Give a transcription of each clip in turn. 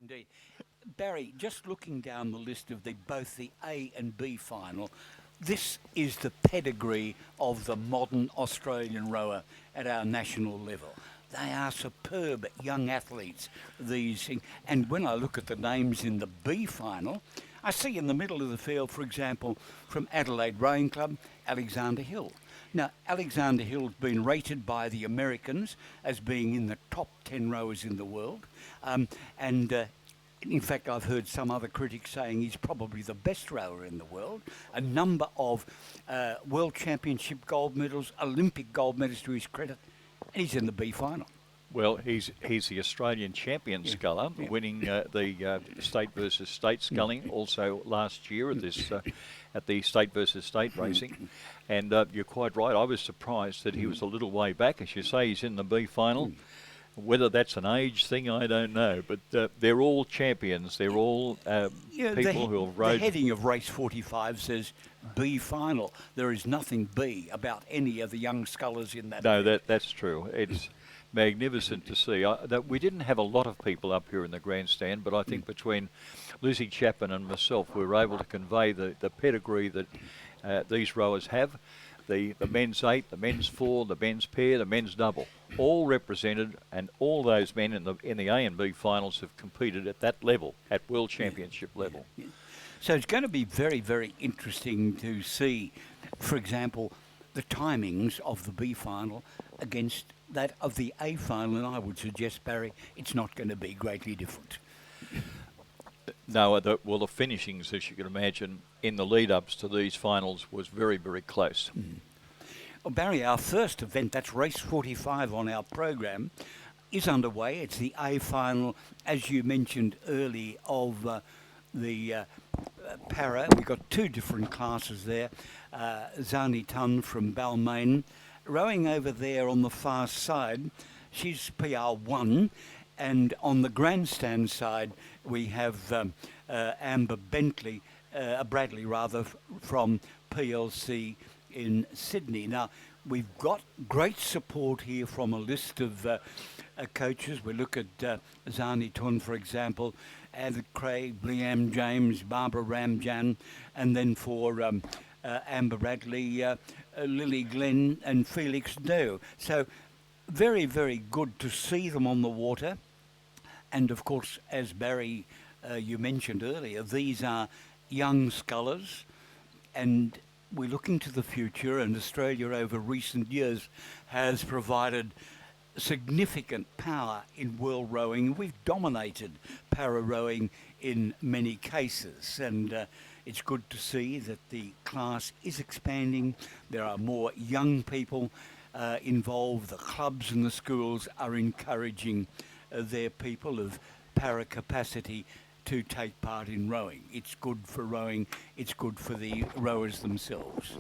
Indeed. Barry, just looking down the list of both the A and B final, this is the pedigree of the modern Australian rower at our national level. They are superb young athletes, these things. And when I look at the names in the B final, I see in the middle of the field, for example, from Adelaide Rowing Club, Alexander Hill. Now, Alexander Hill's been rated by the Americans as being in the top 10 rowers in the world. And in fact, I've heard some other critics saying he's probably the best rower in the world. A number of World Championship gold medals, Olympic gold medals to his credit, and he's in the B final. Well, he's the Australian champion sculler, winning the state versus state sculling also last year at this at the state versus state racing. And you're quite right. I was surprised that he was a little way back. As you say, he's in the B final. Whether that's an age thing, I don't know. But they're all champions. They're all people who have rowed. The heading of race 45 says B final. There is nothing B about any of the young scullers in that. No, that's true. It's magnificent to see. We didn't have a lot of people up here in the grandstand, but I think between Lizzie Chapman and myself, we were able to convey the pedigree that these rowers have. The men's 8, the men's 4, the men's pair, the men's double, all represented, and all those men in the A and B finals have competed at that level, at World Championship level. Yeah. So it's going to be very, very interesting to see, for example, the timings of the B final against that of the A final, and I would suggest, Barry, it's not going to be greatly different. No, the finishings, as you can imagine, in the lead-ups to these finals was very, very close. Well, Barry, our first event, that's race 45 on our program, is underway. It's the A final, as you mentioned early, of the para. We've got two different classes there. Zani Tun from Balmain, rowing over there on the far side. She's PR1. And on the grandstand side, we have Amber Bradley, from PLC in Sydney. Now, we've got great support here from a list of coaches. We look at Zani Tun, for example, Ad Craig, Liam James, Barbara Ramjan, and then for Amber Bradley, Lily Glenn and Felix Doe. So very, very good to see them on the water. And of course, as Barry, you mentioned earlier, these are young scullers, and we're looking to the future, and Australia over recent years has provided significant power in world rowing. We've dominated para rowing in many cases, and it's good to see that the class is expanding. There are more young people involved. The clubs and the schools are encouraging their people of para capacity to take part in rowing. It's good for rowing, it's good for the rowers themselves.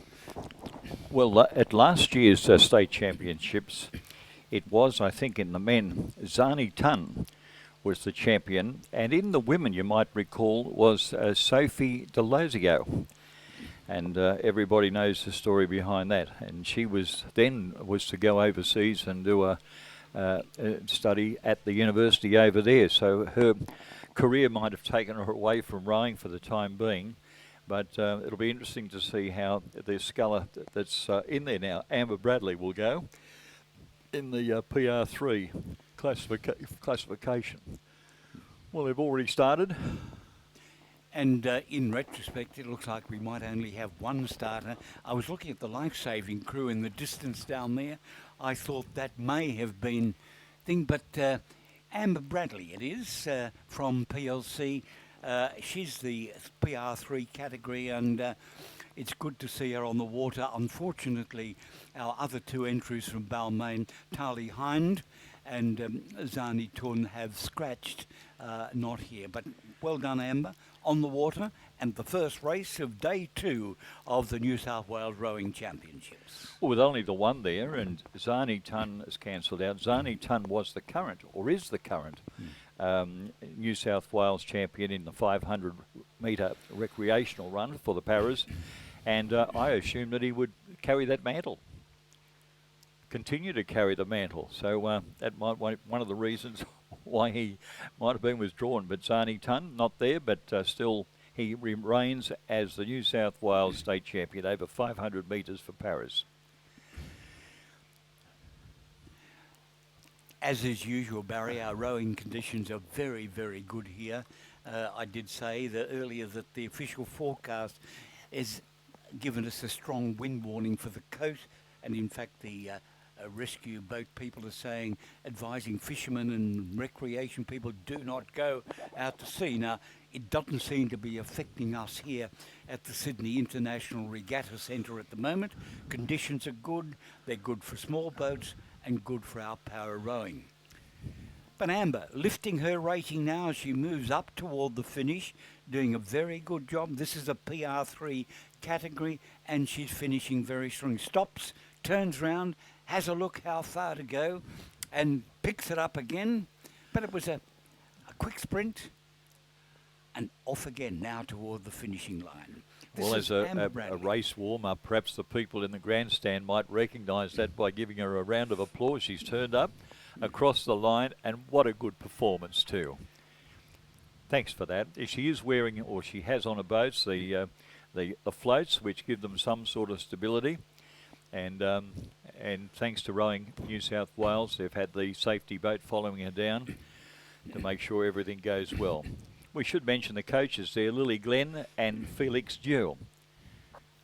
Well, at last year's state championships, it was, I think, in the men, Zani Tun was the champion, and in the women, you might recall, was Sophie Delosio. And everybody knows the story behind that. And she was to go overseas and do a study at the university over there. So her career might have taken her away from rowing for the time being. But it'll be interesting to see how the sculler that's in there now, Amber Bradley, will go in the PR3 classification. Well, they've already started. And in retrospect, it looks like we might only have one starter. I was looking at the life-saving crew in the distance down there. I thought that may have been thing, but Amber Bradley it is from PLC. She's the PR3 category, and it's good to see her on the water. Unfortunately, our other two entries from Balmain, Tali Hind and Zani Tun, have scratched, not here. But well done, Amber, on the water, and the first race of day 2 of the New South Wales Rowing Championships. Well, with only the one there, and Zani Tun is cancelled out. Zani Tun was the current, or is the current, New South Wales champion in the 500 metre recreational run for the Paras, and I assumed that he would carry that mantle. Continue to carry the mantle. So that might be one of the reasons why he might have been withdrawn. But Zani Tun, not there, but still he remains as the New South Wales state champion over 500 metres for Paris. As is usual, Barry, our rowing conditions are very, very good here. I did say that earlier that the official forecast has given us a strong wind warning for the coast, and in fact the rescue boat people are saying, advising fishermen and recreation people, do not go out to sea. Now, it doesn't seem to be affecting us here at the Sydney International Regatta Centre at the moment. Conditions are good, they're good for small boats and good for our power rowing. But Amber, lifting her rating now as she moves up toward the finish, doing a very good job. This is a PR3 category, and she's finishing very strong. Stops, turns round, has a look how far to go, and picks it up again. But it was a quick sprint, and off again now toward the finishing line. Well, as a race warm-up, perhaps the people in the grandstand might recognise that by giving her a round of applause. She's turned up across the line, and what a good performance too. Thanks for that. She is wearing, or she has on her boats, the floats, which give them some sort of stability. And thanks to Rowing New South Wales, they've had the safety boat following her down to make sure everything goes well. We should mention the coaches there, Lily Glenn and Felix Gill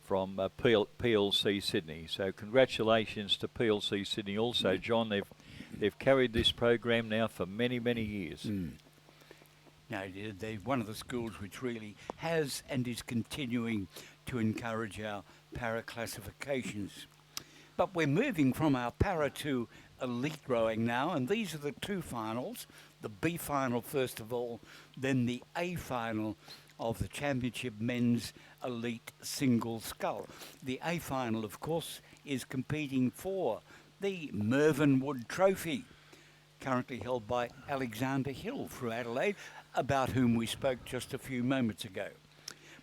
from PLC Sydney. So congratulations to PLC Sydney also, John. They've carried this program now for many, many years. No, they're one of the schools which really has and is continuing to encourage our para classifications. But we're moving from our para to elite rowing now, and these are the two finals. The B final first of all, then the A final of the Championship Men's Elite Single Scull. The A final, of course, is competing for the Mervyn Wood Trophy, currently held by Alexander Hill through Adelaide, about whom we spoke just a few moments ago.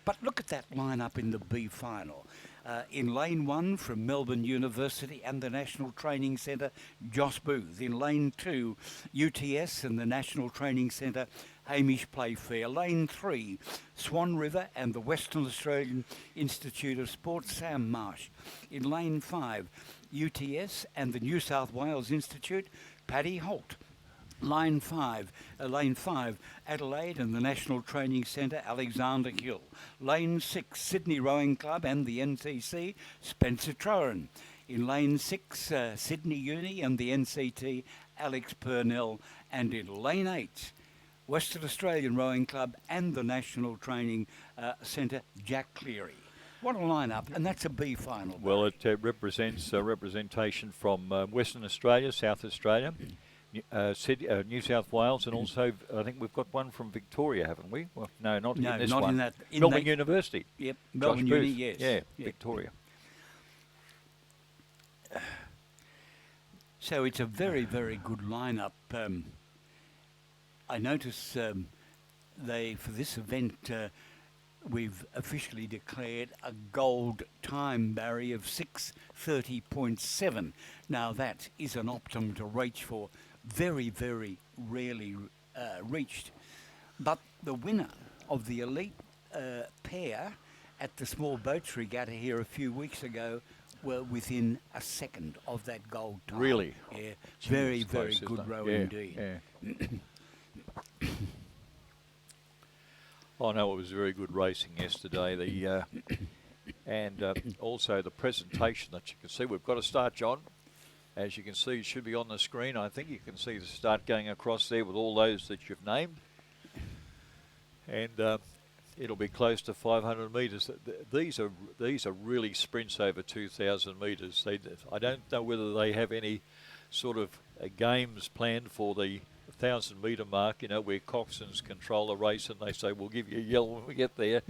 But look at that lineup in the B final. In lane 1 from Melbourne University and the National Training Centre, Joss Booth. In lane 2, UTS and the National Training Centre, Hamish Playfair. Lane 3, Swan River and the Western Australian Institute of Sport, Sam Marsh. In lane 5, UTS and the New South Wales Institute, Paddy Holt. Lane 5, Adelaide and the National Training Centre, Alexander Hill. Lane 6, Sydney Rowing Club and the NCC, Spencer Trowan. In lane 6, Sydney Uni and the NCT, Alex Purnell. And in lane 8, Western Australian Rowing Club and the National Training Centre, Jack Cleary. What a lineup, and that's a B final. Well, it represents representation from Western Australia, South Australia, New South Wales, and also I think we've got one from Victoria, haven't we? Well, no, not in this one. In that. Melbourne University. Yep, Melbourne Uni, yes. Yeah, yep. Victoria. So it's a very, very good lineup. I notice for this event, we've officially declared a gold time barrier of 6:30.7. Now that is an optimum to reach for, very, very rarely reached. But the winner of the elite pair at the Small Boats Regatta here a few weeks ago were within a second of that gold time. Really? Yeah, very, very good row indeed. Yeah. Oh no, it was very good racing yesterday. And also the presentation that you can see. We've got a start, John. As you can see, it should be on the screen. I think you can see the start going across there with all those that you've named. And it'll be close to 500 metres. These are really sprints over 2,000 metres. I don't know whether they have any sort of games planned for the 1,000-metre mark, where coxswains control the race and they say, we'll give you a yell when we get there.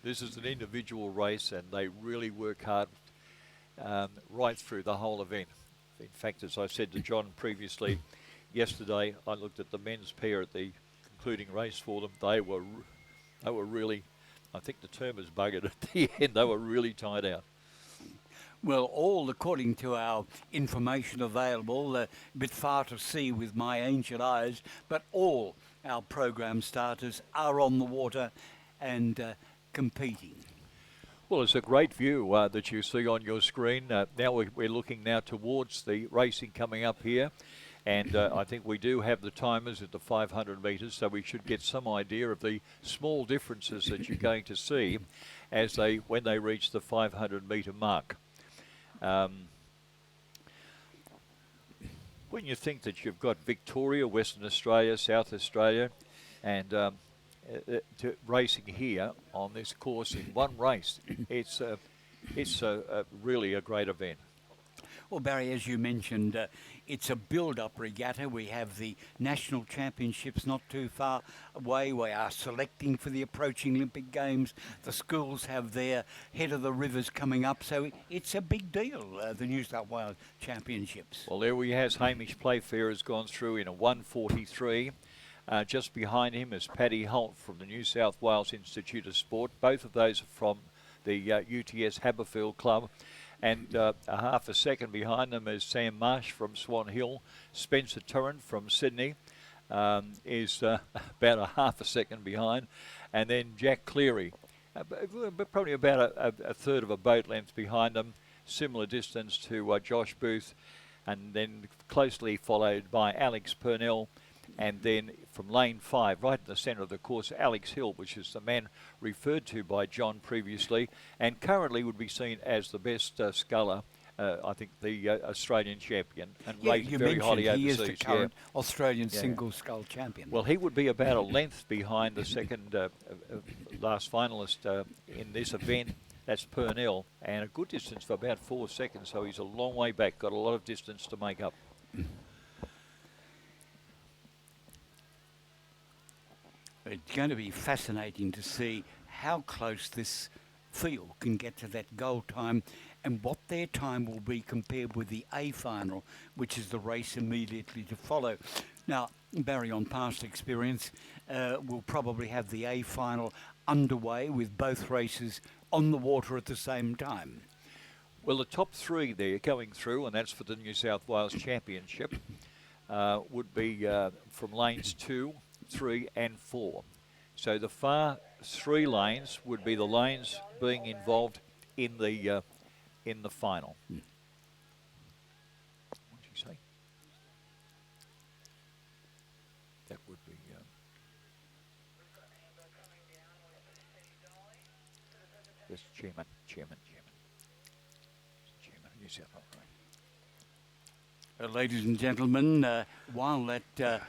This is an individual race and they really work hard right through the whole event. In fact, as I said to John previously, yesterday I looked at the men's pair at the concluding race for them. They were really, I think the term is buggered at the end, they were really tied out. Well, all according to our information available, a bit far to see with my ancient eyes, but all our program starters are on the water and competing. Well, it's a great view that you see on your screen. Now we're looking now towards the racing coming up here. And I think we do have the timers at the 500 metres, so we should get some idea of the small differences that you're going to see when they reach the 500 metre mark. When you think that you've got Victoria, Western Australia, South Australia, and racing here on this course in one race, it's really a great event. Well, Barry, as you mentioned, it's a build-up regatta. We have the national championships not too far away. We are selecting for the approaching Olympic Games. The schools have their head of the rivers coming up, so it's a big deal, the New South Wales Championships. Well, there we have Hamish Playfair has gone through in a 1:43. Just behind him is Paddy Holt from the New South Wales Institute of Sport. Both of those are from the UTS Haberfield Club. And a half a second behind them is Sam Marsh from Swan Hill. Spencer Torrent from Sydney is about a half a second behind. And then Jack Cleary, probably about a third of a boat length behind them. Similar distance to Josh Booth. And then closely followed by Alex Purnell. And then from lane 5, right in the centre of the course, Alex Hill, which is the man referred to by John previously, and currently would be seen as the best sculler, I think the Australian champion, and rated very highly overseas. He is the current Australian single scull champion. Well, he would be about a length behind the second last finalist in this event. That's Purnell, and a good distance for about 4 seconds, so he's a long way back, got a lot of distance to make up. It's going to be fascinating to see how close this field can get to that goal time and what their time will be compared with the A final, which is the race immediately to follow. Now, Barry, on past experience, will probably have the A final underway with both races on the water at the same time. Well, the top 3 there going through, and that's for the New South Wales Championship, would be from lanes 2, 3 and 4. So the far 3 lanes would be the lanes being involved in the final. What did you say? That would be yes, Chairman, New South Wales. Ladies and gentlemen, while that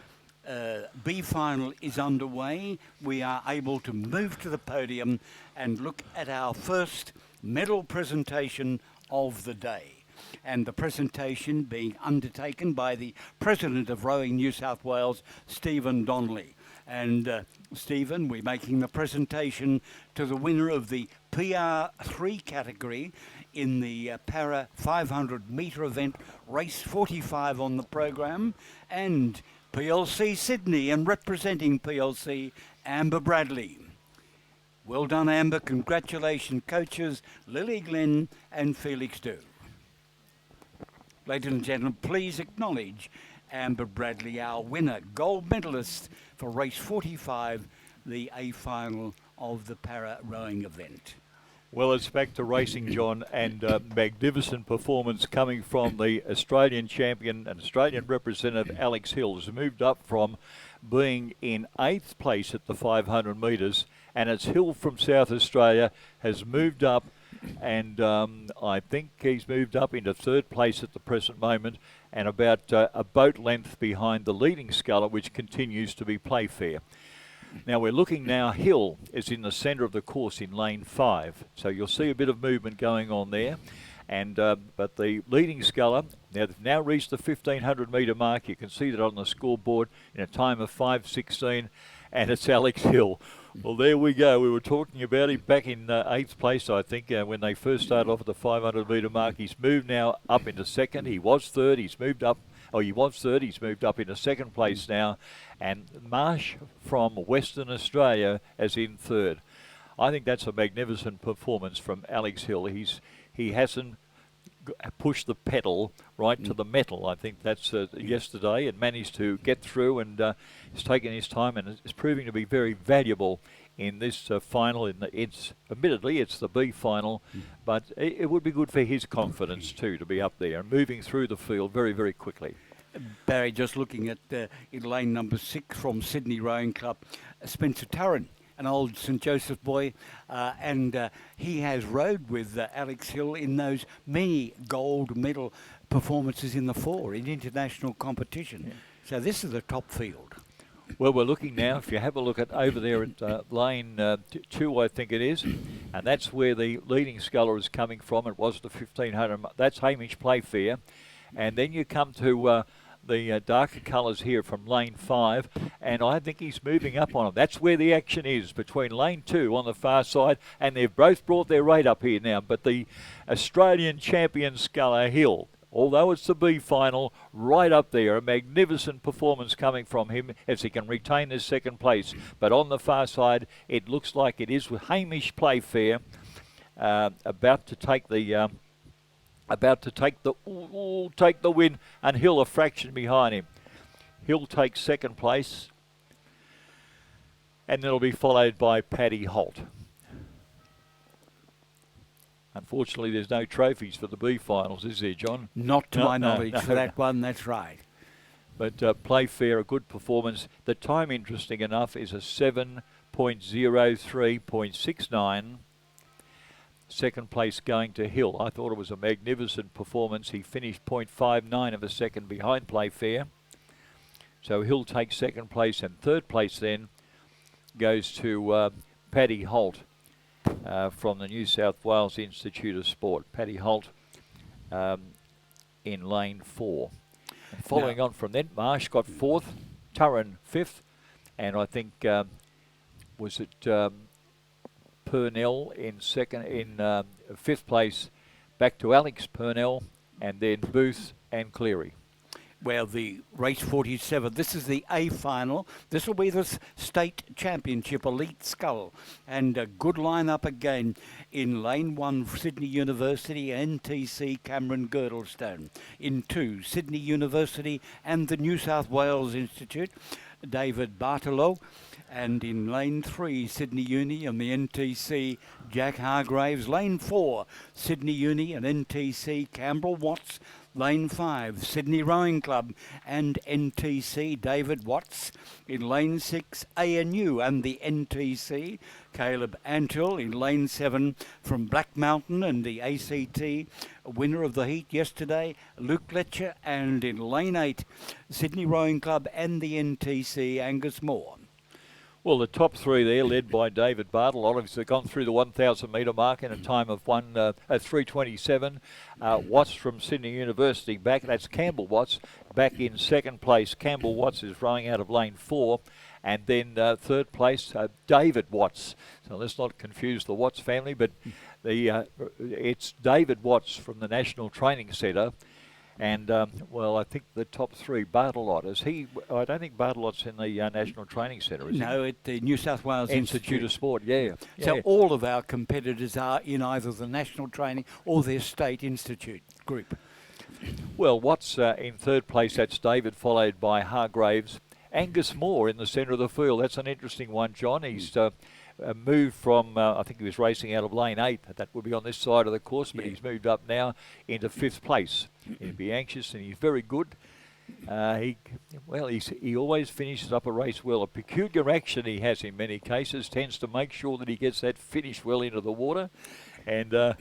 B final is underway, we are able to move to the podium and look at our first medal presentation of the day. And the presentation being undertaken by the President of Rowing New South Wales, Stephen Donnelly. And Stephen, we're making the presentation to the winner of the PR3 category in the Para 500 metre event, race 45 on the program, and PLC Sydney, and representing PLC, Amber Bradley. Well done, Amber. Congratulations, coaches Lily Glenn and Felix Dew. Ladies and gentlemen, please acknowledge Amber Bradley, our winner, gold medalist for race 45, the A final of the para rowing event. Well, it's back to racing, John, and magnificent performance coming from the Australian champion and Australian representative Alex Hill, who's moved up from being in 8th place at the 500 metres, and it's Hill from South Australia has moved up, and I think he's moved up into 3rd place at the present moment, and about a boat length behind the leading sculler, which continues to be Playfair. Now we're looking now, Hill is in the centre of the course in lane 5, so you'll see a bit of movement going on there. And but the leading sculler, they've now reached the 1500 metre mark. You can see that on the scoreboard in a time of 5:16, and it's Alex Hill. Well, there we go. We were talking about him back in 8th place, I think, when they first started off at the 500 metre mark. He's moved now up into 2nd. He was 3rd. He's moved up. Oh, he was 3rd. He's moved up into 2nd place now. And Marsh from Western Australia is in 3rd. I think that's a magnificent performance from Alex Hill. He hasn't push the pedal right to the metal. I think that's yesterday, and managed to get through, and he's taken his time, and it's proving to be very valuable in this final. Admittedly it's the B final, but it would be good for his confidence too to be up there and moving through the field very, very quickly. Barry, just looking at in lane number 6 from Sydney Rowing Club, Spencer Turren, an old St Joseph boy, and he has rowed with Alex Hill in those many gold medal performances in the 4 in international competition. Yeah. So this is the top field. Well, we're looking now, if you have a look at over there at lane 2, I think it is, and that's where the leading sculler is coming from. It was the 1500. That's Hamish Playfair. And then you come to the darker colours here from lane 5, and I think he's moving up on him. That's where the action is, between lane 2 on the far side, and they've both brought their rate up here now. But the Australian champion sculler Hill, although it's the B final, right up there, a magnificent performance coming from him as he can retain his second place. But on the far side, it looks like it is with Hamish Playfair about to take the win, and Hill a fraction behind him. Hill takes second place, and it'll be followed by Paddy Holt. Unfortunately, there's no trophies for the B finals, is there, John? Not to my knowledge for that one, that's right. But Playfair, a good performance. The time, interesting enough, is a 7.03.69. Second place going to Hill. I thought it was a magnificent performance. He finished 0.59 of a second behind Playfair. So Hill takes second place, and third place then goes to Paddy Holt from the New South Wales Institute of Sport. Paddy Holt in lane 4. And following on from that, Marsh got 4th, Turren 5th, and I think was it Purnell in 5th place, back to Alex Purnell, and then Booth and Cleary. Well, the race 47, this is the A final. This will be the state championship elite scull, and a good lineup again in lane 1, Sydney University, NTC Cameron Girdlestone. In 2, Sydney University and the New South Wales Institute, David Bartolo. And in lane 3, Sydney Uni and the NTC, Jack Hargraves. Lane 4, Sydney Uni and NTC, Campbell Watts. Lane 5, Sydney Rowing Club and NTC, David Watts. In lane 6, ANU and the NTC, Caleb Antill. In lane 7, from Black Mountain and the ACT, winner of the heat yesterday, Luke Letcher. And in lane 8, Sydney Rowing Club and the NTC, Angus Moore. Well, the top 3 there, led by David Bartle, obviously gone through the 1,000 metre mark in a time of 3:27. Watts from Sydney University back. That's Campbell Watts back in second place. Campbell Watts is rowing out of lane 4. And then third place, David Watts. So let's not confuse the Watts family, but it's David Watts from the National Training Centre. And, well, I think the top 3, Bartlott, I don't think Bartlott's in the National Training Centre, is he? No, at the New South Wales Institute of Sport, yeah. So all of our competitors are in either the National Training or their state institute group. Well, Watts in third place, that's David, followed by Hargraves. Angus Moore in the centre of the field, that's an interesting one, John. He's moved from, I think he was racing out of lane 8, that would be on this side of the course, but he's moved up now into 5th place. He'd be anxious, and he's very good. He always finishes up a race well. A peculiar action he has in many cases, tends to make sure that he gets that finish well into the water. And I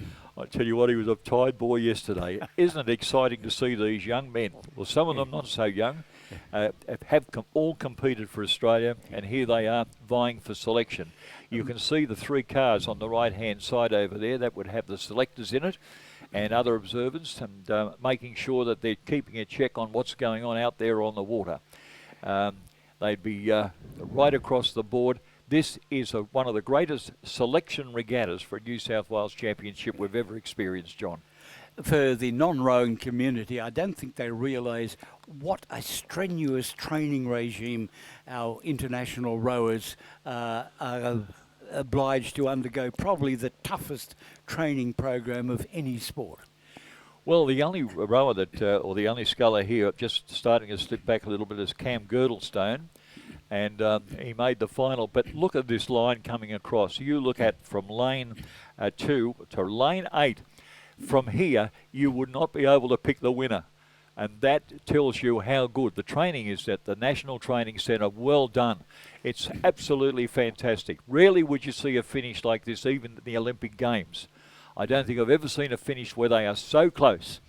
tell you what, he was a tired boy yesterday. Isn't it exciting to see these young men? Well, some of them not so young, have all competed for Australia, and here they are vying for selection. You can see the 3 cars on the right-hand side over there that would have the selectors in it and other observers, and making sure that they're keeping a check on what's going on out there on the water. They'd be right across the board. This is one of the greatest selection regattas for a New South Wales Championship we've ever experienced, John. For the non-rowing community, I don't think they realise what a strenuous training regime our international rowers are obliged to undergo. Probably the toughest training program of any sport. Well, the only rower that, or the only sculler here, just starting to slip back a little bit, is Cam Girdlestone. And he made the final. But look at this line coming across. You look at from lane 2 to lane 8. From here, you would not be able to pick the winner. And that tells you how good the training is at the National Training Centre. Well done. It's absolutely fantastic. Rarely would you see a finish like this, even at the Olympic Games. I don't think I've ever seen a finish where they are so close.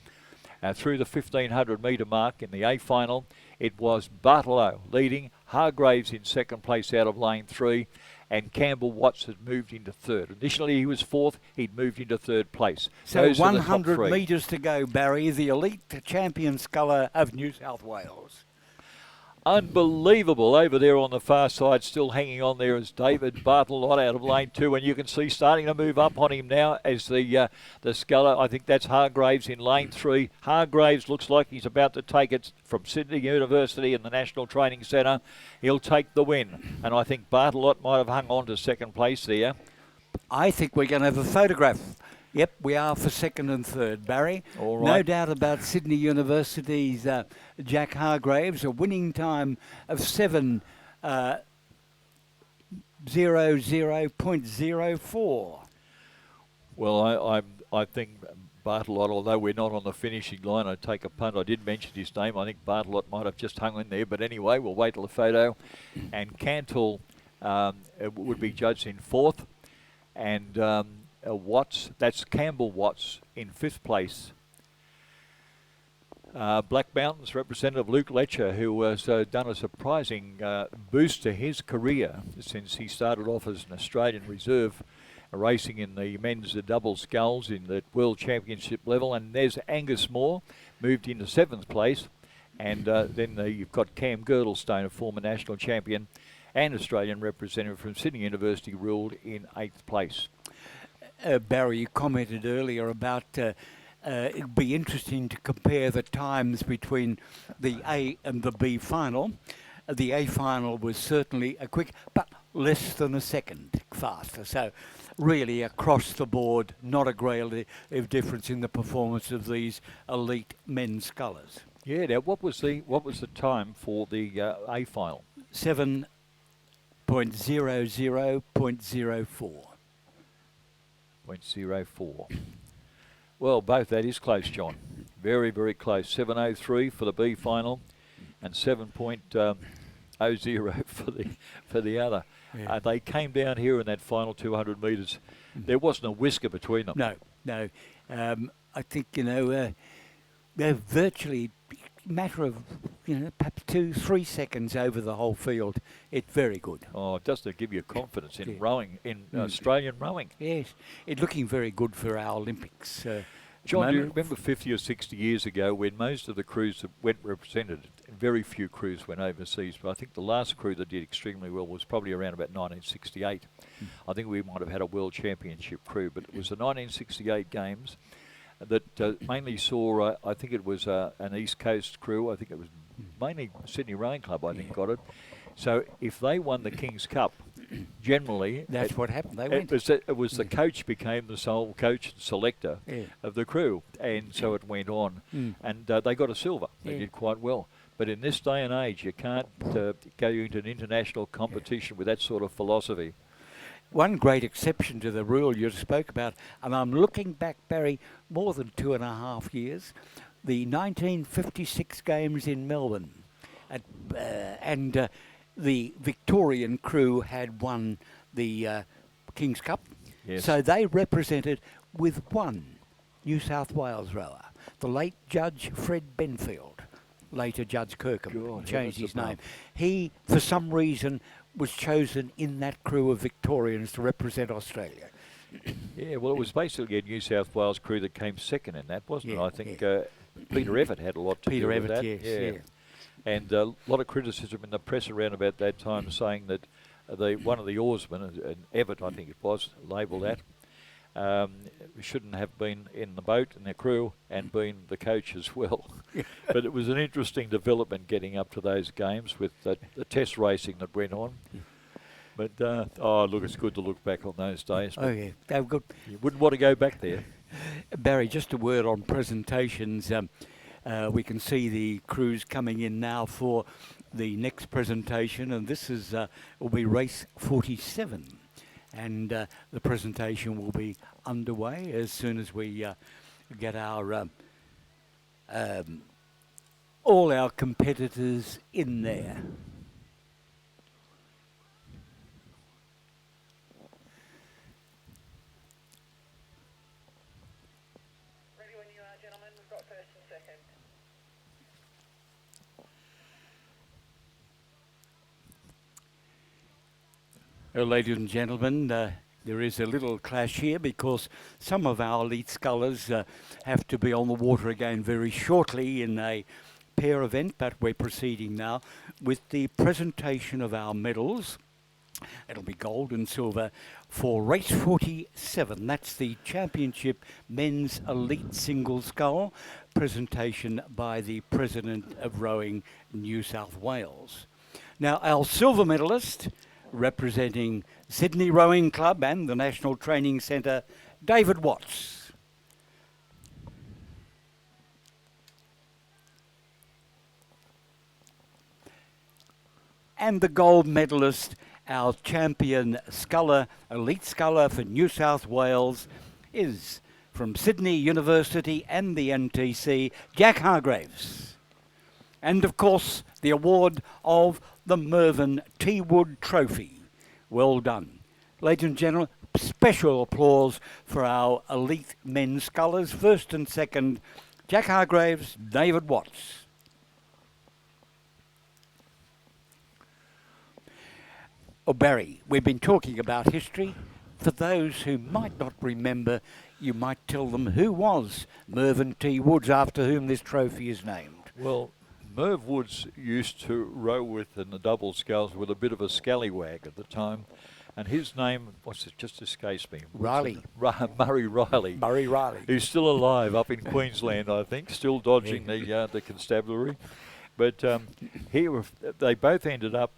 Through the 1500 metre mark in the A final, it was Bartolo leading, Hargraves in second place out of lane 3, and Campbell Watts had moved into third. Initially he was fourth, he'd moved into third place. So Those are the top 100 three. metres to go, Barry, the elite champion sculler of New South Wales. Unbelievable over there on the far side, still hanging on there is David Bartolot out of lane 2, and you can see starting to move up on him now as the sculler. I think that's Hargraves in lane 3. Hargraves looks like he's about to take it from Sydney University and the National Training Centre. He'll take the win, and I think Bartolot might have hung on to second place there. I think we're going to have a photograph. Yep, we are for second and third, Barry. All right. No doubt about Sydney University's Jack Hargraves, a winning time of 7:00.04. Well, I think Bartolot, although we're not on the finishing line, I take a punt. I did mention his name. I think Bartolot might have just hung in there. But anyway, we'll wait till the photo. And Cantle would be judged in fourth. And Watts, that's Campbell Watts in fifth place. Black Mountains representative Luke Letcher, who has done a surprising boost to his career since he started off as an Australian reserve racing in the men's double sculls in the World Championship level. And there's Angus Moore, moved into seventh place. And then you've got Cam Girdlestone, a former national champion and Australian representative from Sydney University, ruled in eighth place. Barry, you commented earlier about it'd be interesting to compare the times between the A and the B final. The A final was certainly a quick, but less than a second faster. So really across the board, not a great deal of difference in the performance of these elite men's scullers. Yeah, now what was the time for the A final? 7:00.04. 0.04. Well, both that is close, John. Very, very close. 7:03 for the B final, and 7.00 for the other. Yeah. They came down here in that final 200 metres. There wasn't a whisker between them. No. I think they're virtually matter of perhaps 2-3 seconds over the whole field. It's very good. Oh, it does give you confidence in rowing, in Australian rowing. Yes, it's looking very good for our Olympics. John, do you remember 50 or 60 years ago when most of the crews that went represented, very few crews went overseas, but I think the last crew that did extremely well was probably around about 1968. I think we might have had a World Championship crew, but it was the 1968 Games that mainly saw, I think it was an East Coast crew. I think it was mainly Sydney Rowing Club, I think, got it. So if they won the King's Cup, generally... That's what happened. They went. It was the coach became the sole coach and selector of the crew. And so it went on. And they got a silver. They did quite well. But in this day and age, you can't go into an international competition with that sort of philosophy. One great exception to the rule you spoke about, and I'm looking back, Barry, more than 2.5 years, the 1956 Games in Melbourne. And the Victorian crew had won the King's Cup. Yes. So they represented with one New South Wales rower, the late Judge Fred Benfield, later Judge Kirkham, changed his name. He, for some reason, was chosen in that crew of Victorians to represent Australia. Yeah, well, it was basically a New South Wales crew that came second in that, wasn't it? I think Peter Everett had a lot to do with that. Yes. And a lot of criticism in the press around about that time saying that one of the oarsmen, and Everett I think it was, labelled that, shouldn't have been in the boat and the crew and been the coach as well. But it was an interesting development getting up to those games with the test racing that went on. But, look, it's good to look back on those days. Oh, yeah, they were good. You wouldn't want to go back there. Barry, just a word on presentations. We can see the crews coming in now for the next presentation, and this is will be race 47. And the presentation will be underway as soon as we get our all our competitors in there. Ready when you are, gentlemen. We've got first and second. Ladies and gentlemen, there is a little clash here because some of our elite scullers have to be on the water again very shortly in a pair event, but we're proceeding now with the presentation of our medals. It'll be gold and silver for race 47. That's the championship men's elite single scull presentation by the President of Rowing New South Wales. Now, our silver medalist, representing Sydney Rowing Club and the National Training Centre, David Watts. And the gold medalist, our champion sculler, elite sculler for New South Wales, is from Sydney University and the NTC, Jack Hargraves. And of course, the award of the Mervyn T. Wood Trophy. Well done. Ladies and gentlemen, special applause for our elite men's scullers. First and second, Jack Hargraves, David Watts. Oh, Barry, we've been talking about history. For those who might not remember, you might tell them who was Mervyn T. Woods, after whom this trophy is named. Well, Merv Woods used to row with in the double sculls with a bit of a scallywag at the time, and his name, what's it, just escapes me. Riley. Murray Riley. Murray Riley. He's still alive up in Queensland, I think, still dodging the constabulary. But they both ended up,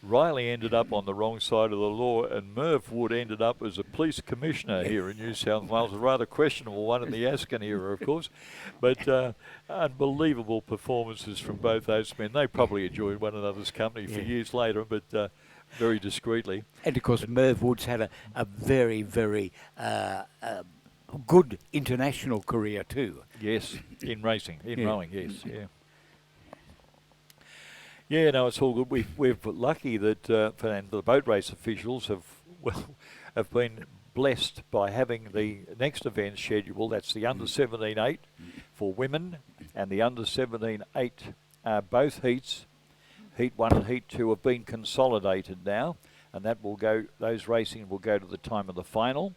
Riley ended up on the wrong side of the law, and Merv Wood ended up as a police commissioner here in New South Wales. A rather questionable one in the Askin era, of course. But unbelievable performances from both those men. They probably enjoyed one another's company for years later, but very discreetly. And of course, Merv Woods had a very, very good international career too. Yes, in racing, in rowing, yes, yeah. Yeah, no, it's all good. We're lucky that and the boat race officials have been blessed by having the next event scheduled. That's the under 17-8 for women and the under 17-8. Both heats, heat 1 and heat 2, have been consolidated now, and that will go. Those racing will go to the time of the final,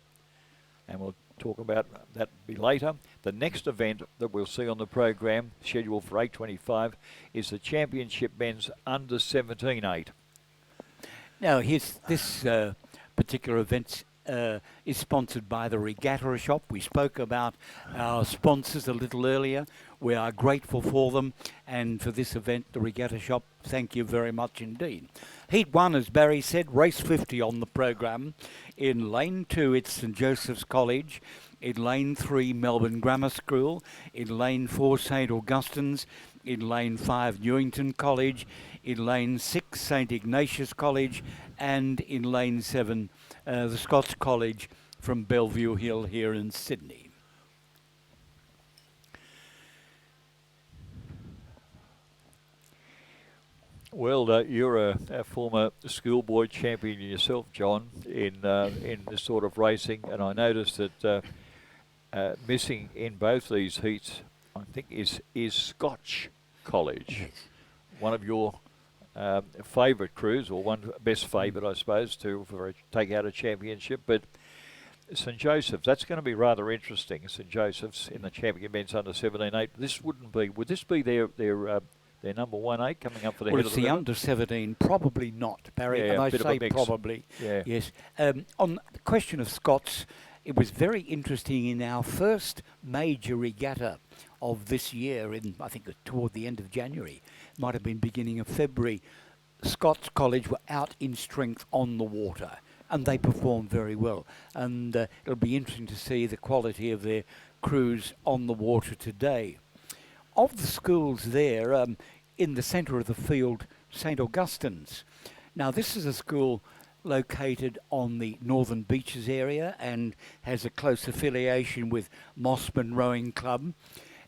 and we'll talk about that a bit later. The next event that we'll see on the program, scheduled for 8:25, is the Championship Men's Under 17-8. Now, this particular event is sponsored by the Regatta Shop. We spoke about our sponsors a little earlier. We are grateful for them, and for this event, the Regatta Shop, thank you very much indeed. Heat 1, as Barry said, race 50 on the program. In lane 2, it's St Joseph's College. In lane 3, Melbourne Grammar School. In lane 4, St Augustine's. In lane 5, Newington College. In lane 6, St Ignatius College. And in lane 7, the Scots College from Bellevue Hill here in Sydney. Well, you're a former schoolboy champion yourself, John, in this sort of racing, and I noticed that missing in both these heats, I think, is Scotch College, Yes. one of your favourite crews, or one best favourite, I suppose, to take out a championship. But St Joseph's, that's going to be rather interesting. St Joseph's in the champion men's under 17-8. Would this be their number 1-8 coming up for the Well, head it's of the the river? under 17, probably not, Barry. Yeah, and I a bit of a say mix. probably. Yeah. Yes. On the question of Scots, it was very interesting in our first major regatta of this year, I think toward the end of January, might have been beginning of February. Scots College were out in strength on the water, and they performed very well. And it'll be interesting to see the quality of their crews on the water today. Of the schools there, in the centre of the field, St Augustine's. Now this is a school located on the Northern Beaches area and has a close affiliation with Mossman Rowing Club,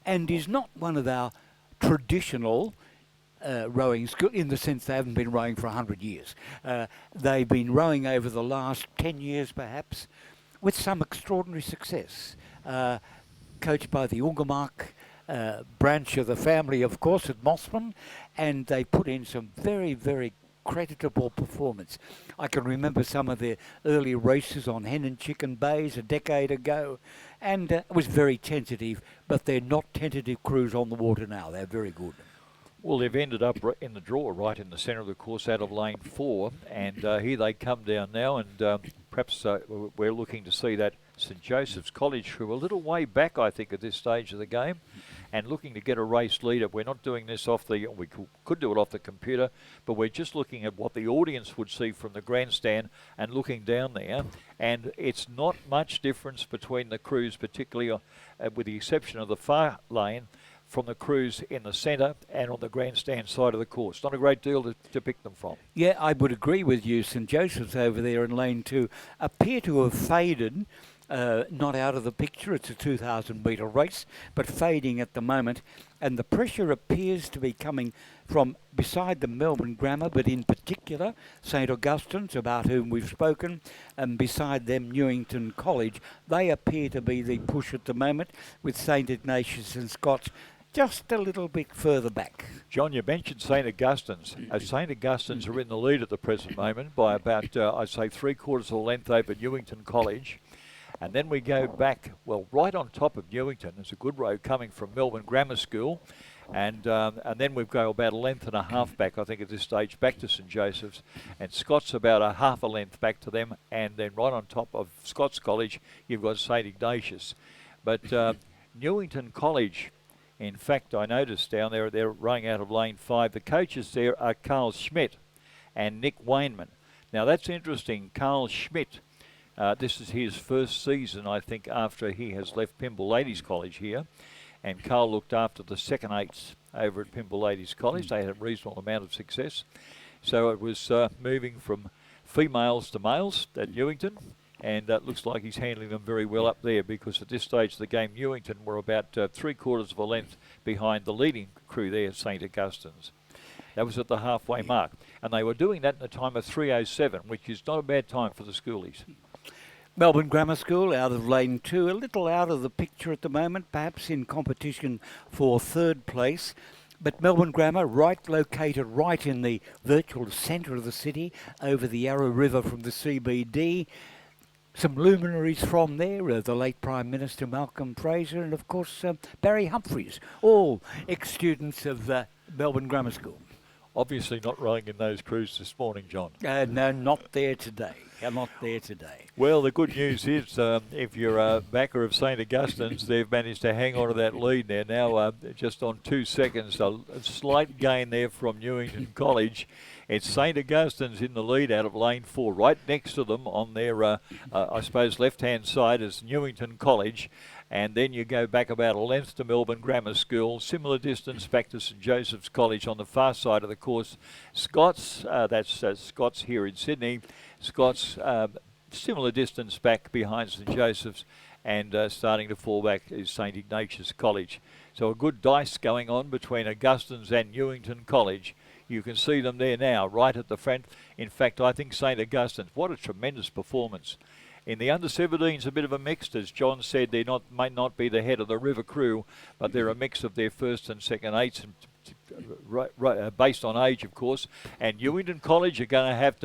and is not one of our traditional rowing school in the sense they haven't been rowing for 100 years. They've been rowing over the last 10 years perhaps with some extraordinary success. Coached by the Ugamark branch of the family, of course, at Mossman, and they put in some very, very creditable performance. I can remember some of their early races on Hen and Chicken Bays a decade ago, and it was very tentative, but they're not tentative crews on the water now. They're very good. Well, they've ended up in the draw right in the centre of the course out of lane 4, and here they come down now, and perhaps we're looking to see that St Joseph's College crew a little way back, I think, at this stage of the game, and looking to get a race leader. We're not doing this off the, we could do it off the computer, but we're just looking at what the audience would see from the grandstand and looking down there, and it's not much difference between the crews, particularly with the exception of the far lane, from the crews in the centre and on the grandstand side of the course. Not a great deal to pick them from. Yeah, I would agree with you. St Joseph's over there in lane 2 appear to have faded, not out of the picture. It's a 2,000 metre race, but fading at the moment. And the pressure appears to be coming from beside the Melbourne Grammar, but in particular St Augustine's, about whom we've spoken, and beside them Newington College. They appear to be the push at the moment, with St Ignatius and Scots just a little bit further back. John, you mentioned St Augustine's. St Augustine's are in the lead at the present moment by about, I'd say, 3/4 of a length over Newington College. And then we go back, well, right on top of Newington. There's a good row coming from Melbourne Grammar School. And then we go about 1.5 lengths back, I think, at this stage, back to St Joseph's. And Scott's about 1/2 length back to them. And then right on top of Scott's College, you've got St Ignatius. But Newington College, in fact, I noticed down there, they're running out of lane 5. The coaches there are Carl Schmidt and Nick Wayneman. Now, that's interesting. Carl Schmidt, this is his first season, I think, after he has left Pymble Ladies College here. And Carl looked after the second eights over at Pymble Ladies College. They had a reasonable amount of success. So it was moving from females to males at Newington. And it looks like he's handling them very well up there, because at this stage of the game, Newington were about 3/4 of a length behind the leading crew there at St Augustine's. That was at the halfway mark. And they were doing that in a time of 3:07, which is not a bad time for the schoolies. Melbourne Grammar School out of lane 2, a little out of the picture at the moment, perhaps in competition for 3rd place. But Melbourne Grammar, located right in the virtual centre of the city, over the Yarra River from the CBD. Some luminaries from there, the late Prime Minister Malcolm Fraser, and of course Barry Humphries, all ex-students of Melbourne Grammar School. Obviously not rowing in those crews this morning, John. No, not there today. Not there today. Well, the good news is, if you're a backer of St Augustine's, they've managed to hang on to that lead there. Now just on 2 seconds, a slight gain there from Newington College. It's St Augustine's in the lead out of lane 4. Right next to them on their, I suppose, left-hand side is Newington College. And then you go back about 1 length to Melbourne Grammar School, similar distance back to St Joseph's College on the far side of the course. Scott's, that's Scott's here in Sydney. Scott's, similar distance back behind St Joseph's, and starting to fall back is St Ignatius College. So a good dice going on between Augustine's and Newington College. You can see them there now, right at the front. In fact, I think St Augustine's, what a tremendous performance. In the under-17s, a bit of a mix. As John said, they might not be the head of the River crew, but they're a mix of their first and second eights, and based on age, of course. And Newington College are going to have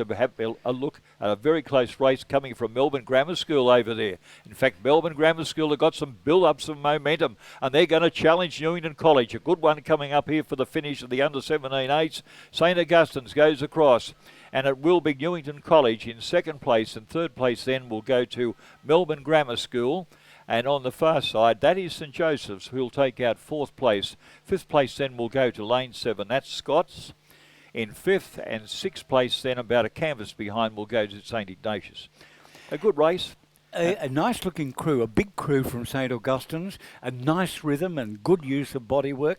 a look at a very close race coming from Melbourne Grammar School over there. In fact, Melbourne Grammar School have got some build-up, some momentum, and they're going to challenge Newington College. A good one coming up here for the finish of the under-17 eights. St Augustine's goes across, and it will be Newington College in second place, and third place then will go to Melbourne Grammar School. And on the far side, that is St Joseph's, who'll take out 4th place. 5th place then will go to lane 7. That's Scott's. In 5th and 6th place then, about a canvas behind, will go to St Ignatius. A good race. A nice looking crew, a big crew from St Augustine's, a nice rhythm and good use of bodywork,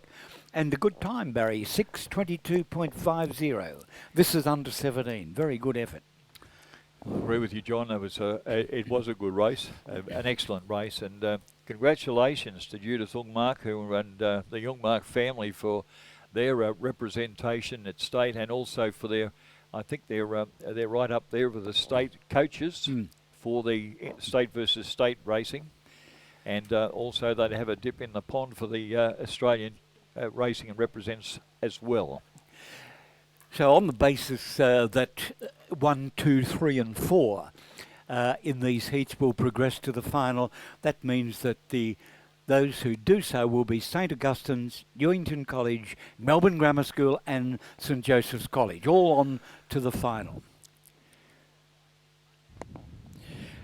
and a good time, Barry, 6:22.50. This is under 17, very good effort. I agree with you, John. It was a good race, an excellent race, and congratulations to Judith Ungmark and the Ungmark family for their representation at state, and also for their, I think they're right up there with the state coaches for the state versus state racing, and also they'd have a dip in the pond for the Australian racing and represents as well. So on the basis that 1, 2, 3 and 4 in these heats will progress to the final, that means that those who do so will be St Augustine's, Newington College, Melbourne Grammar School and St Joseph's College, all on to the final.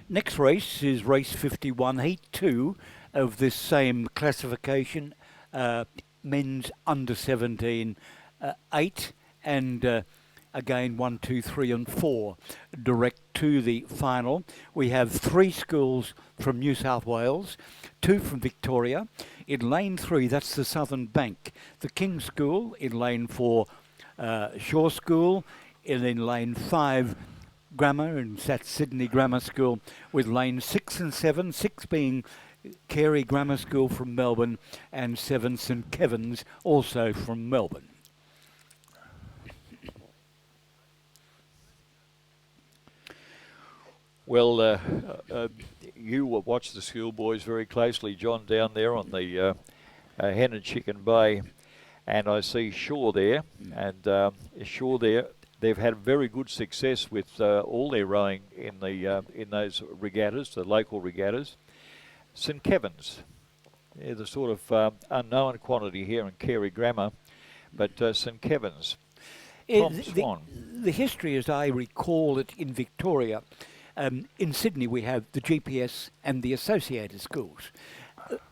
Next race is race 51, heat 2 of this same classification, men's under 17, 8 and again 1, 2, 3 and 4 direct to the final. We have 3 schools from New South Wales, 2 from Victoria. In lane 3, that's the Southern Bank, the King's School. In lane 4, Shaw School. And in lane 5, Grammar, and that's Sydney Grammar School, with lane 6 and 7, 6 being Carey Grammar School from Melbourne and 7 St Kevin's also from Melbourne. Well, you will watch the schoolboys very closely, John, down there on the Hen and Chicken Bay, and I see Shaw there, and Shaw there. They've had very good success with all their rowing in those regattas, the local regattas. St Kevin's, they're the sort of unknown quantity here in Carey Grammar, but St Kevin's. The history, as I recall it, in Victoria, in Sydney we have the GPS and the associated schools.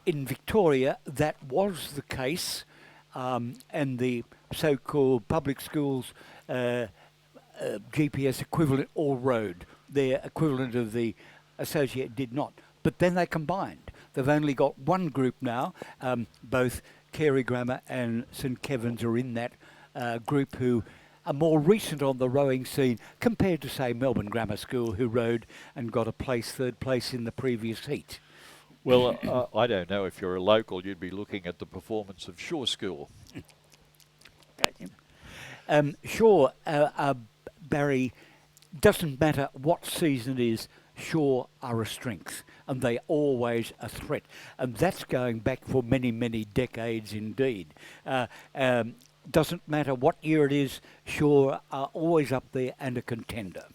In Victoria that was the case, and the so-called public schools GPS equivalent all rode. Their equivalent of the associate did not. But then they combined. They've only got one group now. Both Carey Grammar and St Kevin's are in that group, who are more recent on the rowing scene compared to, say, Melbourne Grammar School, who rowed and got a third place in the previous heat. Well, I don't know, if you're a local, you'd be looking at the performance of Shaw School. Shaw, Barry, doesn't matter what season it is, Shaw are a strength, and they always a threat. And that's going back for many, many decades indeed. Doesn't matter what year it is, Shaw are always up there and a contender.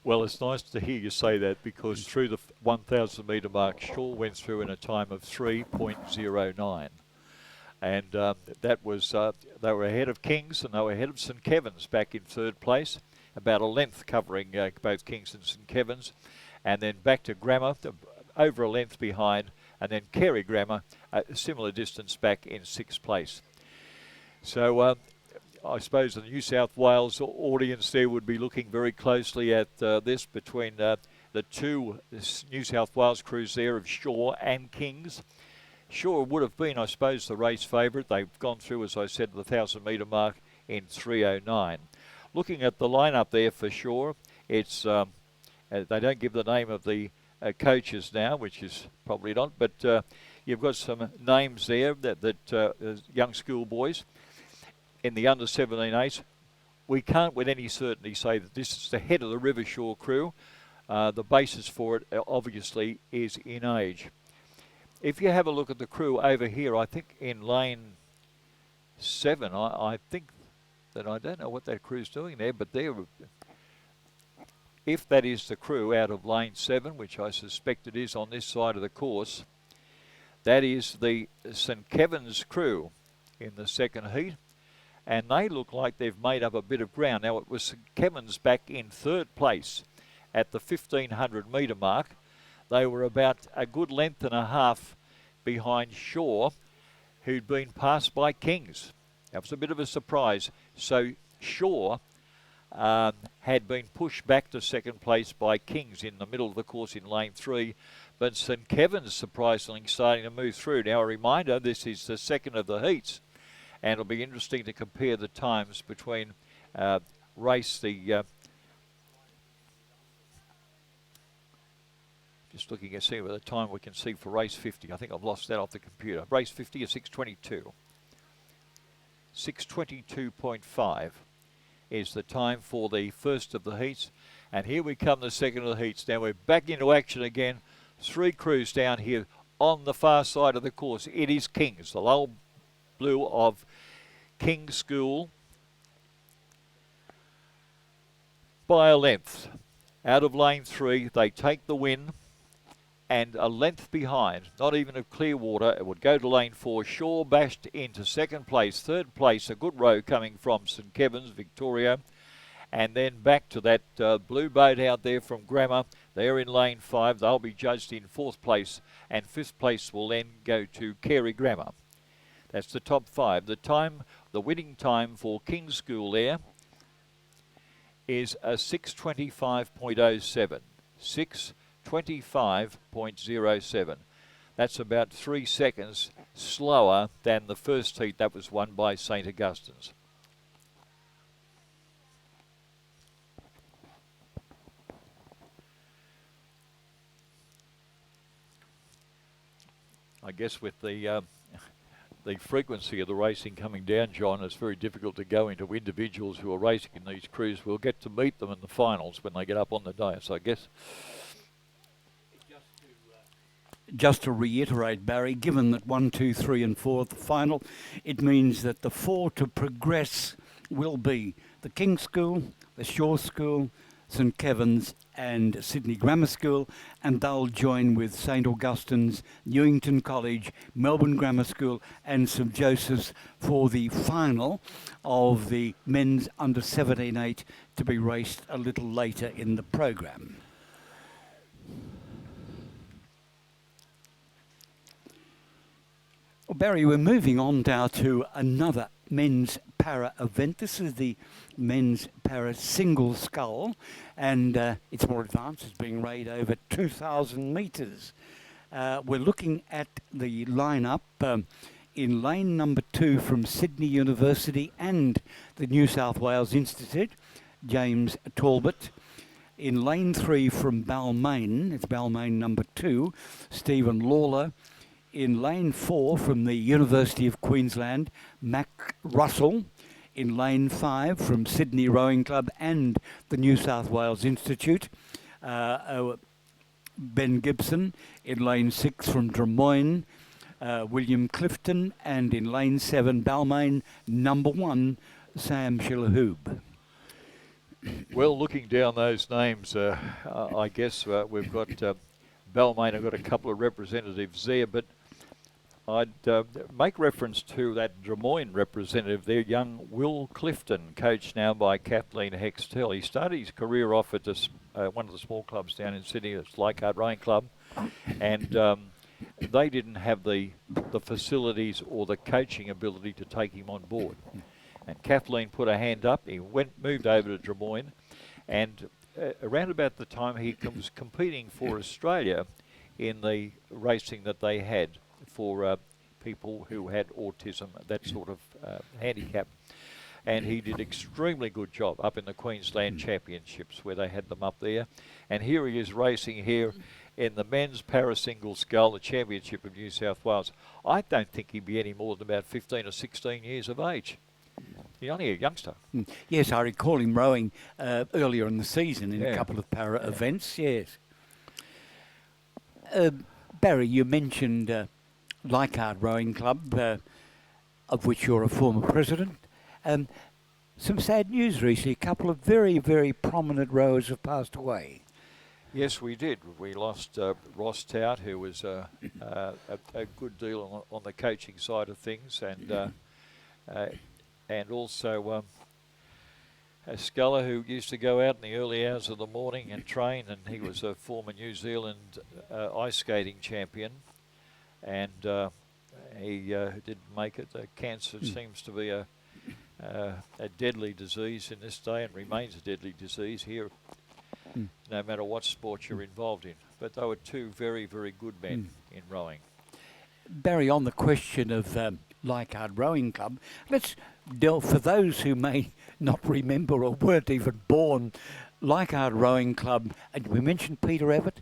Well, it's nice to hear you say that, because through the 1,000 metre mark, Shaw went through in a time of 3.09. And that was, they were ahead of Kings and they were ahead of St Kevin's back in third place, about a length covering both Kings and St Kevin's, and then back to Grammar, over a length behind, and then Carey Grammar, a similar distance back in sixth place. So I suppose the New South Wales audience there would be looking very closely at this between the two New South Wales crews there of Shaw and Kings. Shaw would have been, I suppose, the race favourite. They've gone through, as I said, the 1,000 metre mark in 3:09. Looking at the lineup there for Shaw, it's they don't give the name of the coaches now, which is probably not, but you've got some names there that young schoolboys. In the under 17 we can't with any certainty say that this is the head of the River Shaw crew. The basis for it obviously is in age. If you have a look at the crew over here, I think in lane 7, I think that, I don't know what that crew's doing there, but if that is the crew out of lane 7, which I suspect it is on this side of the course, that is the St Kevin's crew in the second heat. And they look like they've made up a bit of ground. Now, it was St Kevin's back in third place at the 1,500 metre mark. They were about a good length and a half behind Shaw, who'd been passed by Kings. That was a bit of a surprise. So Shaw had been pushed back to second place by Kings in the middle of the course in lane 3. But St Kevin's surprisingly starting to move through. Now a reminder, this is the second of the heats, and it'll be interesting to compare the times between just looking at see what the time we can see for race 50. I think I've lost that off the computer. Race 50 is 6:22. 6:22.5 is the time for the first of the heats. And here we come, the second of the heats. Now we're back into action again. 3 crews down here on the far side of the course. It is Kings, the low blue of King's School by a length. Out of lane 3, they take the win. And a length behind, not even of Clearwater, it would go to lane 4. Shaw bashed into second place. Third place, a good row coming from St Kevin's, Victoria. And then back to that blue boat out there from Grammar. They're in lane 5. They'll be judged in 4th place. And 5th place will then go to Carey Grammar. That's the top 5. The winning time for King's School there is a 6:25.07. 6:25.07. That's about 3 seconds slower than the first heat that was won by St Augustine's. I guess with the frequency of the racing coming down, John, it's very difficult to go into individuals who are racing in these crews. We'll get to meet them in the finals when they get up on the dais, I guess. Just to reiterate, Barry, given that 1, 2, 3 and 4 are the final, it means that the 4 to progress will be the King's School, the Shaw School, St Kevin's and Sydney Grammar School, and they'll join with St Augustine's, Newington College, Melbourne Grammar School and St Joseph's for the final of the men's under 17-8 to be raced a little later in the program. Well, Barry, we're moving on now to another men's para event. This is the men's para single scull, and it's more advanced. It's being rayed over 2,000 metres. We're looking at the lineup in lane number 2 from Sydney University and the New South Wales Institute, James Talbot. In lane 3 from Balmain, it's Balmain number 2, Stephen Lawler. In lane 4 from the University of Queensland, Mac Russell. In lane 5 from Sydney Rowing Club and the New South Wales Institute, Ben Gibson. In lane 6 from Drummoyne, William Clifton. And in lane 7, Balmain number 1, Sam Shillahoob. Well, looking down those names, I guess we've got Balmain. I've got a couple of representatives there, but I'd make reference to that Drummoyne representative there, young Will Clifton, coached now by Kathleen Hextell. He started his career off at this, one of the small clubs down in Sydney, it's Leichhardt Rowing Club, and they didn't have the facilities or the coaching ability to take him on board. And Kathleen put her hand up, he moved over to Drummoyne, and around about the time he was competing for Australia in the racing that they had for people who had autism, that sort of handicap. And he did extremely good job up in the Queensland Championships where they had them up there. And here he is racing here in the men's para-single scull, the Championship of New South Wales. I don't think he'd be any more than about 15 or 16 years of age. He's only a youngster. Yes, I recall him rowing earlier in the season in a couple of para events, yes. Barry, you mentioned Leichhardt Rowing Club, of which you're a former president. Some sad news recently. A couple of very, very prominent rowers have passed away. Yes, we did. We lost Ross Tout, who was a good deal on the coaching side of things, and also a sculler who used to go out in the early hours of the morning and train, and he was a former New Zealand ice skating champion. And he didn't make it. Cancer seems to be a deadly disease in this day and remains a deadly disease here, no matter what sport you're involved in. But they were two very, very good men in rowing. Barry, on the question of Leichhardt Rowing Club, let's delve, for those who may not remember or weren't even born, Leichhardt Rowing Club, and we mentioned Peter Evett,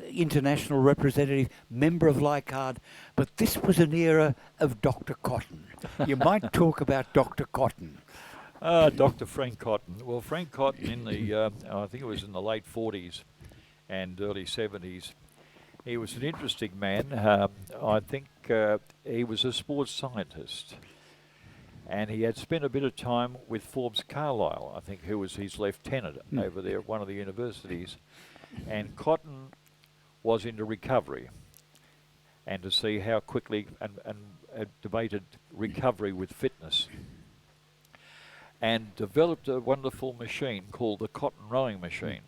international representative, member of Leichhardt, but this was an era of Dr. Cotton. You might talk about Dr. Cotton. Dr. Frank Cotton. Well, Frank Cotton in the, I think it was in the late 40s and early 70s, he was an interesting man. I think he was a sports scientist, and he had spent a bit of time with Forbes Carlyle, I think, who was his lieutenant over there at one of the universities. And Cotton was into recovery and to see how quickly and debated recovery with fitness, and developed a wonderful machine called the Cotton rowing machine.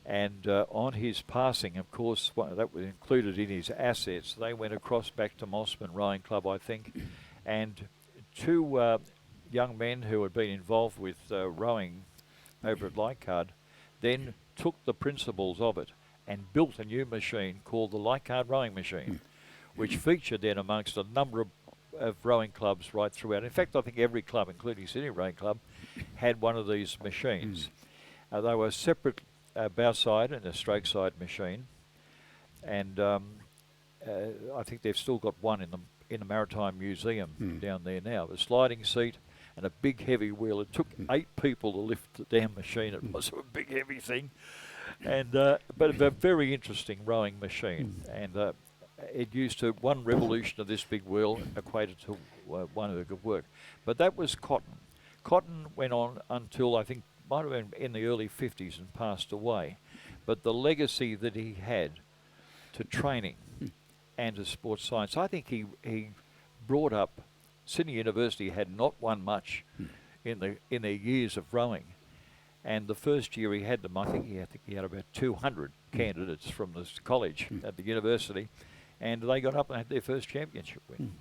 And on his passing, of course, that was included in his assets. They went across back to Mossman Rowing Club, I think, and two young men who had been involved with rowing over at Leichhardt then took the principles of it and built a new machine called the Leichhardt rowing machine, which featured then amongst a number of rowing clubs right throughout. In fact, I think every club, including Sydney Rowing Club, had one of these machines. They were separate bow side and a stroke side machine, and I think they've still got one in the Maritime Museum down there now. A sliding seat and a big heavy wheel. It took 8 people to lift the damn machine. It was a big heavy thing, and but a very interesting rowing machine. And it used to, one revolution of this big wheel equated to one that could work. But that was Cotton. Cotton went on until I think might have been in the early 50s and passed away. But the legacy that he had to training and to sports science, I think he brought up. Sydney University had not won much in their years of rowing, and the first year he had them, I think he had about 200 candidates from this college at the university, and they got up and had their first championship win.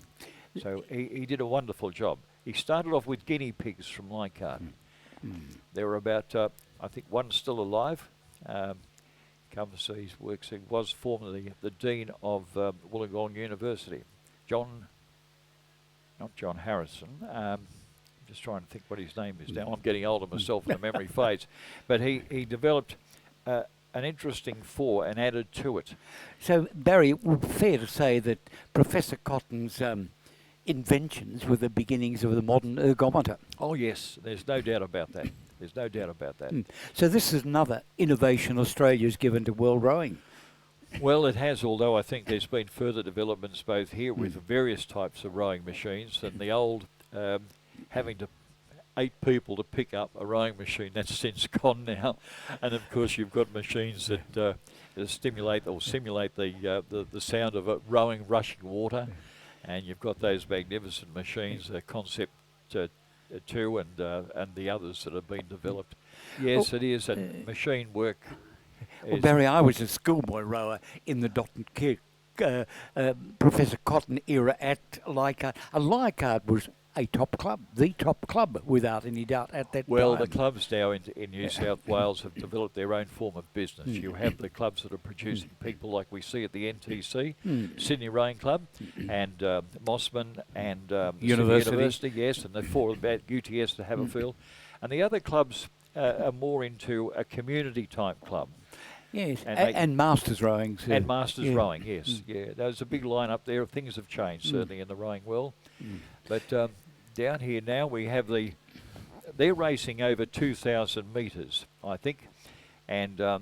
So he did a wonderful job. He started off with guinea pigs from Leichhardt. There were about, I think, one still alive. Come to see his works. He was formerly the dean of Wollongong University. Not John Harrison. Just trying to think what his name is now. I'm getting older myself and the memory fades. But he developed an interesting fore and added to it. So, Barry, it would be fair to say that Professor Cotton's inventions were the beginnings of the modern ergometer. Oh, yes. There's no doubt about that. There's no doubt about that. So this is another innovation Australia's given to world rowing. Well, it has, although I think there's been further developments both here with various types of rowing machines, and the old having to 8 people to pick up a rowing machine, that's since gone now. And of course you've got machines that stimulate or simulate the sound of rowing rushing water, and you've got those magnificent machines, Concept 2 and the others that have been developed. Yes, it is, and machine work. Well, Barry, I was a schoolboy rower in the Dot and Kirk Professor Cotton era at Leichhardt. Leichhardt was a top club, the top club, without any doubt, at that time. Well, the clubs now in New South Wales have developed their own form of business. You have the clubs that are producing people like we see at the NTC, Sydney Rowing Club, and Mossman, and University, yes, and the 4 about UTS to Haberfield. And the other clubs are more into a community type club. Yes, and masters rowing too. And masters rowing, yes. Yeah, there's a big line up there. Things have changed, certainly, in the rowing world. But down here now we have they're racing over 2,000 metres, I think. And I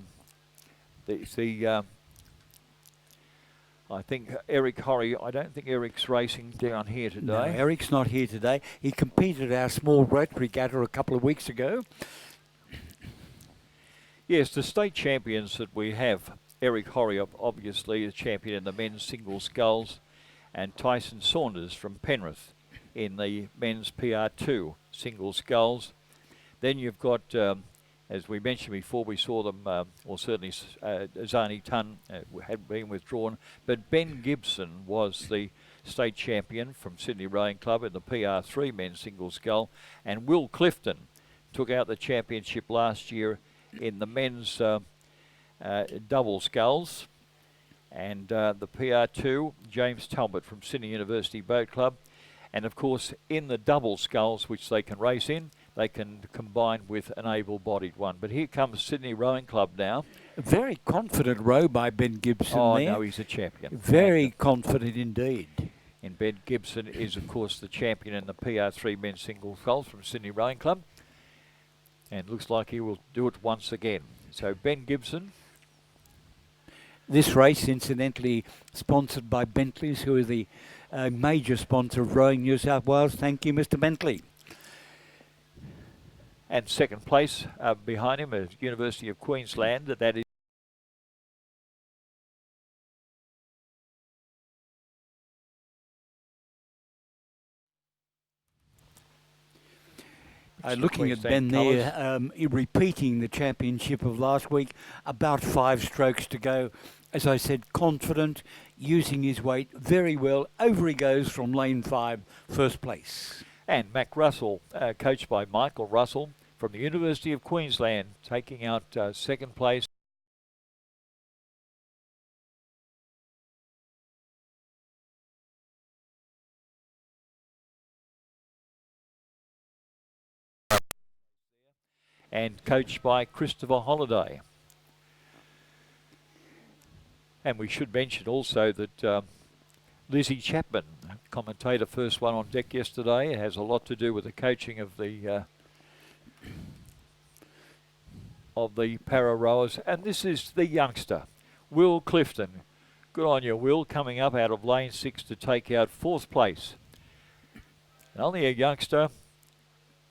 think Eric Horry, I don't think Eric's racing down here today. No, Eric's not here today. He competed at our small boat regatta a couple of weeks ago. Yes, the state champions that we have, Eric Horry, obviously the champion in the men's single sculls, and Tyson Saunders from Penrith in the men's PR2 single sculls. Then you've got, as we mentioned before, we saw them, well certainly Zani Tun had been withdrawn, but Ben Gibson was the state champion from Sydney Rowing Club in the PR3 men's single scull, and Will Clifton took out the championship last year in the men's double sculls. And the PR2, James Talbot from Sydney University Boat Club. And of course, in the double sculls, which they can race in, they can combine with an able-bodied one. But here comes Sydney Rowing Club now. A very confident row by Ben Gibson Oh, there. no, he's a champion. Very confident indeed. And Ben Gibson is, of course, the champion in the PR3 men's single sculls from Sydney Rowing Club. And looks like he will do it once again. So Ben Gibson. This race, incidentally, sponsored by Bentley's, who are the major sponsor of Rowing New South Wales. Thank you, Mr. Bentley. And second place behind him is University of Queensland. That is looking at Ben there, repeating the championship of last week, about 5 strokes to go. As I said, confident, using his weight very well. Over he goes from lane 5, first place. And Mac Russell, coached by Michael Russell from the University of Queensland, taking out second place. And coached by Christopher Holliday. And we should mention also that Lizzie Chapman, commentator, first one on deck yesterday, has a lot to do with the coaching of the para rowers. And this is the youngster, Will Clifton. Good on you, Will, coming up out of lane 6 to take out 4th place. And only a youngster,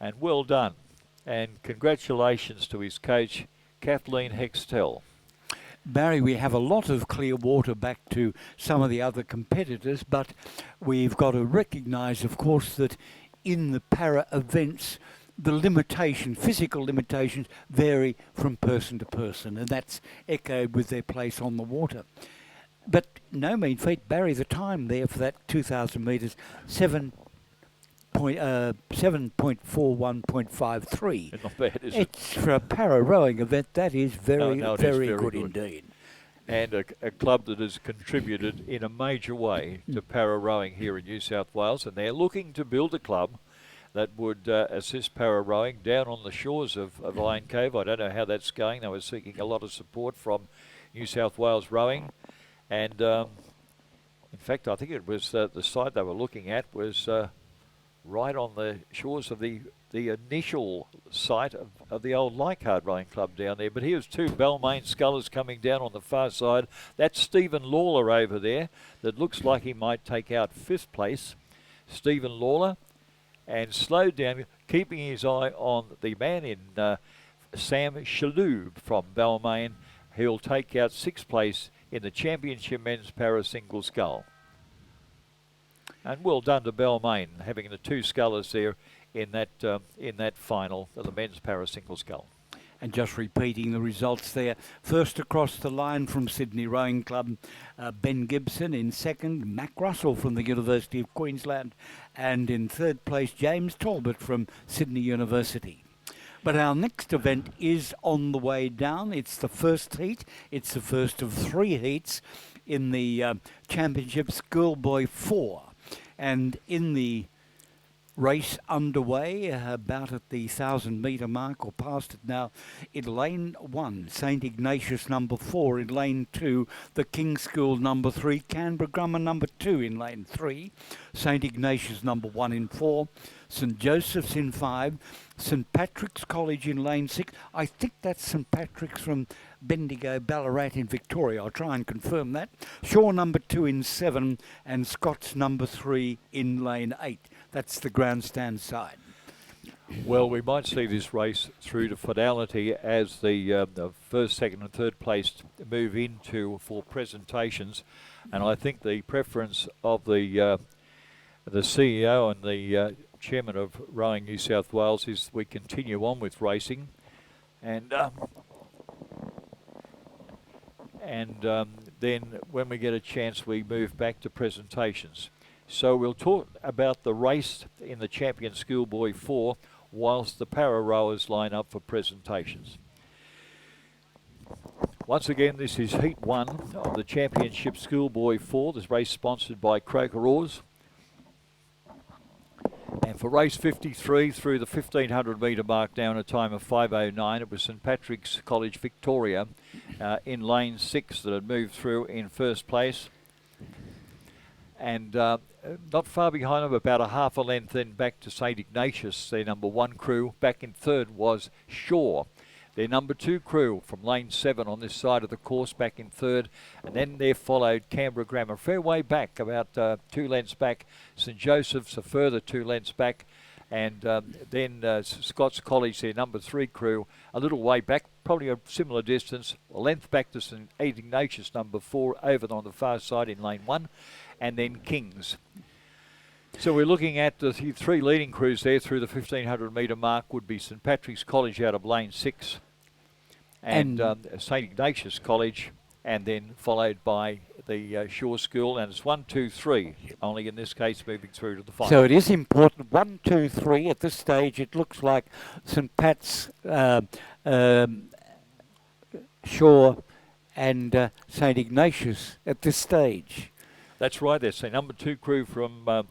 and well done. And congratulations to his coach, Kathleen Hextell. Barry, we have a lot of clear water back to some of the other competitors, but we've got to recognise, of course, that in the para events, the physical limitations vary from person to person, and that's echoed with their place on the water. But no mean feat, Barry, the time there for that 2,000 metres, 7.41.53. Not bad, is it? It's for a para rowing event. That is very very good good indeed. And a club that has contributed in a major way to para rowing here in New South Wales, and they're looking to build a club that would assist para rowing down on the shores of Lane Cove. I don't know how that's going. They were seeking a lot of support from New South Wales Rowing, and in fact, I think it was the site they were looking at was right on the shores of the initial site of the old Leichhardt Rowing Club down there. But here's 2 Balmain scullers coming down on the far side. That's Stephen Lawler over there that looks like he might take out 5th place. Stephen Lawler, and slowed down, keeping his eye on the man in Sam Shaloub from Balmain. He'll take out 6th place in the championship men's para single scull. And well done to Balmain, having the 2 scullers there in that final of the men's para single scull. And just repeating the results there. First across the line from Sydney Rowing Club, Ben Gibson. In second, Mac Russell from the University of Queensland. And in third place, James Talbot from Sydney University. But our next event is on the way down. It's the first heat. It's the first of 3 heats in the championship, Schoolboy 4. And in the race underway, about at the 1,000 metre mark or past it now, in lane 1, St Ignatius number 4, in lane 2, the King's School number 3, Canberra Grammar number 2 in lane 3, St Ignatius number 1 in 4, St Joseph's in 5, St Patrick's College in lane 6. I think that's St Patrick's from Bendigo, Ballarat in Victoria. I'll try and confirm that. Shaw number 2 in 7 and Scott's number 3 in lane 8. That's the grandstand side. Well, we might see this race through to finality as the first, second and third place move into for presentations. And I think the preference of the CEO and the chairman of Rowing New South Wales is we continue on with racing, and then when we get a chance we move back to presentations. So we'll talk about the race in the Champion Schoolboy 4 whilst the para rowers line up for presentations. Once again, this is Heat 1 of the Championship Schoolboy 4. This race sponsored by Croker Oars. And for race 53, through the 1500 metre mark down a time of 5:09, it was St Patrick's College Victoria in lane 6 that had moved through in first place. And not far behind them, about a half a length then back to St Ignatius, their number 1 crew. Back in third was Shore, their number 2 crew from lane 7 on this side of the course, back in third. And then there followed Canberra Grammar, fair way back, about 2 lengths back. St Joseph's a further 2 lengths back. And then Scott's College, their number 3 crew, a little way back, probably a similar distance, a length back to St Ignatius, number 4, over on the far side in lane 1. And then Kings. So we're looking at the 3 leading crews there through the 1500 metre mark would be St Patrick's College out of lane 6 and St Ignatius College, and then followed by the Shore School, and it's 1, 2, 3, only in this case moving through to the final. So it is important, 1, 2, 3 at this stage. It looks like St Pat's, Shore and St Ignatius at this stage. That's right. There's a number 2 crew from number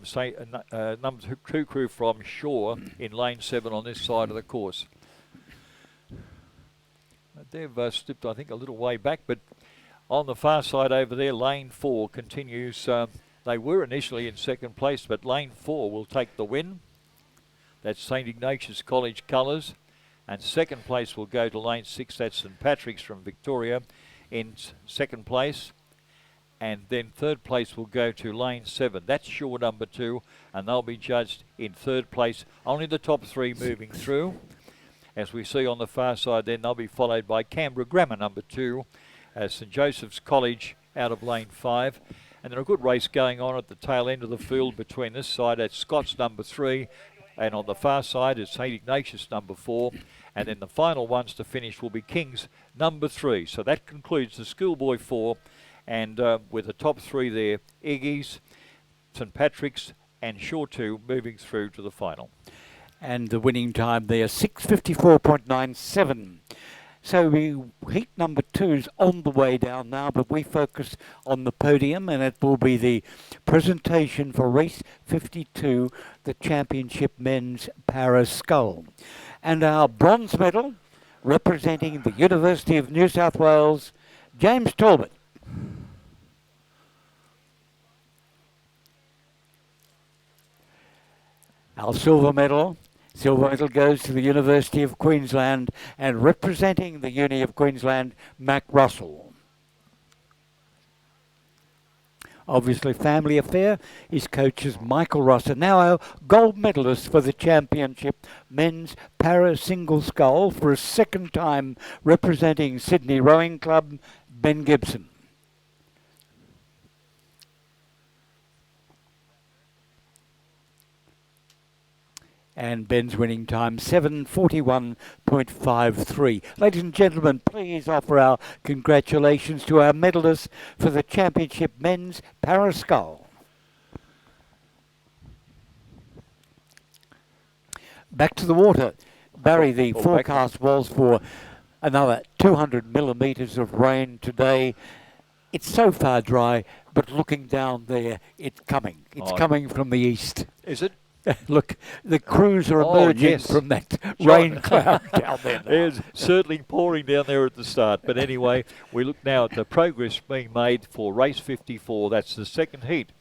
2 crew from Shore in lane 7 on this side of the course. They've slipped, I think, a little way back, but on the far side over there, lane 4 continues. They were initially in second place, but lane 4 will take the win. That's St Ignatius College colours, and second place will go to lane 6. That's St Patrick's from Victoria in second place. And then third place will go to lane 7. That's Shore number 2, and they'll be judged in third place. Only the top 3 moving through. As we see on the far side, then they'll be followed by Canberra Grammar number 2, St Joseph's College out of lane 5. And then a good race going on at the tail end of the field between this side. That's Scott's number 3, and on the far side is St Ignatius number 4. And then the final ones to finish will be King's number 3. So that concludes the Schoolboy 4. And with the top 3 there, Iggy's, St Patrick's and Shore 2 moving through to the final. And the winning time there, 6:54.97. So heat number 2's on the way down now, but we focus on the podium, and it will be the presentation for race 52, the Championship Men's Para Scull. And our bronze medal, representing the University of New South Wales, James Talbot. Our silver medal goes to the University of Queensland, and representing the Uni of Queensland, Mac Russell. Obviously family affair. His coach is Michael Ross. And now our gold medalist for the championship men's para single scull for a second time, representing Sydney Rowing Club, Ben Gibson. And Ben's winning time, 7:41.53. Ladies and gentlemen, please offer our congratulations to our medalists for the Championship Men's Para Scull. Back to the water. Barry, the forecast was for another 200 millimetres of rain today. It's so far dry, but looking down there, it's coming. It's coming from the east. Is it? Look, the crews are emerging from that rain cloud down there now. It's certainly pouring down there at the start. But anyway, we look now at the progress being made for race 54. That's the second heat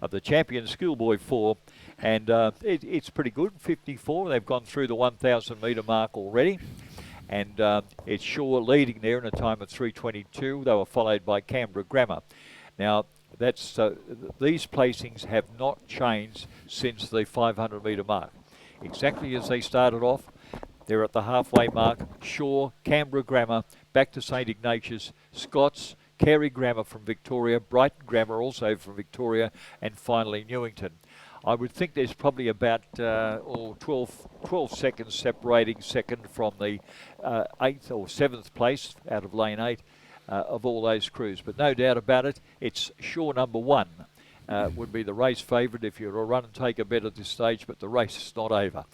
of the Champion Schoolboy 4. And it's pretty good, 54. They've gone through the 1,000 metre mark already. And it's Shore leading there in a time of 3:22. They were followed by Canberra Grammar. Now, that's these placings have not changed since the 500 metre mark. Exactly as they started off, they're at the halfway mark. Shore, Canberra Grammar, back to St Ignatius, Scott's, Carey Grammar from Victoria, Brighton Grammar also from Victoria, and finally Newington. I would think there's probably about 12 seconds separating second from the 8th or 7th place out of lane 8 of all those crews. But no doubt about it, it's Shore number 1 would be the race favourite if you're a run and take a bet at this stage, but the race is not over.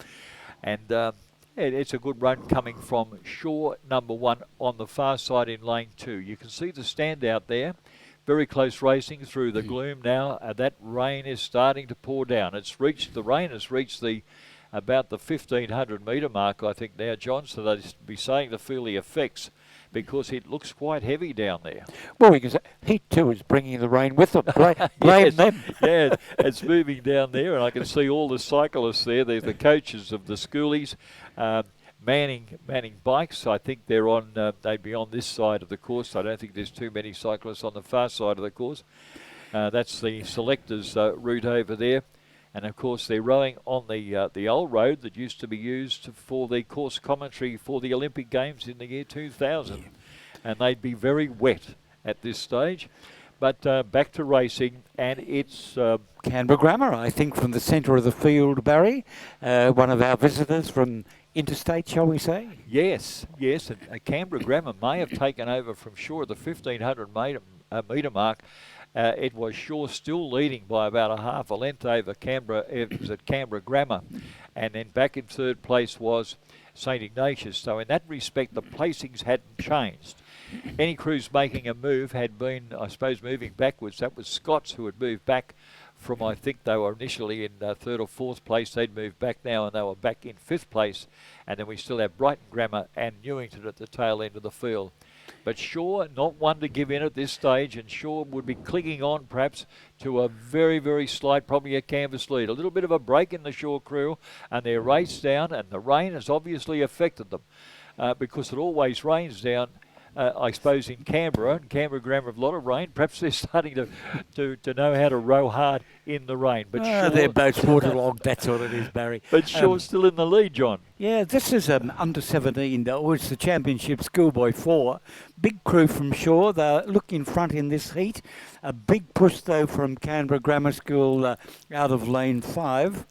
And it's a good run coming from Shaw, number 1, on the far side in lane 2. You can see the standout there. Very close racing through the gloom now. That rain is starting to pour down. The rain has reached about the 1,500 metre mark, I think now, John, so they'll be saying to feel the effects, because it looks quite heavy down there. Well, we can say Heat 2 is bringing the rain with them. Blame them. Yeah, it's moving down there, and I can see all the cyclists there. They're the coaches of the schoolies, manning bikes. I think they'd be on this side of the course. I don't think there's too many cyclists on the far side of the course. That's the selectors' route over there. And of course they're rowing on the old road that used to be used for the course commentary for the Olympic Games in the year 2000. And they'd be very wet at this stage. But back to racing, and it's... Canberra Grammar, I think, from the centre of the field, Barry. One of our visitors from interstate, shall we say? Yes. And Canberra Grammar may have taken over from Shaw at the 1,500 metre mark. It was Shaw still leading by about a half a length over Canberra. It was at Canberra Grammar. And then back in third place was St Ignatius. So in that respect, the placings hadn't changed. Any crews making a move had been, I suppose, moving backwards. That was Scots who had moved back from, I think they were initially in third or fourth place. They'd moved back now and they were back in fifth place. And then we still have Brighton Grammar and Newington at the tail end of the field. But Shaw, not one to give in at this stage, and Shaw would be clinging on perhaps to a very, very slight, probably a canvas lead. A little bit of a break in the Shaw crew, and they're raced down, and the rain has obviously affected them because it always rains down. I suppose in Canberra, and Canberra Grammar have a lot of rain. Perhaps they're starting to know how to row hard in the rain. But their boat's waterlogged, that's what it is, Barry. But Shaw's still in the lead, John. Yeah, this is under 17, it's the Championship Schoolboy 4. Big crew from Shaw, they look in front in this heat. A big push, though, from Canberra Grammar School out of lane 5.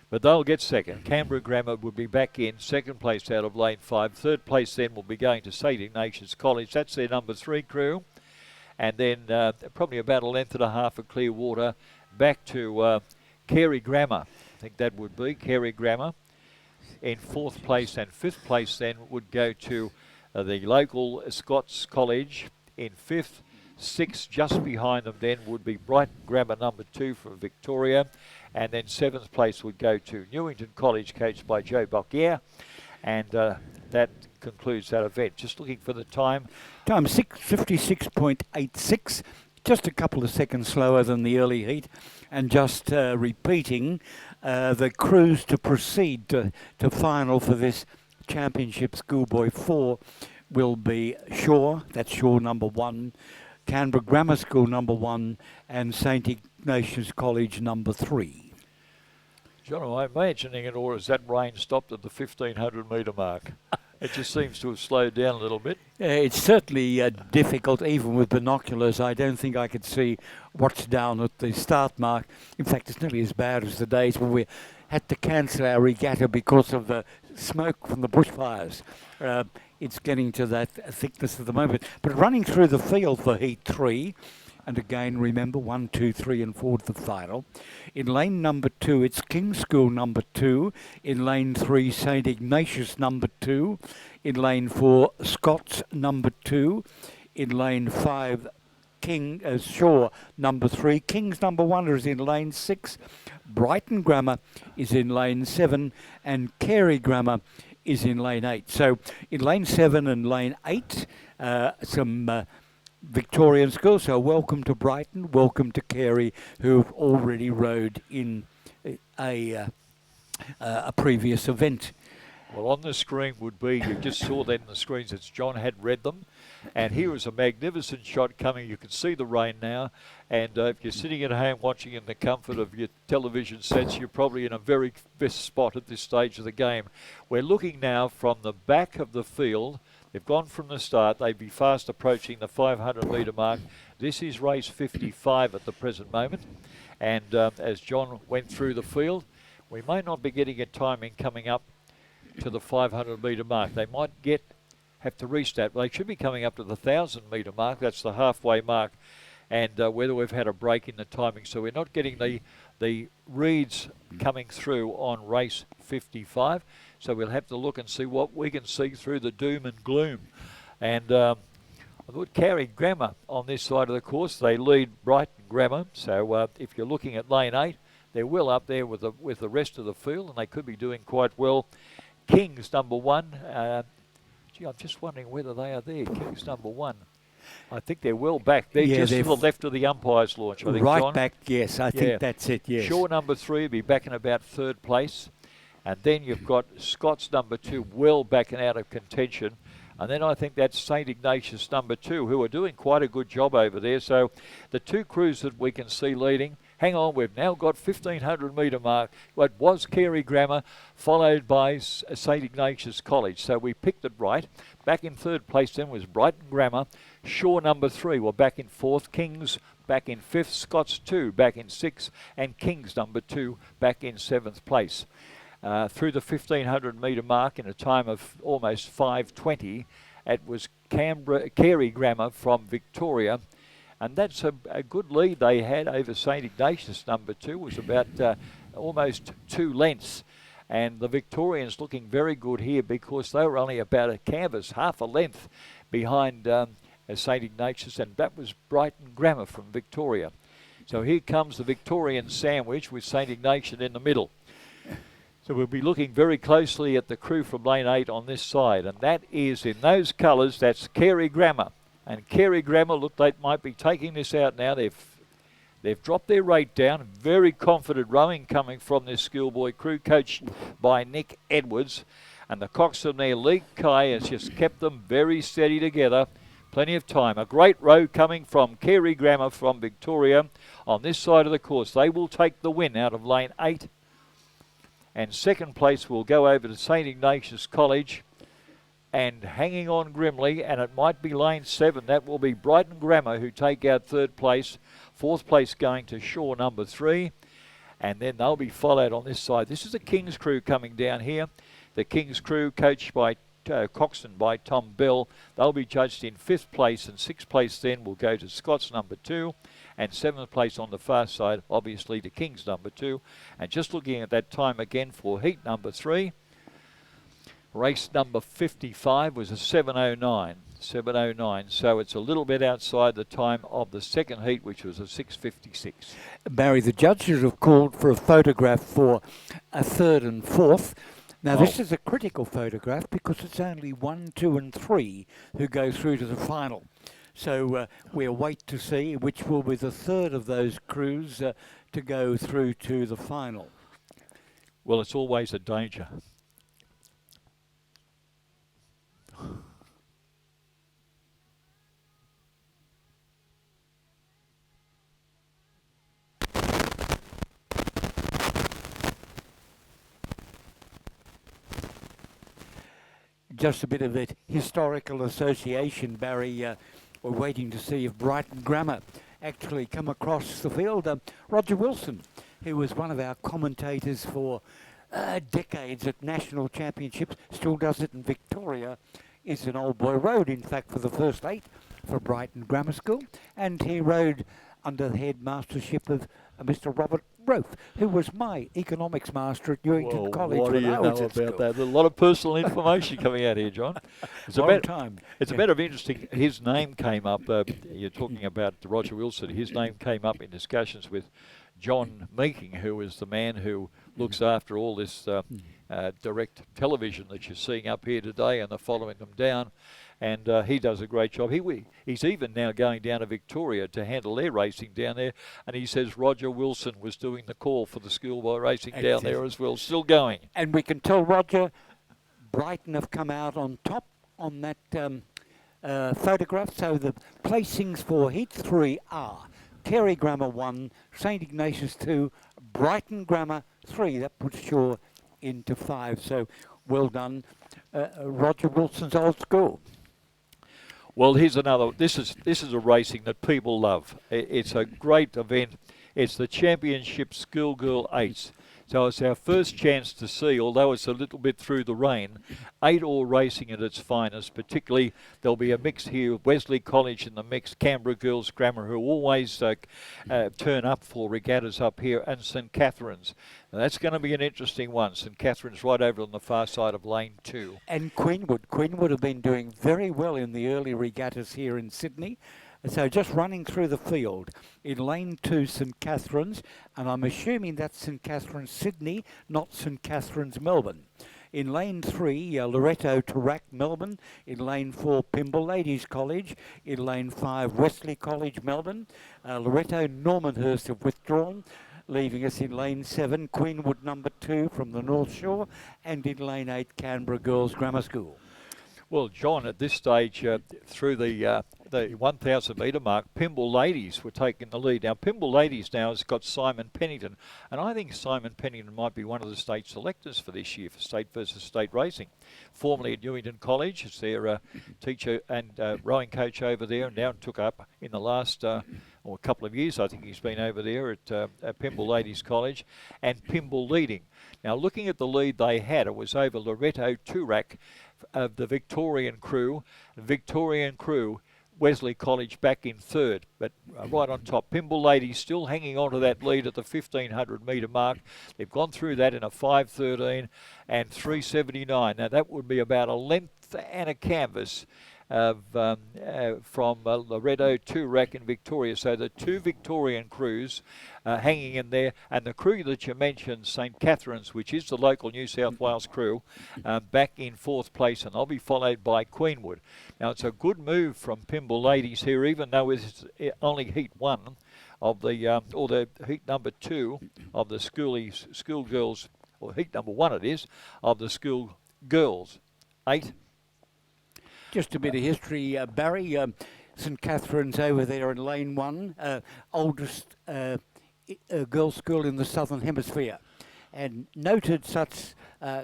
But they'll get second. Canberra Grammar will be back in second place out of lane 5. Third place then will be going to St Ignatius College. That's their number 3 crew. And then probably about a length and a half of Clearwater back to Carey Grammar. I think that would be Carey Grammar. In fourth place, and fifth place then would go to the local Scots College in fifth. Sixth, just behind them then, would be Brighton Grammar number 2 from Victoria. And then seventh place would go to Newington College, coached by Joe Bocquier. And that concludes that event. Just looking for the time. Time 6:56.86, just a couple of seconds slower than the early heat. And just repeating, the crews to proceed to final for this Championship Schoolboy 4 will be Shaw, that's Shaw number 1, Canberra Grammar School number 1, and St Ignatius College number 3. John, am I imagining it, or has that rain stopped at the 1,500 metre mark? It just seems to have slowed down a little bit. It's certainly difficult, even with binoculars. I don't think I could see what's down at the start mark. In fact, it's nearly as bad as the days when we had to cancel our regatta because of the smoke from the bushfires. It's getting to that thickness at the moment. But running through the field for Heat 3, and again, remember, 1, 2, 3 and 4 to the final. In lane number 2, it's King's School number 2. In lane 3, St Ignatius number 2. In lane 4, Scots number 2. In lane 5, Shaw number 3. King's number 1 is in lane 6. Brighton Grammar is in lane 7. And Carey Grammar is in lane 8. So in lane 7 and lane 8, some Victorian schools. So welcome to Brighton, welcome to Carey, who've already rowed in a previous event. Well, on the screen would be, you just saw that in the screens, it's John had read them. And here is a magnificent shot coming. You can see the rain now. And if you're sitting at home watching in the comfort of your television sets, you're probably in a very best spot at this stage of the game. We're looking now from the back of the field. They've gone from the start. They'd be fast approaching the 500 metre mark. This is race 55 at the present moment. And as John went through the field, we may not be getting a timing coming up to the 500 metre mark. They might have to restart. They should be coming up to the 1,000 metre mark. That's the halfway mark. and whether we've had a break in the timing. So we're not getting the reads coming through on race 55. So we'll have to look and see what we can see through the doom and gloom. And I thought Carey Grammar on this side of the course, they lead Brighton Grammar. So if you're looking at lane 8, they're well up there with the rest of the field, and they could be doing quite well. Kings number 1. Gee, I'm just wondering whether they are there. Kings number 1. I think they're well back. They're just to the left of the umpire's launch, I think, right, John. back, yes. I think that's it, yes. Shaw number 3 will be back in about 3rd place. And then you've got Scott's number 2 well back and out of contention. And then I think that's St. Ignatius number 2, who are doing quite a good job over there. So the 2 crews that we can see leading, hang on, we've now got 1,500 metre mark. What was Carey Grammar, followed by St. Ignatius College. So we picked it right. Back in 3rd place then was Brighton Grammar. Shaw number 3 were back in 4th. Kings back in 5th. Scott's 2 back in 6th. And Kings number 2 back in 7th place. Through the 1,500 metre mark in a time of almost 5:20, it was Carey Grammar from Victoria, and that's a good lead they had over St. Ignatius number 2, was about almost 2 lengths. And the Victorians looking very good here because they were only about a canvas, half a length behind St. Ignatius, and that was Brighton Grammar from Victoria. So here comes the Victorian sandwich with St. Ignatius in the middle. So we'll be looking very closely at the crew from lane 8 on this side, and that is in those colours, that's Carey Grammar. And Carey Grammar look they might be taking this out now. They've dropped their rate down. Very confident rowing coming from this Schoolboy crew, coached by Nick Edwards. And the coxswain there, Lee Kai, has just kept them very steady together. Plenty of time. A great row coming from Carey Grammar from Victoria on this side of the course. They will take the win out of lane 8. And 2nd place will go over to St. Ignatius College, and hanging on grimly, and it might be lane 7. That will be Brighton Grammar, who take out 3rd place. 4th place going to Shaw number 3, and then they'll be followed on this side. This is the King's crew coming down here. The King's crew coached by coxswain by Tom Bell. They'll be judged in 5th place, and 6th place then will go to Scott's number 2. And 7th place on the far side, obviously, to King's number 2. And just looking at that time again for heat number 3, race number 55 was a 7:09. 7:09, so it's a little bit outside the time of the 2nd heat, which was a 6:56. Barry, the judges have called for a photograph for a 3rd and 4th. Now, this is a critical photograph because it's only 1, 2 and 3 who go through to the final. So we'll wait to see which will be the 3rd of those crews to go through to the final. Well, it's always a danger. Just a bit of a historical association, Barry. We're waiting to see if Brighton Grammar actually come across the field. Roger Wilson, who was one of our commentators for decades at national championships, still does it in Victoria, is in Old Boy Road, in fact, for the first 8 for Brighton Grammar School. And he rode under the headmastership of Mr. Robert Roth, who was my economics master at Newington College. What do you know about that? There's a lot of personal information coming out here, John. It's a matter of interesting. His name came up. You're talking about Roger Wilson. His name came up in discussions with John Meeking, who is the man who looks after all this direct television that you're seeing up here today, and they're following them down. And he does a great job. He's even now going down to Victoria to handle their racing down there. And he says Roger Wilson was doing the call for the Schoolboy racing down there as well, still going. And we can tell Roger, Brighton have come out on top on that photograph. So the placings for Heat 3 are Carey Grammar 1, St. Ignatius 2, Brighton Grammar 3. That puts Shaw into 5. So well done, Roger Wilson's old school. Well, here's another. This is a racing that people love. It's a great event. It's the Championship Schoolgirl 8s. So it's our first chance to see, although it's a little bit through the rain, 8-oar racing at its finest. Particularly, there'll be a mix here, Wesley College in the mix, Canberra Girls Grammar, who always turn up for regattas up here, and St Catherine's. Now, that's going to be an interesting one. St Catherine's right over on the far side of lane 2. And Queenwood have been doing very well in the early regattas here in Sydney. So just running through the field in lane 2, St Catherine's, and I'm assuming that's St Catherine's Sydney, not St Catherine's Melbourne. In lane 3, Loreto Tarak Melbourne. In lane 4, Pymble Ladies College. In lane 5, Wesley College Melbourne. Loreto Normanhurst have withdrawn, leaving us in lane 7, Queenwood number 2 from the North Shore, and in lane 8, Canberra Girls Grammar School. Well, John, at this stage, through the 1,000 metre mark, Pymble Ladies were taking the lead. Now, Pymble Ladies now has got Simon Pennington, and I think Simon Pennington might be one of the state selectors for this year for state versus state racing. Formerly at Newington College, it's their teacher and rowing coach over there, and now took up in the last a couple of years. I think he's been over there at Pymble Ladies College, and Pymble leading. Now, looking at the lead they had, it was over Loreto Turak of the Victorian crew. Wesley College back in third, but right on top. Pymble Ladies still hanging on to that lead at the 1,500 metre mark. They've gone through that in a 5:13 and 3:79. Now, that would be about a length and a canvas from Loreto to Rack in Victoria. So the two Victorian crews hanging in there, and the crew that you mentioned, St Catherine's, which is the local New South Wales crew, back in fourth place, and they'll be followed by Queenwood. Now, it's a good move from Pymble Ladies here, even though it's only heat 1 of the, or the heat number 2 of the Schoolgirls, or heat number 1 it is, of the Schoolgirls. 8. Just a bit of history, Barry. St Catherine's over there in lane 1, oldest girls' school in the Southern Hemisphere, and noted such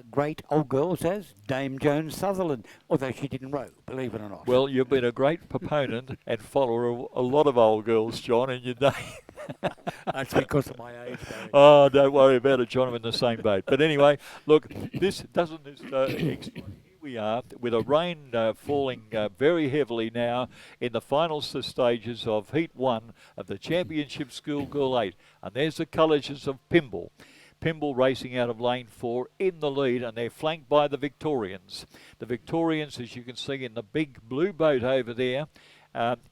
great old girls as Dame Joan Sutherland, although she didn't row, believe it or not. Well, you've been a great proponent and follower of a lot of old girls, John, in your day. That's because of my age, Barry. Oh, don't worry about it, John. I'm in the same boat. But anyway, look, this doesn't... we are with a rain falling very heavily now in the final stages of Heat 1 of the Championship Schoolgirl 8. And there's the colleges of Pymble. Pymble racing out of lane 4 in the lead, and they're flanked by the Victorians. The Victorians, as you can see in the big blue boat over there,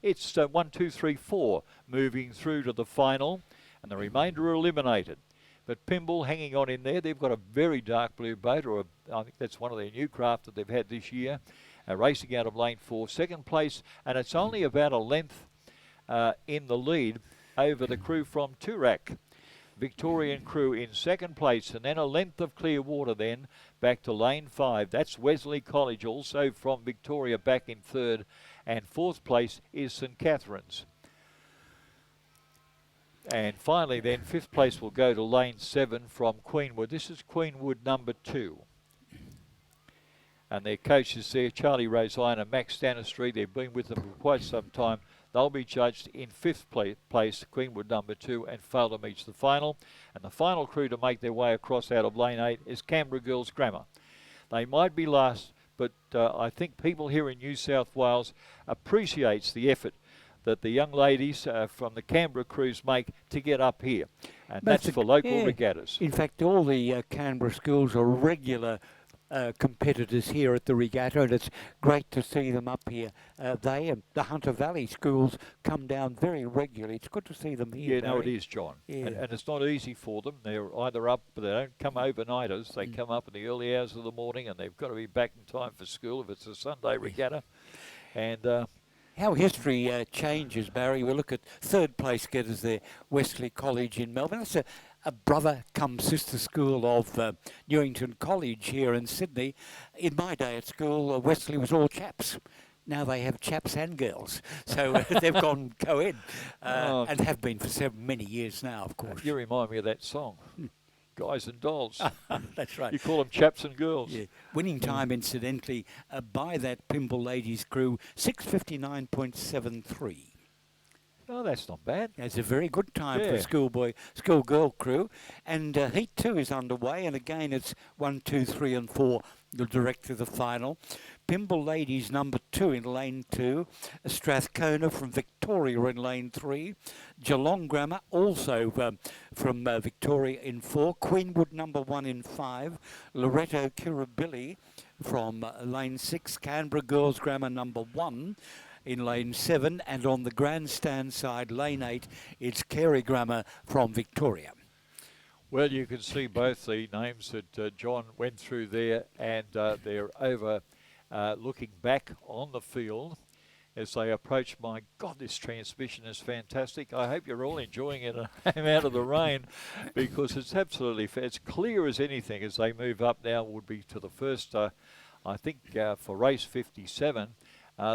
it's 1, 2, 3, 4 moving through to the final, and the remainder are eliminated. But Pymble hanging on in there. They've got a very dark blue boat, or I think that's one of their new craft that they've had this year, racing out of lane 4. Second place, and it's only about a length in the lead over the crew from Turak. Victorian crew in second place, and then a length of clear water then back to lane 5. That's Wesley College, also from Victoria, back in third. And fourth place is St Catherine's. And finally then, fifth place will go to lane 7 from Queenwood. This is Queenwood number 2. And their coaches there, Charlie Rosine and Max Stanistreet, they've been with them for quite some time. They'll be judged in fifth place, Queenwood number 2, and fail to reach the final. And the final crew to make their way across out of lane 8 is Canberra Girls Grammar. They might be last, but I think people here in New South Wales appreciates the effort that the young ladies from the Canberra crews make to get up here. And that's for local regattas. In fact, all the Canberra schools are regular competitors here at the regatta, and it's great to see them up here. They and the Hunter Valley schools come down very regularly. It's good to see them here. Yeah, no, it is, John. Yeah. And it's not easy for them. They're either up, but they don't come overnighters. They come up in the early hours of the morning, and they've got to be back in time for school if it's a Sunday regatta. And how history changes, Barry. We look at third place getters there, Wesley College in Melbourne. That's a brother come sister school of Newington College here in Sydney. In my day at school, Wesley was all chaps. Now they have chaps and girls. So they've gone co-ed and have been for many years now, of course. You remind me of that song. Guys and dolls. That's right. You call them chaps and girls. Yeah. Winning time, incidentally, by that Pymble Ladies crew, 6:59.73. Oh, that's not bad. It's a very good time for Yeah. Schoolboy, Schoolgirl crew. And Heat 2 is underway. And again, it's 1, 2, 3 and 4, the direct to the final. Pimble Ladies number 2 in lane 2. Strathcona from Victoria in lane 3. Geelong Grammar also from Victoria in 4. Queenwood number 1 in 5. Loretto Kirribilli from lane 6. Canberra Girls Grammar number 1 in lane 7, and on the grandstand side, lane 8, it's Carey Grammar from Victoria. Well, you can see both the names that John went through there, and they're over looking back on the field as they approach. My God, this transmission is fantastic. I hope you're all enjoying it out of the rain, because it's absolutely it's clear as anything as they move up now. Would be to the first, I think, for race 57.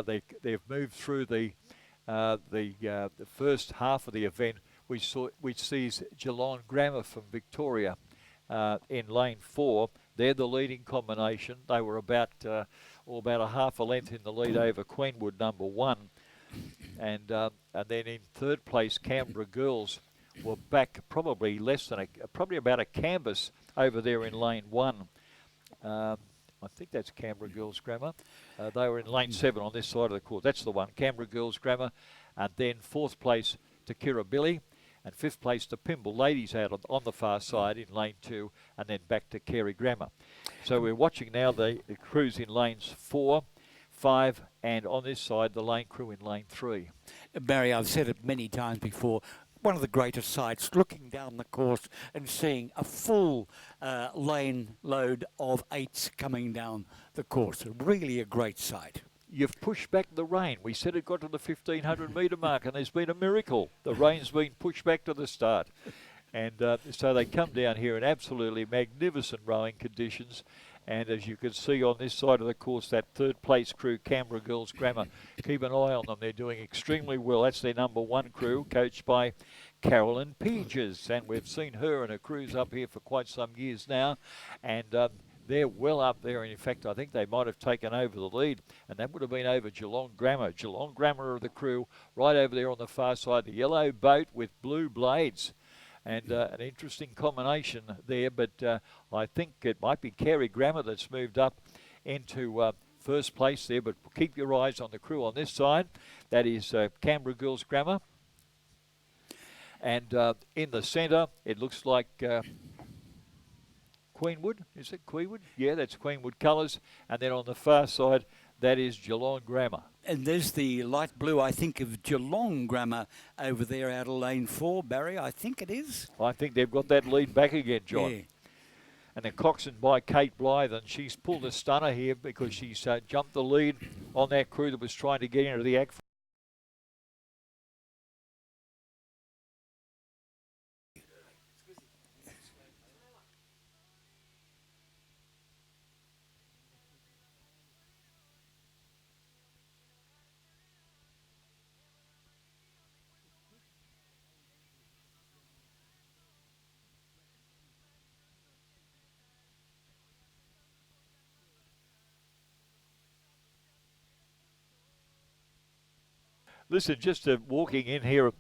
They've moved through the first half of the event, which sees Geelong Grammar from Victoria in lane 4. They're the leading combination. They were about a half a length in the lead over Queenwood number 1, and then in third place Canberra Girls were back probably less than probably about a canvas over there in lane 1. I think that's Canberra Girls Grammar. They were in lane 7 on this side of the course. That's the one, Canberra Girls Grammar. And then fourth place to Kirribilli, and fifth place to Pimble Ladies out on the far side in lane 2, and then back to Carey Grammar. So we're watching now the crews in lanes 4, 5, and on this side the lane crew in lane 3. Barry, I've said it many times before, one of the greatest sights, looking down the course and seeing a full lane load of 8s coming down the course. Really a great sight. You've pushed back the rain. We said it got to the 1,500 metre mark, and there's been a miracle. The rain's been pushed back to the start. And so they come down here in absolutely magnificent rowing conditions. And as you can see on this side of the course, that third place crew, Canberra Girls Grammar, keep an eye on them. They're doing extremely well. That's their number 1 crew, coached by Carolyn Peages. And we've seen her and her crews up here for quite some years now. And they're well up there. And in fact, I think they might have taken over the lead. And that would have been over Geelong Grammar. Geelong Grammar of the crew, right over there on the far side, the yellow boat with blue blades. And an interesting combination there, but I think it might be Carey Grammar that's moved up into first place there, but keep your eyes on the crew on this side. That is Canberra Girls Grammar. And in the centre, it looks like Queenwood. Is it Queenwood? Yeah, that's Queenwood colours. And then on the far side, that is Geelong Grammar. And there's the light blue, I think, of Geelong Grammar over there out of lane 4, Barry. I think it is. I think they've got that lead back again, John. Yeah. And then coxed by Kate Blythe, and she's pulled a stunner here because she's jumped the lead on that crew that was trying to get into the act. Listen, just walking in here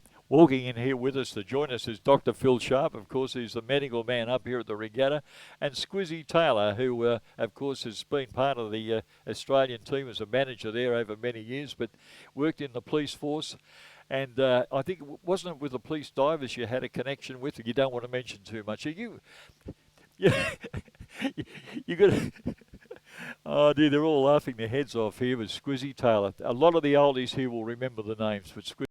with us to join us is Dr. Phil Sharp, of course, who's the medical man up here at the regatta, and Squizzy Taylor, who, of course, has been part of the Australian team as a manager there over many years, but worked in the police force. And I think, wasn't it with the police divers you had a connection with? You don't want to mention too much. Are you? Yeah, you got to. Oh dear, they're all laughing their heads off here with Squizzy Taylor. A lot of the oldies here will remember the names, but Squizzy.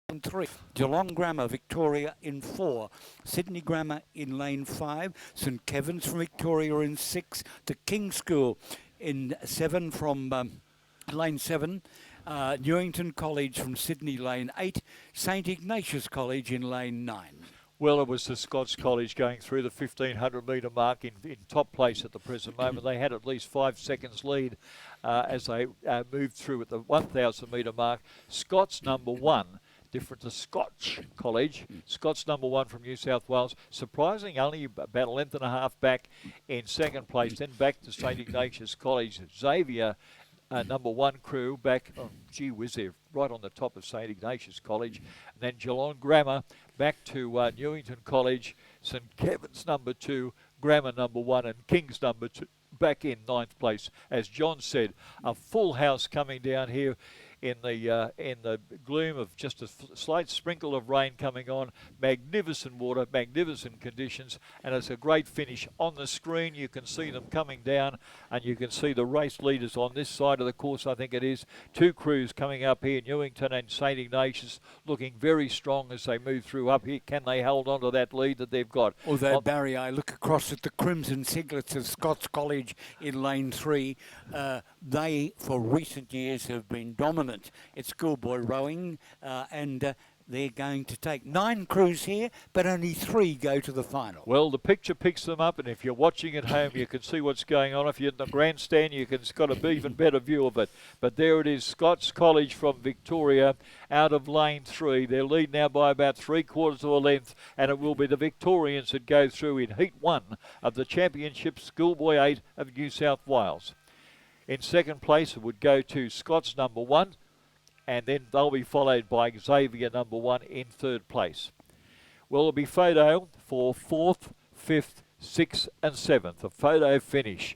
In 3, Geelong Grammar, Victoria in 4, Sydney Grammar in lane 5, St Kevin's from Victoria in 6, the King School in 7 from lane 7, Newington College from Sydney lane 8, St Ignatius College in lane 9. Well, it was the Scots College going through the 1,500 metre mark in top place at the present moment. They had at least 5 seconds lead as they moved through at the 1,000 metre mark. Scots number 1 different to Scotch College. Scott's number 1 from New South Wales. Surprising, only about a length and a half back in second place. Then back to St Ignatius College. Xavier, number 1 crew, back, gee whiz, they're right on the top of St Ignatius College. And then Geelong Grammar, back to Newington College. St Kevin's number 2, Grammar number 1, and King's number 2. Back in 9th place. As John said, a full house coming down here in the gloom of just a slight sprinkle of rain coming on. Magnificent water, magnificent conditions, and it's a great finish. On the screen you can see them coming down, and you can see the race leaders on this side of the course. I think it is 2 crews coming up here, Newington and St Ignatius, looking very strong as they move through up here. Can they hold on to that lead that they've got? Although, Barry, I look across at the Crimson Siglets of Scots College in lane 3. They, for recent years, have been dominant at Schoolboy Rowing, and they're going to take 9 crews here, but only 3 go to the final. Well, the picture picks them up, and if you're watching at home, you can see what's going on. If you're in the grandstand, you can got an even better view of it. But there it is, Scots College from Victoria out of lane 3. They're lead now by about 3/4 of a length, and it will be the Victorians that go through in Heat 1 of the Championship, Schoolboy 8 of New South Wales. In second place, it would go to Scots number 1, and then they'll be followed by Xavier number 1 in third place. Well, it'll be photo for 4th, 5th, 6th and 7th, a photo finish.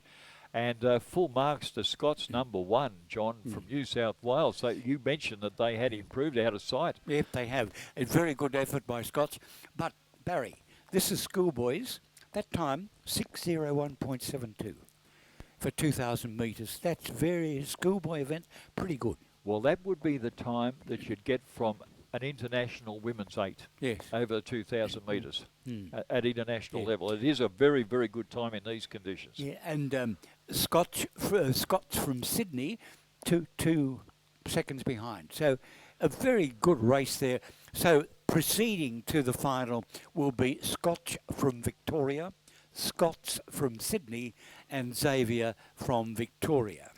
And full marks to Scots number 1, John, from New South Wales. So you mentioned that they had improved out of sight. Yep, they have. A very good effort by Scots. But, Barry, this is Schoolboys. That time, 6:01.72 for 2,000 metres. That's very Schoolboy event, pretty good. Well, that would be the time that you'd get from an international women's 8 Yes. over 2,000 metres at international level. It is a very, very good time in these conditions. Yeah, and Scots from Sydney, two seconds behind. So a very good race there. So proceeding to the final will be Scots from Victoria, Scots from Sydney, and Xavier from Victoria.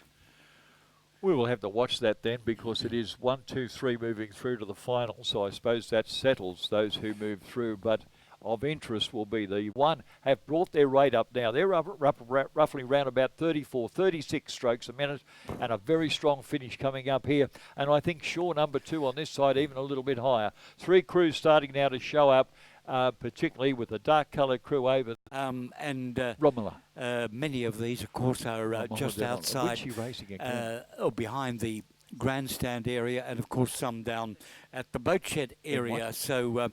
We will have to watch that then, because it is 1, 2, 3 moving through to the final, so I suppose that settles those who move through. But of interest will be the 1 have brought their rate up now. They're up roughly around about 34, 36 strokes a minute, and a very strong finish coming up here. And I think Shaw number 2 on this side even a little bit higher. 3 crews starting now to show up. Particularly with the dark coloured crew over Romola. Many of these, of course, are just outside or behind the grandstand area, and of course some down at the boat shed area. So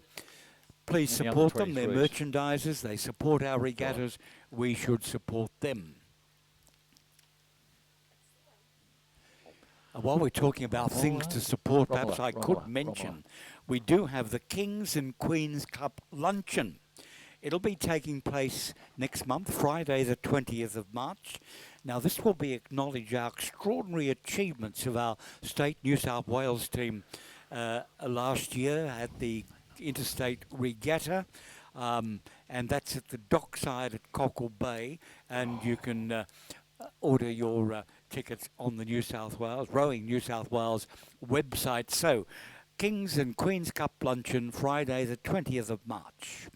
please support them. They're merchandisers. They support our regattas. We should support them. While we're talking about things to support, perhaps I could mention, we do have the Kings and Queens Cup Luncheon. It'll be taking place next month, Friday the 20th of March. Now this will be acknowledge our extraordinary achievements of our state New South Wales team last year at the Interstate Regatta. And that's at the dockside at Cockle Bay, and you can order your tickets on the Rowing New South Wales website. So, Kings and Queens Cup Luncheon, Friday the 20th of March.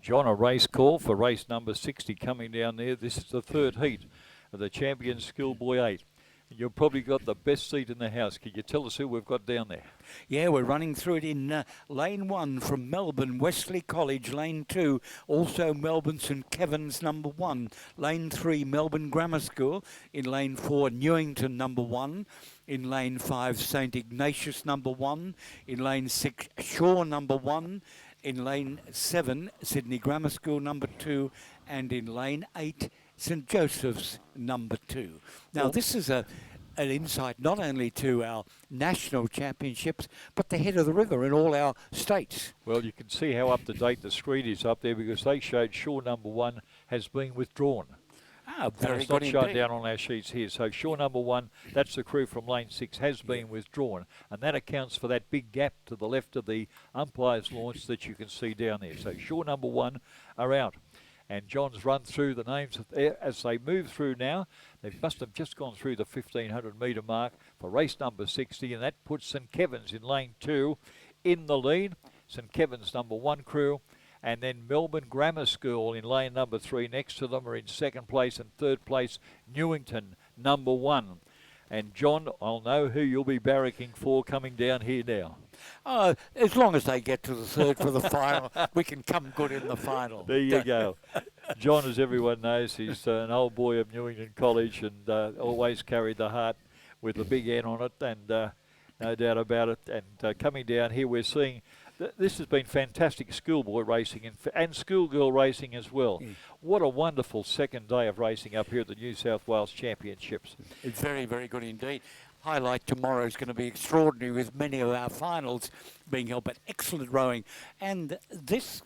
John, a race call for race number 60 coming down there. This is the third heat of the champion Schoolboy 8. You've probably got the best seat in the house. Can you tell us who we've got down there? Yeah, we're running through it in lane 1 from Melbourne, Wesley College. Lane 2, also Melbourne St Kevin's number 1. Lane 3, Melbourne Grammar School. In lane 4, Newington number 1. In lane 5, St Ignatius number 1. In lane 6, Shaw number 1. In lane 7, Sydney Grammar School number 2. And in lane 8, St Joseph's number 2. Now this is an insight not only to our national championships, but the head of the river in all our states. Well, you can see how up to date the screen is up there, because they showed Shaw number 1 has been withdrawn. Very it's not good shown indeed. down on our sheets here. So Shaw number 1, that's the crew from lane 6, has been withdrawn, and that accounts for that big gap to the left of the umpire's launch that you can see down there. So Shaw number 1 are out. And John's run through the names as they move through now. They must have just gone through the 1,500 metre mark for race number 60, and that puts St Kevin's in lane 2 in the lead. St Kevin's number 1 crew, and then Melbourne Grammar School in lane number 3 next to them are in second place, and third place Newington number 1. And John, I'll know who you'll be barracking for coming down here now. As long as they get to the third for the final, we can come good in the final. There you go. John, as everyone knows, he's an old boy of Newington College and always carried the heart with the big N on it, and no doubt about it. And coming down here, we're seeing this has been fantastic schoolboy racing and schoolgirl racing as well. Yeah. What a wonderful second day of racing up here at the New South Wales Championships. It's very, very good indeed. Highlight tomorrow is going to be extraordinary with many of our finals being held, but excellent rowing. And this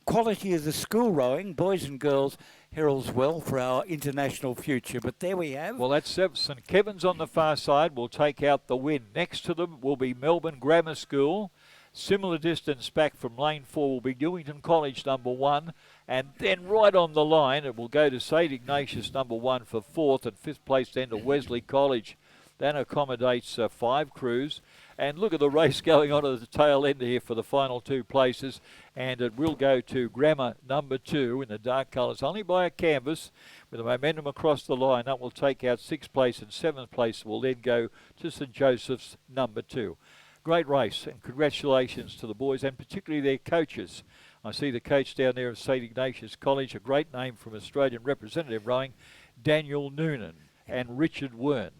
quality of the school rowing, boys and girls, heralds well for our international future. But there we have. Well, that's St Kevin's on the far side will take out the win. Next to them will be Melbourne Grammar School. Similar distance back from lane 4 will be Newington College number 1, and then right on the line it will go to St Ignatius number 1 for 4th, and 5th place then to Wesley College. That accommodates 5 crews. And look at the race going on at the tail end here for the final 2 places, and it will go to Grammar number 2 in the dark colours, only by a canvas, with the momentum across the line. That will take out 6th place, and 7th place will then go to St Joseph's number 2. Great race, and congratulations to the boys and particularly their coaches. I see the coach down there at St Ignatius College, a great name from Australian representative rowing, Daniel Noonan and Richard Wern.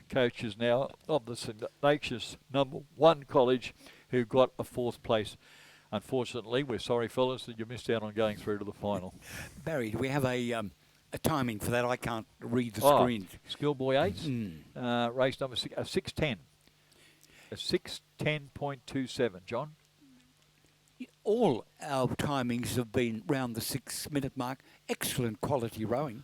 Coaches now of the St Ignatius number 1 college, who got a 4th place. Unfortunately, we're sorry fellas that you missed out on going through to the final. Barry, do we have a timing for that? I can't read the screen. Schoolboy 8, race number 610. 6:10.27, John. All our timings have been round the 6-minute mark. Excellent quality rowing.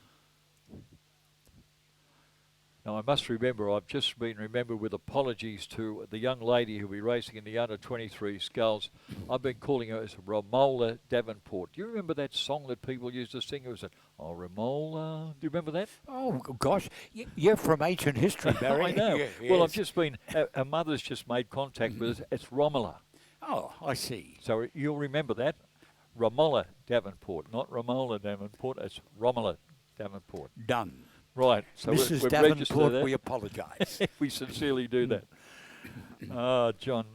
Now I must remember, I've just been remembered with apologies to the young lady who'll be racing in the under-23 sculls. I've been calling her as Romola Davenport. Do you remember that song that people used to sing? It was Romola. Do you remember that? Oh gosh, you're from ancient history, Barry. I know. Yeah, well, yes. I've just been. Her mother's just made contact with us. It's Romola. Oh, I see. So you'll remember that, Romola Davenport, not Romola Davenport. It's Romola Davenport. Done. Right, so Mrs. we've Davenport, that. we apologise. We sincerely do that. John.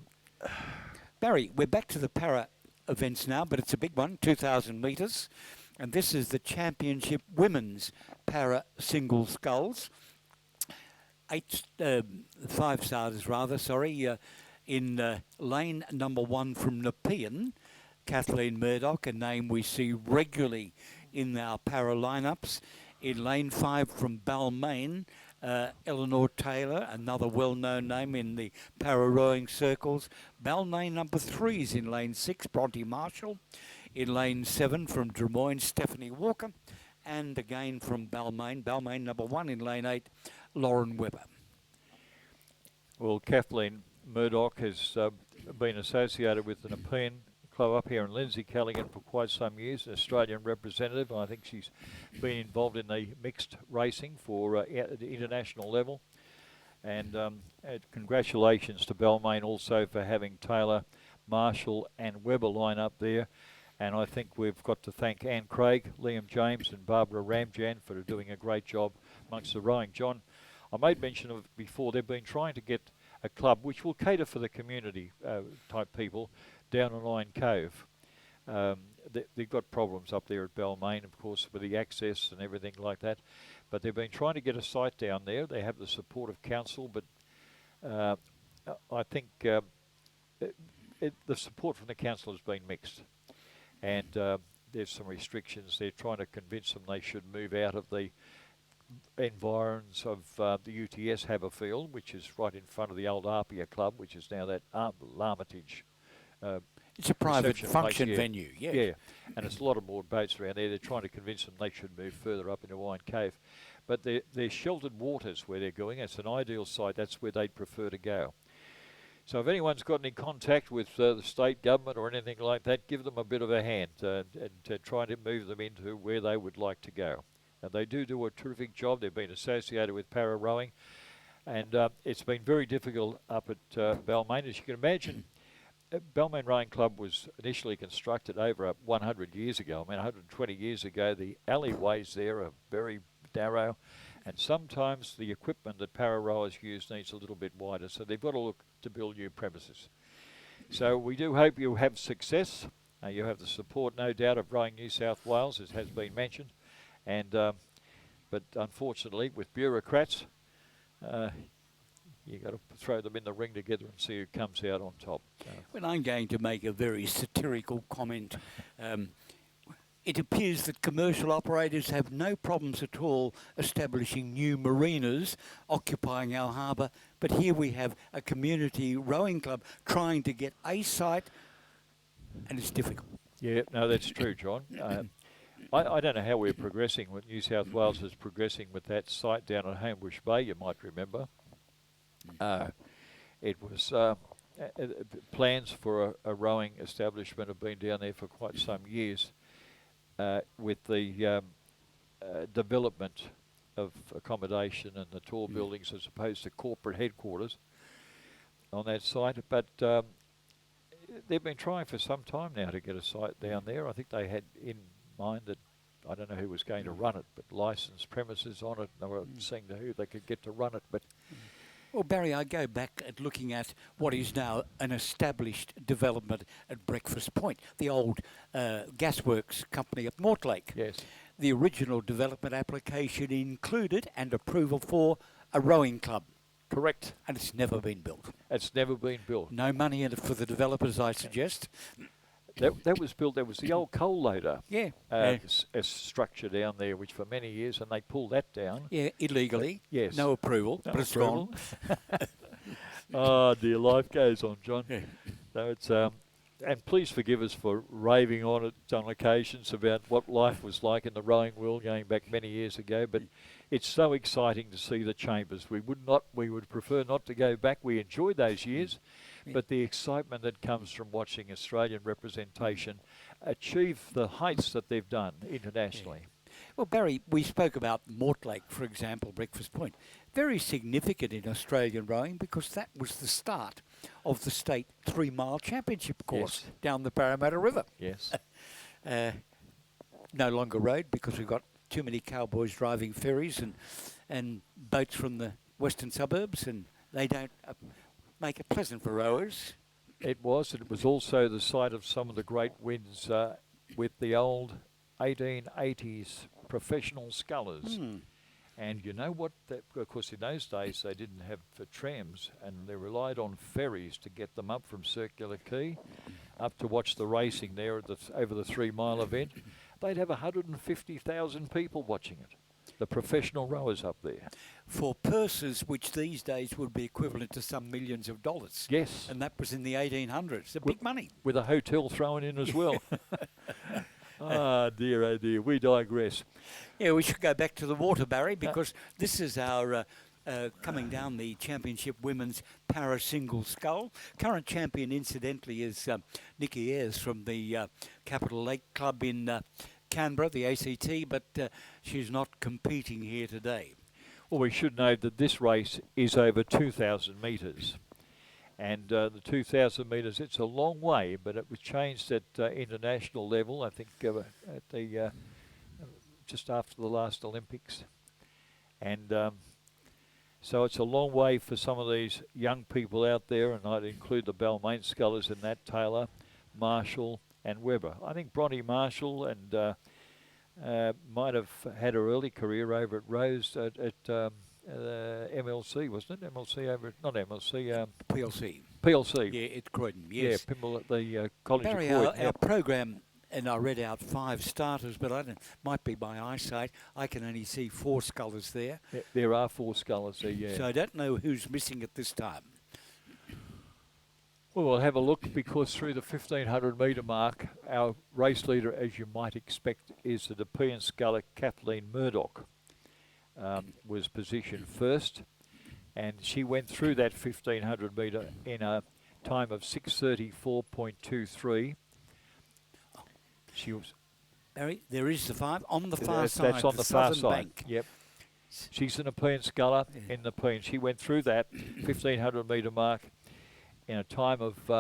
Barry, we're back to the para events now, but it's a big one, 2,000 metres. And this is the Championship Women's Para Single Sculls. 5 starters in lane number 1 from Nepean, Kathleen Murdoch, a name we see regularly in our para lineups. In lane 5 from Balmain, Eleanor Taylor, another well-known name in the para rowing circles. Balmain number 3 is in lane 6, Bronte Marshall. In lane 7 from Drummoyne, Stephanie Walker. And again from Balmain number 1 in lane 8, Lauren Webber. Well, Kathleen Murdoch has been associated with the Nepean club up here in Lindsay Callaghan for quite some years, an Australian representative. I think she's been involved in the mixed racing for at the international level. And congratulations to Balmain also for having Taylor, Marshall and Webber line up there. And I think we've got to thank Anne Craig, Liam James and Barbara Ramjan for doing a great job amongst the rowing. John, I made mention of it before, they've been trying to get a club which will cater for the community type people down in Lion Cove. They've got problems up there at Balmain, of course, with the access and everything like that. But they've been trying to get a site down there. They have the support of council, but I think the support from the council has been mixed. And there's some restrictions. They're trying to convince them they should move out of the environs of the UTS Haberfield, which is right in front of the old Arpia Club, which is now that L'armitage. It's a private function venue, yeah. Yeah, and it's a lot of more boats around there. They're trying to convince them they should move further up into Wine Cove. But they're sheltered waters where they're going. It's an ideal site. That's where they'd prefer to go. So if anyone's got any contact with the state government or anything like that, give them a bit of a hand and to try to move them into where they would like to go. And they do a terrific job. They've been associated with para rowing, and it's been very difficult up at Balmain. As you can imagine, Balmain Rowing Club was initially constructed over 100 years ago. I mean, 120 years ago, the alleyways there are very narrow, and sometimes the equipment that para rowers use needs a little bit wider, so they've got to look to build new premises. So we do hope you have success. You have the support, no doubt, of Rowing New South Wales, as has been mentioned, and but unfortunately, with bureaucrats, you've got to throw them in the ring together and see who comes out on top. Well, I'm going to make a very satirical comment. It appears that commercial operators have no problems at all establishing new marinas occupying our harbour, but here we have a community rowing club trying to get a site, and it's difficult. Yeah, no, that's true, John. I don't know how we're progressing. With New South Wales is progressing with that site down at Homebush Bay, you might remember. It was plans for a rowing establishment have been down there for quite some years. With the development of accommodation and the tall buildings as opposed to corporate headquarters on that site. But they've been trying for some time now to get a site down there. I think they had in mind that, I don't know who was going to run it, but licensed premises on it. They were seeing who they could get to run it. But Well, Barry, I go back at looking at what is now an established development at Breakfast Point, the old gasworks company at Mortlake. yes, The original development application included and approval for a rowing club, correct. and it's never been built. It's never been built. No money in it for the developers, I suggest. That was built. That was the old coal loader. Yeah. A structure down there, which for many years, and they pulled that down. Yeah, illegally. Yes. No approval, No but it's approval. gone. Oh dear, life goes on, John. Yeah. So it's and please forgive us for raving on it on occasions about what life was like in the rowing world going back many years ago. But it's so exciting to see the chambers. We would prefer not to go back. We enjoyed those years, but the excitement that comes from watching Australian representation achieve the heights that they've done internationally. Well, Barry, we spoke about Mortlake, for example, Breakfast Point. Very significant in Australian rowing because that was the start of the state 3-mile championship course Yes. down the Parramatta River. Yes. No longer rowed because we've got too many cowboys driving ferries and boats from the western suburbs, and they don't make it pleasant for rowers. It was, and it was also the site of some of the great wins with the old 1880s professional scullers. And you know what? Of course, in those days they didn't have trams, and they relied on ferries to get them up from Circular Quay up to watch the racing there at over the 3-mile event. They'd have 150,000 people watching it. The professional rowers up there. For purses which these days would be equivalent to some millions of dollars. Yes. And that was in the 1800s. The big money. With a hotel thrown in as well. Oh dear, we digress. Yeah, we should go back to the water, Barry, because this is our coming down the championship women's para single scull. Current champion, incidentally, is Nikki Ayres from the Capital Lake Club in Canberra, the ACT, but she's not competing here today. Well, we should note that this race is over 2,000 metres. And the 2,000 metres, it's a long way, but it was changed at international level, I think, at the just after the last Olympics. And so it's a long way for some of these young people out there, and I'd include the Balmain scullers in that, Taylor, Marshall and Webber. I think Bronte Marshall and might have had her early career over at Rose at MLC, wasn't it? MLC over, not MLC, PLC. PLC. Yeah, at Croydon, yes. Yeah, Pimble at the College Barry, of Croydon. our program, and I read out 5 starters, but I don't, might be my eyesight. I can only see 4 scullers there. There are 4 scullers there, yeah. So I don't know who's missing at this time. Well, we'll have a look, because through the 1,500 metre mark, our race leader, as you might expect, is the Nepean sculler Kathleen Murdoch. Was positioned first, and she went through that 1,500 metre in a time of 6:34.23. She was. Barry, there is the 5 on the far side. That's on the far southern side. bank. Yep. She's an Nepean sculler in Nepean. She went through that 1,500 metre mark in a time of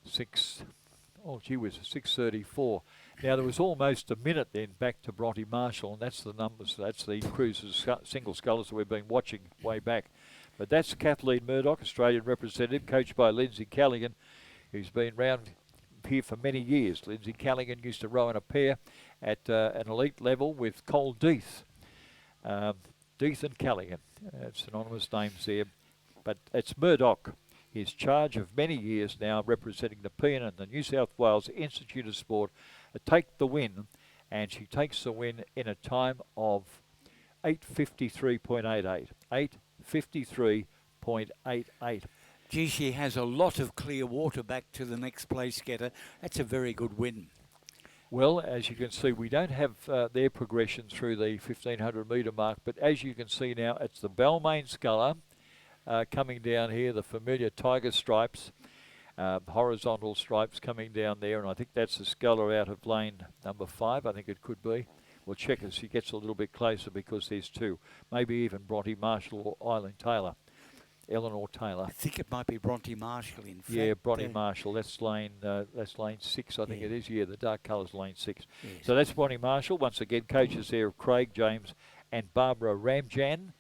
6:34. Now there was almost a minute then back to Bronte Marshall, and that's the numbers. That's the cruisers single scullers that we've been watching way back. But that's Kathleen Murdoch, Australian representative, coached by Lindsay Callaghan, who's been round here for many years. Lindsay Callaghan used to row in a pair at an elite level with Cole Death. Death and Callaghan, synonymous names there. But it's Murdoch. His charge of many years now representing the Nepean and the New South Wales Institute of Sport take the win, and she takes the win in a time of 8:53.88. 8:53.88. Gee, she has a lot of clear water back to the next place getter. That's a very good win. Well, as you can see, we don't have their progression through the 1,500 metre mark, but as you can see now, it's the Balmain sculler coming down here, the familiar tiger stripes, horizontal stripes coming down there, and I think that's the sculler out of lane number 5, I think it could be. We'll check as she gets a little bit closer because there's 2, maybe even Bronte Marshall or Eileen Taylor. Eleanor Taylor. I think it might be Bronte Marshall, in fact. Yeah, Bronte Marshall. That's lane 6, I think it is. Yeah, the dark colour's lane 6. Yes. So that's Bronte Marshall. Once again, coaches there of Craig James and Barbara Ramjan.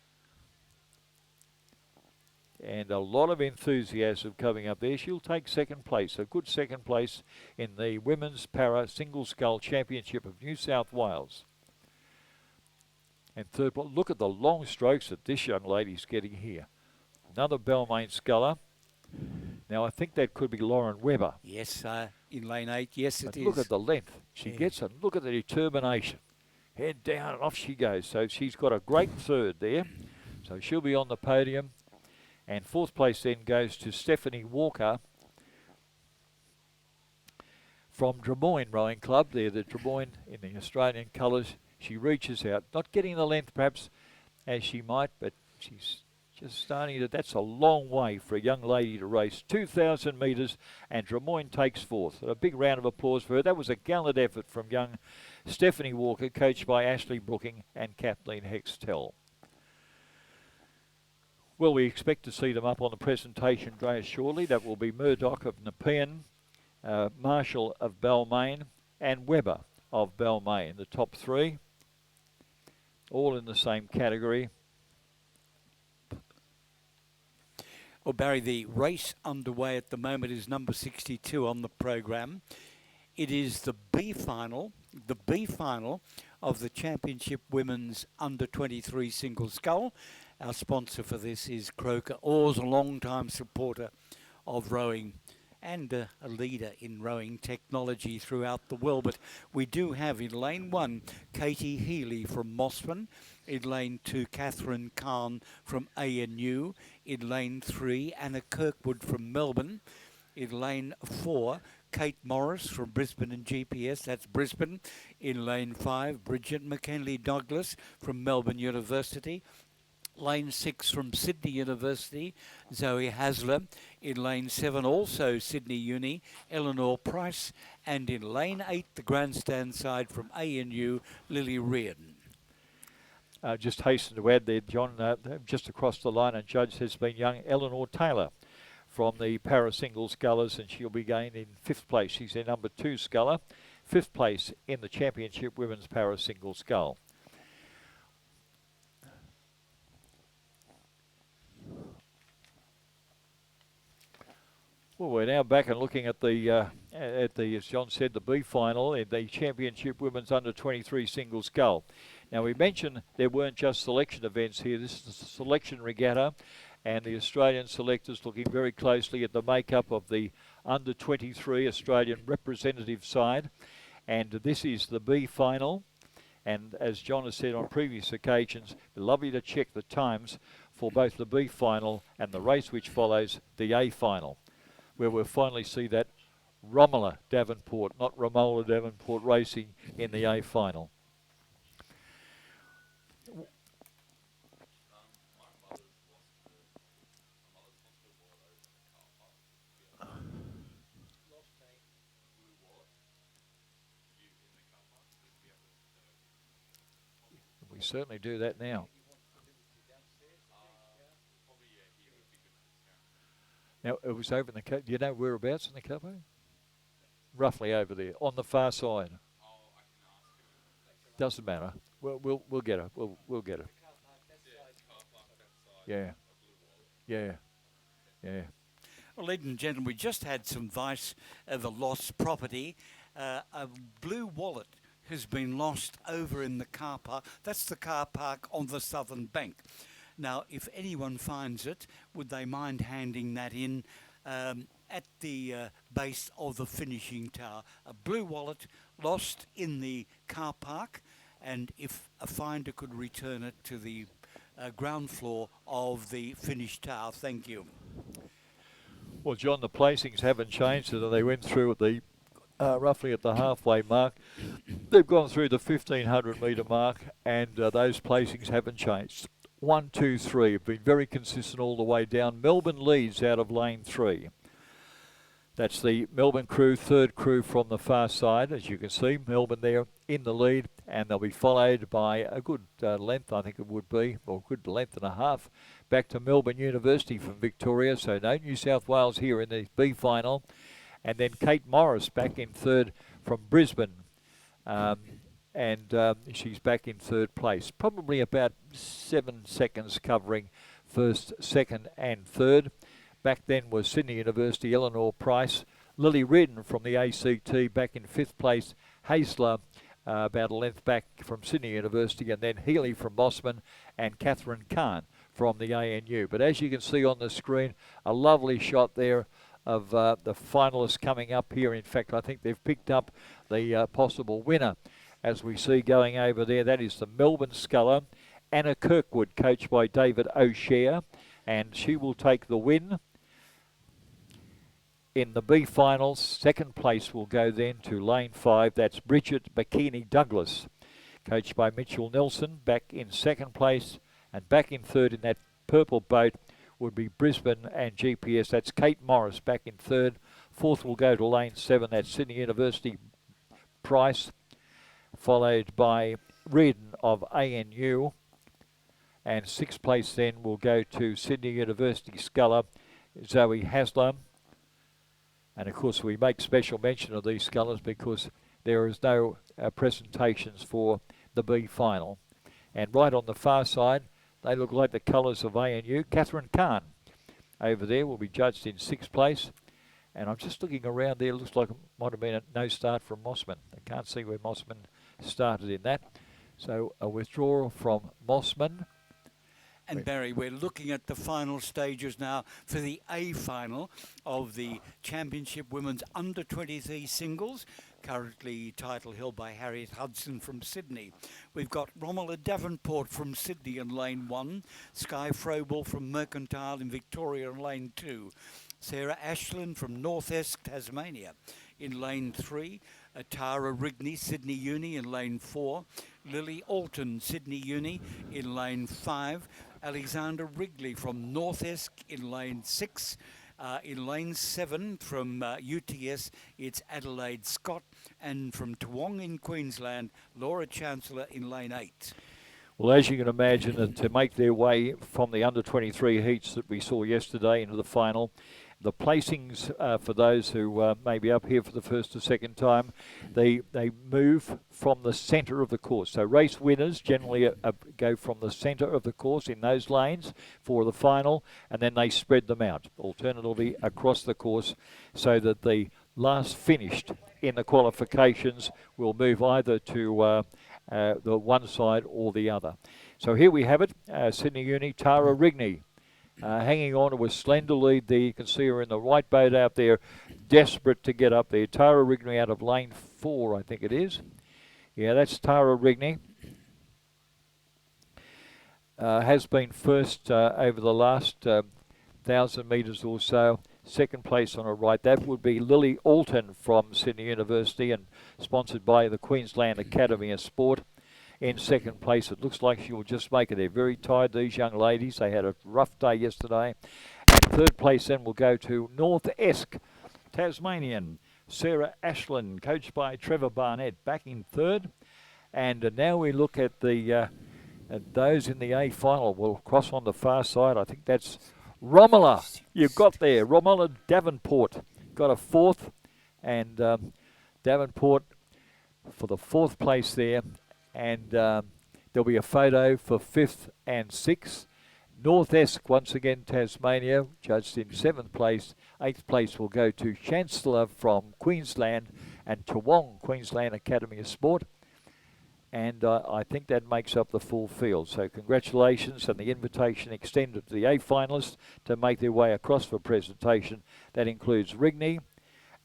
And a lot of enthusiasm coming up there. She'll take second place, a good second place in the Women's Para Single Scull Championship of New South Wales. And third, look at the long strokes that this young lady's getting here. Another Balmain sculler. Now, I think that could be Lauren Webber. Yes, in lane 8, yes But it is. look at the length. She gets it. Look at the determination. Head down and off she goes. So she's got a great third there. So she'll be on the podium. And fourth place then goes to Stephanie Walker from Drummoyne Rowing Club. They're the Drummoyne in the Australian colours. She reaches out. Not getting the length perhaps as she might, but she's just starting to, that's a long way for a young lady to race. 2,000 metres, and Drummoyne takes fourth. A big round of applause for her. That was a gallant effort from young Stephanie Walker, coached by Ashley Brooking and Kathleen Hextell. Well, we expect to see them up on the presentation day shortly. That will be Murdoch of Nepean, Marshall of Balmain, and Webber of Balmain. The top 3, all in the same category. Well, Barry, the race underway at the moment is number 62 on the program. It is the B final of the Championship Women's Under-23 Single Scull. Our sponsor for this is Croker Oars, a long-time supporter of rowing and a leader in rowing technology throughout the world. But we do have in lane 1, Katie Healy from Mossman. In lane 2, Catherine Kahn from ANU. In lane 3, Anna Kirkwood from Melbourne. In lane 4, Kate Morris from Brisbane and GPS, that's Brisbane. In lane 5, Bridget McKinley Douglas from Melbourne University. Lane 6 from Sydney University, Zoe Hasler. In lane 7, also Sydney Uni, Eleanor Price. And in lane 8, the grandstand side from ANU, Lily Reardon. Just hasten to add there, John, just across the line and judge has been young Eleanor Taylor from the para single scullers, and she'll be going in 5th place. She's their number 2 sculler, 5th place in the Championship Women's Para Single Scull. Well, we're now back and looking at the, as John said, the B final in the Championship Women's Under-23 Single Scull. Now, we mentioned there weren't just selection events here. This is the selection regatta, and the Australian selectors looking very closely at the makeup of the Under-23 Australian representative side. And this is the B final. And as John has said on previous occasions, we'd love you to check the times for both the B final and the race which follows, the A final, where we'll finally see that Romola Davenport, not Romola Davenport, racing in the A final. certainly do that now. Now, it was over in the do you know whereabouts in the cafe? Roughly over there, on the far side. Doesn't matter. We'll get her. We'll get her. Yeah. Yeah. Yeah. Well, ladies and gentlemen, we just had some advice of a lost property. A blue wallet has been lost over in the car park. That's the car park on the southern bank. Now, if anyone finds it, would they mind handing that in at the base of the finishing tower? A blue wallet lost in the car park, and if a finder could return it to the ground floor of the finished tower. Thank you. Well, John, the placings haven't changed, so they went through at the roughly at the halfway mark. They've gone through the 1,500 metre mark, and those placings haven't changed. 1, 2, 3 have been very consistent all the way down. Melbourne leads out of lane 3. That's the Melbourne crew, third crew from the far side. As you can see, Melbourne there in the lead, and they'll be followed by a good length, I think it would be, or a good length and a half, back to Melbourne University from Victoria. So no New South Wales here in the B final. And then Kate Morris back in third from Brisbane. She's back in third place. Probably about 7 seconds covering first, second and third. Back then was Sydney University, Eleanor Price. Lily Redden from the ACT back in fifth place. Haisler about a length back from Sydney University, and then Healy from Mossman and Catherine Kahn from the ANU. But as you can see on the screen, a lovely shot there of the finalists coming up here. In fact, I think they've picked up the possible winner. As we see going over there, that is the Melbourne sculler, Anna Kirkwood, coached by David O'Shea, and she will take the win. In the B finals, second place will go then to lane 5. That's Bridget Bikini Douglas, coached by Mitchell Nelson, back in second place, and back in third in that purple boat would be Brisbane and GPS. That's Kate Morris back in third. Fourth will go to lane 7. That's Sydney University Price, followed by Redden of ANU. And sixth place then will go to Sydney University sculler Zoe Haslam. And of course we make special mention of these scullers because there is no presentations for the B final. And right on the far side, they look like the colours of ANU. Catherine Kahn over there will be judged in sixth place. And I'm just looking around there. Looks like it might have been a no start from Mossman. I can't see where Mossman started in that. So a withdrawal from Mossman. And Barry, we're looking at the final stages now for the A final of the Championship Women's Under-23 Singles, currently title held by Harriet Hudson from Sydney. We've got Romola Davenport from Sydney in lane 1, Sky Frobel from Mercantile in Victoria in lane 2, Sarah Ashland from North Esk, Tasmania in lane 3, Tara Rigney, Sydney Uni in lane 4, Lily Alton, Sydney Uni in lane 5, Alexander Wrigley from North Esk in lane 6, in lane 7 from UTS it's Adelaide Scott, and from Toowong in Queensland, Laura Chancellor in lane 8. Well, as you can imagine, that to make their way from the under-23 heats that we saw yesterday into the final, the placings for those who may be up here for the first or second time, they move from the centre of the course. So race winners generally go from the centre of the course in those lanes for the final, and then they spread them out, alternatively across the course, so that the last finished in the qualifications will move either to the one side or the other. So here we have it, Sydney Uni, Tara Rigney. Hanging on to a slender lead there. You can see her in the white boat out there, desperate to get up there. Tara Rigney out of lane 4, I think it is. Yeah, that's Tara Rigney. Has been first over the last 1,000 metres or so. Second place on her right. That would be Lily Alton from Sydney University and sponsored by the Queensland Academy of Sport. In second place, it looks like she will just make it. They're very tired, these young ladies. They had a rough day yesterday. And third place then will go to North Esk, Tasmanian, Sarah Ashland, coached by Trevor Barnett, back in third. And now we look at the And those in the A final will cross on the far side. I think that's Romola. You've got there. Romola Davenport got a fourth. And Davenport for the fourth place there. And there'll be a photo for fifth and sixth. North Esk, once again, Tasmania, judged in seventh place. Eighth place will go to Chancellor from Queensland and Toowong, Queensland Academy of Sport. And I think that makes up the full field. So congratulations, and the invitation extended to the A finalists to make their way across for presentation. That includes Rigney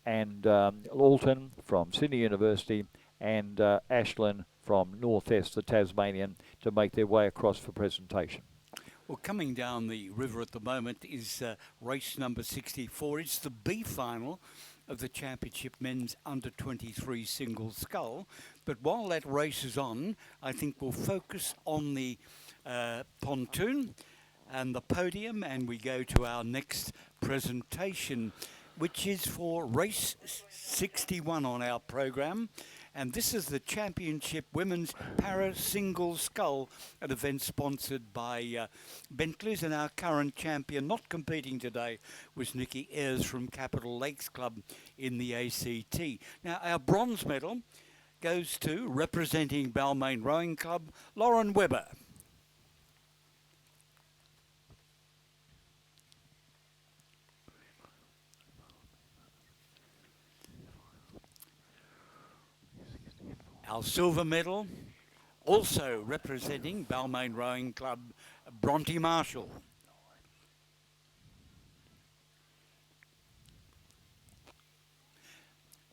and Alton from Sydney University and Ashland from North Esk, the Tasmanian, to make their way across for presentation. Well, coming down the river at the moment is race number 64. It's the B final of the Championship Men's Under-23 Single Scull. But while that race is on, I think we'll focus on the pontoon and the podium, and we go to our next presentation, which is for race 61 on our program. And this is the Championship Women's Para Single Scull, an event sponsored by Bentley's, and our current champion, not competing today, was Nikki Ayres from Capital Lakes Club in the ACT. Now, our bronze medal goes to, representing Balmain Rowing Club, Lauren Webber. Our silver medal, also representing Balmain Rowing Club, Bronte Marshall.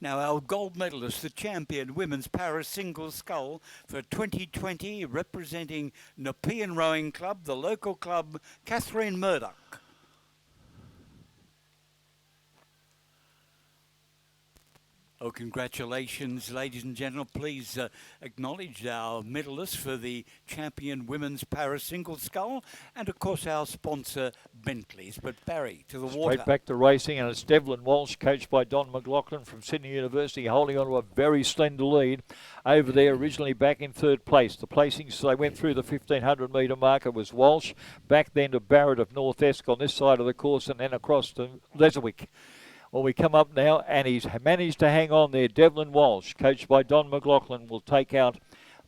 Now our gold medalist, the champion women's para single scull for 2020, representing Nepean Rowing Club, the local club, Catherine Murdoch. Oh, congratulations, ladies and gentlemen. Please acknowledge our medalists for the champion women's para single scull, and of course our sponsor Bentley's. But Barry, to the water. Straight back to racing, and it's Devlin Walsh, coached by Don McLaughlin from Sydney University, holding on to a very slender lead over there, originally back in third place. The placings, they went through the 1,500 metre marker, was Walsh, back then to Barrett of North Esk on this side of the course, and then across to Leswick. Well, we come up now, and he's managed to hang on there. Devlin Walsh, coached by Don McLaughlin, will take out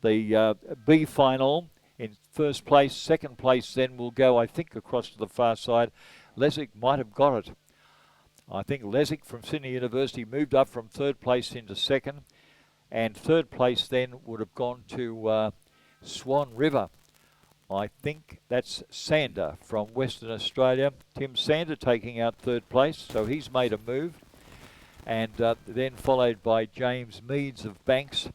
the B final in first place. Second place then will go, I think, across to the far side. Leswick might have got it. I think Leswick from Sydney University moved up from third place into second. And third place then would have gone to Swan River. I think that's Sander from Western Australia. Tim Sander taking out third place, so he's made a move. And then followed by James Meads of Banks,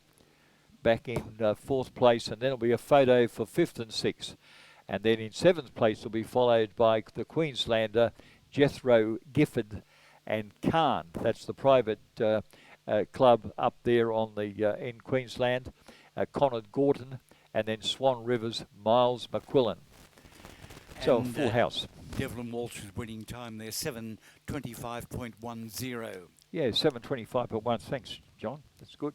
back in fourth place. And then it'll be a photo for fifth and sixth. And then in seventh place will be followed by the Queenslander, Jethro Gifford and Khan. That's the private club up there on the in Queensland. Connor Gorton. And then Swan River's Miles McQuillan. So full house. Devlin Walsh's winning time there, 7:25.10. Yeah, 7:25.1. Thanks, John. That's good.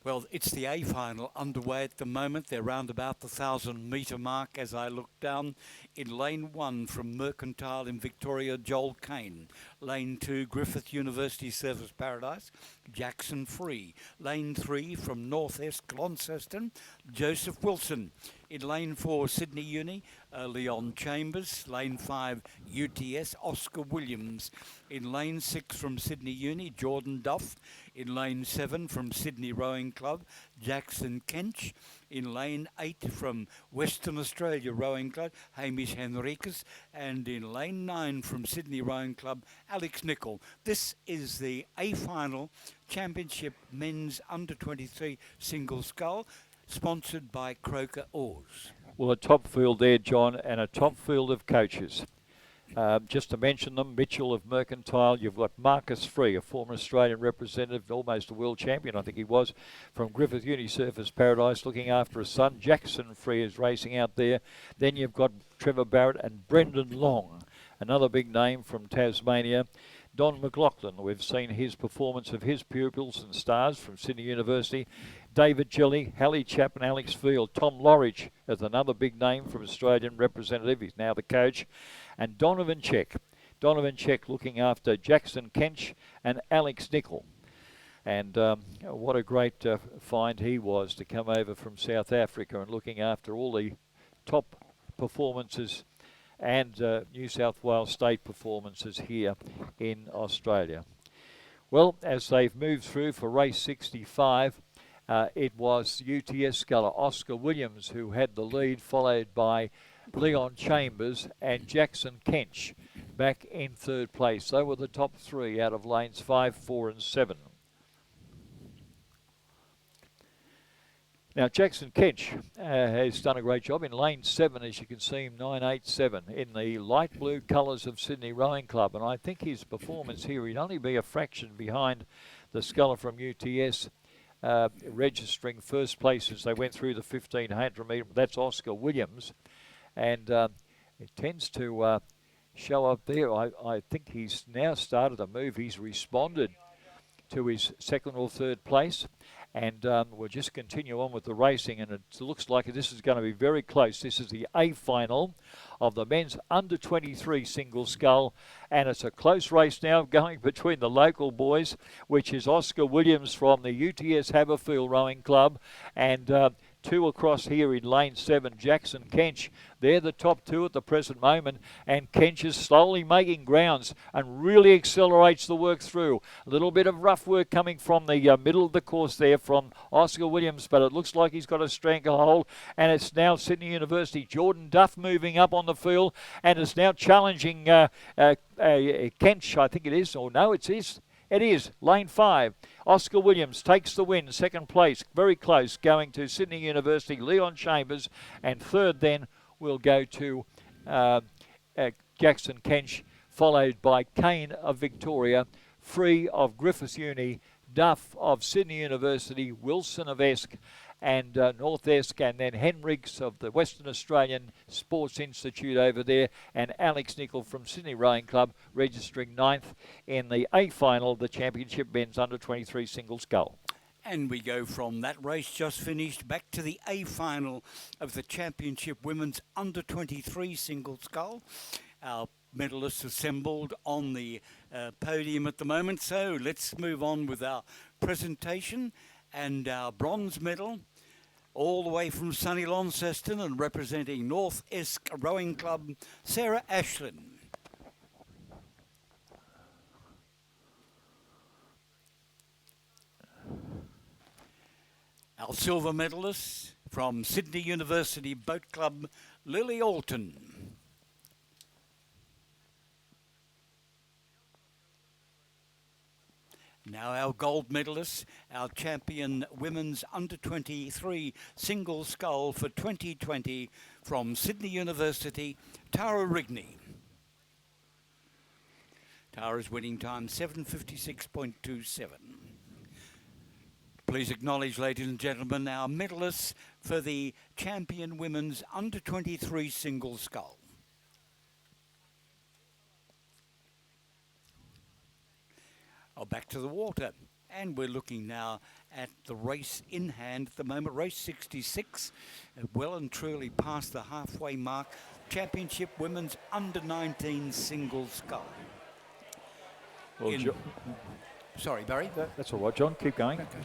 Well, it's the A final underway at the moment. They're round about the 1,000 metre mark as I look down. In lane 1 from Mercantile in Victoria, Joel Kane. Lane 2, Griffith University Surfers Paradise, Jackson Free. Lane 3 from North Esk, Launceston, Joseph Wilson. In lane 4, Sydney Uni, Leon Chambers. Lane 5, UTS, Oscar Williams. In lane 6 from Sydney Uni, Jordan Duff. In lane 7 from Sydney Rowing Club, Jackson Kench. In lane 8 from Western Australia Rowing Club, Hamish Henriquez. And in lane 9 from Sydney Rowing Club, Alex Nichol. This is the A final Championship Men's Under-23 Single Scull, sponsored by Croker Oars. Well, a top field there, John, and a top field of coaches. Just to mention them, Mitchell of Mercantile, you've got Marcus Free, a former Australian representative, almost a world champion, I think he was, from Griffith Uni Surfers Paradise, looking after his son. Jackson Free is racing out there. Then you've got Trevor Barrett and Brendan Long, another big name from Tasmania. Don McLaughlin, we've seen his performance of his pupils and stars from Sydney University. David Gilly, Hallie Chapman, Alex Field, Tom Lorridge as another big name from Australian representative. He's now the coach. And Donovan Check. Donovan Check looking after Jackson Kench and Alex Nicol. And what a great find he was to come over from South Africa and looking after all the top performances and New South Wales state performances here in Australia. Well, as they've moved through for race 65, it was UTS sculler Oscar Williams who had the lead, followed by Leon Chambers and Jackson Kench back in third place. They were the top three out of lanes 5, 4 and 7. Now, Jackson Kench has done a great job in lane 7, as you can see him, 987, in the light blue colours of Sydney Rowing Club. And I think his performance here, he'd only be a fraction behind the sculler from UTS, registering first place as they went through the 1500 metre. That's Oscar Williams. And it tends to show up there. I think he's now started to move. He's responded to his second or third place. And we'll just continue on with the racing, and it looks like this is going to be very close. This is the A final of the men's under-23 single scull, and it's a close race now going between the local boys, which is Oscar Williams from the UTS Haberfield Rowing Club, and two across here in lane 7, Jackson Kench. They're the top two at the present moment, and Kench is slowly making grounds and really accelerates the work through. A little bit of rough work coming from the middle of the course there from Oscar Williams, but it looks like he's got a stranglehold, and it's now Sydney University. Jordan Duff moving up on the field and is now challenging Kench, I think it is, or no, it is. It is lane 5. Oscar Williams takes the win, second place, very close, going to Sydney University, Leon Chambers, and third then will go to Jackson Kench, followed by Kane of Victoria, Free of Griffith Uni, Duff of Sydney University, Wilson of Esk, and North Esk, and then Henriks of the Western Australian Sports Institute over there, and Alex Nicol from Sydney Rowing Club, registering 9th in the A final of the Championship men's under-23 single scull. And we go from that race just finished back to the A final of the Championship women's under-23 single scull. Our medalists assembled on the podium at the moment, so let's move on with our presentation. And our bronze medal, all the way from sunny Launceston and representing North Esk Rowing Club, Sarah Ashlin. Our silver medalist from Sydney University Boat Club, Lily Alton. Now our gold medalists, our champion women's under-23 single scull for 2020 from Sydney University, Tara Rigney. Tara's winning time 7:56.27. Please acknowledge, ladies and gentlemen, our medalists for the champion women's under-23 single scull. Back to the water, and we're looking now at the race in hand at the moment. Race 66, well and truly past the halfway mark. Championship women's under-19 single scull. Well, sorry, Barry. That's all right, John. Keep going. Okay.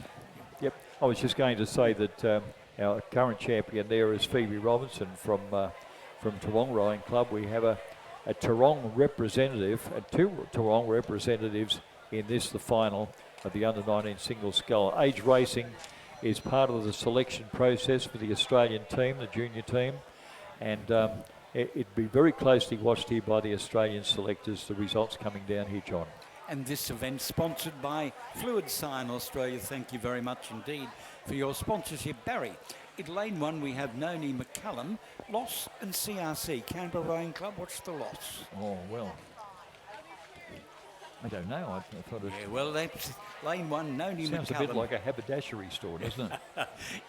Yep. I was just going to say that our current champion there is Phoebe Robinson from Toowong Rowing Club. We have a Toowong representative, two Toowong representatives in this, the final of the under-19 single scull. Age racing is part of the selection process for the Australian team, the junior team, and it'd be very closely watched here by the Australian selectors, the results coming down here, John. And this event sponsored by Fluid Sign Australia. Thank you very much indeed for your sponsorship, Barry. In lane 1 we have Noni McCallum, loss and CRC, Canberra Rowing Club. What's the loss? Oh, well. I don't know. I thought it Yeah, well, that's lane 1, Noni sounds a McCallum. bit like a haberdashery store, doesn't it?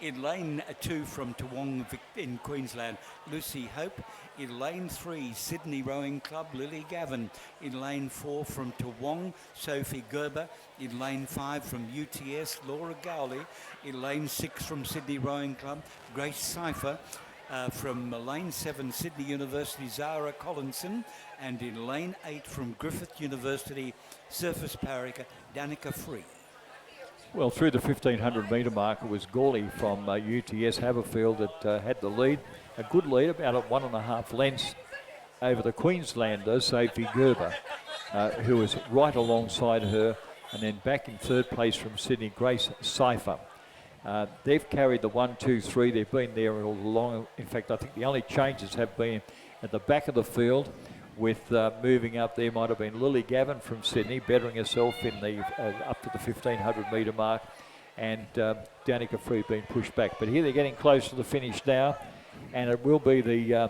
In lane 2 from Toowong in Queensland, Lucy Hope. In lane 3, Sydney Rowing Club, Lily Gavin. In lane 4 from Toowong, Sophie Gerber. In lane 5 from UTS, Laura Gowley. In lane 6 from Sydney Rowing Club, Grace Cipher. From lane 7, Sydney University, Zara Collinson. And in lane 8 from Griffith University, Surface Parika, Danica Free. Well, through the 1500 metre mark, it was Gawley from UTS Haverfield that had the lead. A good lead, about at 1.5 lengths over the Queenslander, Sophie Gerber, who was right alongside her. And then back in 3rd place from Sydney, Grace Cipher. They've carried the 1, 2, 3. They've been there all along. In fact, I think the only changes have been at the back of the field, with moving up there might have been Lily Gavin from Sydney, bettering herself in the up to the 1500 metre mark, and Danica Free being pushed back. But here they're getting close to the finish now, and it will be the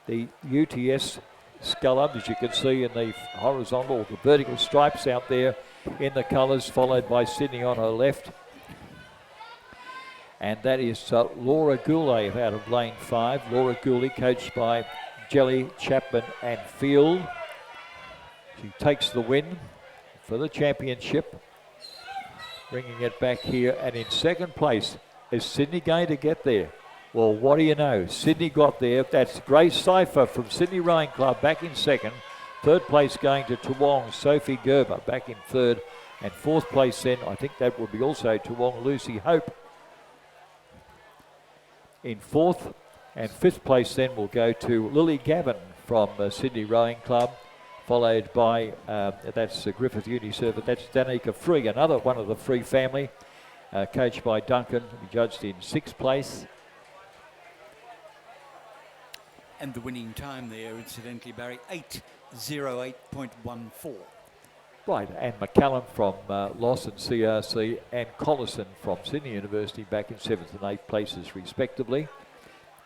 UTS Scullub, as you can see in the horizontal or the vertical stripes out there in the colours, followed by Sydney on her left. And that is Laura Goulet out of lane 5. Laura Goulet, coached by Jelly, Chapman and Field. She takes the win for the championship. Bringing it back here, and in 2nd place. Is Sydney going to get there? Well, what do you know? Sydney got there. That's Grace Cipher from Sydney Rowing Club back in 2nd. 3rd place going to Toowong, Sophie Gerber back in 3rd. And 4th place then, I think that would be also Toowong, Lucy Hope in 4th. And 5th place then will go to Lily Gavin from Sydney Rowing Club, followed by, that's Griffith Uniserve, that's Danica Free, another one of the Free family, coached by Duncan, judged in 6th place. And the winning time there, incidentally, Barry, 8:08.14. Right, and McCallum from Lawson CRC and Collison from Sydney University back in 7th and 8th places respectively.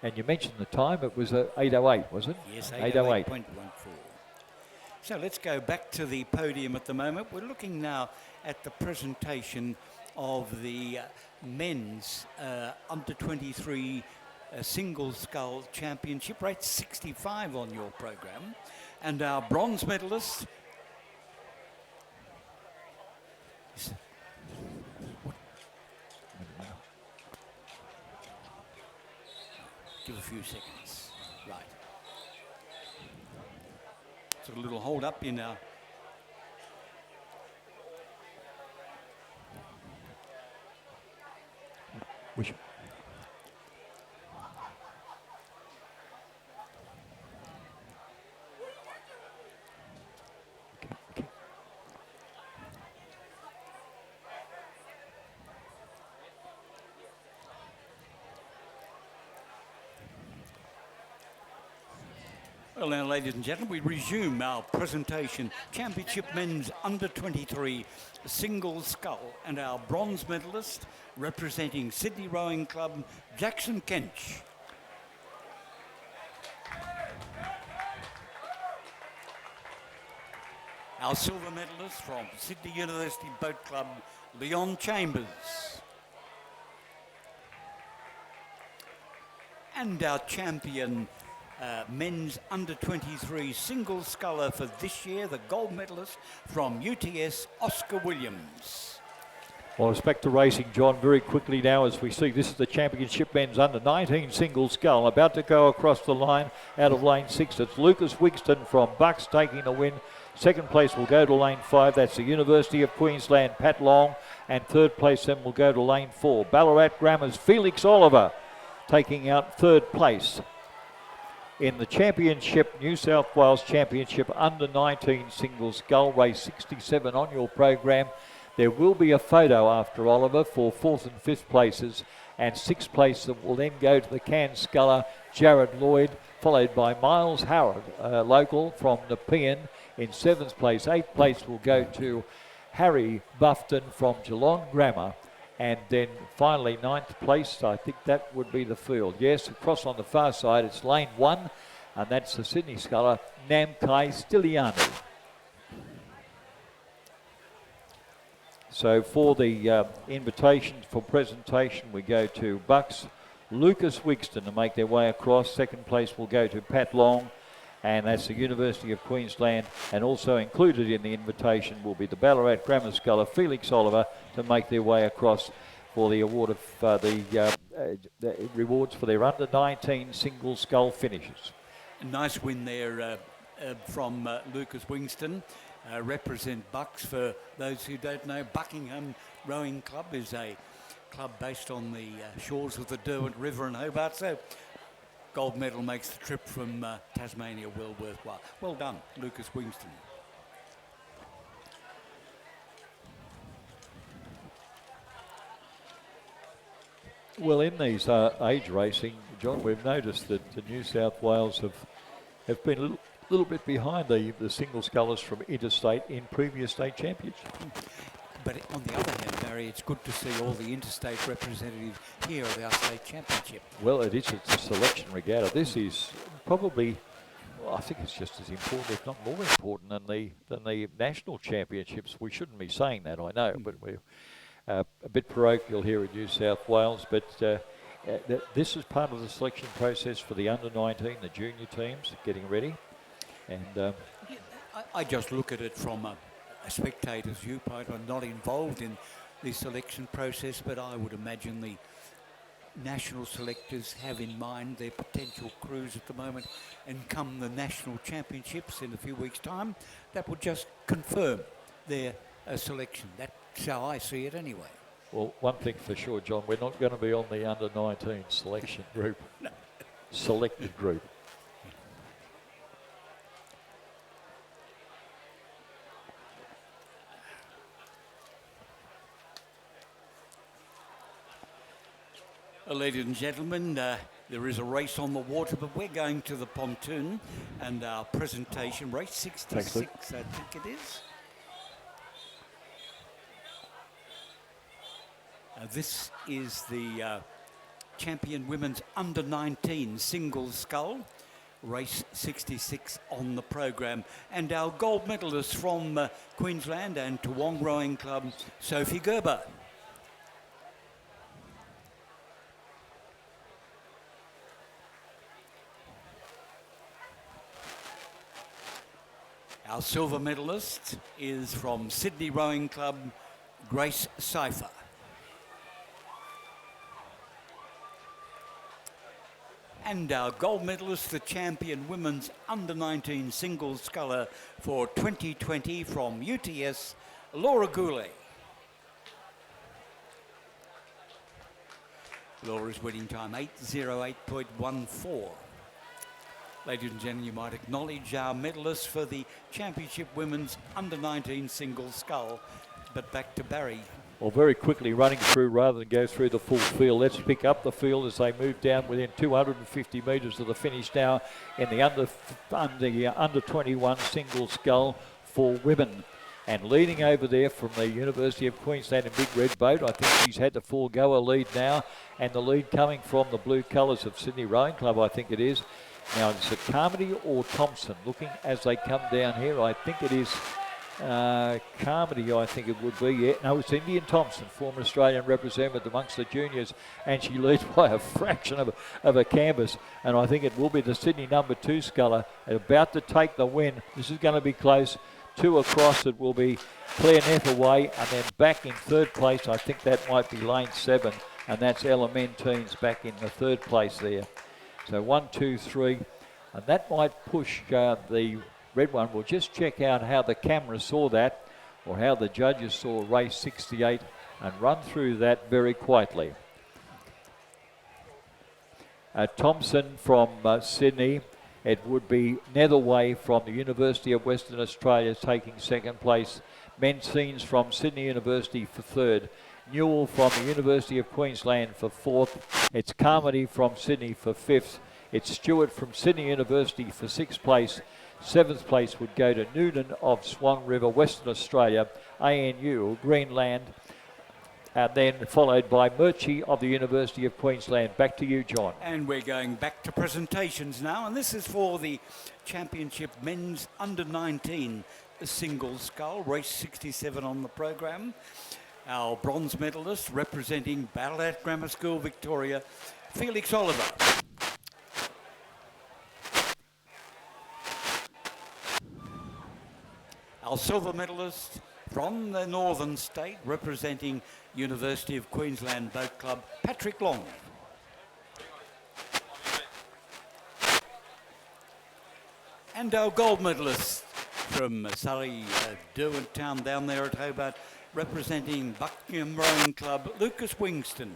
And you mentioned the time, it was 8:08, was it? Yes, 8:08. 8:08.14. So let's go back to the podium at the moment. We're looking now at the presentation of the men's under 23 single scull championship, rate 65 on your program. And our bronze medalist, give a few seconds. Right. So a little hold up in our Wish. Well, now, ladies and gentlemen, we resume our presentation. Championship men's under 23 single scull, and our bronze medalist representing Sydney Rowing Club, Jackson Kench. Our silver medalist from Sydney University Boat Club, Leon Chambers. And our champion men's under 23 single sculler for this year, the gold medalist from UTS, Oscar Williams. Well, it's back to racing, John, very quickly now as we see this is the championship men's under 19 single scull. About to go across the line out of lane 6. It's Lucas Wigston from Bucks taking the win. 2nd place will go to lane 5. That's the University of Queensland, Pat Long. And 3rd place then will go to lane 4. Ballarat Grammar's Felix Oliver taking out 3rd place. In the championship, New South Wales Championship under 19 single scull, race 67 on your program. There will be a photo after Oliver for 4th and 5th places, and 6th place that will then go to the Cairns sculler, Jared Lloyd, followed by Miles Howard, local from Nepean in 7th place. 8th place will go to Harry Buffton from Geelong Grammar. And then finally 9th place, I think that would be the field. Yes, across on the far side, it's lane 1, and that's the Sydney sculler, Namkai Styliani. So for the invitation for presentation, we go to Bucks, Lucas Wigston to make their way across. Second place will go to Pat Long, and that's the University of Queensland. And also included in the invitation will be the Ballarat Grammar Scholar, Felix Oliver, to make their way across for the award of the rewards for their under-19 single scull finishes. A nice win there from Lucas Wingston. Represent Bucks. For those who don't know, Buckingham Rowing Club is a club based on the shores of the Derwent River in Hobart. So gold medal makes the trip from Tasmania well worthwhile. Well done, Lucas Wingston. Well, in these age racing, John, we've noticed that the New South Wales have been a little bit behind the single scullers from interstate in previous state championships. But on the other hand, Barry, it's good to see all the interstate representatives here at our state championship. Well, it's a selection regatta. This is probably, well, I think it's just as important, if not more important, than the national championships. We shouldn't be saying that, I know, but we're a bit parochial here in New South Wales. But this is part of the selection process for the under-19, the junior teams getting ready. And I just look at it from a spectator's viewpoint. I'm not involved in the selection process, but I would imagine the national selectors have in mind their potential crews at the moment, and come the national championships in a few weeks' time, that would just confirm their selection. That's how I see it anyway. Well, one thing for sure, John, we're not going to be on the under-19 selection group, selected group. Ladies and gentlemen, there is a race on the water, but we're going to the pontoon and our presentation, race 66, I think it is. This is the champion women's under-19 single scull, race 66 on the program. And our gold medalist from Queensland and Toowong Rowing Club, Sophie Gerber. Our silver medalist is from Sydney Rowing Club, Grace Cypher. And our gold medalist, the champion women's under-19 single sculler for 2020 from UTS, Laura Goulet. Laura's winning time 8:08.14. Ladies and gentlemen, you might acknowledge our medalists for the championship women's under-19 single scull. But back to Barry. Well, very quickly running through rather than go through the full field. Let's pick up the field as they move down within 250 metres of the finish now in the under 21 single scull for women. And leading over there from the University of Queensland in Big Red Boat, I think she's had to forego a lead now. And the lead coming from the blue colours of Sydney Rowing Club, I think it is. Now, is it Carmody or Thompson? Looking as they come down here, I think it is Carmody, I think it would be. Yeah. No, it's Indian Thompson, former Australian representative amongst the juniors, and she leads by a fraction of a canvas. And I think it will be the Sydney number 2 sculler about to take the win. This is going to be close. 2 across, it will be Claire Neff away, and then back in third place, I think that might be lane 7, and that's Elementines back in the third place there. So 1, 2, 3, and that might push the red one. We'll just check out how the camera saw that, or how the judges saw race 68, and run through that very quietly. Thompson from Sydney. It would be Netherway from the University of Western Australia taking second place. Mencines from Sydney University for third. Newell from the University of Queensland for fourth. It's Carmody from Sydney for fifth. It's Stewart from Sydney University for sixth place. Seventh place would go to Noonan of Swan River, Western Australia, ANU, Greenland, and then followed by Murchie of the University of Queensland. Back to you, John. And we're going back to presentations now, and this is for the Championship Men's Under-19 Single Scull, race 67 on the program. Our bronze medalist representing Ballarat Grammar School, Victoria, Felix Oliver. Our silver medalist from the Northern State, representing University of Queensland Boat Club, Patrick Long. And our gold medalist from Surrey, Derwent Town down there at Hobart, representing Buckingham Rowing Club, Lucas Wingston.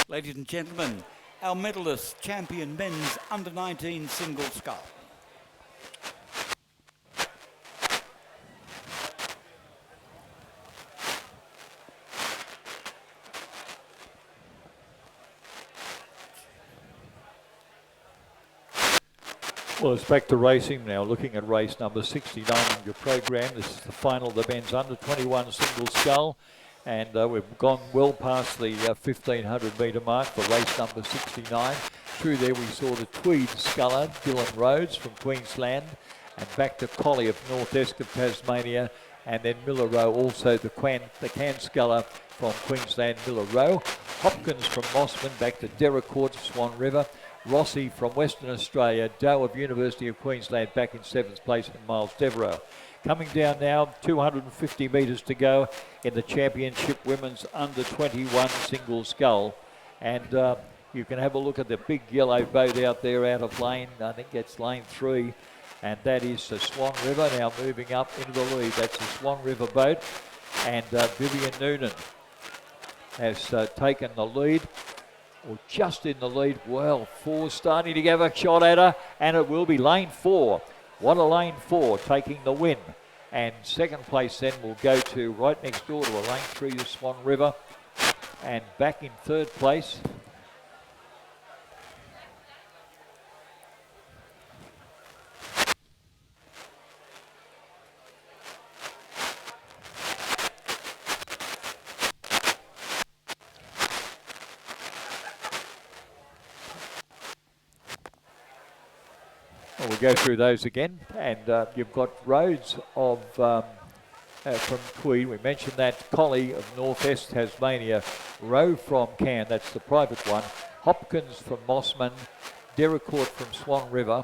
Ladies and gentlemen, our medalist, champion men's under-19 single scull. Well, it's back to racing now, looking at race number 69 on your program. This is the final of the men's under-21 single scull, and we've gone well past the 1,500 metre mark for race number 69. Through there we saw the Tweed sculler, Dylan Rhodes from Queensland, and back to Collie of North Esk of Tasmania, and then Miller Rowe, also the can sculler from Queensland, Miller Rowe. Hopkins from Mossman, back to Derricourt, Swan River. Rossi from Western Australia, Doe of University of Queensland back in 7th place, and Miles Devereaux. Coming down now, 250 metres to go in the championship women's under-21 single scull. And you can have a look at the big yellow boat out there out of lane, I think that's lane 3. And that is the Swan River now moving up into the lead. That's the Swan River boat. And Vivian Noonan has taken the lead. Or just in the lead. Well, 4 starting to give a shot at her, and it will be lane 4. What a lane 4 taking the win. And second place then will go to right next door to a lane 3, the Swan River. And back in third place, we'll go through those again, and you've got Rhodes of from Tweed, we mentioned that. Collie of North East Tasmania, Rowe from Cairn, that's the private one. Hopkins from Mossman, Derricourt from Swan River.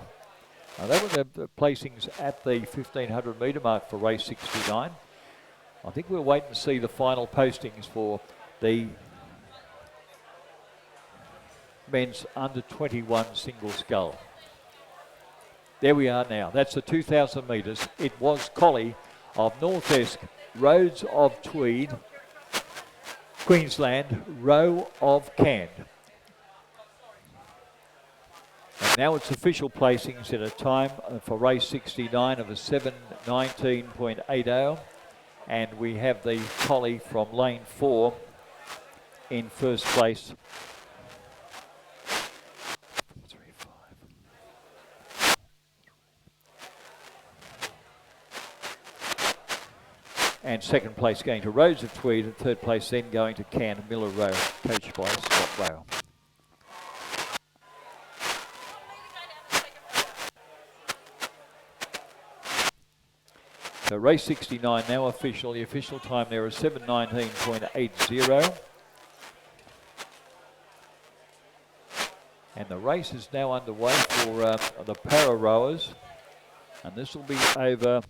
That were the placings at the 1,500 metre mark for race 69. I think we'll wait and see the final postings for the men's under-21 single scull. There we are now. That's the 2,000 metres. It was Collie of North Esk, Rhodes of Tweed, Queensland, Rowe of Cairn. And now it's official placings at a time for race 69 of a 7:19.80. And we have the Collie from lane 4 in first place. And second place going to Rhodes of Tweed, and third place then going to Cairn Miller Rowe, coached by Scott Rowe. So race 69 now official. The official time there is 7:19.80. And the race is now underway for the para rowers. And this will be over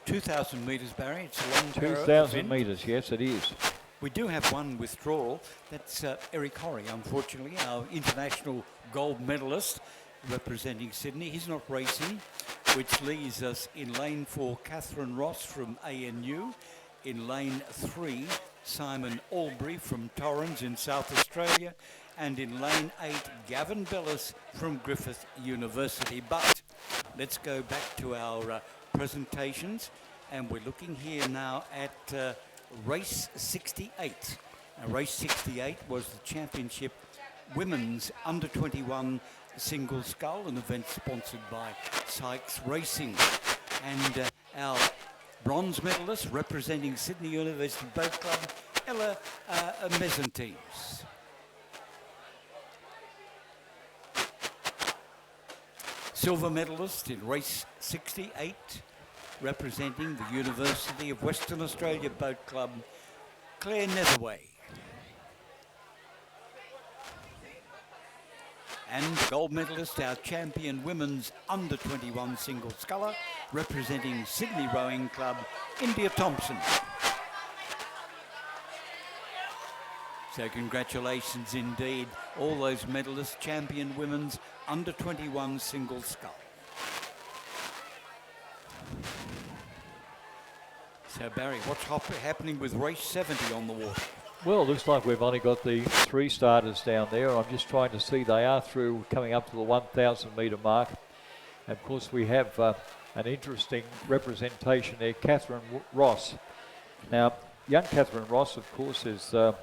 2,000 metres, Barry. It's a long 2,000 metres, yes it is. We do have one withdrawal. That's Eric Horry, unfortunately, our international gold medalist representing Sydney. He's not racing, which leaves us in lane 4, Catherine Ross from ANU. In lane 3, Simon Albury from Torrens in South Australia. And in lane 8, Gavin Bellis from Griffith University. But let's go back to our presentations, and we're looking here now at race 68. Race 68 was the championship women's under-21 single scull, an event sponsored by Sykes Racing. And our bronze medalist representing Sydney University Boat Club, Ella Mezentives. Silver medalist in race 68 representing the University of Western Australia Boat Club, Claire Netherway. And gold medalist, our champion women's under-21 single sculler, representing Sydney Rowing Club, India Thompson. So congratulations indeed, all those medalists, champion women's under-21 single scull. So Barry, what's happening with race 70 on the water? Well, looks like we've only got the 3 starters down there. I'm just trying to see they are through, coming up to the 1,000 metre mark. And of course, we have an interesting representation there, Catherine Ross. Now, young Catherine Ross, of course, is they're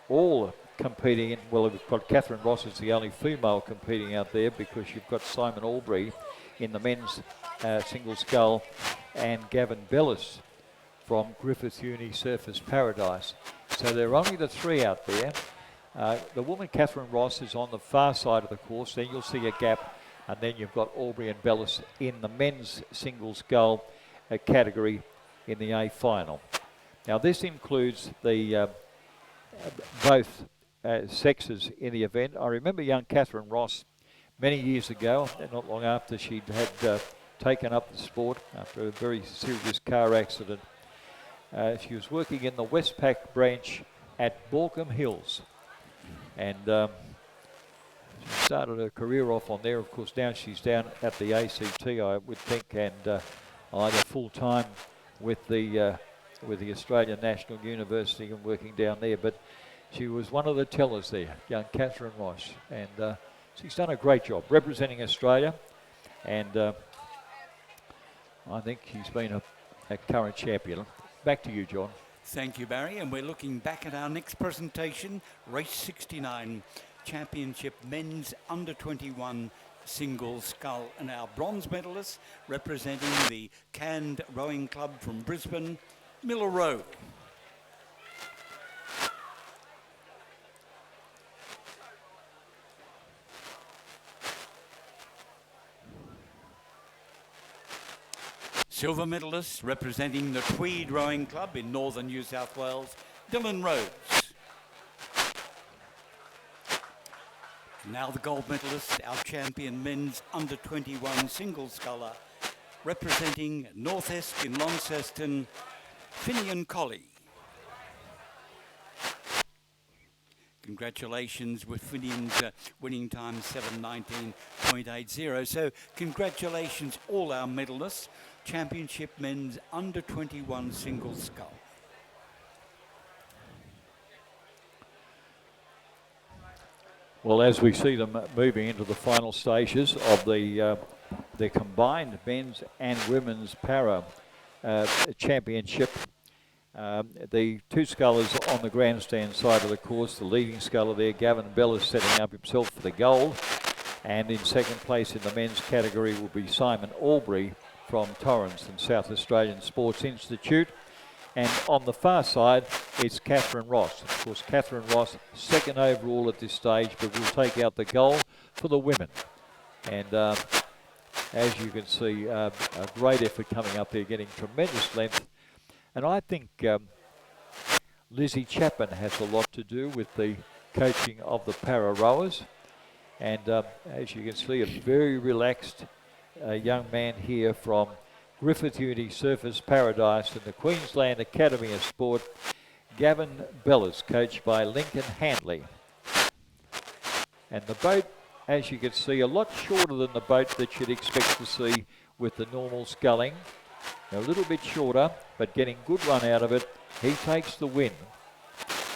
all competing in, well, we've got Catherine Ross is the only female competing out there, because you've got Simon Albury in the men's single scull and Gavin Bellis from Griffith Uni Surfers Paradise. So there are only the 3 out there. The woman Catherine Ross is on the far side of the course. Then you'll see a gap, and then you've got Albury and Bellis in the men's single scull category in the A final. Now this includes the both sexes in the event. I remember young Catherine Ross many years ago, not long after she'd had taken up the sport after a very serious car accident. She was working in the Westpac branch at Borkham Hills, and she started her career off on there. Of course, now she's down at the ACT, I would think, and either full-time with the Australian National University and working down there. But she was one of the tellers there, young Catherine Ross, and she's done a great job representing Australia, and I think she's been a current champion. Back to you, John. Thank you, Barry. And we're looking back at our next presentation, race 69, championship men's under-21 single scull. And our bronze medalists representing the Canned Rowing Club from Brisbane, Miller Road. Silver medalist representing the Tweed Rowing Club in northern New South Wales, Dylan Rhodes. Now the gold medalist, our champion men's under-21 single sculler, representing North Esk in Launceston, Finian Colley. Congratulations with Finian's winning time 7:19.80. So congratulations all our medalists. Championship men's under-21 single scull. Well, as we see them moving into the final stages of the combined men's and women's para championship, the 2 scullers on the grandstand side of the course, the leading sculler there, Gavin Bell, is setting up himself for the gold, and in second place in the men's category will be Simon Albury from Torrens and South Australian Sports Institute. And on the far side, it's Catherine Ross. Of course, Catherine Ross, second overall at this stage, but will take out the gold for the women. And as you can see, a great effort coming up there, getting tremendous length. And I think Lizzie Chapman has a lot to do with the coaching of the para rowers. And as you can see, a very relaxed young man here from Griffith Uni Surfers Paradise and the Queensland Academy of Sport, Gavin Bellis, coached by Lincoln Handley. And the boat, as you can see, a lot shorter than the boat that you'd expect to see with the normal sculling. A little bit shorter, but getting good run out of it. He takes the win.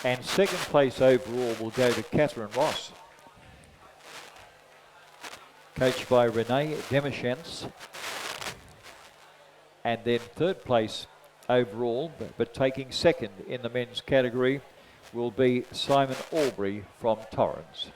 And second place overall will go to Catherine Ross, coached by Renee Demichens. And then third place overall, but taking second in the men's category, will be Simon Albury from Torrens.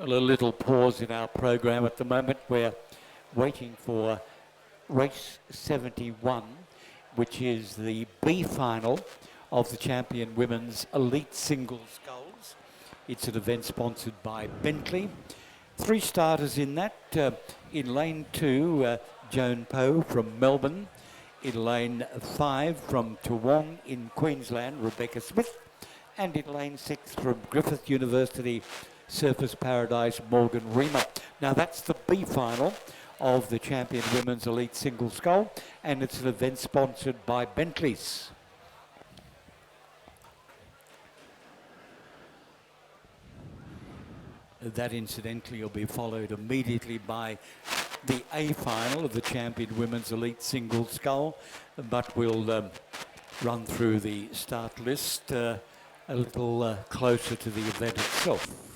A little pause in our program at the moment. We're waiting for race 71, which is the B final of the Champion Women's Elite Singles Sculls. It's an event sponsored by Bentley. 3 starters in that. In lane 2, Joan Poe from Melbourne. In lane 5 from Toowong in Queensland, Rebecca Smith. And in lane 6 from Griffith University, Surfers Paradise, Morgan Reamer. Now that's the B final of the Champion Women's Elite Single Scull, and it's an event sponsored by Bentley's. That incidentally will be followed immediately by the A final of the Champion Women's Elite Single Scull, but we'll run through the start list a little closer to the event itself.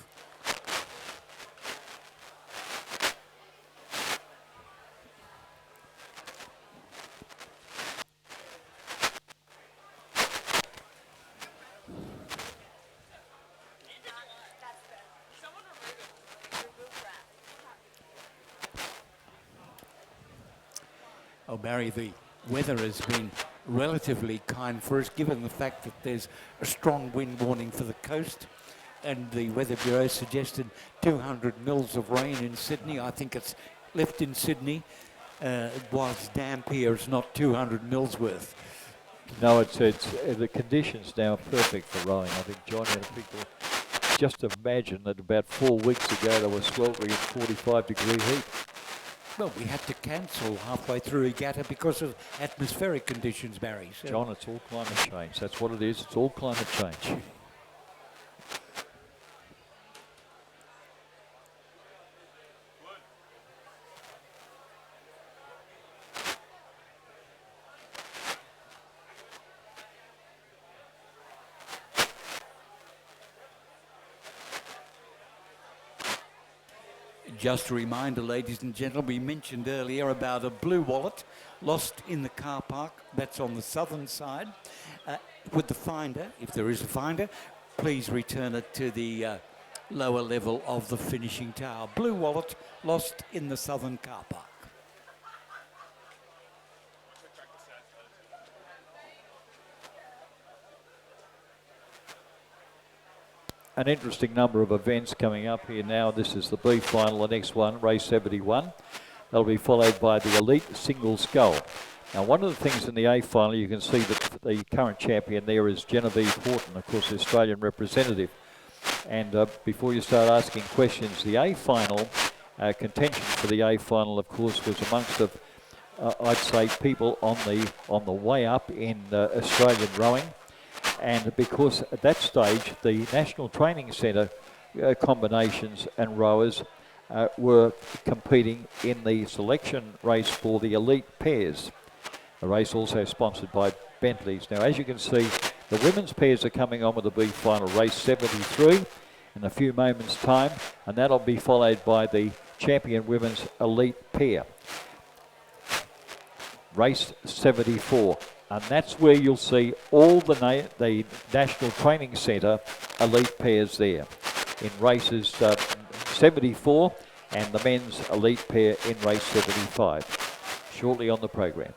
Oh, Barry, the weather has been relatively kind for us, given the fact that there's a strong wind warning for the coast, and the Weather Bureau suggested 200 mils of rain in Sydney. I think it's left in Sydney. Whilst damp here, it's not 200 mils worth. No, it's the conditions now are perfect for rowing. I think, John, and people just imagine that about 4 weeks ago they were sweltering in 45-degree heat. Well, we had to cancel halfway through regatta because of atmospheric conditions, Barry. So John, it's all climate change. That's what it is. It's all climate change. just a reminder, ladies and gentlemen, we mentioned earlier about a blue wallet lost in the car park. That's on the southern side. With the finder, if there is a finder, please return it to the lower level of the finishing tower. Blue wallet lost in the southern car park. An interesting number of events coming up here now. This is the B final, the next one, race 71. That'll be followed by the elite single scull. Now, one of the things in the A final, you can see that the current champion there is Genevieve Horton, of course, the Australian representative. And before you start asking questions, the A final, contention for the A final, of course, was amongst of, I'd say, people on the way up in Australian rowing. And because at that stage, the National Training Centre combinations and rowers were competing in the selection race for the elite pairs. A race also sponsored by Bentley's. Now, as you can see, the women's pairs are coming on with the B final, race 73, in a few moments' time, and that'll be followed by the champion women's elite pair, race 74. And that's where you'll see all the National Training Centre elite pairs there in races 74 and the men's elite pair in race 75, shortly on the program.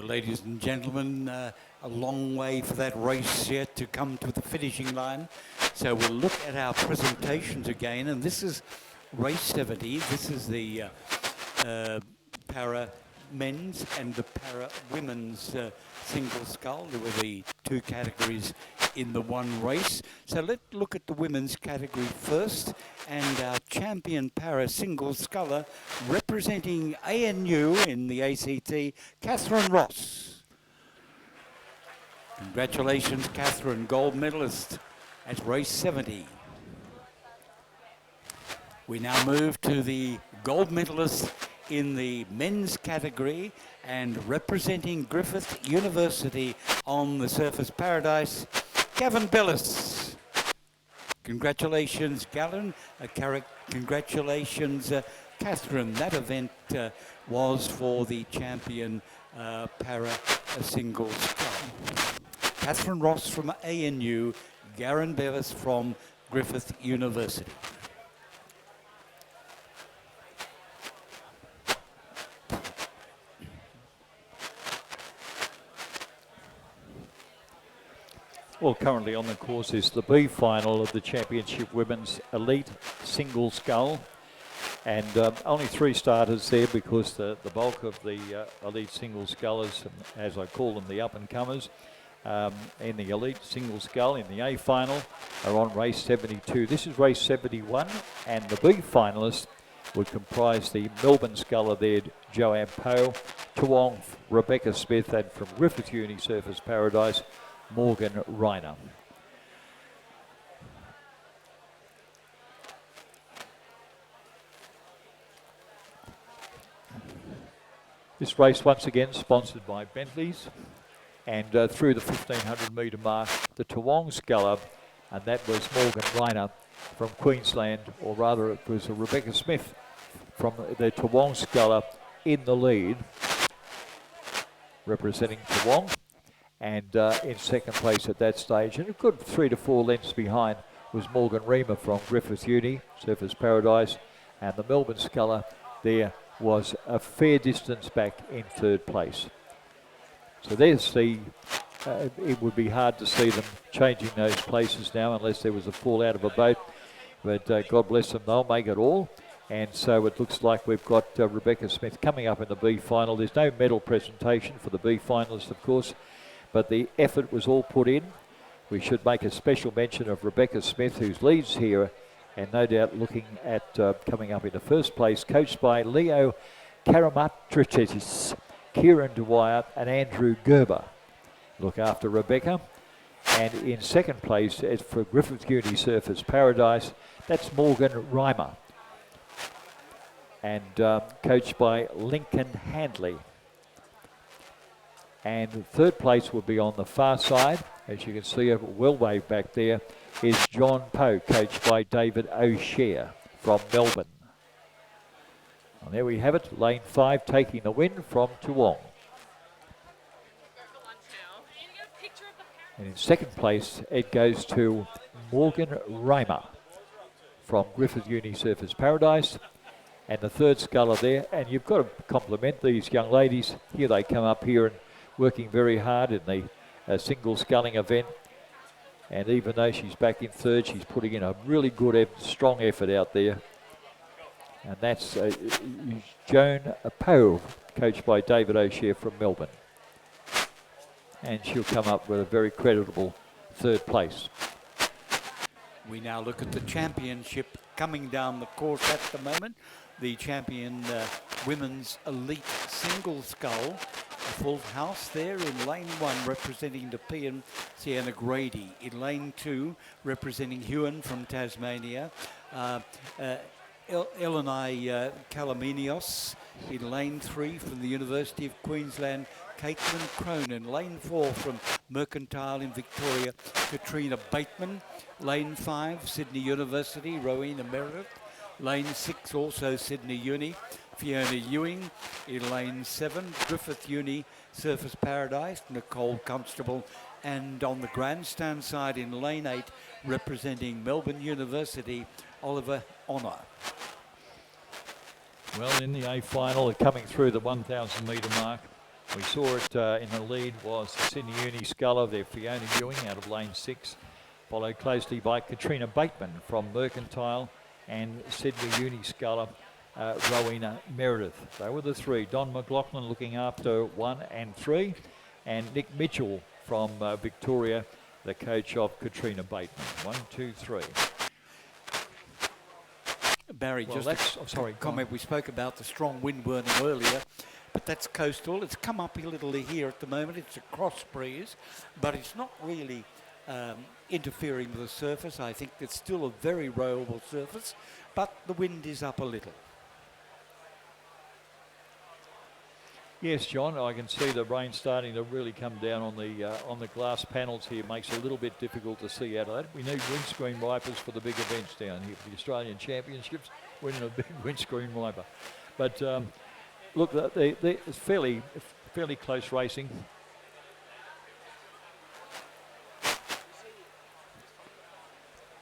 Ladies and gentlemen, a long way for that race yet to come to the finishing line. So we'll look at our presentations again, and this is race 70. This is the para men's and the para women's single scull. There were the two categories in the one race. So let's look at the women's category first, and our champion para single sculler representing ANU in the ACT, Catherine Ross. Congratulations, Catherine, gold medalist at race 70. We now move to the gold medalist in the men's category, and representing Griffith University on the Surfers Paradise, Gavin Bellis. Congratulations, Galen. Congratulations, Catherine. That event was for the champion para singles club. Catherine Ross from ANU, Garen Bevis from Griffith University. Well, currently on the course is the B final of the Championship Women's Elite Single Scull. And only 3 starters there because the bulk of the Elite Single Scullers, as I call them, the up-and-comers, in the Elite Single Scull in the A final are on race 72. This is race 71, and the B finalists would comprise the Melbourne sculler there, Joanne Poe, Toowong, Rebecca Smith, and from Griffith Uni Surfers Paradise, Morgan Reiner. This race once again sponsored by Bentley's, and through the 1500 metre mark, the Toowong sculler, and that was Morgan Reiner from Queensland, or rather it was Rebecca Smith from the Toowong sculler in the lead, representing Toowong, and in second place at that stage, and a good 3 to 4 lengths behind was Morgan Reiner from Griffith Uni, Surfers Paradise, and the Melbourne sculler there was a fair distance back in third place. So there's the, it would be hard to see them changing those places now unless there was a fall out of a boat, but God bless them, they'll make it all. And so it looks like we've got Rebecca Smith coming up in the B final. There's no medal presentation for the B finalists, of course, but the effort was all put in. We should make a special mention of Rebecca Smith, who leads here, and no doubt looking at coming up in the first place, coached by Leo Karamatritis, Kieran Dwyer and Andrew Gerber. Look after Rebecca. And in second place, as for Griffith Uni Surfers Paradise, that's Morgan Reimer, and coached by Lincoln Handley. And third place will be on the far side, as you can see a well wave back there, is John Poe, coached by David O'Shea from Melbourne. And there we have it, lane 5 taking the win from Toowong. And in second place, it goes to Morgan Reimer from Griffith Uni Surfers Paradise. And the third sculler there, and you've got to compliment these young ladies. Here they come up here and working very hard in the single sculling event. And even though she's back in third, she's putting in a really good, strong effort out there. And that's Joan Poe, coached by David O'Shea from Melbourne. And she'll come up with a very creditable third place. We now look at the championship coming down the course at the moment. The champion women's elite single scull. A full house there in lane 1 representing the P and Sienna Grady. In lane 2 representing Hewan from Tasmania. Eleni Calaminios. In lane 3 from the University of Queensland, Caitlin Cronin. Lane 4 from Mercantile in Victoria, Katrina Bateman. Lane 5, Sydney University, Rowena Meredith. Lane 6, also Sydney Uni, Fiona Ewing. In lane 7, Griffith Uni, Surfers Paradise, Nicole Constable. And on the grandstand side in lane 8, representing Melbourne University, Oliver Honor. Well, in the A final, coming through the 1,000 metre mark, we saw it in the lead was Sydney Uni sculler there, Fiona Ewing out of lane 6, followed closely by Katrina Bateman from Mercantile, and Sydney Uni sculler Rowena Meredith. They were the 3. Don McLaughlin looking after 1 and 3, and Nick Mitchell from Victoria, the coach of Katrina Bateman. 1, 2, 3. Barry, Well, just a comment. We spoke about the strong wind warning earlier, but that's coastal. It's come up a little here at the moment. It's a cross breeze, but it's not really interfering with the surface. I think it's still a very rowable surface, but the wind is up a little. Yes, John, I can see the rain starting to really come down on the glass panels here. It makes it a little bit difficult to see out of that. We need windscreen wipers for the big events down here for the Australian Championships. We're in a big windscreen wiper. But look, it's fairly close racing.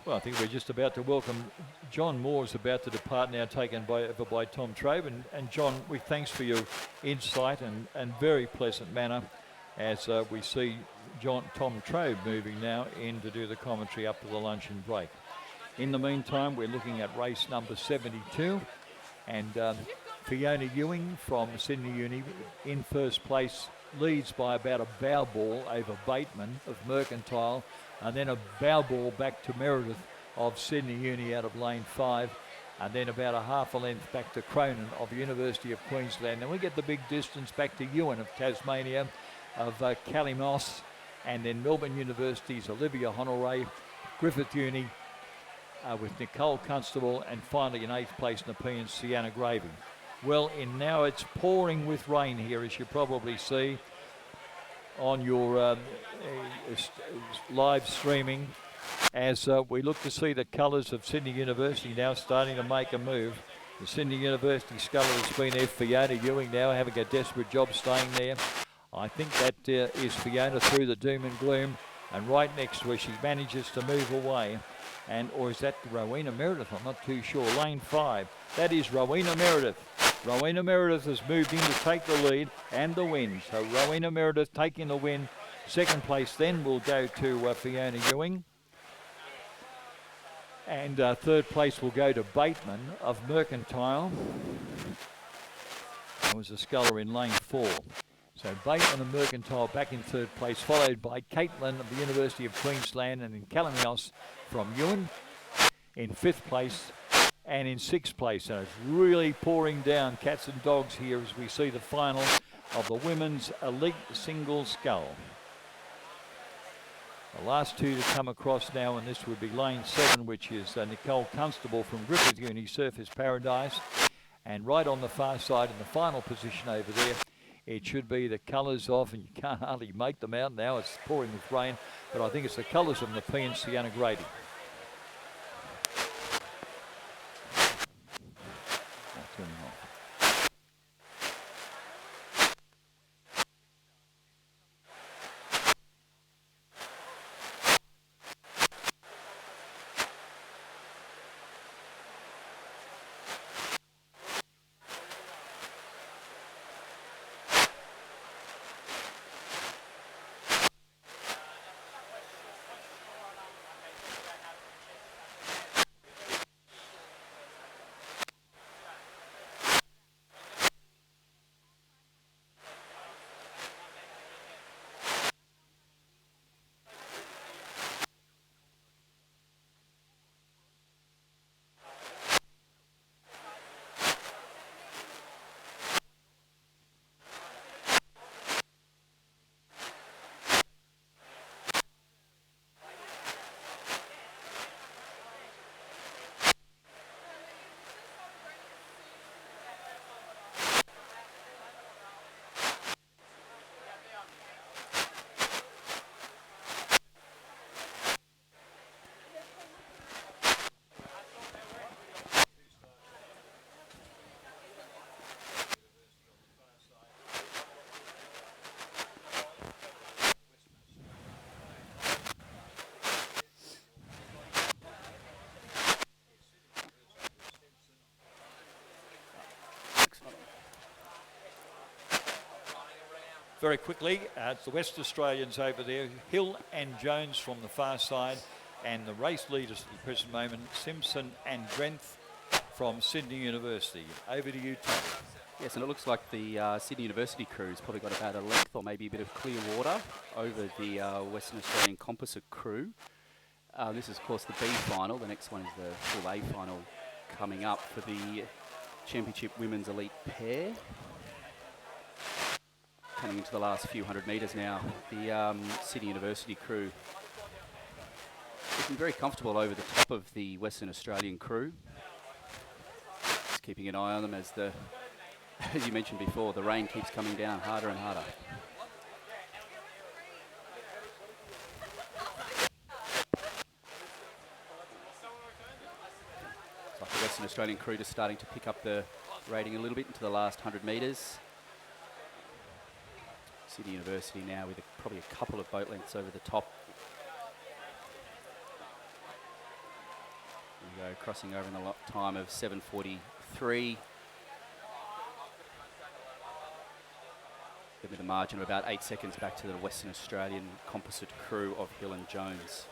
Well, I think we're just about to welcome John Moore's about to depart now, taken over by Tom Trabe. And John, we thanks for your insight and very pleasant manner as we see Tom Trabe moving now in to do the commentary up to the luncheon break. In the meantime, we're looking at race number 72, and Fiona Ewing from Sydney Uni in first place, leads by about a bow ball over Bateman of Mercantile, and then a bow ball back to Meredith of Sydney Uni out of lane 5, and then about a half a length back to Cronin of the University of Queensland. Then we get the big distance back to Ewan of Tasmania, of Calimos, and then Melbourne University's Olivia Honore, Griffith Uni with Nicole Constable, and finally in 8th place Nepean Sienna Gravy. Well, now it's pouring with rain here, as you probably see on your live streaming, as we look to see the colours of Sydney University now starting to make a move. The Sydney University sculler has been there. Fiona Ewing now having a desperate job staying there. I think that is Fiona through the doom and gloom, and right next to her she manages to move away. Or is that Rowena Meredith? I'm not too sure. Lane 5. That is Rowena Meredith. Rowena Meredith has moved in to take the lead and the win. So Rowena Meredith taking the win. Second place then will go to Fiona Ewing. And third place will go to Bateman of Mercantile. That was a sculler in lane 4. So Bateman and Mercantile back in third place, followed by Caitlin of the University of Queensland, and in Calamios from Ewan in 5th place. And in 6th place, and it's really pouring down cats and dogs here as we see the final of the women's elite single scull. The last two to come across now, and this would be lane 7, which is Nicole Constable from Griffith Uni Surfers Paradise. And right on the far side in the final position over there, it should be the colours of, and you can't hardly make them out now, it's pouring with rain, but I think it's the colours of Nepean Sienna Grady. Very quickly, it's the West Australians over there, Hill and Jones from the far side, and the race leaders at the present moment, Simpson and Drenth from Sydney University. Over to you, Tom. Yes, and it looks like the Sydney University crew's probably got about a length or maybe a bit of clear water over the Western Australian composite crew. This is, of course, the B final. The next one is the full A final coming up for the Championship Women's Elite Pair. Coming into the last few hundred metres now, the Sydney University crew looking very comfortable over the top of the Western Australian crew. Just keeping an eye on them as the as you mentioned before, the rain keeps coming down harder and harder. It's like the Western Australian crew just starting to pick up the rating a little bit into the last 100 metres. Sydney University now with probably a couple of boat lengths over the top. There we go, crossing over in the time of 7:43. With a margin of about 8 seconds back to the Western Australian composite crew of Hill and Jones.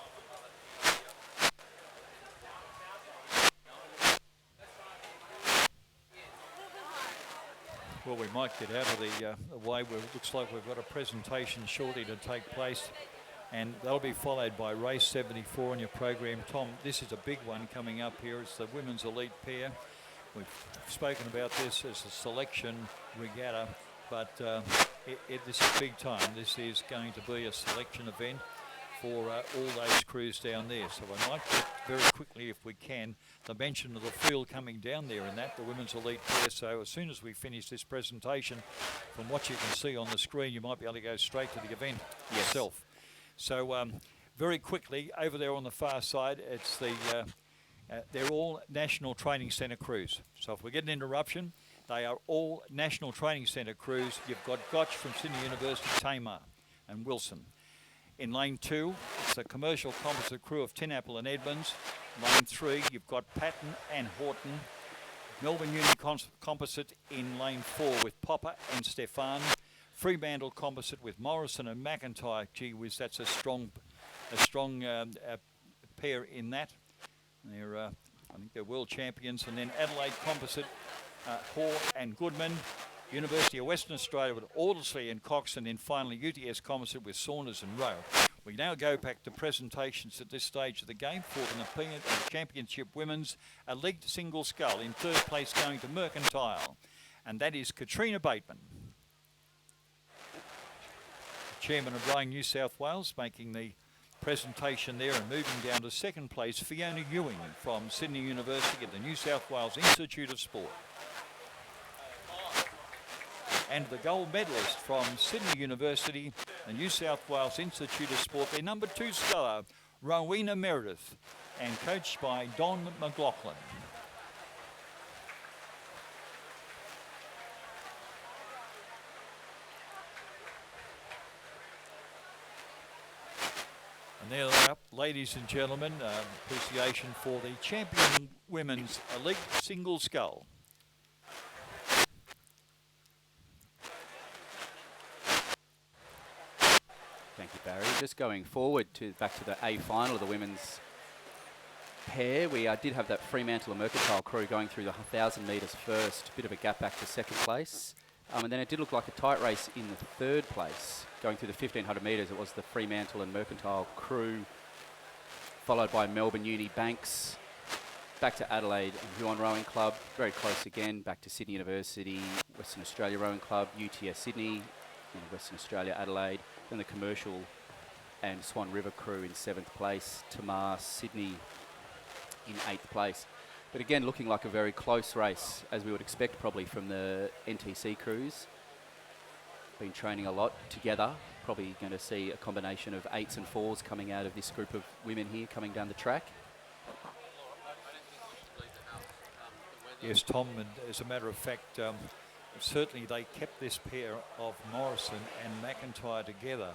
Well, we might get out of the way where it looks like we've got a presentation shortly to take place, and that'll be followed by race 74 on your program. Tom, this is a big one coming up here. It's the women's elite pair. We've spoken about this as a selection regatta, but this is big time. This is going to be a selection event for all those crews down there. So I might get very quickly, if we can, the mention of the field coming down there in that, the women's elite pair. So as soon as we finish this presentation, from what you can see on the screen, you might be able to go straight to the event itself. So very quickly, over there on the far side, it's the they're all National Training Centre crews. So if we get an interruption, they are all National Training Centre crews. You've got Gotch from Sydney University, Tamar and Wilson. In lane 2, it's a commercial composite crew of Tin Apple and Edmonds. Lane 3, you've got Patton and Horton. Melbourne Uni composite in lane 4 with Popper and Stefan. Fremantle composite with Morrison and McIntyre. Gee whiz, that's a strong pair in that. They're, I think they're world champions. And then Adelaide composite, Hoare and Goodman. University of Western Australia with Aldersley and Cox, and then finally UTS composite with Saunders and Rowe. We now go back to presentations at this stage of the game for the Nepean Championship Women's Elite Single Scull. In third place going to Mercantile, and that is Katrina Bateman. The Chairman of Rowing New South Wales making the presentation there, and moving down to second place, Fiona Ewing from Sydney University at the New South Wales Institute of Sport. And the gold medalist from Sydney University, the New South Wales Institute of Sport, their number 2 sculler, Rowena Meredith, and coached by Don McLaughlin. And there they are, ladies and gentlemen, appreciation for the champion women's elite single scull. Thank you, Barry. Just going forward back to the A final of the women's pair, we did have that Fremantle and Mercantile crew going through the 1,000 metres first, bit of a gap back to second place. And then it did look like a tight race in the third place. Going through the 1,500 metres, it was the Fremantle and Mercantile crew, followed by Melbourne Uni Banks, back to Adelaide and Huon Rowing Club, very close again, back to Sydney University, Western Australia Rowing Club, UTS Sydney, and Western Australia Adelaide, then the Commercial and Swan River crew in 7th place, Tamar Sydney in 8th place. But again, looking like a very close race, as we would expect probably from the NTC crews. Been training a lot together. Probably going to see a combination of 8s and 4s coming out of this group of women here coming down the track. Yes, Tom, and as a matter of fact, certainly they kept this pair of Morrison and McIntyre together.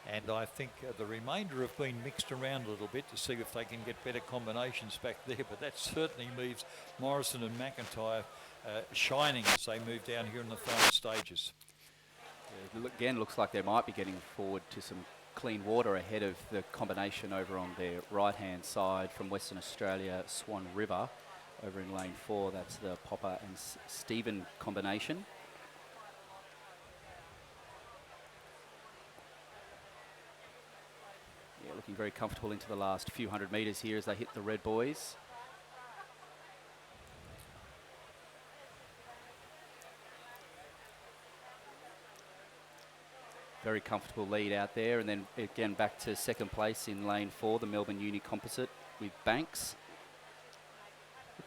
And I think the remainder have been mixed around a little bit to see if they can get better combinations back there. But that certainly leaves Morrison and McIntyre shining as they move down here in the final stages. Yeah, again, looks like they might be getting forward to some clean water ahead of the combination over on their right-hand side from Western Australia, Swan River, over in lane 4. That's the Popper and Stephen combination. Yeah, looking very comfortable into the last few hundred metres here as they hit the red buoys. Very comfortable lead out there, and then again back to second place in lane 4, the Melbourne Uni Composite with Banks.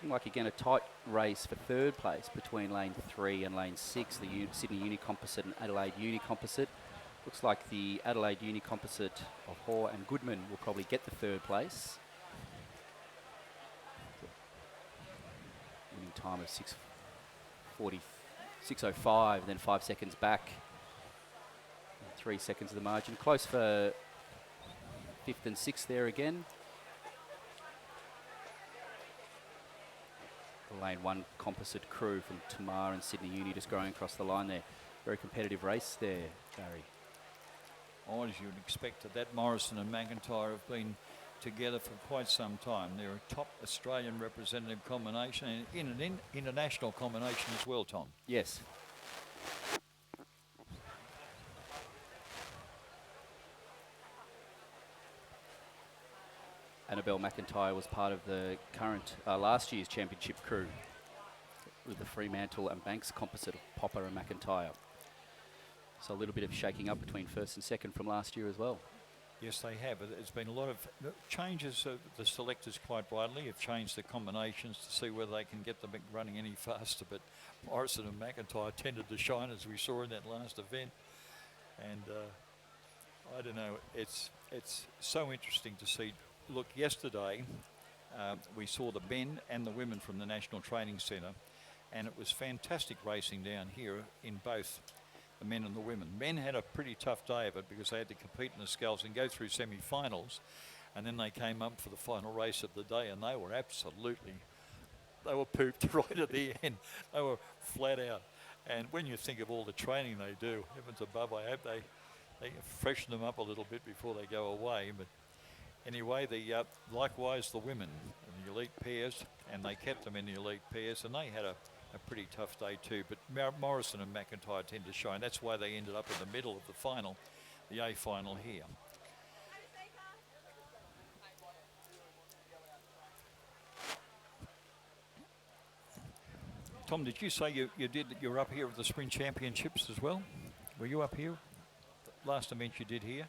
Looking like, again, a tight race for third place between lane 3 and lane 6, the Sydney Uni Composite and Adelaide Uni Composite. Looks like the Adelaide Uni Composite of Hoare and Goodman will probably get the third place. Winning time of 6:05, then 5 seconds back. 3 seconds of the margin. Close for 5th and 6th there again. The lane 1 composite crew from Tamar and Sydney Uni just going across the line there. Very competitive race there, Barry. Oh, as you would expect, that Morrison and McIntyre have been together for quite some time. They're a top Australian representative combination and in an international combination as well, Tom. Yes. Annabelle McIntyre was part of the current last year's championship crew with the Fremantle and Banks composite of Popper and McIntyre. So a little bit of shaking up between first and second from last year as well. Yes, they have. There's been a lot of changes. The selectors quite widely have changed the combinations to see whether they can get them running any faster. But Morrison and McIntyre tended to shine, as we saw in that last event. And I don't know, it's so interesting to see. Look, yesterday we saw the men and the women from the National Training Centre, and it was fantastic racing down here in both the men and the women. Men had a pretty tough day of it because they had to compete in the sculls and go through semi-finals, and then they came up for the final race of the day, and they were pooped right at the end. They were flat out. And when you think of all the training they do, heavens above, I hope they freshen them up a little bit before they go away. But anyway, likewise the women in the elite pairs, and they kept them in the elite pairs, and they had a pretty tough day too. But Morrison and McIntyre tend to shine. That's why they ended up in the middle of the final, the A final here. Tom, did you say you were up here at the Spring Championships as well? Were you up here? Last event you did here?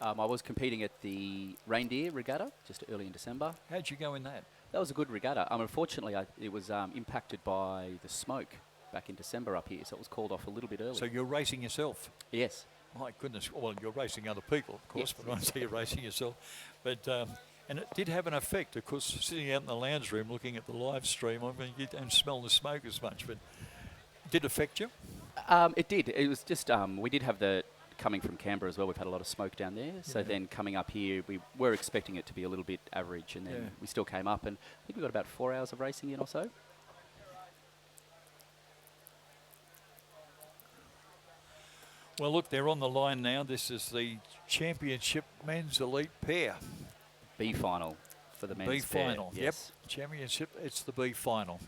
I was competing at the Reindeer Regatta just early in December. How'd you go in that? That was a good regatta. Unfortunately, it was impacted by the smoke back in December up here, so it was called off a little bit early. So you're racing yourself? Yes. My goodness. Well, you're racing other people, of course, Yes. but I say you're racing yourself. But and it did have an effect, of course, sitting out in the lounge room looking at the live stream. I mean, you don't smell the smoke as much, but did it affect you? It did. It was just, we did have coming from Canberra as well, we've had a lot of smoke down there. So then coming up here, we were expecting it to be a little bit average, and then we still came up, and I think we got about 4 hours of racing in or so. Well, look, they're on the line now. This is the championship men's elite pair. B final for the men's B pair. final, Yes. Yep. Championship, it's the B final.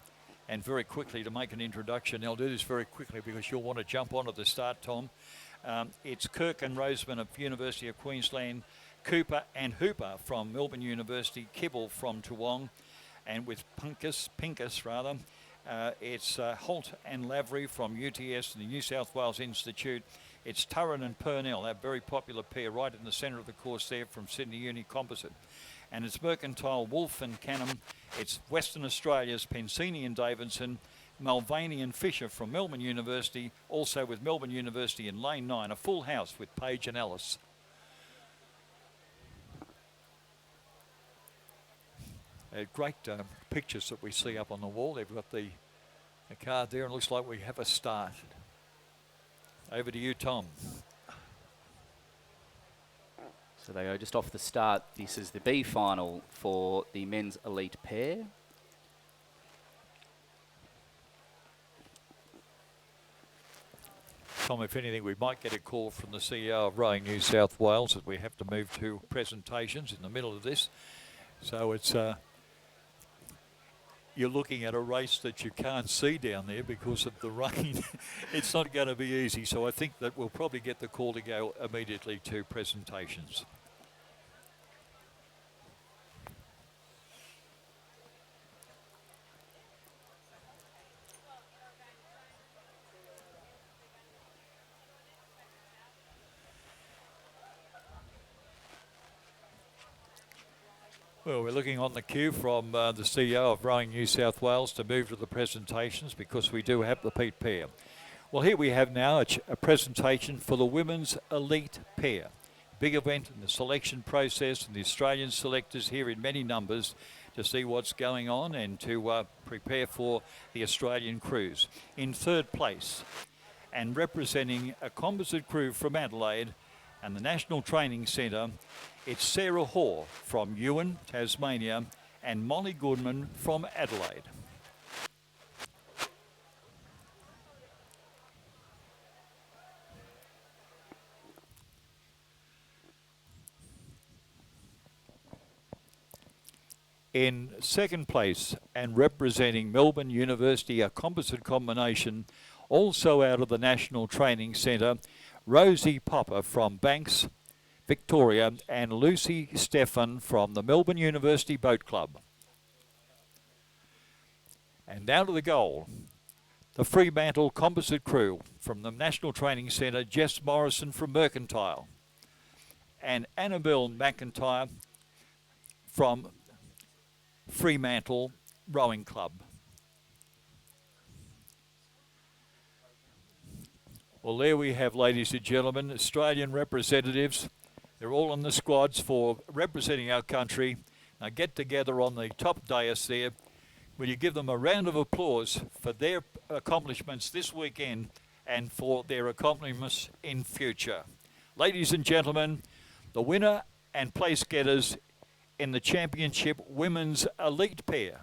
And very quickly, to make an introduction, I'll do this very quickly because you'll want to jump on at the start, Tom. It's Kirk and Roseman of University of Queensland, Cooper and Hooper from Melbourne University, Kibble from Toowong, and with Pincus, it's Holt and Lavery from UTS and the New South Wales Institute. It's Turren and Purnell, that very popular pair right in the centre of the course there from Sydney Uni Composite. And it's Mercantile, Wolf and Canham. It's Western Australia's Pensini and Davidson, Mulvaney and Fisher from Melbourne University, also with Melbourne University in lane 9, a full house with Page and Ellis. Great pictures that we see up on the wall. They've got the card there, and it looks like we have a start. Over to you, Tom. So they go just off the start. This is the B final for the men's elite pair. Tom, if anything, we might get a call from the CEO of Rowing New South Wales that we have to move to presentations in the middle of this. So it's you're looking at a race that you can't see down there because of the rain. It's not going to be easy. So I think that we'll probably get the call to go immediately to presentations. Well, we're looking on the queue from the CEO of Rowing New South Wales to move to the presentations because we do have the Pete pair. Well, here we have now a presentation for the women's elite pair. Big event in the selection process, and the Australian selectors here in many numbers to see what's going on and to prepare for the Australian cruise. In third place, and representing a composite crew from Adelaide and the National Training Centre, it's Sarah Hoare from Ewan, Tasmania, and Molly Goodman from Adelaide. In second place, and representing Melbourne University, a composite combination, also out of the National Training Centre, Rosie Popper from Banks, Victoria, and Lucy Stephan from the Melbourne University Boat Club. And down to the goal, the Fremantle composite crew from the National Training Centre, Jess Morrison from Mercantile, and Annabelle McIntyre from Fremantle Rowing Club. Well, there we have, ladies and gentlemen, Australian representatives. They're all on the squads for representing our country. Now get together on the top dais there. Will you give them a round of applause for their accomplishments this weekend and for their accomplishments in future? Ladies and gentlemen, the winner and place getters in the championship women's elite pair.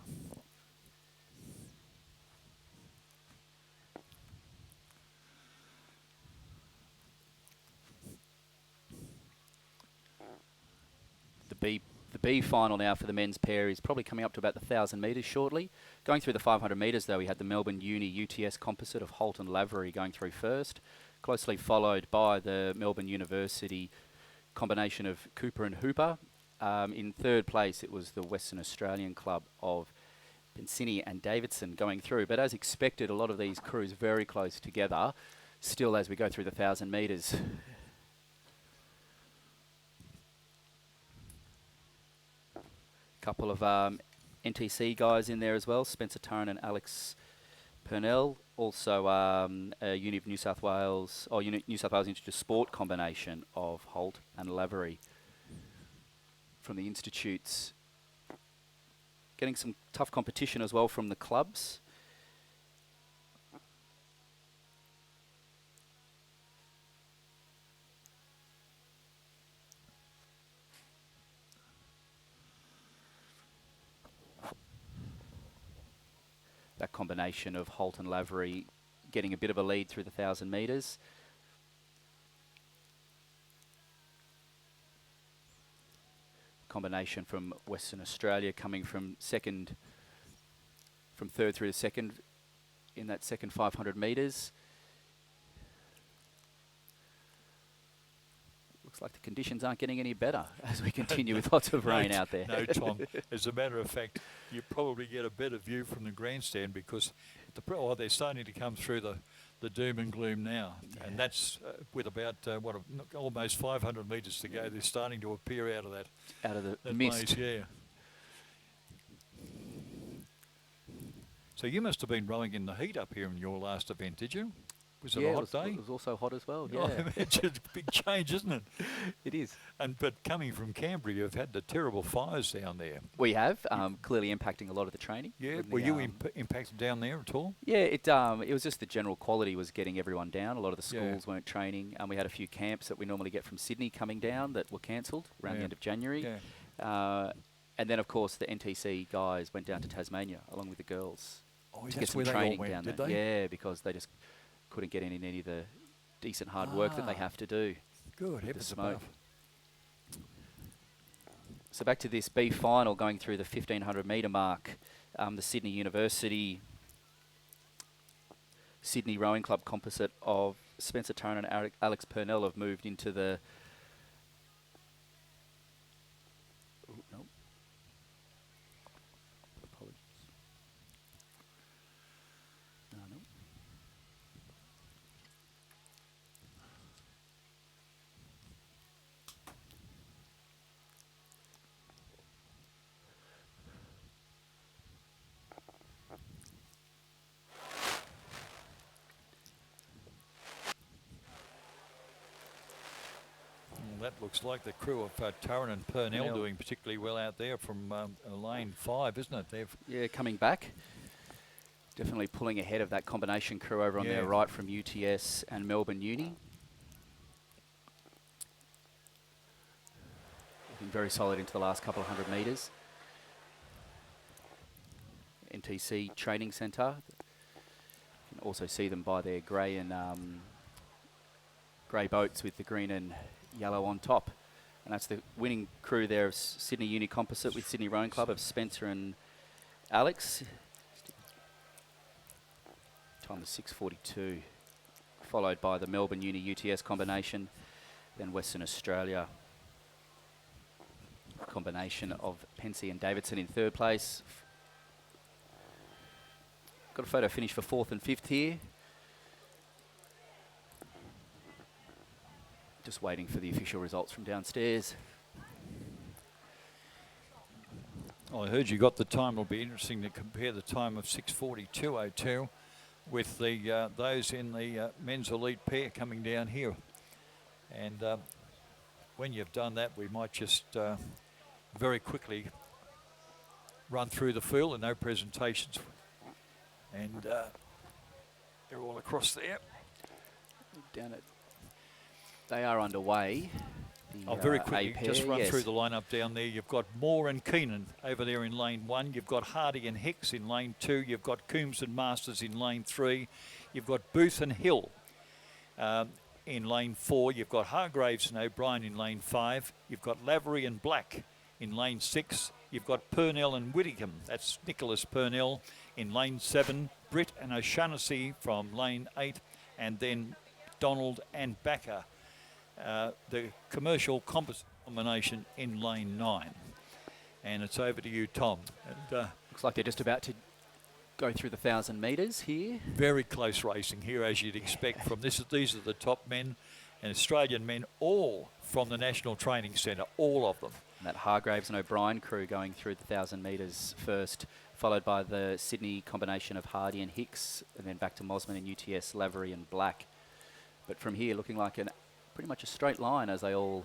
The B final now for the men's pair is probably coming up to about the 1,000 metres shortly. Going through the 500 metres, though, we had the Melbourne Uni UTS composite of Holt and Lavery going through first, closely followed by the Melbourne University combination of Cooper and Hooper. In third place, it was the Western Australian club of Pensini and Davidson going through. But as expected, a lot of these crews very close together, still as we go through the 1,000 metres. Couple of NTC guys in there as well, Spencer Turren and Alex Purnell. Also Uni of New South Wales, or New South Wales Institute of Sport combination of Holt and Lavery from the institutes. Getting some tough competition as well from the clubs. That combination of Holt and Lavery getting a bit of a lead through the 1,000 metres. Combination from Western Australia coming from third through to second in that second 500 metres. Looks like the conditions aren't getting any better as we continue with lots of rain out there. No, Tom. As a matter of fact, you probably get a better view from the grandstand because they're starting to come through the doom and gloom now. Yeah. And that's with about, almost 500 metres to go. They're starting to appear out of that mist. Maze, yeah. So you must have been rowing in the heat up here in your last event, did you? Was it a hot day? It was also hot as well, yeah. It's a big change, isn't it? It is. But coming from Canberra, you've had the terrible fires down there. We have, clearly impacting a lot of the training. Yeah, were you impacted down there at all? Yeah, it was just the general quality was getting everyone down. A lot of the schools weren't training. We had a few camps that we normally get from Sydney coming down that were cancelled around the end of January. Yeah. And then, of course, the NTC guys went down to Tasmania along with the girls to get some where training they all down went, there. did they? Yeah, because they just couldn't get in any of the decent hard work that they have to do. Good, heavens above. So back to this B final going through the 1,500 metre mark. The Sydney University Sydney Rowing Club composite of Spencer Turner and Alex Purnell have moved into the... Ooh, no. Apologies. No. that looks like the crew of Turren and Purnell Purnell. doing particularly well out there from lane 5, isn't it? They've Yeah, coming back. Definitely pulling ahead of that combination crew over on their right from UTS and Melbourne Uni. Looking very solid into the last couple of 100 metres. NTC Training Centre. You can also see them by their grey and grey boats with the green and yellow on top. And that's the winning crew there of Sydney Uni Composite with Sydney Rowing Club of Spencer and Alex. Time was 6:42, followed by the Melbourne Uni UTS combination, then Western Australia combination of Pensy and Davidson in third place. Got a photo finish for 4th and 5th here. Just waiting for the official results from downstairs. I heard you got the time. It'll be interesting to compare the time of 6:42.02 with the those in the men's elite pair coming down here. And when you've done that, we might just very quickly run through the field and no presentations. And they're all across there. Down it. They are underway. Oh, very quickly, A-pair, just run yes. through the lineup down there. You've got Moore and Keenan over there in lane 1. You've got Hardy and Hicks in lane 2. You've got Coombs and Masters in lane 3. You've got Booth and Hill in lane 4. You've got Hargraves and O'Brien in lane 5. You've got Lavery and Black in lane 6. You've got Purnell and Whittingham. That's Nicholas Purnell in lane 7. Britt and O'Shaughnessy from lane 8. And then Donald and Backer. The commercial composite combination in lane 9. And it's over to you, Tom. And, Looks like they're just about to go through the 1,000 metres here. very close racing here, as you'd expect from this. These are the top men and Australian men, all from the National Training Centre, all of them. And that Hargraves and O'Brien crew going through the 1,000 metres first, followed by the Sydney combination of Hardy and Hicks, and then back to Mosman and UTS, Lavery and Black. But from here, looking like pretty much a straight line as they all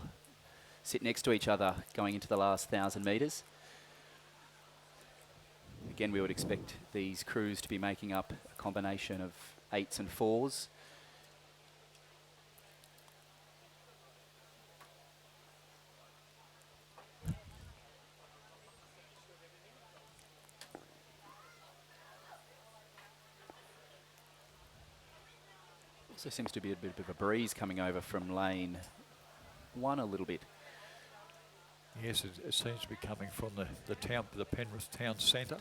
sit next to each other going into the last 1,000 metres. Again, we would expect these crews to be making up a combination of 8s and 4s. Also seems to be a bit of a breeze coming over from lane 1 a little bit. Yes, it seems to be coming from the Penrith town centre.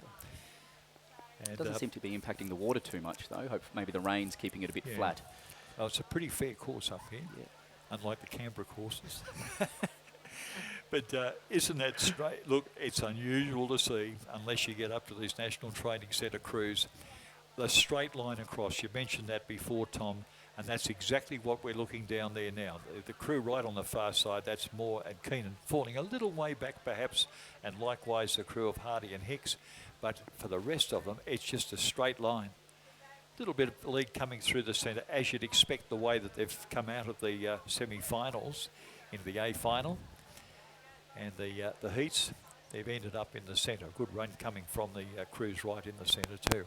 And Doesn't seem to be impacting the water too much though. Hope maybe the rain's keeping it a bit flat. oh, it's a pretty fair course up here, Yeah. unlike the Canberra courses. But isn't that straight? Look, it's unusual to see, unless you get up to these National Training Centre crews, the straight line across. You mentioned that before, Tom, and that's exactly what we're looking down there now. The crew right on the far side, that's Moore and Keenan, falling a little way back perhaps, and likewise the crew of Hardy and Hicks. But for the rest of them, it's just a straight line. Little bit of lead coming through the centre, as you'd expect the way that they've come out of the semi-finals into the A final. And the heats, they've ended up in the centre. Good run coming from the crews right in the centre too.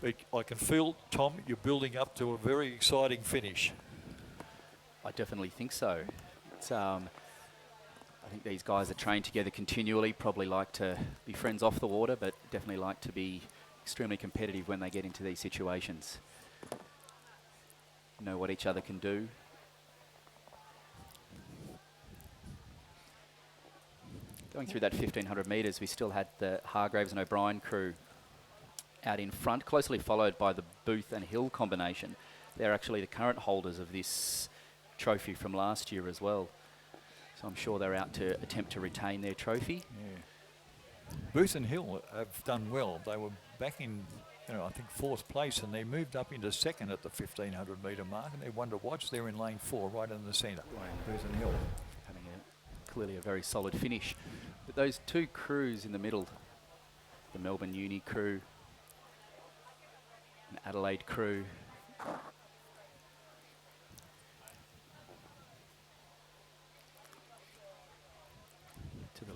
But I can feel, Tom, you're building up to a very exciting finish. I definitely think so. It's, I think these guys are trained together continually, probably like to be friends off the water, but definitely like to be extremely competitive when they get into these situations. Know what each other can do. Going through that 1,500 metres, we still had the Hargraves and O'Brien crew out in front, closely followed by the Booth and Hill combination. They're actually the current holders of this trophy from last year as well. So I'm sure they're out to attempt to retain their trophy. Yeah. Booth and Hill have done well. They were back in, I think 4th place, and they moved up into 2nd at the 1,500 metre mark, and they won to watch. They're in lane 4, right in the centre. Booth and Hill. Having clearly a very solid finish. But those two crews in the middle, the Melbourne Uni crew, an Adelaide crew,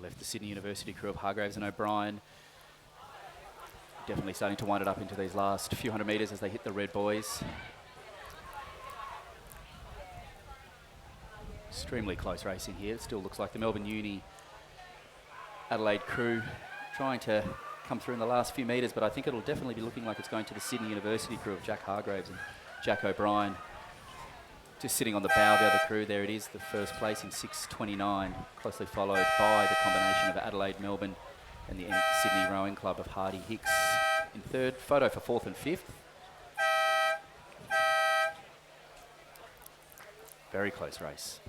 left the Sydney University crew of Hargraves and O'Brien. Definitely starting to wind it up into these last few hundred metres as they hit the red buoys. Extremely close racing here. It still looks like the Melbourne Uni Adelaide crew trying to come through in the last few metres, but I think it'll definitely be looking like it's going to the Sydney University crew of Jack Hargraves and Jack O'Brien. Just sitting on the bow of the other crew, there it is, the first place in 6:29, closely followed by the combination of Adelaide, Melbourne and the Sydney Rowing Club of Hardy Hicks in third. Photo for fourth and fifth. Very close race.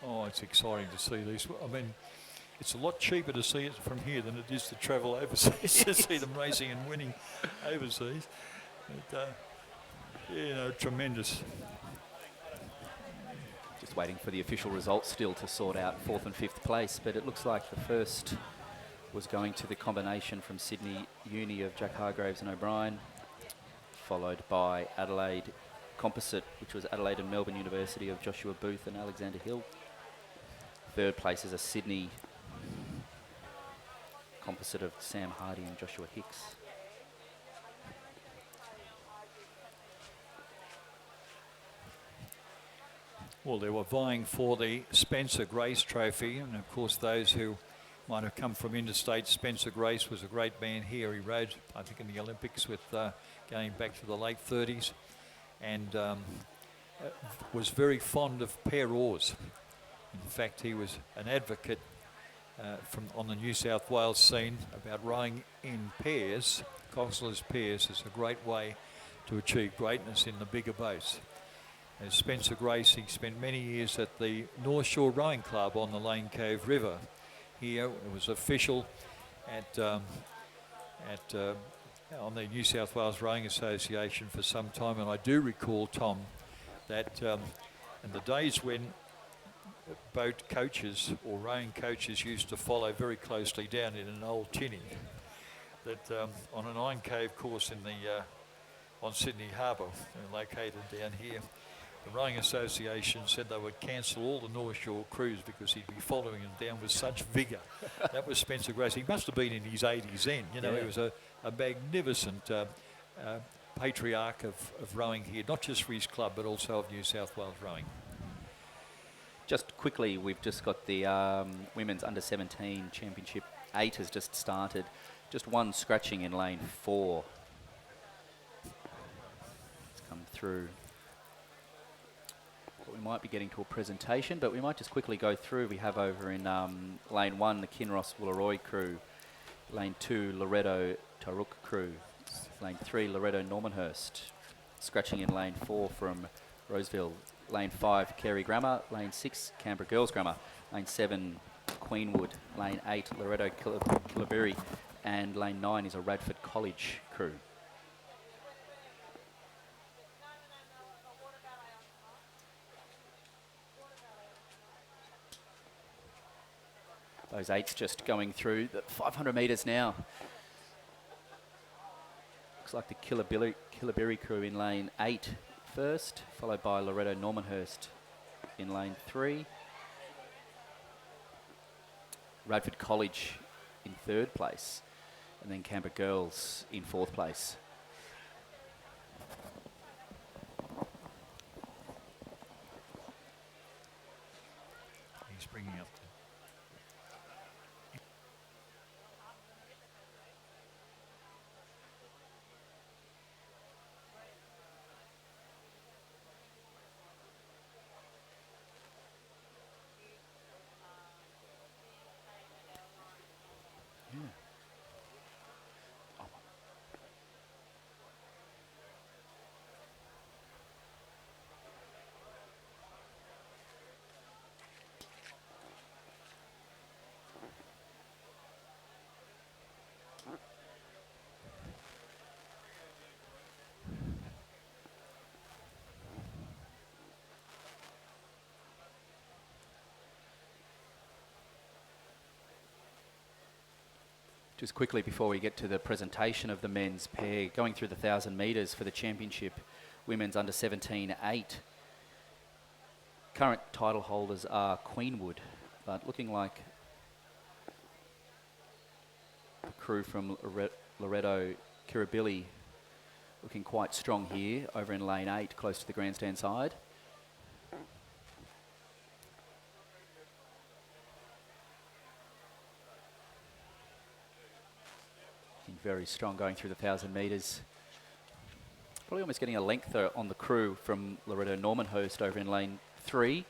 Oh, it's exciting to see these. I mean, it's a lot cheaper to see it from here than it is to travel overseas to see them racing and winning overseas. But, tremendous. Just waiting for the official results still to sort out fourth and fifth place, but it looks like the first was going to the combination from Sydney Uni of Jack Hargraves and O'Brien, followed by Adelaide Composite, which was Adelaide and Melbourne University of Joshua Booth and Alexander Hill. Third place is a Sydney Composite of Sam Hardy and Joshua Hicks. Well, they were vying for the Spencer Grace Trophy, and of course those who might have come from interstate, Spencer Grace was a great man here. He rode, I think, in the Olympics with going back to the late 30s, and was very fond of pair oars. In fact, he was an advocate on the New South Wales scene about rowing in pairs. Coxless pairs is a great way to achieve greatness in the bigger boats. As Spencer Grace, he spent many years at the North Shore Rowing Club on the Lane Cove River. Here it was official on the New South Wales Rowing Association for some time, and I do recall, Tom, that in the days when boat coaches or rowing coaches used to follow very closely down in an old tinny, that on an Iron Cave course on Sydney Harbour, located down here, the Rowing Association said they would cancel all the North Shore crews because he'd be following them down with such vigour. That was Spencer Grace. He must have been in his 80s then. He was a magnificent patriarch of rowing here, not just for his club, but also of New South Wales rowing. Just quickly, we've just got the Women's Under-17 Championship 8 has just started. Just one scratching in lane 4. It's come through. We might be getting to a presentation, but we might just quickly go through. We have over in lane 1 the Kinross Wooleroy crew, lane 2 Loretto Taruk crew, lane 3 Loretto Normanhurst, scratching in lane 4 from Roseville, lane 5 Carey Grammar, lane 6 Canberra Girls Grammar, lane 7 Queenwood, lane 8 Loretto Killaberry, and lane 9 is a Radford College crew. Those 8s just going through the 500 metres now. Looks like the Killaberry crew in lane 8 first, followed by Loretto Normanhurst in lane 3. Radford College in 3rd place, and then Canberra Girls in 4th place. He's bringing up Just quickly before we get to the presentation of the men's pair, going through the 1,000 metres for the championship, women's under-17 8. Current title holders are Queenwood, but looking like crew from Loreto Kirribilli looking quite strong here over in lane 8, close to the grandstand side. Looking very strong going through the 1,000 metres. Probably almost getting a length on the crew from Loreto Normanhurst over in lane 3.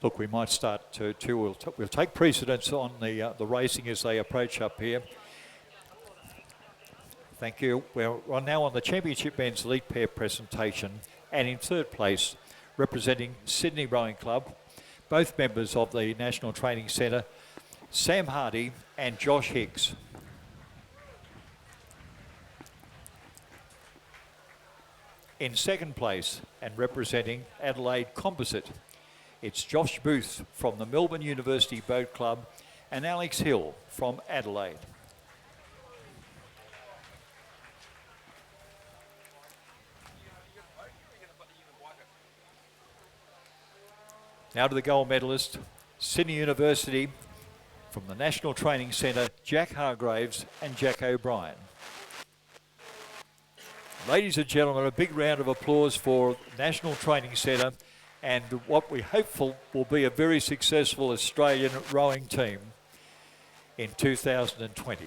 Look, we might start we'll take precedence on the racing as they approach up here. Thank you. We're now on the Championship Men's Elite Pair presentation, and in third place, representing Sydney Rowing Club, both members of the National Training Centre, Sam Hardy and Josh Hicks. In second place, and representing Adelaide Composite, it's Josh Booth from the Melbourne University Boat Club and Alex Hill from Adelaide. Now to the gold medalist, Sydney University from the National Training Centre, Jack Hargraves and Jack O'Brien. Ladies and gentlemen, a big round of applause for National Training Centre and what we hopeful will be a very successful Australian rowing team in 2020.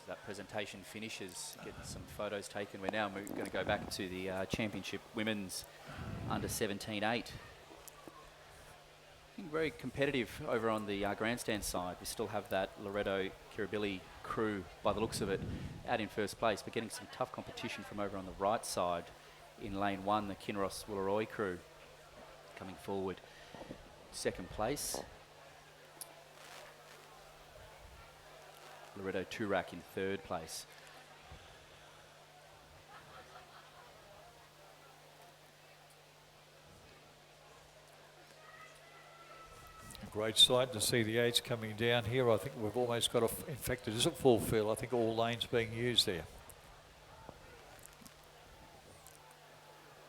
That presentation finishes, get some photos taken. We're now going to go back to the Championship Women's Under 17-8. Very competitive over on the grandstand side. We still have that Loreto Kirribilli crew, by the looks of it, out in first place, but getting some tough competition from over on the right side. In lane 1, the Kinross Wooleroy crew coming forward. Second place, Loreto Turak in third place. A great sight to see the eights coming down here. I think we've almost got in fact it is a full fill. I think all lanes being used there.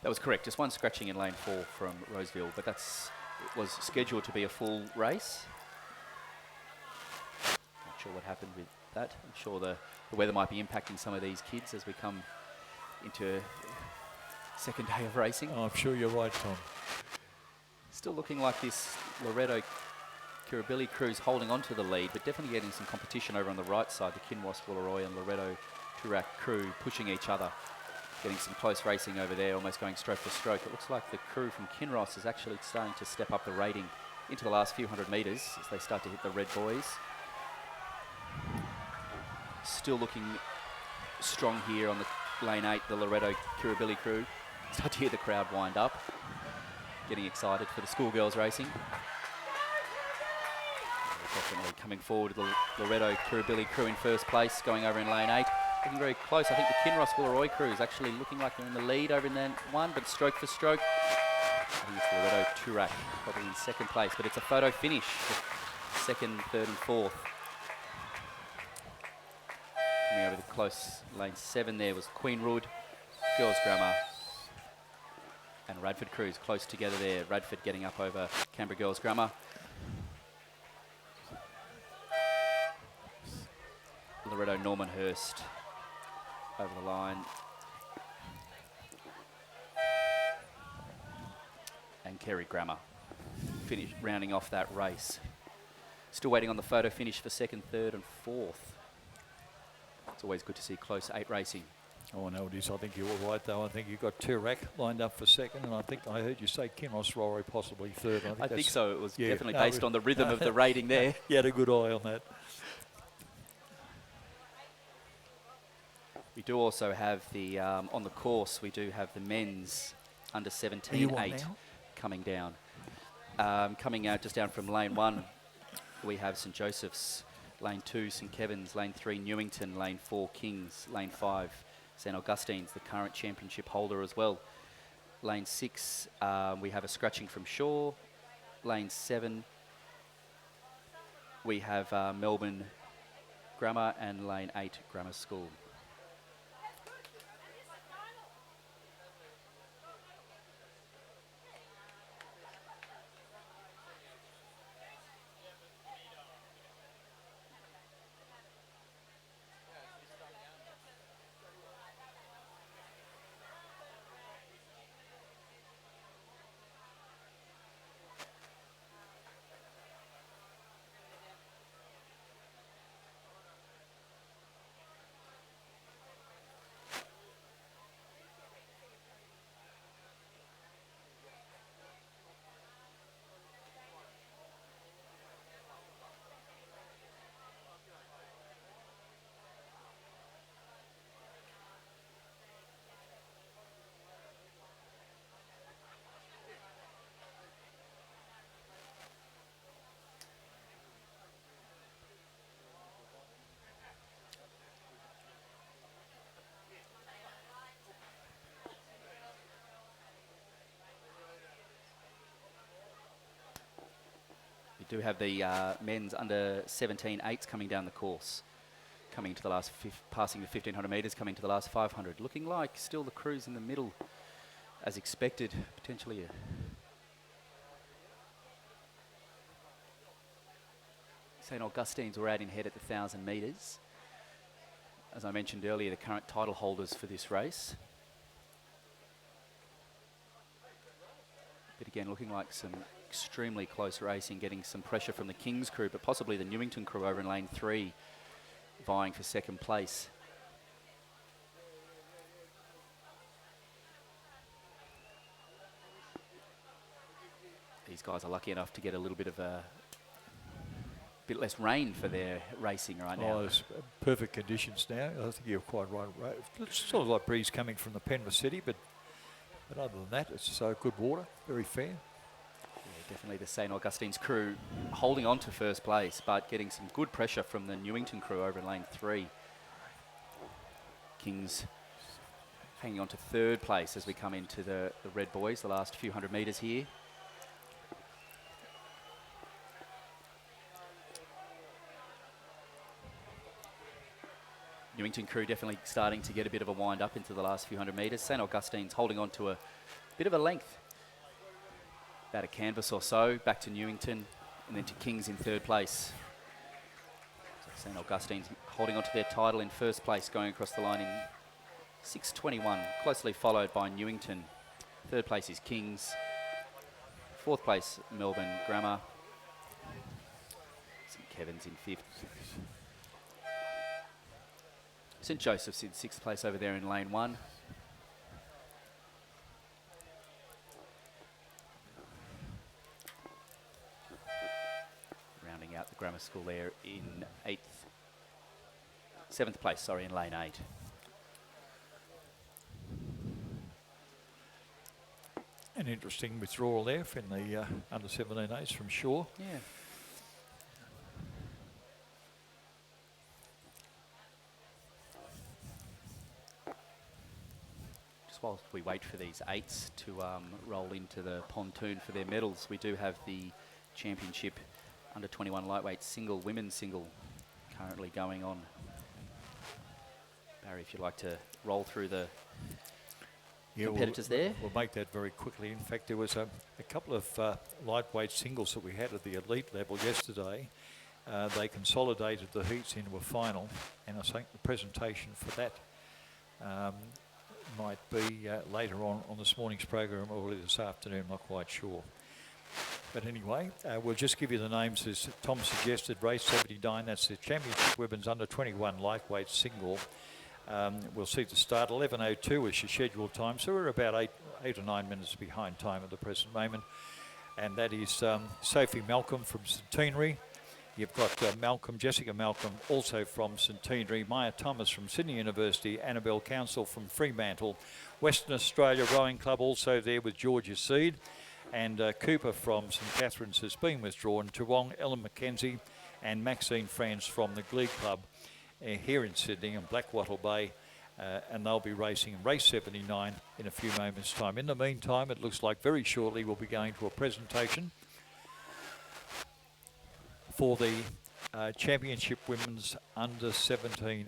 That was correct. Just one scratching in lane 4 from Roseville, but it was scheduled to be a full race. Not sure what happened with that. I'm sure the weather might be impacting some of these kids as we come into second day of racing. Oh, I'm sure you're right, Tom. Still looking like this Loreto Kirribilli crew's holding on to the lead, but definitely getting some competition over on the right side. The Kinross Wooleroy and Loreto Turak crew pushing each other. Getting some close racing over there, almost going stroke for stroke. It looks like the crew from Kinross is actually starting to step up the rating into the last few hundred metres as they start to hit the red buoys. Still looking strong here on the lane 8, the Loreto Kirribilli crew. Start to hear the crowd wind up. Getting excited for the schoolgirls racing. Definitely coming forward with the Loreto Kirribilli crew in first place, going over in lane 8. Looking very close. I think the Kinross Wooleroy crew is actually looking like they're in the lead over in lane 1, but stroke for stroke. I think it's Loreto Turak probably in second place, but it's a photo finish for second, third and fourth. Coming over the close lane 7 there was Queen Rood, Girls Grammar and Radford crews close together there. Radford getting up over Canberra Girls Grammar. Loreto Normanhurst over the line. And Kerry Grammar rounding off that race. Still waiting on the photo finish for second, third and fourth. It's always good to see close 8 racing. Oh, no, it is. I think you were right, though. I think you got Turak lined up for second, and I think I heard you say Kinross Wooleroy possibly third. I think so. It was definitely based on the rhythm of the rating there. You had a good eye on that. We do also have the, on the course, we do have the men's under Are 17 you on 8 now? coming down. Coming out just down from lane 1, we have St Joseph's, lane 2, St Kevin's, lane 3, Newington, lane 4, Kings, lane 5, St Augustine's, the current championship holder as well. Lane 6, we have a scratching from Shaw. Lane 7, we have Melbourne Grammar, and lane 8, Grammar School. We do have the men's under 17 8s coming down the course, coming to the last, passing the 1500 metres, coming to the last 500. Looking like still the crews in the middle, as expected, potentially St Augustine's were out in head at the 1000 metres. As I mentioned earlier, the current title holders for this race. But again, looking like some extremely close racing, getting some pressure from the Kings crew, but possibly the Newington crew over in lane 3, vying for second place. These guys are lucky enough to get a little bit of a bit less rain for their racing right now. Oh, it's perfect conditions now. I think you're quite right. It's sort of like breeze coming from the Penrith City, but other than that, it's good water, very fair. Yeah, definitely the St Augustine's crew holding on to first place, but getting some good pressure from the Newington crew over in lane 3. Kings hanging on to third place as we come into the Red Boys, the last few hundred metres here. Newington crew definitely starting to get a bit of a wind up into the last few hundred metres. St Augustine's holding on to a bit of a length. About a canvas or so, back to Newington, and then to Kings in third place. So St Augustine's holding on to their title in first place, going across the line in 6:21, closely followed by Newington. Third place is Kings. Fourth place, Melbourne Grammar. St Kevin's in fifth. St Joseph's in sixth place over there in lane 1. Rounding out the grammar school there in seventh place, sorry, in lane 8. An interesting withdrawal there from the under 17 A's from Shaw. Yeah. Whilst we wait for these 8s to roll into the pontoon for their medals, we do have the championship under 21 lightweight single, women's single, currently going on. Barry, if you'd like to roll through the competitors there. We'll make that very quickly. In fact, there was a couple of lightweight singles that we had at the elite level yesterday. They consolidated the heats into a final, and I think the presentation for that might be later on this morning's program or early this afternoon, I'm not quite sure. But anyway, we'll just give you the names as Tom suggested. Race 79, that's the Championship Women's Under 21 Lightweight Single. We'll see the start, 11:02 is your scheduled time, so we're about eight or 9 minutes behind time at the present moment. And that is Sophie Malcolm from Centenary, You've got Jessica Malcolm, also from Centenary, Maya Thomas from Sydney University, Annabelle Council from Fremantle, Western Australia Rowing Club also there with Georgia Seed, and Cooper from St Catherine's has been withdrawn, Toowong, Ellen McKenzie, and Maxine France from the Glee Club here in Sydney and Blackwattle Bay, and they'll be racing in race 79 in a few moments' time. In the meantime, it looks like very shortly we'll be going to a presentation for the Championship Women's Under 17-8.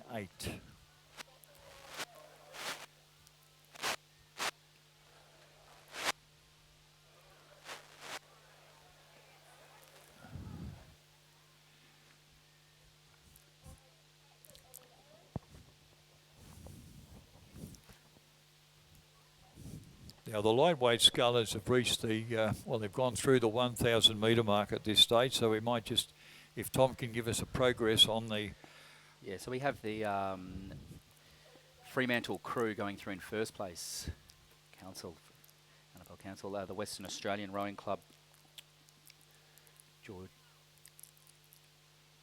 Now the lightweight scullers have reached the, well, they've gone through the 1,000 metre mark at this stage, so we might just, if Tom can give us a progress on the... Yeah, so we have the Fremantle crew going through in first place. Annabelle Council, the Western Australian Rowing Club. George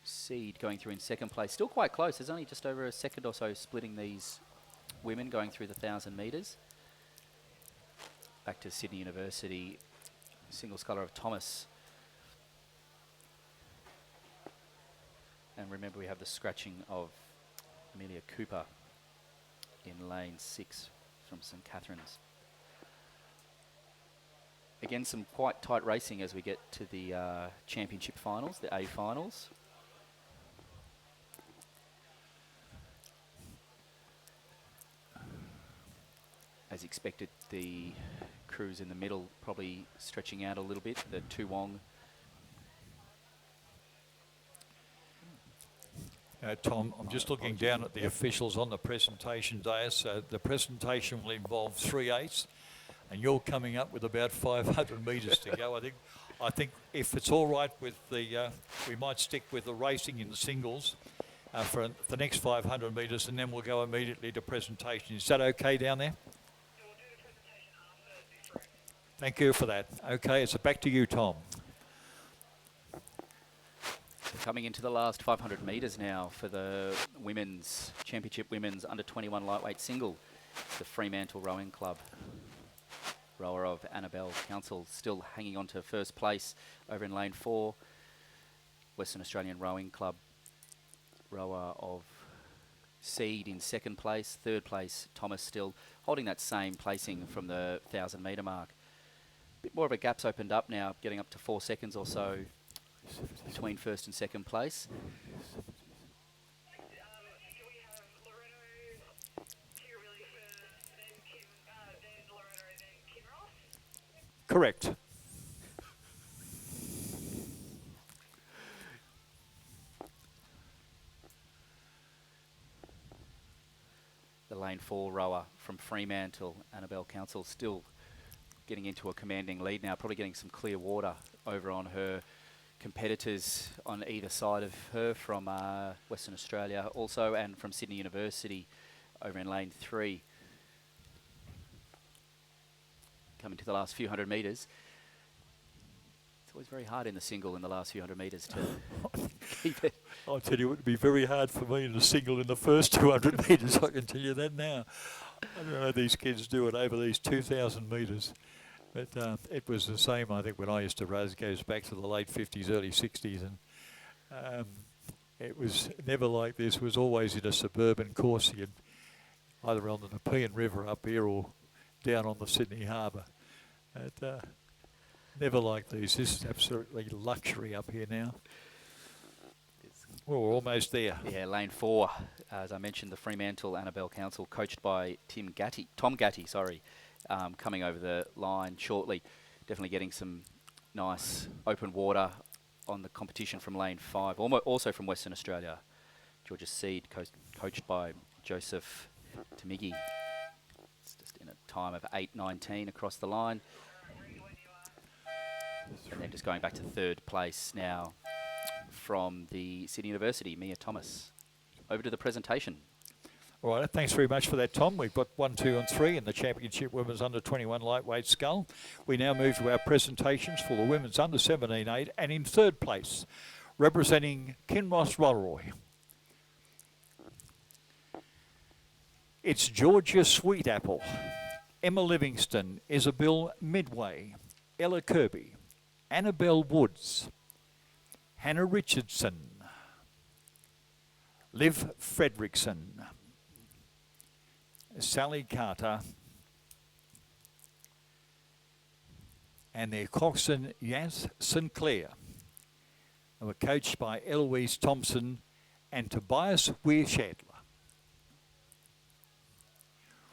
Seed going through in second place. Still quite close. There's only just over a second or so splitting these women going through the 1,000 metres. Back to Sydney University, single sculler of Thomas. And remember, we have the scratching of Amelia Cooper in lane 6 from St Catherine's. Again, some quite tight racing as we get to the championship finals, the A finals. As expected, the crews in the middle probably stretching out a little bit. The Toowong. Tom, I'm just looking down at the officials on the presentation dais. The presentation will involve 3/8, and you're coming up with about 500 metres to go. I think if it's all right with the, we might stick with the racing in the singles for the next 500 metres, and then we'll go immediately to presentation. Is that okay down there? Thank you for that. Okay, it's back to you, Tom. Coming into the last 500 metres now for the women's championship women's under 21 lightweight single. It's the Fremantle Rowing Club. Rower of Annabelle Council still hanging on to first place over in lane 4. Western Australian Rowing Club. Rower of Seed in second place. Third place, Thomas still holding that same placing from the 1,000 metre mark. Bit more of a gap's opened up now, getting up to 4 seconds or so between first and second place. Correct. The lane 4 rower from Fremantle, Annabelle Council, still getting into a commanding lead now, probably getting some clear water over on her competitors on either side of her from Western Australia also, and from Sydney University over in lane 3. Coming to the last few hundred metres. It's always very hard in the single in the last few hundred metres to keep it. I'll tell you, it would be very hard for me in the single in the first 200 metres, I can tell you that now. I don't know how these kids do it over these 2,000 metres. But it was the same, I think, when I used to race. It goes back to the late 50s, early 60s. And it was never like this. It was always in a suburban course, either on the Nepean River up here or down on the Sydney Harbour. Never like these. This is absolutely luxury up here now. Well, we're almost there. Yeah, lane 4. As I mentioned, the Fremantle Annabelle Council, coached by Tom Gatty, coming over the line shortly. Definitely getting some nice open water on the competition from lane 5. Also from Western Australia, Georgia Seed, coached by Joseph Tamigi. It's just in a time of 8:19 across the line. And then just going back to third place now from the Sydney University, Mia Thomas. Over to the presentation. All right, thanks very much for that, Tom. We've got 1, 2 and 3 in the Championship Women's Under 21 Lightweight Scull. We now move to our presentations for the Women's Under 17-8, and in third place, representing Kinross Rolleroy. It's Georgia Sweetapple, Emma Livingston, Isabel Midway, Ella Kirby, Annabelle Woods, Hannah Richardson, Liv Fredrickson, Sally Carter, and their coxswain Yas Sinclair. They were coached by Eloise Thompson and Tobias Weirshadler.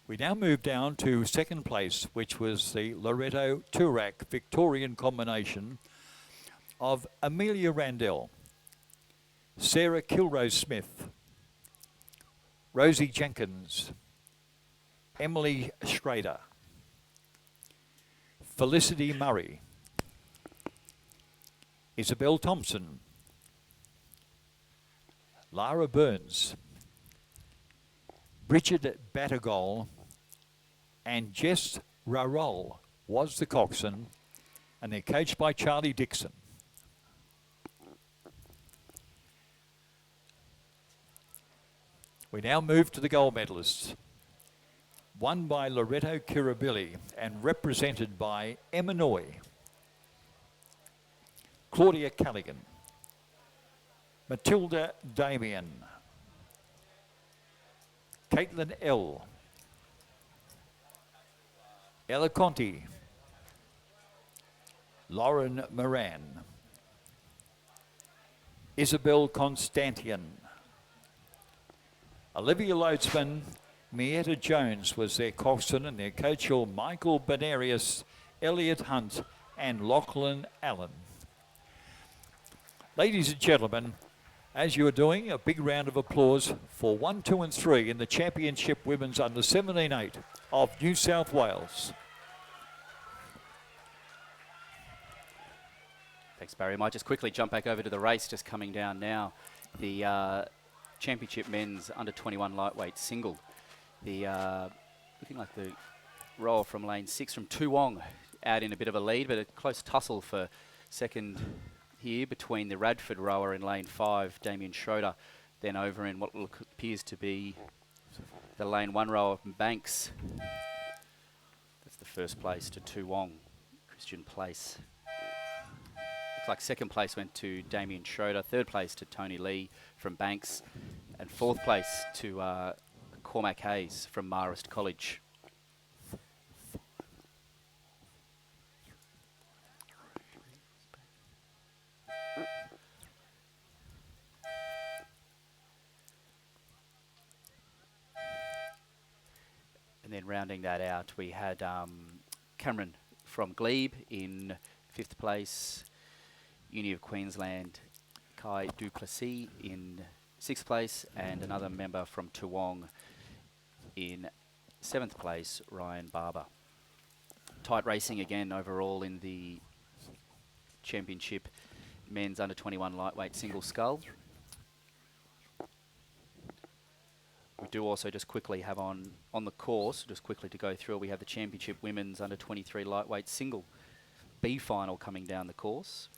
We now move down to second place, which was the Loretto Turak Victorian combination of Amelia Randell, Sarah Kilrose Smith, Rosie Jenkins, Emily Schrader, Felicity Murray, Isabel Thompson, Lara Burns, Bridget Battergall, and Jess Rarol was the coxswain, and they're coached by Charlie Dixon. We now move to the gold medalists, won by Loretto Kirribilli and represented by Emma Noy, Claudia Callaghan, Matilda Damien, Caitlin L, Ella Conti, Lauren Moran, Isabel Constantian, Olivia Loadsman, Mietta Jones was their coxswain, and their coach were Michael Benarius, Elliot Hunt, and Lachlan Allen. Ladies and gentlemen, as you are doing, a big round of applause for 1, 2 and 3 in the Championship Women's Under 17-8 of New South Wales. Thanks, Barry. I might just quickly jump back over to the race just coming down now. The Championship Men's Under 21 Lightweight Single. The looking like the rower from lane 6 from Toowong out in a bit of a lead, but a close tussle for second here between the Radford rower in lane 5, Damien Schroeder, then over in what appears to be the lane 1 rower from Banks. That's the first place to Toowong, Christian Place. Looks like second place went to Damien Schroeder, third place to Tony Lee from Banks, and fourth place to Cormac Hayes from Marist College. And then rounding that out, we had Cameron from Glebe in 5th place, Uni of Queensland, Kai Duplessis in 6th place, and another member from Toowong in 7th place, Ryan Barber. Tight racing again overall in the Championship Men's Under 21 Lightweight Single Scull. We do also just quickly have on the course, just quickly to go through, we have the Championship Women's Under 23 Lightweight Single B final coming down the course.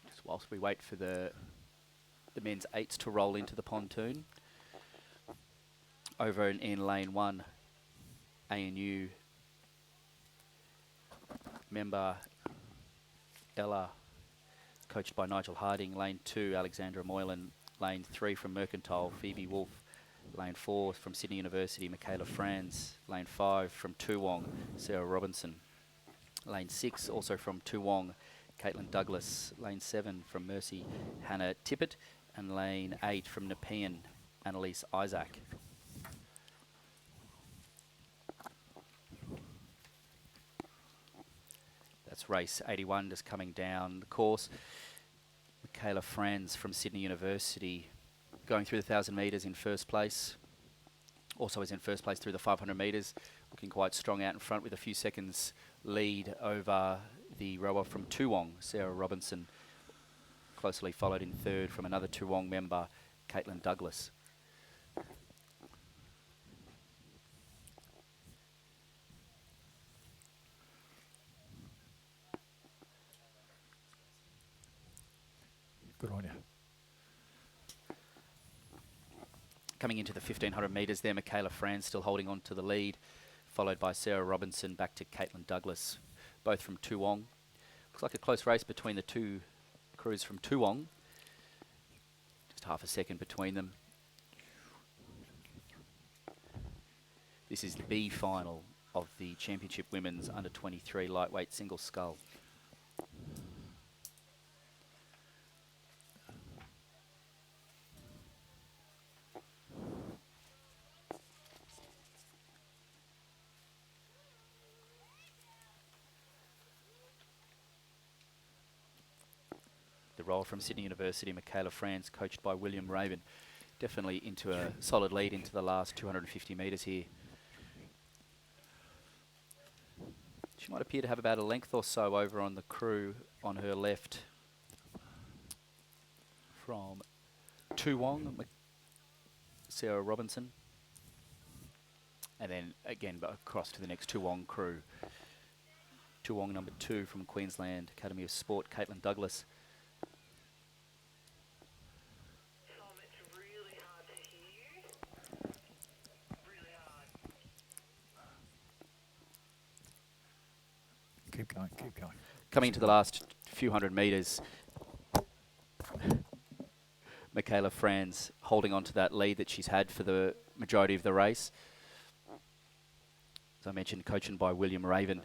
Just whilst we wait for the men's 8s to roll into the pontoon. Over in lane 1, ANU member Ella, coached by Nigel Harding. Lane 2, Alexandra Moylan. Lane 3 from Mercantile, Phoebe Wolf. Lane 4 from Sydney University, Michaela Franz. Lane 5 from Toowong, Sarah Robinson. Lane 6 also from Toowong, Caitlin Douglas. Lane 7 from Mercy, Hannah Tippett. And lane 8 from Nepean, Annalise Isaac. That's race 81 just coming down the course. Michaela Franz from Sydney University going through the 1,000 metres in first place. Also is in first place through the 500 metres, looking quite strong out in front with a few seconds lead over the rower from Toowong, Sarah Robinson. Closely followed in third from another Toowong member, Caitlin Douglas. on you. Coming into the 1500 metres there, Michaela Franz still holding on to the lead, followed by Sarah Robinson, back to Caitlin Douglas, both from Toowong. Looks like a close race between the two crews from Toowong. Just half a second between them. This is the B final of the Championship Women's Under 23 Lightweight Single Scull. The roll from Sydney University, Michaela Franz, coached by William Raven. Definitely into a solid lead into the last 250 metres here. She might appear to have about a length or so over on the crew on her left from Toowong, Sarah Robinson. And then again across to the next Toowong crew. Toowong number 2 from Queensland Academy of Sport, Caitlin Douglas. Tom, it's really hard to hear you. Really hard. Keep going, keep going. Coming into the last few hundred metres, Michaela Franz holding on to that lead that she's had for the majority of the race. As I mentioned, coached by William Raven.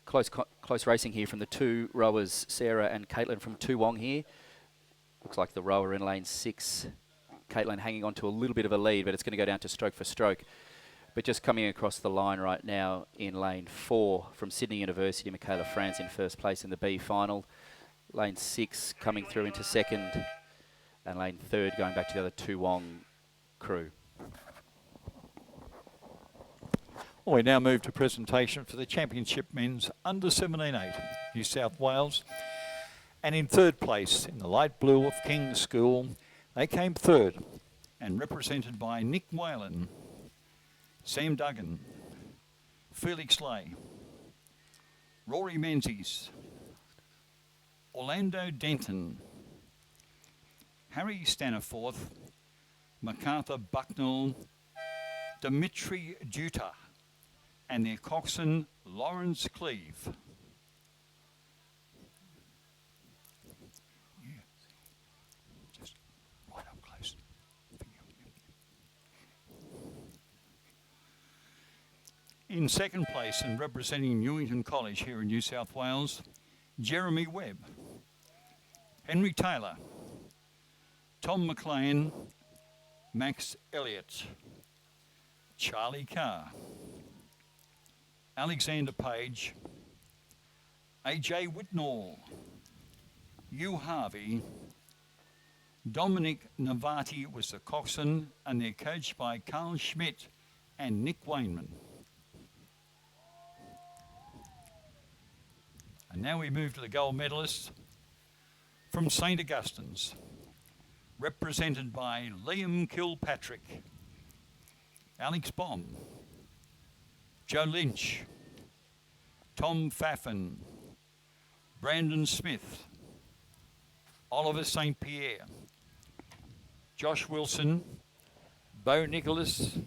Close racing here from the two rowers, Sarah and Caitlin from Toowong here. Looks like the rower in lane 6, Caitlin hanging on to a little bit of a lead, but it's going to go down to stroke for stroke. But just coming across the line right now in lane 4 from Sydney University, Michaela Franz in first place in the B final. Lane 6 coming through into second, and lane 3rd going back to the other Toowong crew. Well, we now move to presentation for the Championship Men's Under 17-8, New South Wales. And in third place, in the light blue of King's School, they came third, and represented by Nick Whalen, Sam Duggan, Felix Lay, Rory Menzies, Orlando Denton, Harry Staniforth, MacArthur Bucknell, Dimitri Duta, and their coxswain, Lawrence Cleve. Yeah, just right up close. In second place and representing Newington College here in New South Wales, Jeremy Webb, Henry Taylor, Tom McLean, Max Elliott, Charlie Carr, Alexander Page, AJ Whitnall, Hugh Harvey, Dominic Navati was the coxswain, and they're coached by Carl Schmidt and Nick Wainman. And now we move to the gold medalists from St. Augustine's, represented by Liam Kilpatrick, Alex Baum, Joe Lynch, Tom Faffin, Brandon Smith, Oliver St. Pierre, Josh Wilson, Bo Nicholas,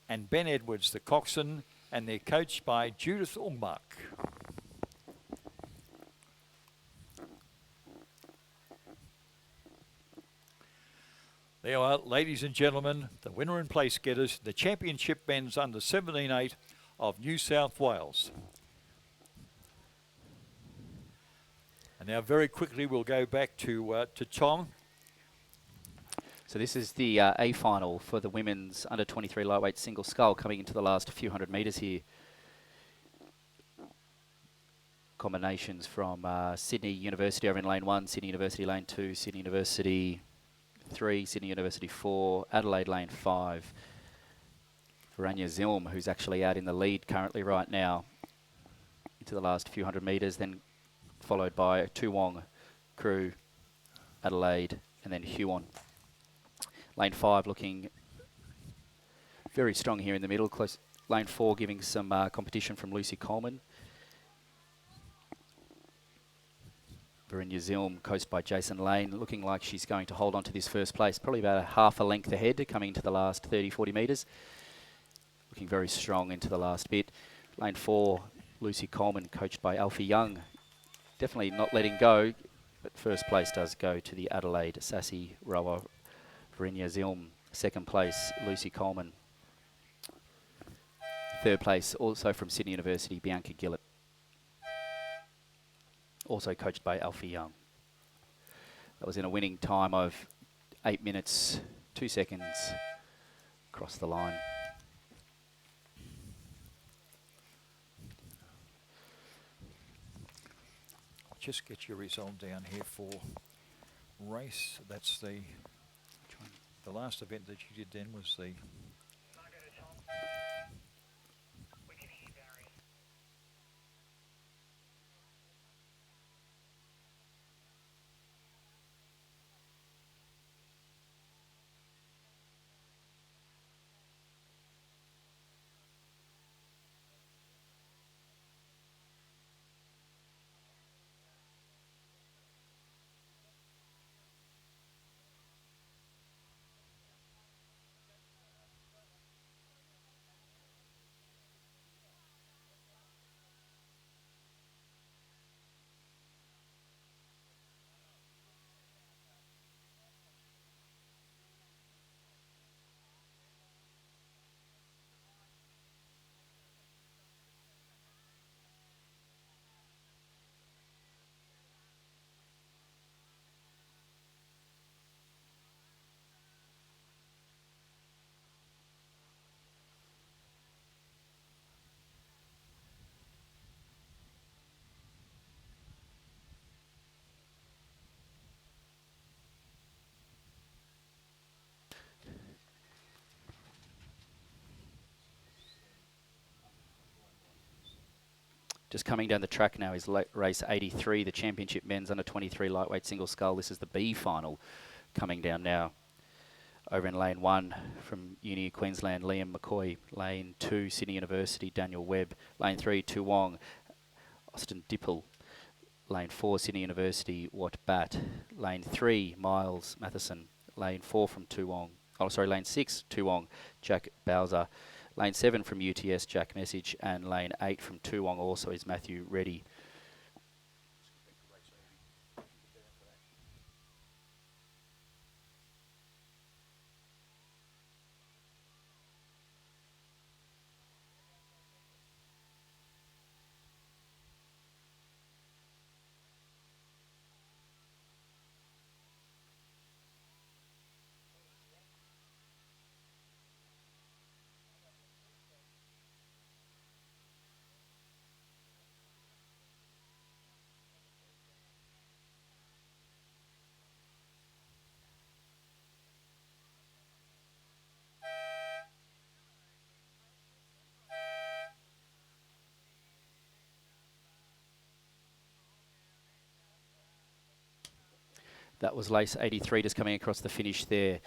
and Ben Edwards, the coxswain, and they're coached by Judith Umbach. There you are, ladies and gentlemen, the winner and place getters, the Championship Men's Under 17-8 of New South Wales. And now very quickly we'll go back to Tom. So this is the A final for the women's under 23 lightweight single scull, coming into the last few hundred metres here. Combinations from Sydney University over in lane 1, Sydney University lane 2, Sydney University 3, Sydney University 4, Adelaide lane 5. Rania Zilm, who's actually out in the lead currently right now, into the last few hundred metres, then followed by Toowong crew, Adelaide, and then Huon. Lane 5 looking very strong here in the middle, close Lane 4 giving some competition from Lucy Coleman. Verinya Zilm, coached by Jason Lane, looking like she's going to hold on to this first place. Probably about a half a length ahead coming into the last 30, 40 metres. Looking very strong into the last bit. Lane 4, Lucy Coleman, coached by Alfie Young. Definitely not letting go, but first place does go to the Adelaide Sassy rower, Verinya Zilm. Second place, Lucy Coleman. Third place, also from Sydney University, Bianca Gillett. Also coached by Alfie Young. That was in a winning time of 8 minutes, 2 seconds across the line. I'll just get your result down here for race. That's the last event that you did then was the Just coming down the track now is race 83, the championship men's under 23 lightweight single scull. This is the B final coming down now. Over in lane 1 from Uni Queensland, Liam McCoy. Lane 2, Sydney University, Daniel Webb. Lane 3, Tu Wong, Austin Dipple. Lane 4, Sydney University, Watt Bat. Lane 3, Miles Matheson. Lane 4 from Tu Wong. Oh, sorry, lane 6, Tu Wong, Jack Bowser. Lane 7 from UTS, Jack Message, and lane 8 from Tu Wong also is Matthew Reddy. That was race 83 just coming across the finish there.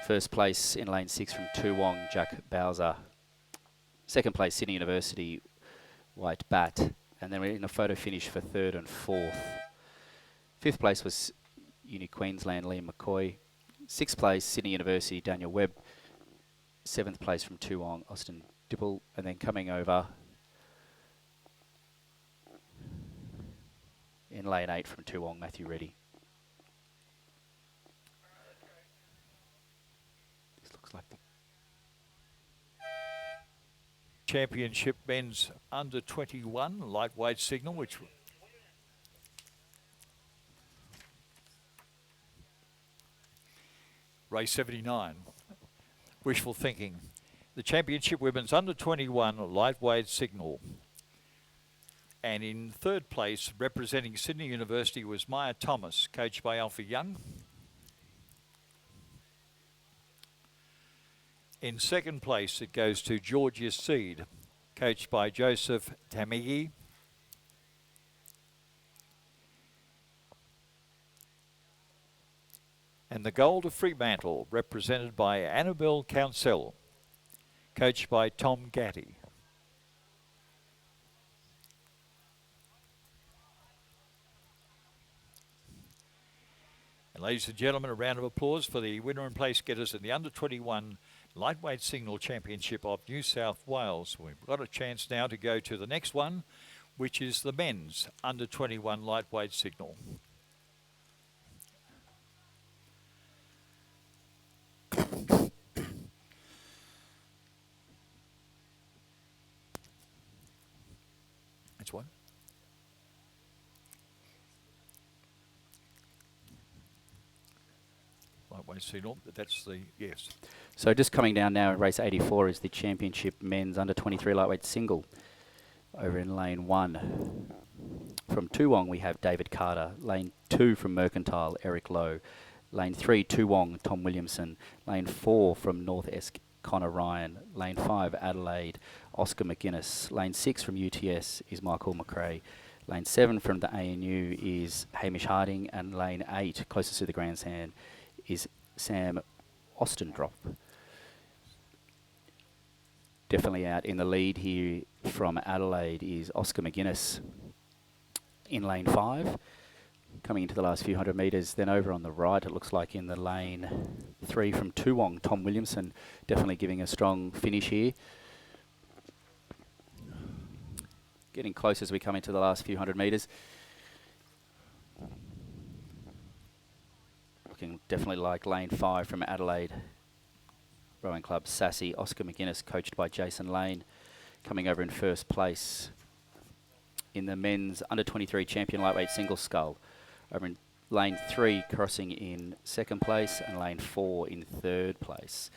First place in lane 6 from Tu Wong, Jack Bowser. Second place, Sydney University, White Bat. And then we're in a photo finish for third and fourth. Fifth place was Uni Queensland, Liam McCoy. Sixth place, Sydney University, Daniel Webb. Seventh place from Tu Wong, Austin Dipple. And then coming over in lane 8 from Tu Wong, Matthew Reddy. Like the championship men's under 21 lightweight signal, which race 79. Wishful thinking. The championship women's under 21 lightweight signal. And in third place, representing Sydney University, was Maya Thomas, coached by Alfie Young. In second place, it goes to Georgia Seed, coached by Joseph Tamigi. And the gold of Fremantle, represented by Annabelle Council, coached by Tom Gatty. And ladies and gentlemen, a round of applause for the winner and place getters in the under-21 Lightweight Signal Championship of New South Wales. We've got a chance now to go to the next one, which is the men's under-21 Lightweight Signal. That's one. Lightweight Signal, that's the, yes. So just coming down now, race 84 is the championship men's under-23 lightweight single. Over in lane 1. From Toowong we have David Carter. Lane 2 from Mercantile, Eric Lowe. Lane 3, Toowong, Tom Williamson. Lane 4 from North Esk, Connor Ryan. Lane 5, Adelaide, Oscar McGuinness. Lane 6 from UTS is Michael McRae. Lane 7 from the ANU is Hamish Harding. And lane 8, closest to the grandstand, is Sam Ostendrop. Definitely out in the lead here from Adelaide is Oscar McGuinness in lane 5. Coming into the last few hundred metres. Then over on the right, it looks like in the lane 3 from Toowong, Tom Williamson, definitely giving a strong finish here. Getting close as we come into the last few hundred metres. Looking definitely like lane 5 from Adelaide Rowing Club, Sassy, Oscar McGuinness, coached by Jason Lane, coming over in first place in the men's under-23 champion lightweight single scull. Over in lane 3, crossing in second place, and lane 4 in third place.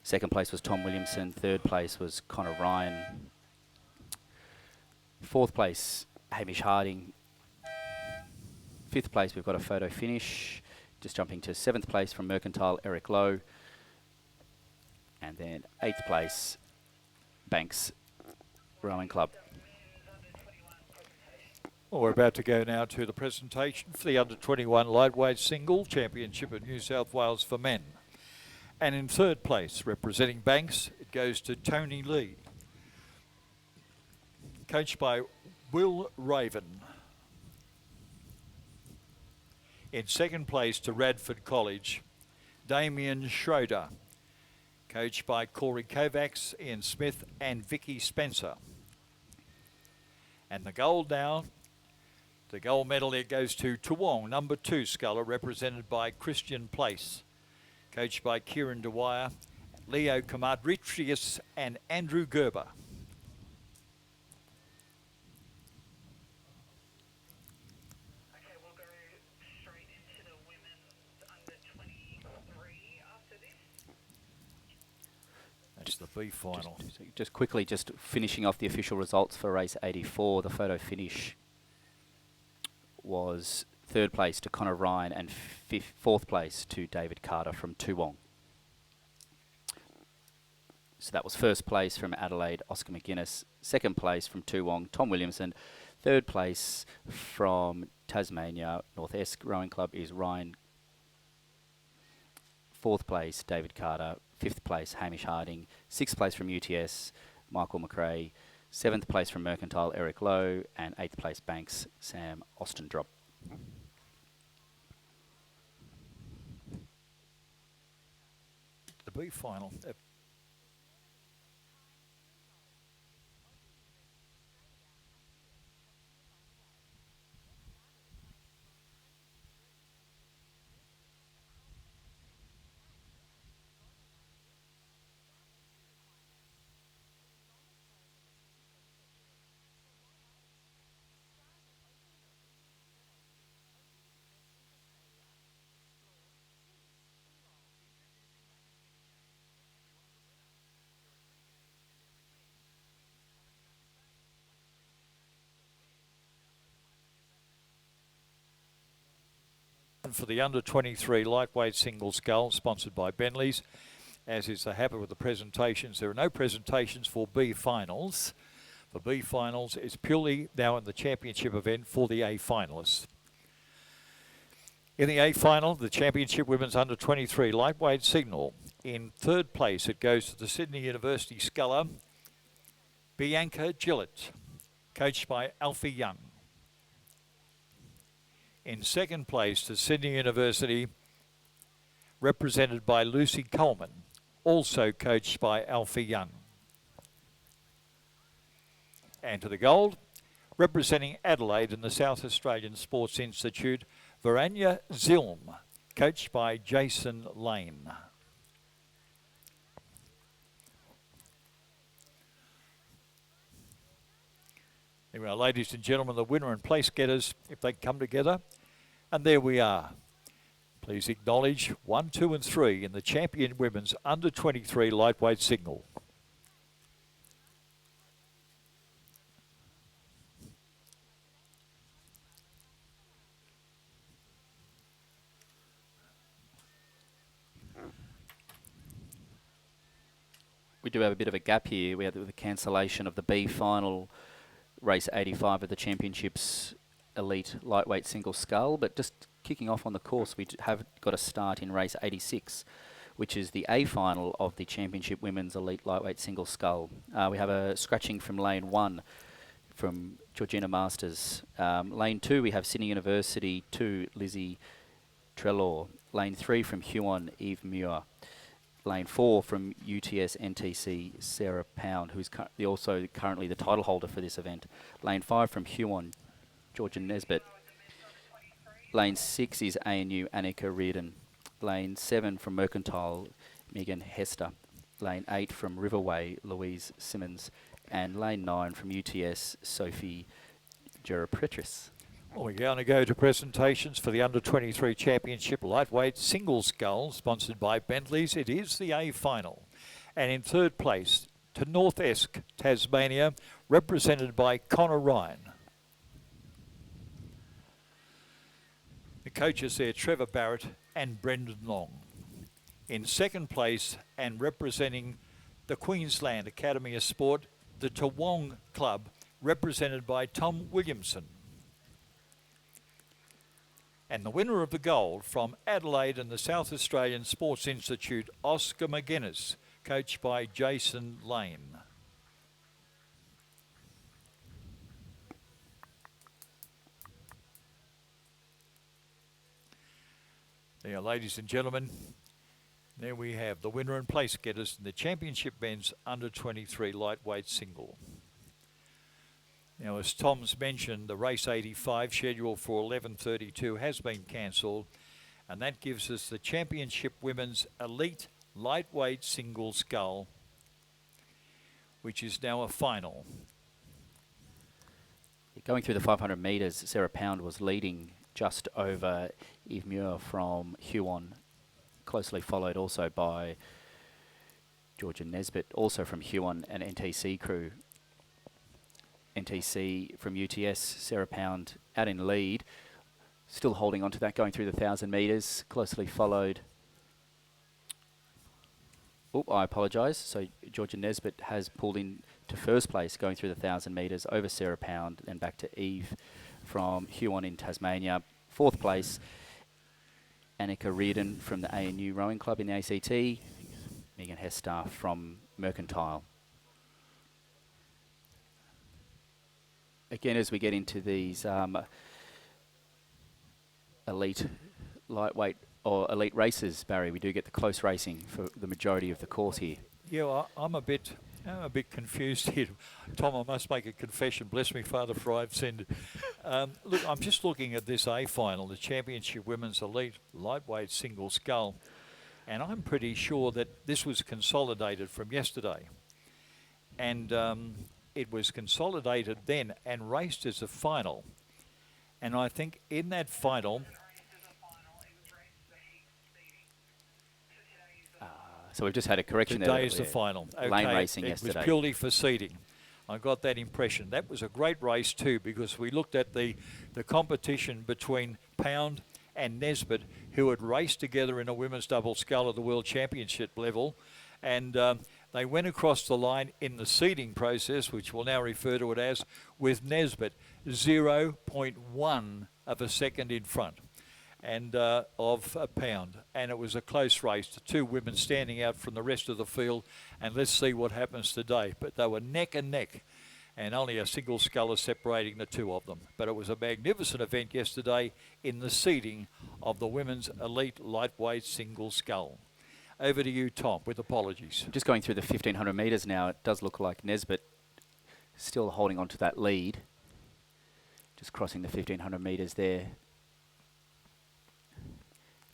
Second place was Tom Williamson, third place was Connor Ryan. Fourth place, Hamish Harding. Fifth place, we've got a photo finish. Just jumping to 7th place from Mercantile, Eric Lowe. And then 8th place, Banks Rowing Club. Well, we're about to go now to the presentation for the under-21 lightweight single championship of New South Wales for men. And in third place, representing Banks, it goes to Tony Lee, coached by Will Raven. In second place to Radford College, Damien Schroeder, coached by Corey Kovacs, Ian Smith and Vicky Spencer. And the gold now, the gold medal there goes to Toowong, number 2 sculler, represented by Christian Place, coached by Kieran Dwyer, Leo Comadritrius and Andrew Gerber. Okay, we'll go straight into the women's under-23 after this. That's the B final. Just quickly, just finishing off the official results for race 84. The photo finish was third place to Connor Ryan and fourth place to David Carter from Toowong. So that was first place from Adelaide, Oscar McGuinness. Second place from Toowong, Tom Williamson. Third place from Tasmania, North Esk Rowing Club is Ryan. Fourth place, David Carter. Fifth place, Hamish Harding. Sixth place from UTS, Michael McRae. Seventh place from Mercantile, Eric Lowe. And eighth place, Banks, Sam Ostendrop. The B final. For the under-23 lightweight single scull, sponsored by Bentley's. As is the habit with the presentations, there are no presentations for B finals. For B finals, it's purely now in the championship event for the A finalists. In the A final, the championship women's under-23 lightweight signal In third place, it goes to the Sydney University sculler, Bianca Gillett, coached by Alfie Young. In second place, to Sydney University, represented by Lucy Coleman, also coached by Alfie Young. And to the gold, representing Adelaide in the South Australian Sports Institute, Verania Zilm, coached by Jason Lane. There we are, ladies and gentlemen, the winner and place getters, if they come together. And there we are. Please acknowledge 1, 2 and 3 in the champion women's under 23 lightweight single. We do have a bit of a gap here. We had the cancellation of the B final, race 85 of the Championships Elite Lightweight Single Scull, but just kicking off on the course, we have got a start in race 86, which is the A final of the Championship Women's Elite Lightweight Single Scull. We have a scratching from lane 1 from Georgina Masters. Lane 2, we have Sydney University 2, Lizzie Trelaw. Lane 3 from Huon, Eve Muir. Lane 4 from UTS NTC, Sarah Pound, who's also currently the title holder for this event. Lane 5 from Huon, Georgia Nesbitt. Lane 6 is ANU, Annika Reardon. Lane 7 from Mercantile, Megan Hester. Lane 8 from Riverway, Louise Simmons. And lane 9 from UTS, Sophie Gerapetris. Well, we're going to go to presentations for the Under-23 Championship Lightweight Single Scull, sponsored by Bentley's. It is the A final. And in third place, to North Esk, Tasmania, represented by Connor Ryan. The coaches there, Trevor Barrett and Brendan Long. In second place, and representing the Queensland Academy of Sport, the Toowong Club, represented by Tom Williamson. And the winner of the gold from Adelaide and the South Australian Sports Institute, Oscar McGuinness, coached by Jason Lane. There, ladies and gentlemen, there we have the winner and place getters in the Championship Men's Under-23 Lightweight Single. Now, as Tom's mentioned, the race 85 scheduled for 11:32 has been cancelled, and that gives us the Championship Women's Elite Lightweight Single Scull, which is now a final. Going through the 500 metres, Sarah Pound was leading just over Eve Muir from Huon, closely followed also by Georgia Nesbitt, also from Huon and NTC crew. NTC from UTS, Sarah Pound out in lead, still holding on to that going through the 1,000 metres, closely followed. Oh, I apologise. So Georgia Nesbitt has pulled in to first place going through the 1,000 metres over Sarah Pound and back to Eve from Huon in Tasmania. Fourth place, Annika Reardon from the ANU Rowing Club in the ACT, Megan Hester from Mercantile. Again, as we get into these elite lightweight or elite races, Barry, we do get the close racing for the majority of the course here. Yeah, I'm a bit confused here. Tom, I must make a confession. Bless me, Father, for I've sinned. Look, I'm just looking at this A final, the Championship Women's Elite Lightweight Single Scull, and I'm pretty sure that this was consolidated from yesterday. And it was consolidated then and raced as a final. And I think in that final... So we've just had a correction there. Today is the final. Okay, lane racing yesterday. It was purely for seeding. I got that impression. That was a great race too, because we looked at the competition between Pound and Nesbitt, who had raced together in a women's double scull at the World Championship level. And they went across the line in the seeding process, which we'll now refer to it as, with Nesbitt 0.1 of a second in front. and of a pound. And it was a close race. The two women standing out from the rest of the field, and let's see what happens today. But they were neck and neck, and only a single scull is separating the two of them. But it was a magnificent event yesterday in the seeding of the women's elite lightweight single scull. Over to you, Tom, with apologies. Just going through the 1500 metres now, it does look like Nesbitt still holding on to that lead. Just crossing the 1500 metres there.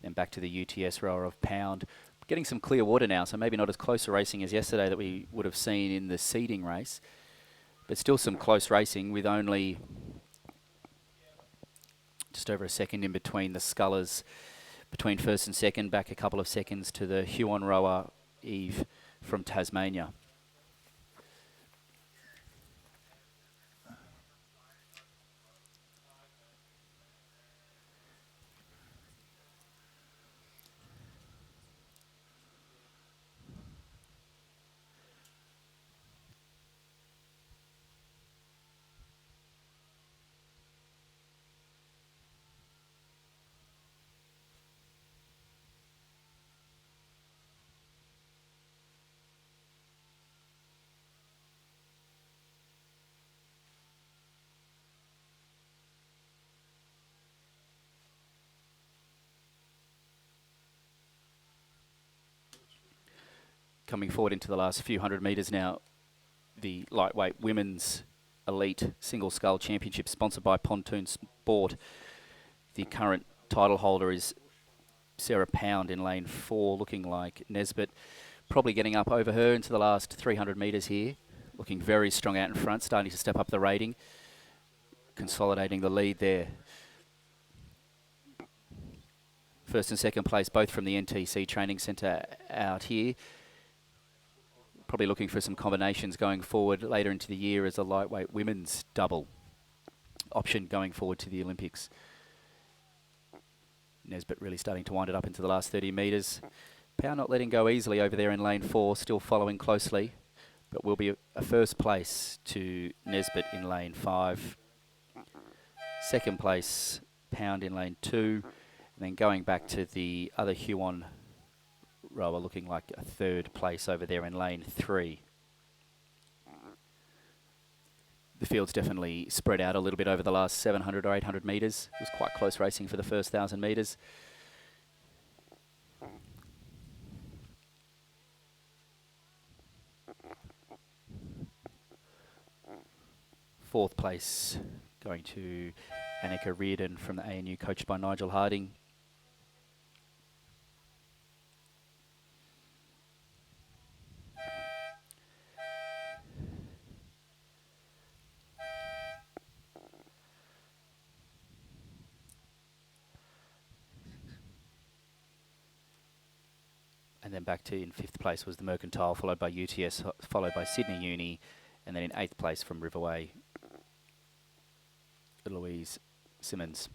Then back to the UTS rower of Pound. Getting some clear water now, so maybe not as close a racing as yesterday that we would have seen in the seeding race. But still some close racing with only just over a second in between the scullers, between first and second, back a couple of seconds to the Huon rower, Eve from Tasmania. Coming forward into the last few hundred metres now, the lightweight women's elite single scull championship sponsored by Pontoon Sport. The current title holder is Sarah Pound in lane 4, looking like Nesbitt probably getting up over her into the last 300 metres here. Looking very strong out in front, starting to step up the rating, consolidating the lead there. First and second place, both from the NTC Training Centre out here. Probably looking for some combinations going forward later into the year as a lightweight women's double option going forward to the Olympics. Nesbitt really starting to wind it up into the last 30 metres. Power not letting go easily over there in lane 4, still following closely, but will be a first place to Nesbitt in lane 5. Second place, Pound in lane 2, and then going back to the other Huon rower looking like a third place over there in lane 3. The field's definitely spread out a little bit over the last 700 or 800 metres. It was quite close racing for the first 1,000 metres. Fourth place going to Annika Reardon from the ANU, coached by Nigel Harding. And then back to in 5th place was the Mercantile, followed by UTS, followed by Sydney Uni, and then in 8th place from Riverway, Louise Simmons.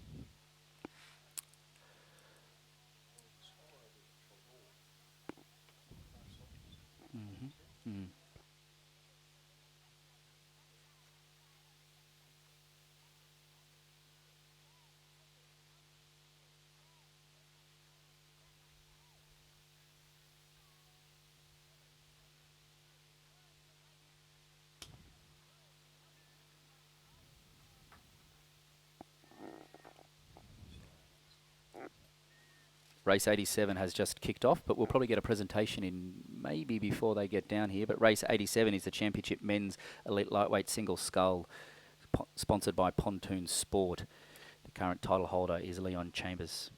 Race 87 has just kicked off, but we'll probably get a presentation in maybe before they get down here. But race 87 is the Championship Men's Elite Lightweight Single Scull, sponsored by Pontoon Sport. The current title holder is Leon Chambers.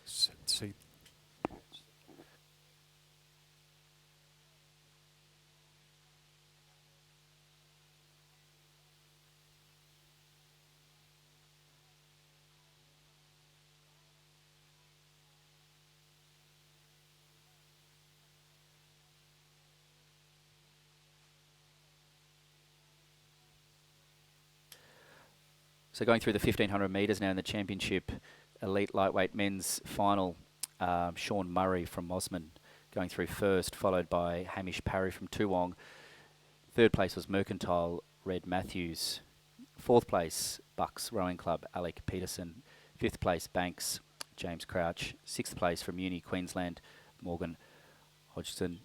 See. So going through the 1500 metres now in the Championship Elite Lightweight Men's Final, Sean Murray from Mosman going through first, followed by Hamish Parry from Toowong. Third place was Mercantile, Red Matthews. Fourth place, Bucks Rowing Club, Alec Peterson. 5th place, Banks, James Crouch. 6th place from Uni Queensland, Morgan Hodgson.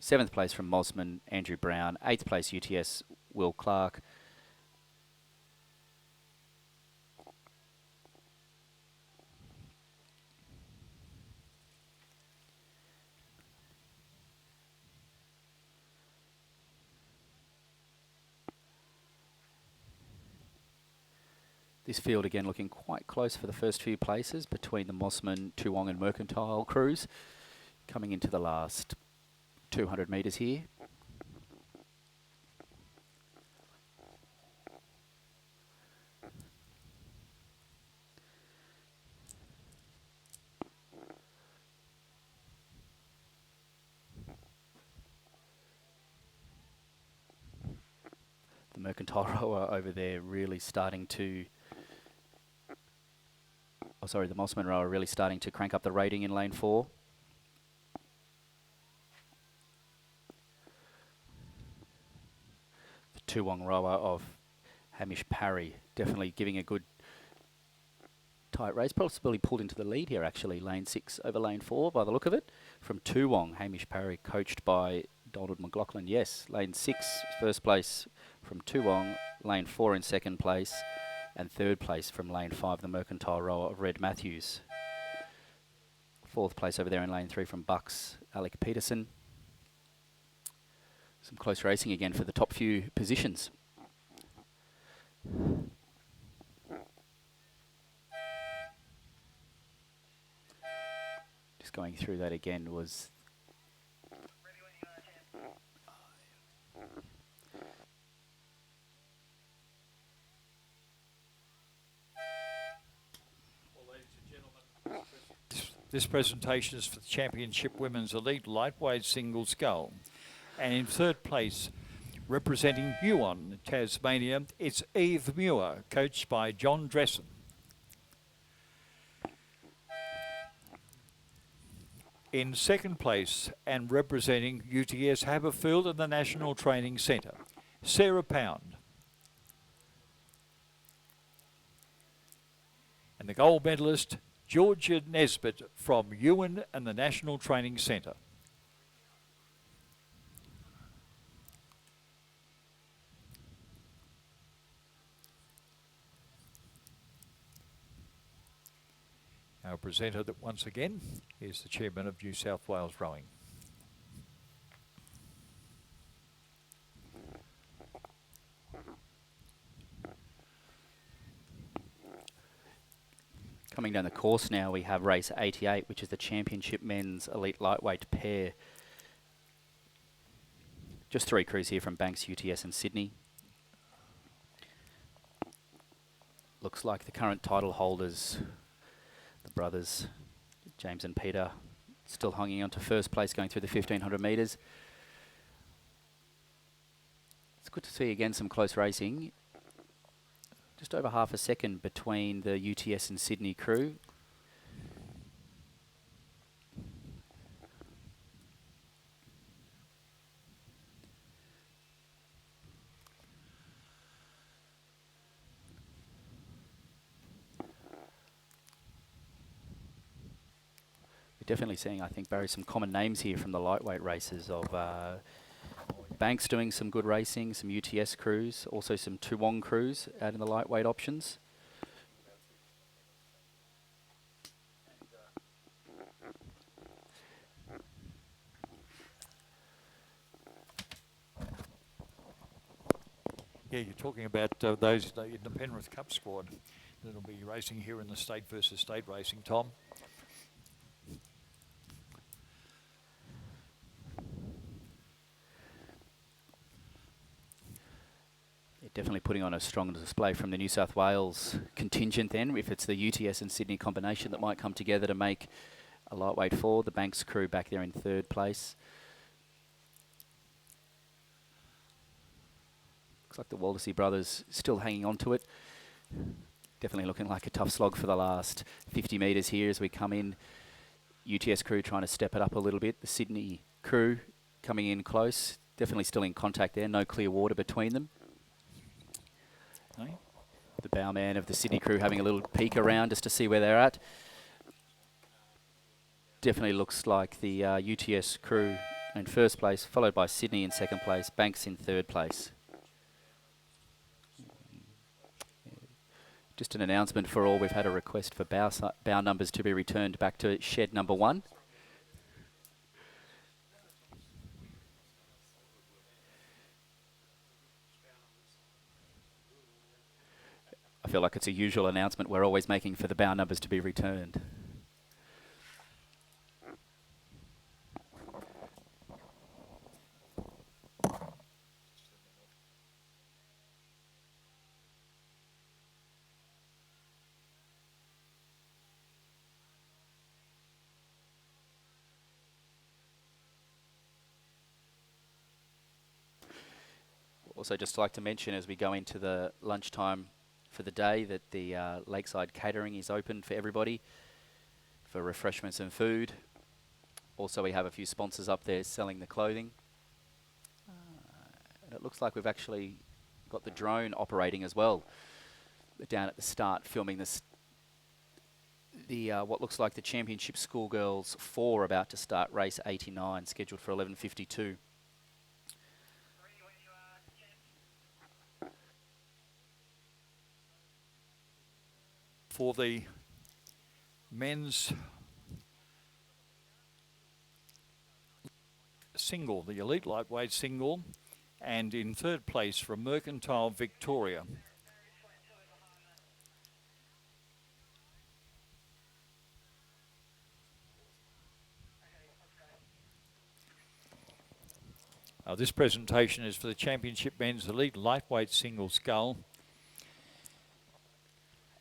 7th place from Mosman, Andrew Brown. 8th place, UTS, Will Clark. This field again looking quite close for the first few places between the Mossman, Toowong and Mercantile crews. Coming into the last 200 metres here. The Mercantile rower over there really starting to... Oh, sorry, the Mossman rower really starting to crank up the rating in lane 4. The Toowong rower of Hamish Parry definitely giving a good tight race. Possibly pulled into the lead here actually, lane 6 over lane 4 by the look of it. From Toowong, Hamish Parry coached by Donald McLaughlin. Yes, lane 6, first place from Toowong, lane 4 in second place, and third place from lane 5, the Mercantile rower of Red Matthews. 4th place over there in lane 3 from Bucks, Alec Peterson. Some close racing again for the top few positions. Just going through that again was... This presentation is for the Championship Women's Elite Lightweight Single Scull. And in third place, representing Huon, Tasmania, it's Eve Muir, coached by John Dressen. In second place, and representing UTS Haberfield and the National Training Centre, Sarah Pound. And the gold medalist, Georgia Nesbitt from Ewan and the National Training Centre. Our presenter that once again is the chairman of New South Wales Rowing. Coming down the course now, we have race 88, which is the Championship Men's Elite Lightweight Pair. Just 3 crews here from Banks, UTS and Sydney. Looks like the current title holders, the brothers, James and Peter, still hanging on to first place going through the 1500 metres. It's good to see again some close racing. Just over half a second between the UTS and Sydney crew. We're definitely seeing, I think, Barry, some common names here from the lightweight races of Banks doing some good racing, some UTS crews, also some Toowong crews out in the lightweight options. Yeah, you're talking about those in the Penrith Cup squad that'll be racing here in the state versus state racing, Tom. Definitely putting on a strong display from the New South Wales contingent then, if it's the UTS and Sydney combination that might come together to make a lightweight 4. The Banks crew back there in third place. Looks like the Waldersey brothers still hanging on to it. Definitely looking like a tough slog for the last 50 metres here as we come in. UTS crew trying to step it up a little bit. The Sydney crew coming in close. Definitely still in contact there. No clear water between them. The bowman of the Sydney crew having a little peek around just to see where they're at. Definitely looks like the UTS crew in first place, followed by Sydney in second place, Banks in third place. Just an announcement for all, we've had a request for bow numbers to be returned back to shed number 1. I feel like it's a usual announcement we're always making for the bow numbers to be returned. Also just like to mention as we go into the lunchtime for the day that the Lakeside Catering is open for everybody for refreshments and food. Also we have a few sponsors up there selling the clothing. And it looks like we've actually got the drone operating as well down at the start, filming this what looks like the Championship Schoolgirls 4 about to start race 89, scheduled for 11:52. For the men's single, the elite lightweight single, and in third place from Mercantile Victoria. This presentation is for the Championship Men's Elite Lightweight Single Scull.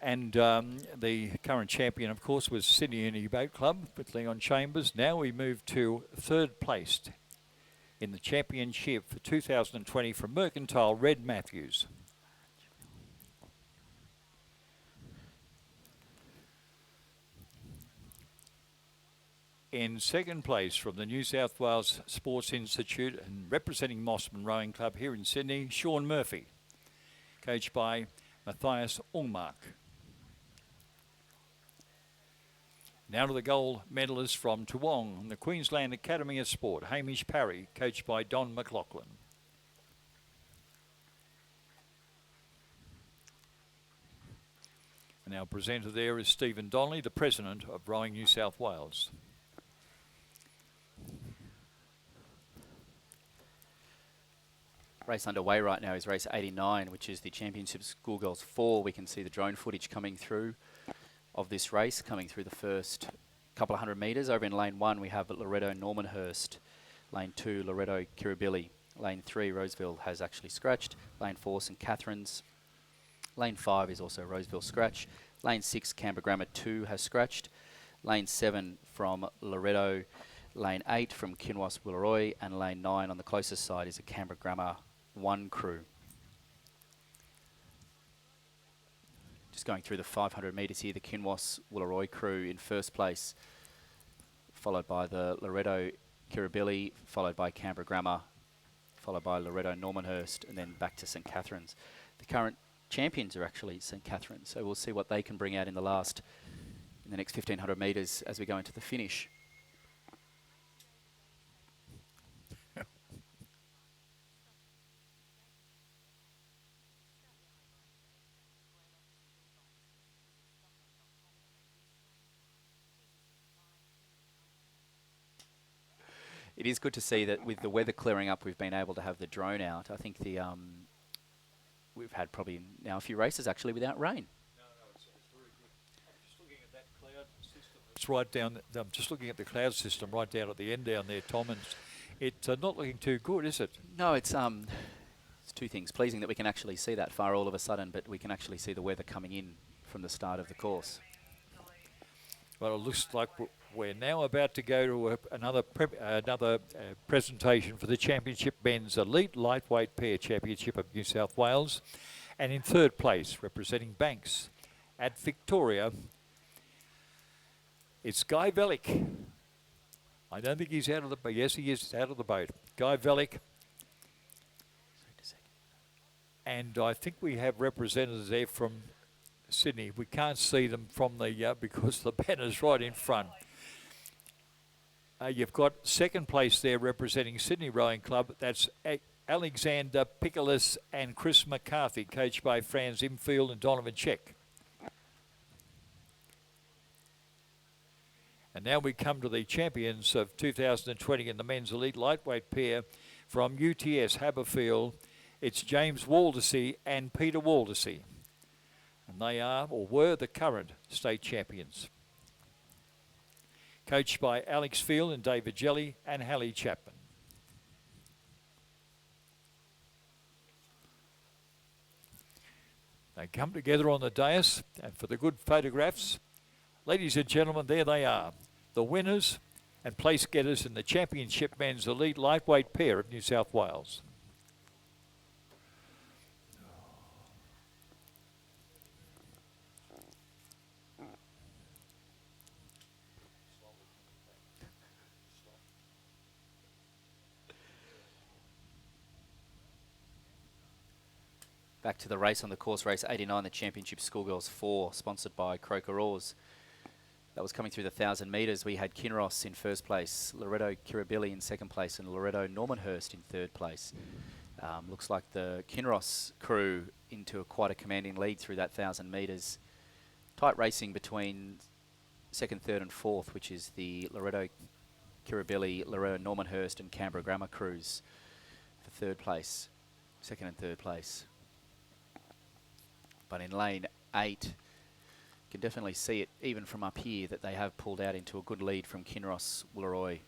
And the current champion, of course, was Sydney Uni Boat Club with Leon Chambers. Now we move to third placed in the championship for 2020 from Mercantile, Red Matthews. In second place from the New South Wales Sports Institute and representing Mossman Rowing Club here in Sydney, Sean Murphy, coached by Matthias Ungmark. Now to the gold medalist from Toowong, the Queensland Academy of Sport, Hamish Parry, coached by Don McLaughlin. And our presenter there is Stephen Donnelly, the President of Rowing New South Wales. Race underway right now is race 89, which is the Championship Schoolgirls 4. We can see the drone footage coming through of this race, coming through the first couple of 100 metres. Over in lane 1 we have Loretto Normanhurst, lane 2 Loretto Kirribilli, lane 3 Roseville has actually scratched, lane 4 St Catherine's, lane 5 is also Roseville scratch, lane 6 Canberra Grammar 2 has scratched, lane 7 from Loretto, lane 8 from Kinross Willeroy, and lane 9 on the closest side is a Canberra Grammar 1 crew. Just going through the 500 metres here, the Kinross Willeroy crew in first place, followed by the Loretto Kirribilli, followed by Canberra Grammar, followed by Loretto Normanhurst, and then back to St Catherine's. The current champions are actually St Catherine's, so we'll see what they can bring out in the next 1500 metres as we go into the finish. It is good to see that with the weather clearing up, we've been able to have the drone out. I think we've had probably now a few races actually without rain. No, it's very good. I'm just looking at that cloud system. It's right down. I'm just looking at the cloud system right down at the end down there, Tom, and it's not looking too good, is it? No, it's two things. Pleasing that we can actually see that far all of a sudden, but we can actually see the weather coming in from the start of the course. Well, it looks like we're now about to go to another presentation for the Championship Men's Elite Lightweight Pair Championship of New South Wales. And in third place, representing Banks at Victoria, it's Guy Velick. I don't think he's out of the boat. Yes, he is out of the boat. Guy Velick. And I think we have representatives there from Sydney. We can't see them from the because the banner's right in front. You've got second place there representing Sydney Rowing Club. That's Alexander Picolis and Chris McCarthy, coached by Franz Imfield and Donovan Check. And now we come to the champions of 2020 in the men's elite lightweight pair from UTS Haberfield. It's James Waldersey and Peter Waldersey. And they are, or were, the current state champions. Coached by Alex Field and David Jelly and Hallie Chapman. They come together on the dais, and for the good photographs, ladies and gentlemen, there they are, the winners and place getters in the Championship Men's Elite Lightweight Pair of New South Wales. Back to the race on the course, race 89, the Championship Schoolgirls 4, sponsored by Croker Oars. That was coming through the 1,000 metres. We had Kinross in first place, Loretto Kirribilli in second place, and Loretto Normanhurst in third place. Looks like the Kinross crew into quite a commanding lead through that 1,000 metres. Tight racing between second, third and fourth, which is the Loretto Kirribilli, Loretto Normanhurst and Canberra Grammar crews for third place, second and third place. But in lane 8, you can definitely see it, even from up here, that they have pulled out into a good lead from Kinross Wooleroy.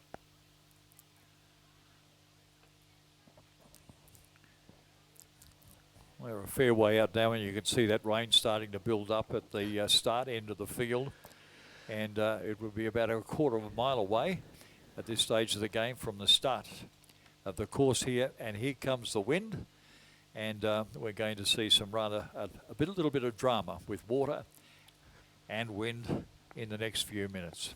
We're a fair way out now, and you can see that rain starting to build up at the start end of the field. And it will be about a quarter of a mile away at this stage of the game from the start of the course here. And here comes the wind. And we're going to see some rather a little bit of drama with water and wind in the next few minutes.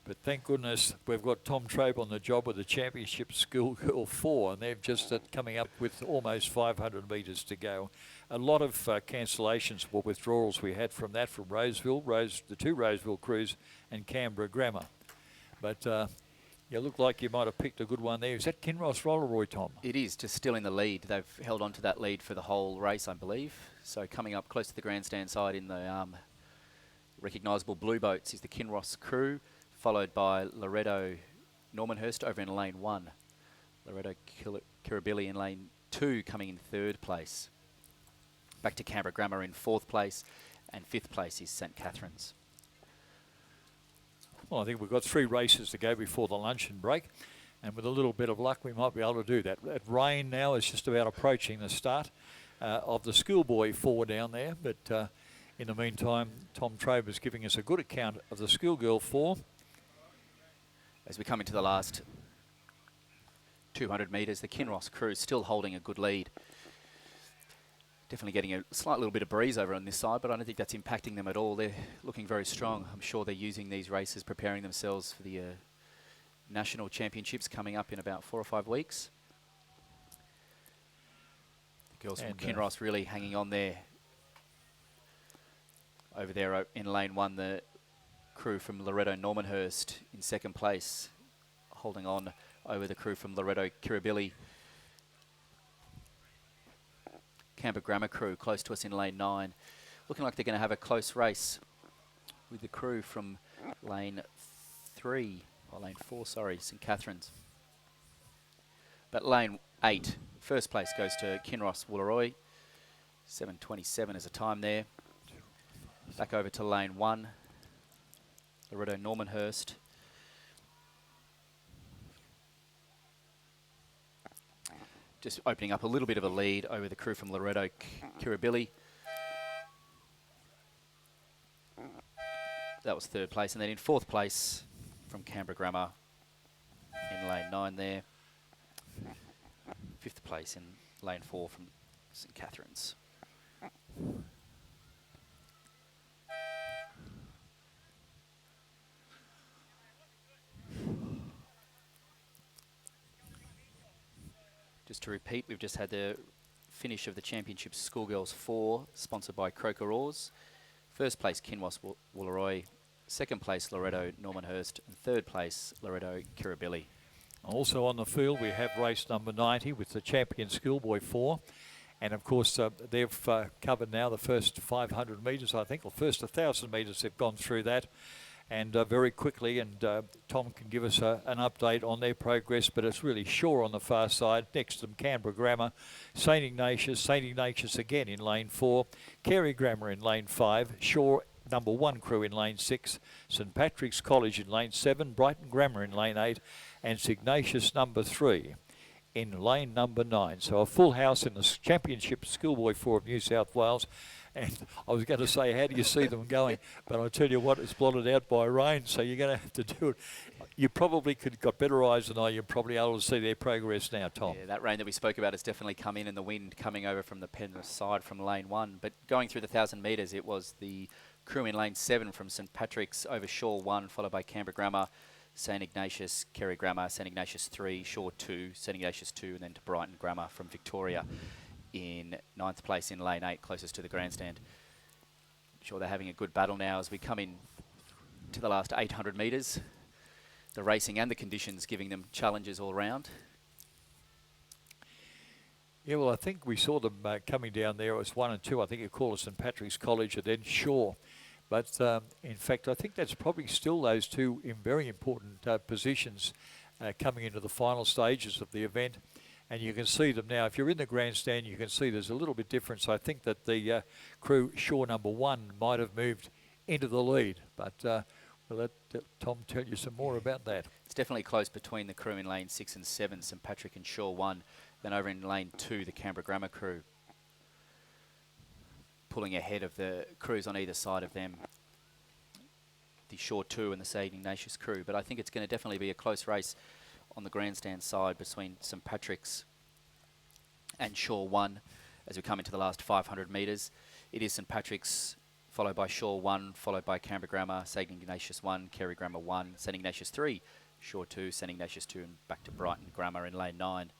But thank goodness we've got Tom Trabe on the job with the Championship Schoolgirl 4, and they've just coming up with almost 500 metres to go. A lot of cancellations or withdrawals we had from that, from Roseville, the two Roseville crews, and Canberra Grammar. But you look like you might have picked a good one there. Is that Kinross Rolleroy, Tom? It is, just still in the lead. They've held on to that lead for the whole race, I believe. So coming up close to the grandstand side in the recognisable blue boats is the Kinross crew, followed by Loretto Normanhurst over in lane 1. Loretto Kirribilli in lane 2 coming in third place. Back to Canberra Grammar in fourth place, and fifth place is St Catherine's. Well, I think we've got 3 races to go before the luncheon break, and with a little bit of luck we might be able to do that. That rain now is just about approaching the start of the Schoolboy 4 down there, but in the meantime Tom Trabe is giving us a good account of the Schoolgirl 4. As we come into the last 200 metres, the Kinross crew still holding a good lead. Definitely getting a slight little bit of breeze over on this side, but I don't think that's impacting them at all. They're looking very strong. I'm sure they're using these races, preparing themselves for the national championships coming up in about 4 or 5 weeks. The girls from Kinross really hanging on there. Over there in lane 1, the crew from Loretto Normanhurst in second place, holding on over the crew from Loretto Kirribilli. Canberra Grammar crew close to us in lane 9. Looking like they're going to have a close race with the crew from lane 3, or lane 4, sorry, St Catherine's. But lane 8, first place goes to Kinross Wooleroy. 7:27 is a time there. Back over to lane 1, Loretto Normanhurst. Just opening up a little bit of a lead over the crew from Loretto Kirribilli. That was third place. And then in fourth place from Canberra Grammar in lane 9 there. Fifth place in lane 4 from St Catherine's. Just to repeat, we've just had the finish of the Championships Schoolgirls 4, sponsored by Croker Oars. First place, Kinross Wooleroy. Second place, Loretto Normanhurst. And third place, Loretto Kirribilli. Also on the field, we have race number 90 with the champion Schoolboy 4. And of course, they've covered now the first 500 metres, I think, or first 1,000 metres. They've gone through that. And very quickly, and Tom can give us an update on their progress, but it's really Shaw on the far side. Next to them, Canberra Grammar, St Ignatius again in lane 4, Carey Grammar in lane 5, Shaw number 1 crew in lane 6, St Patrick's College in lane 7, Brighton Grammar in lane 8, and St Ignatius number 3 in lane number 9. So a full house in the Championship Schoolboy 4 of New South Wales. And I was going to say, how do you see them going? But I tell you what, it's blotted out by rain, so you're going to have to do it. You probably could have got better eyes than I. You're probably able to see their progress now, Tom. Yeah, that rain that we spoke about has definitely come in, and the wind coming over from the Penrith side from lane 1. But going through the 1,000 metres, it was the crew in lane 7 from St Patrick's over Shaw 1, followed by Canberra Grammar, St Ignatius, Carey Grammar, St Ignatius 3, Shaw 2, St Ignatius 2, and then to Brighton Grammar from Victoria in 9th place in lane 8, closest to the grandstand. Sure, they're having a good battle now as we come in to the last 800 metres. The racing and the conditions giving them challenges all round. Yeah, well, I think we saw them coming down there. It was 1 and 2. I think you call it St Patrick's College and then Shaw. But in fact, I think that's probably still those two in very important positions coming into the final stages of the event. And you can see them now. If you're in the grandstand, you can see there's a little bit difference. I think that the crew Shaw number 1 might have moved into the lead. But we'll let Tom tell you some more about that. It's definitely close between the crew in lane 6 and 7, St Patrick and Shaw 1. Then over in lane 2, the Canberra Grammar crew pulling ahead of the crews on either side of them, the Shaw 2 and the St Ignatius crew. But I think it's going to definitely be a close race on the grandstand side between St Patrick's and Shaw 1 as we come into the last 500 metres. It is St Patrick's, followed by Shaw 1, followed by Canberra Grammar, St Ignatius 1, Carey Grammar 1, St Ignatius 3, Shaw 2, St Ignatius 2, and back to Brighton Grammar in lane 9.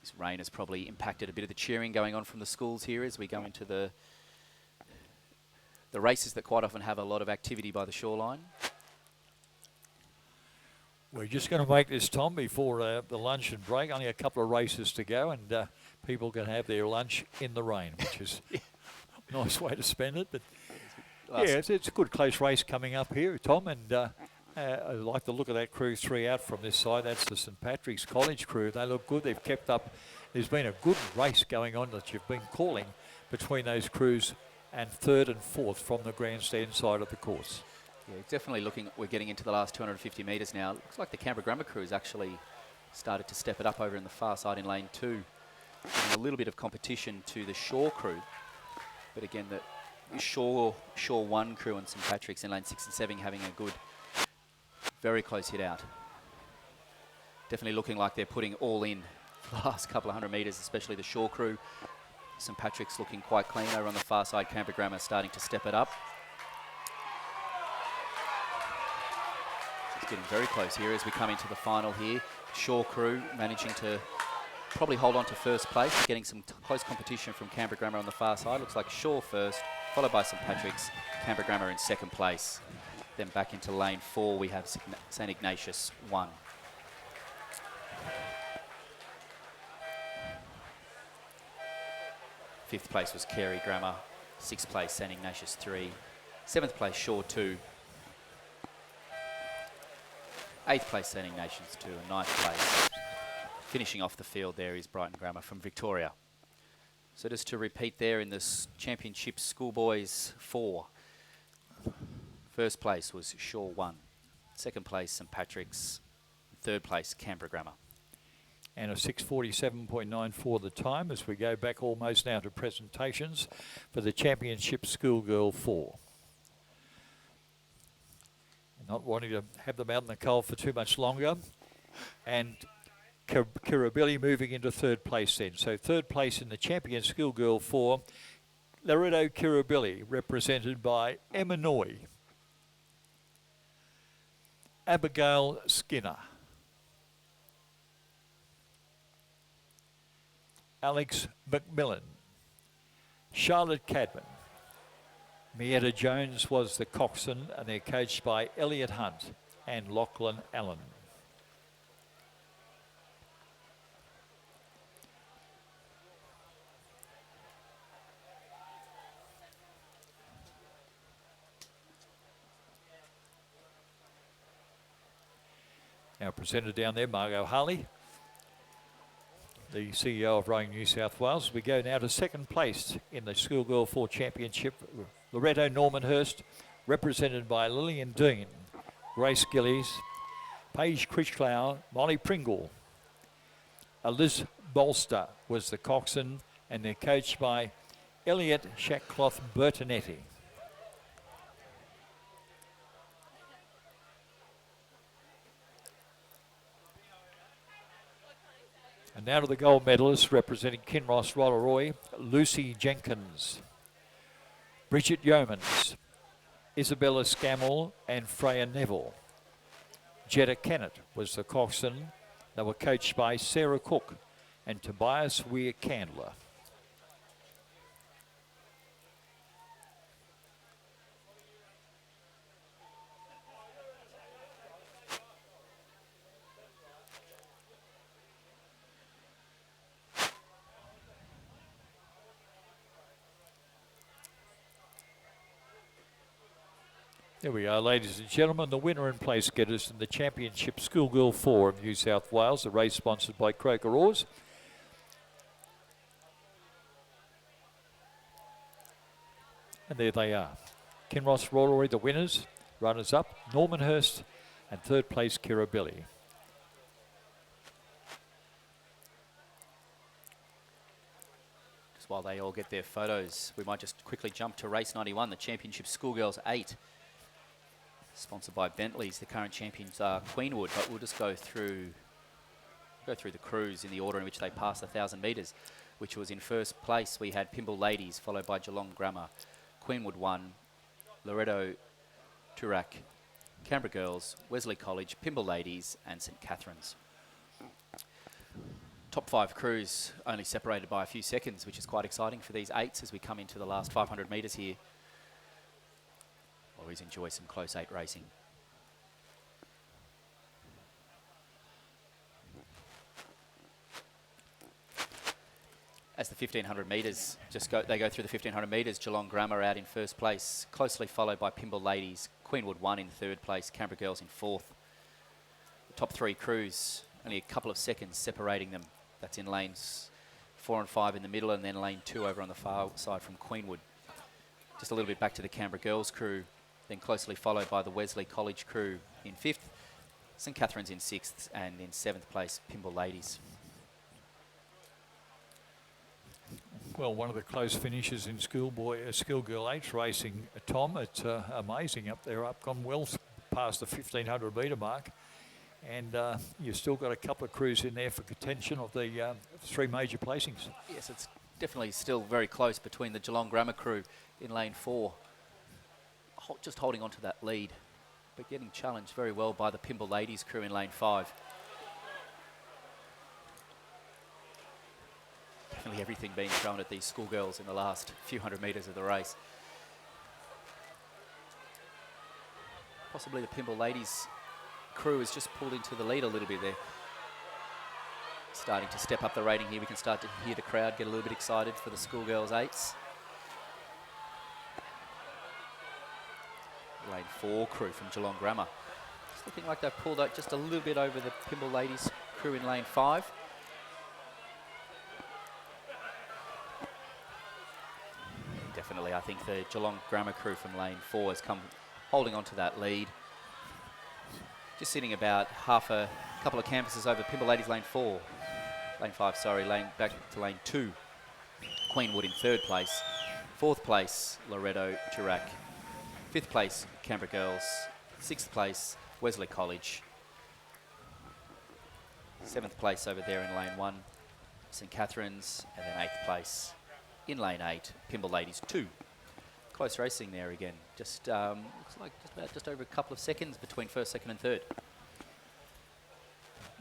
This rain has probably impacted a bit of the cheering going on from the schools here as we go into the races that quite often have a lot of activity by the shoreline. We're just going to make this, Tom, before the lunch and break. Only a couple of races to go, and people can have their lunch in the rain, which is a nice way to spend it. But yeah, it's a good close race coming up here, Tom, and I like the look of that crew 3 out from this side. That's the St Patrick's College crew. They look good. They've kept up. There's been a good race going on that you've been calling between those crews, and 3rd and 4th from the grandstand side of the course. Yeah, definitely looking, we're getting into the last 250 metres now. Looks like the Canberra Grammar crew has actually started to step it up over in the far side in lane 2. And a little bit of competition to the Shaw crew. But again, the Shaw 1 crew and St Patrick's in lane 6 and 7 having a good, very close hit out. Definitely looking like they're putting all in for the last couple of 100 metres, especially the Shaw crew. St Patrick's looking quite clean over on the far side. Canberra Grammar starting to step it up. It's getting very close here as we come into the final here. Shaw crew managing to probably hold on to first place, getting some close competition from Canberra Grammar on the far side. Looks like Shaw first, followed by St Patrick's, Canberra Grammar in 2nd place. Then back into lane 4 we have St Ignatius 1. Fifth place was Carey Grammar, 6th place St Ignatius 3, 7th place Shaw 2, 8th place St Ignatius 2, and 9th place. Finishing off the field there is Brighton Grammar from Victoria. So just to repeat there in this Championship Schoolboys 4, first place was Shaw 1, 2nd place St Patrick's, 3rd place Canberra Grammar. And a 6:47.94 the time as we go back almost now to presentations for the Championship Schoolgirl 4. Not wanting to have them out in the cold for too much longer. And Kirribilli moving into 3rd place then. So 3rd place in the Champion Schoolgirl 4, Loretto Kirribilli, represented by Emma Noy, Abigail Skinner, Alex McMillan, Charlotte Cadman. Mietta Jones was the coxswain, and they're coached by Elliot Hunt and Lachlan Allen. Our presenter down there, Margot Harley, the CEO of Rowing New South Wales. We go now to second place in the Schoolgirl 4 Championship. Loretto Normanhurst, represented by Lillian Dean, Grace Gillies, Paige Critchlow, Molly Pringle. Liz Bolster was the coxswain, and they're coached by Elliot Shackcloth Bertonetti. And now to the gold medalists representing Kinross Rollaroy, Lucy Jenkins, Bridget Yeomans, Isabella Scammell and Freya Neville. Jetta Kennett was the coxswain. They were coached by Sarah Cook and Tobias Weir-Candler. There we are, ladies and gentlemen, the winner and place getters in the Championship Schoolgirl 4 of New South Wales, the race sponsored by Croker Oars. And there they are. Kinross Rollaroy, the winners, runners-up, Normanhurst, and third place, Kirribilli. Just while they all get their photos, we might just quickly jump to race 91, the Championship Schoolgirls 8. Sponsored by Bentley's. The current champions are Queenwood, but we'll just go through the crews in the order in which they passed 1,000 metres, which was in first place we had Pimble Ladies, followed by Geelong Grammar, Queenwood 1, Loretto Turak, Canberra Girls, Wesley College, Pimble Ladies and St Catherine's. Top 5 crews only separated by a few seconds, which is quite exciting for these 8s as we come into the last 500 metres here. Always enjoy some close 8 racing. As the 1,500 metres, they go through the 1,500 metres, Geelong Grammar out in first place, closely followed by Pimble Ladies, Queenwood 1 in third place, Canberra Girls in fourth. The top 3 crews, only a couple of seconds separating them. That's in lanes 4 and 5 in the middle, and then lane 2 over on the far side from Queenwood. Just a little bit back to the Canberra Girls crew, then closely followed by the Wesley College crew in 5th, St Catherine's in 6th, and in 7th place, Pimble Ladies. Well, one of the close finishes in Schoolgirl 8 racing, Tom, it's amazing up there, up gone well past the 1,500 metre mark. And you've still got a couple of crews in there for contention of the 3 major placings. Yes, it's definitely still very close between the Geelong Grammar crew in lane 4. Just holding on to that lead, but getting challenged very well by the Pimble Ladies crew in lane 5. Definitely everything being thrown at these schoolgirls in the last few hundred metres of the race. Possibly the Pimble Ladies crew has just pulled into the lead a little bit there. Starting to step up the rating here. We can start to hear the crowd get a little bit excited for the Schoolgirls 8s. Lane 4 crew from Geelong Grammar. It's looking like they've pulled out just a little bit over the Pimble Ladies crew in lane 5. Definitely, I think the Geelong Grammar crew from lane 4 has come holding on to that lead. Just sitting about a couple of campuses over Pimble Ladies lane 4. Lane 5, sorry, back to lane 2. Queenwood in 3rd place. 4th place, Loretto Turak. 5th place, Canberra Girls. 6th place, Wesley College. 7th place over there in lane 1, St Catherine's. And then 8th place in lane 8, Pimble Ladies 2. Close racing there again. Just looks like just over a couple of seconds between 1st, 2nd and 3rd.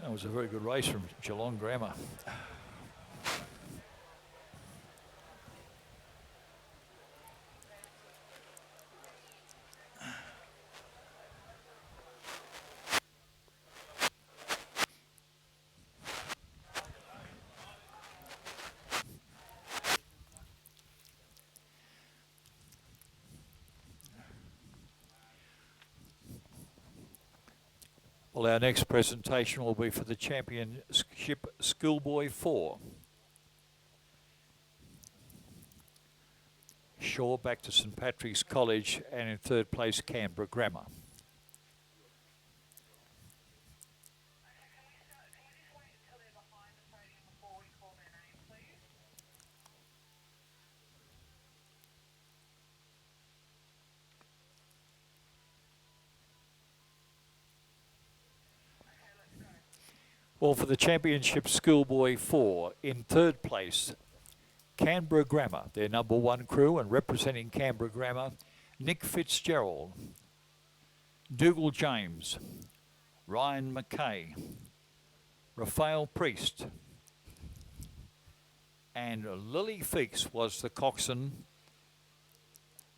That was a very good race from Geelong Grammar. Well, our next presentation will be for the championship Schoolboy 4. Shaw back to St Patrick's College, and in third place Canberra Grammar. Well, for the championship Schoolboy 4, in third place Canberra Grammar, their number 1 crew, and representing Canberra Grammar, Nick Fitzgerald, Dougal James, Ryan McKay, Raphael Priest, and Lily Feeks was the coxswain,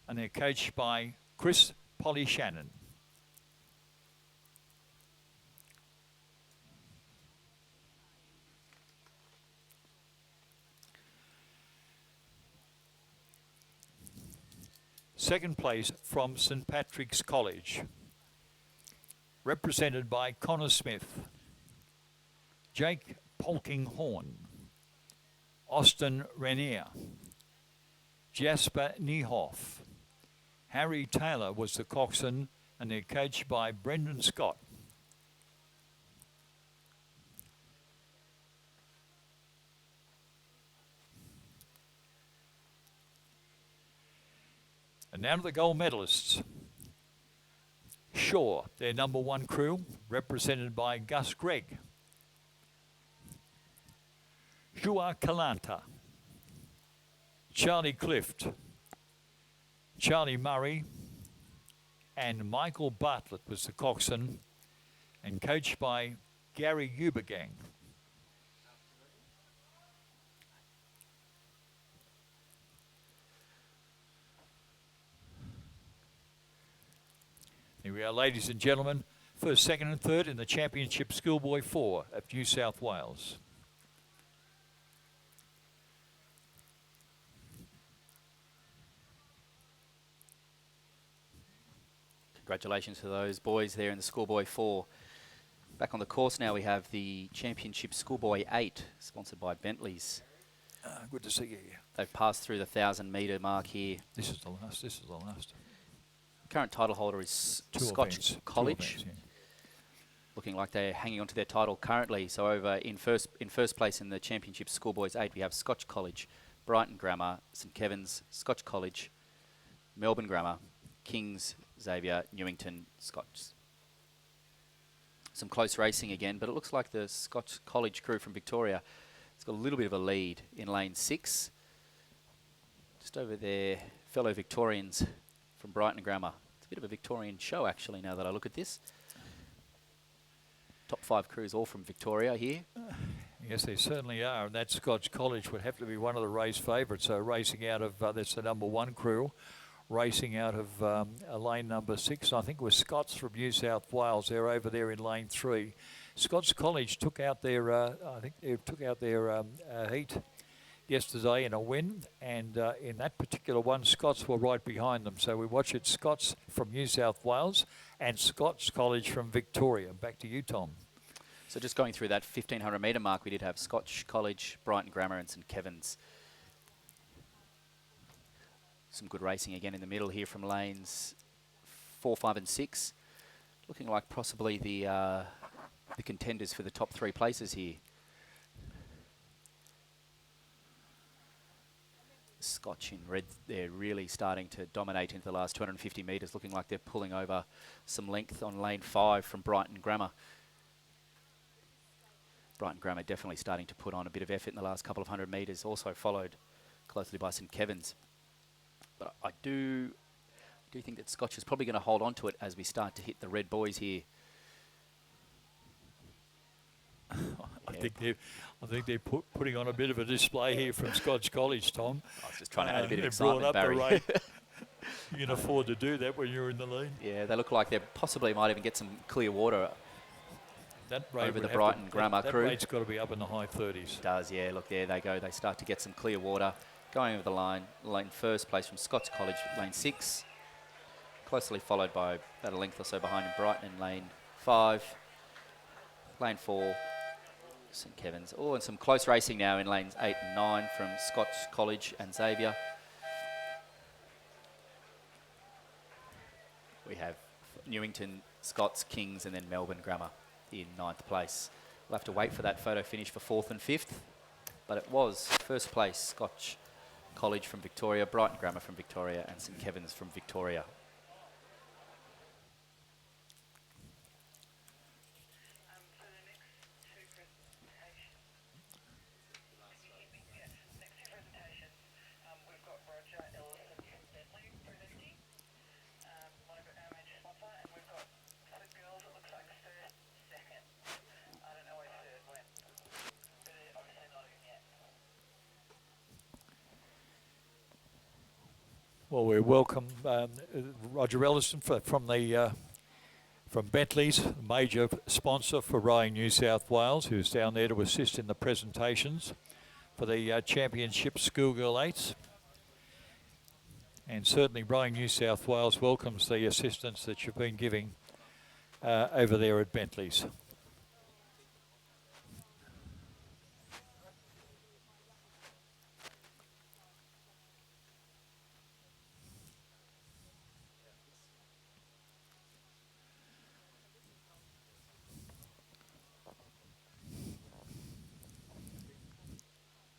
and they're coached by Chris Polly Shannon. Second place from St Patrick's College, represented by Connor Smith, Jake Polkinghorn, Austin Renier, Jasper Niehoff. Harry Taylor was the coxswain, and they're coached by Brendan Scott. And now to the gold medalists. Shaw, their number 1 crew, represented by Gus Gregg, Jua Kalanta, Charlie Clift, Charlie Murray, and Michael Bartlett was the coxswain, and coached by Gary Ubergang. Here we are, ladies and gentlemen, first, second and third in the championship Schoolboy 4 of New South Wales. Congratulations to those boys there in the Schoolboy 4. Back on the course now, we have the championship Schoolboy 8, sponsored by Bentley's. Good to see you. They've passed through the 1,000-metre mark here. This is the last. This is the last. Current title holder is Two Scotch events. College. Two events, yeah. Looking like they're hanging on to their title currently. So over in first place in the championship Schoolboys 8, we have Scotch College, Brighton Grammar, St Kevin's, Scotch College, Melbourne Grammar, Kings, Xavier, Newington, Scotch. Some close racing again, but it looks like the Scotch College crew from Victoria has got a little bit of a lead in lane 6. Just over there, fellow Victorians from Brighton Grammar. It's a bit of a Victorian show actually now that I look at this. Top 5 crews all from Victoria here. Yes, they certainly are, and that Scotch College would have to be one of the race favourites. So racing out of, that's the number 1 crew, racing out of lane number 6. I think it was Scots from New South Wales. They're over there in lane 3. Scots College took out their, I think they took out their heat yesterday in a win, and in that particular one, Scots were right behind them. So we watch it, Scots from New South Wales and Scots College from Victoria. Back to you, Tom. So just going through that 1,500 metre mark, we did have Scotch College, Brighton Grammar and St Kevin's. Some good racing again in the middle here from lanes 4, 5 and 6. Looking like possibly the contenders for the top 3 places here. Scotch in red, they're really starting to dominate into the last 250 metres, looking like they're pulling over some length on lane 5 from Brighton Grammar. Brighton Grammar definitely starting to put on a bit of effort in the last couple of 100 metres, also followed closely by St Kevin's. But I do think that Scotch is probably going to hold on to it as we start to hit the red boys here. I think they're putting on a bit of a display here from Scotch College, Tom. I was just trying to add a bit of They've excitement, brought up Barry. the rate. You can afford to do that when you're in the lead. Yeah, they look like they possibly might even get some clear water. That rate Over would the have Brighton Grammar that crew. rate's got to be up in the high 30s. It does, yeah. Look, there they go. They start to get some clear water. Going over the line first place from Scots College, lane 6. Closely followed by about a length or so behind in Brighton in lane 5. Lane 4, St Kevin's. Oh, and some close racing now in lanes 8 and 9 from Scots College and Xavier. We have Newington, Scots, Kings, and then Melbourne Grammar in 9th place. We'll have to wait for that photo finish for 4th and 5th, but it was first place Scotch College from Victoria, Brighton Grammar from Victoria, and St Kevin's from Victoria. For the next two presentations, we've got Roger Ellison from Bentley presenting, one of our major sponsor, and we've got for the girls it looks like first, second. I don't know where third went, but they're obviously not in yet. Well, we welcome Roger Ellison from Bentley's, major sponsor for Rowing New South Wales, who's down there to assist in the presentations for the championship Schoolgirl 8s. And certainly Rowing New South Wales welcomes the assistance that you've been giving over there at Bentley's.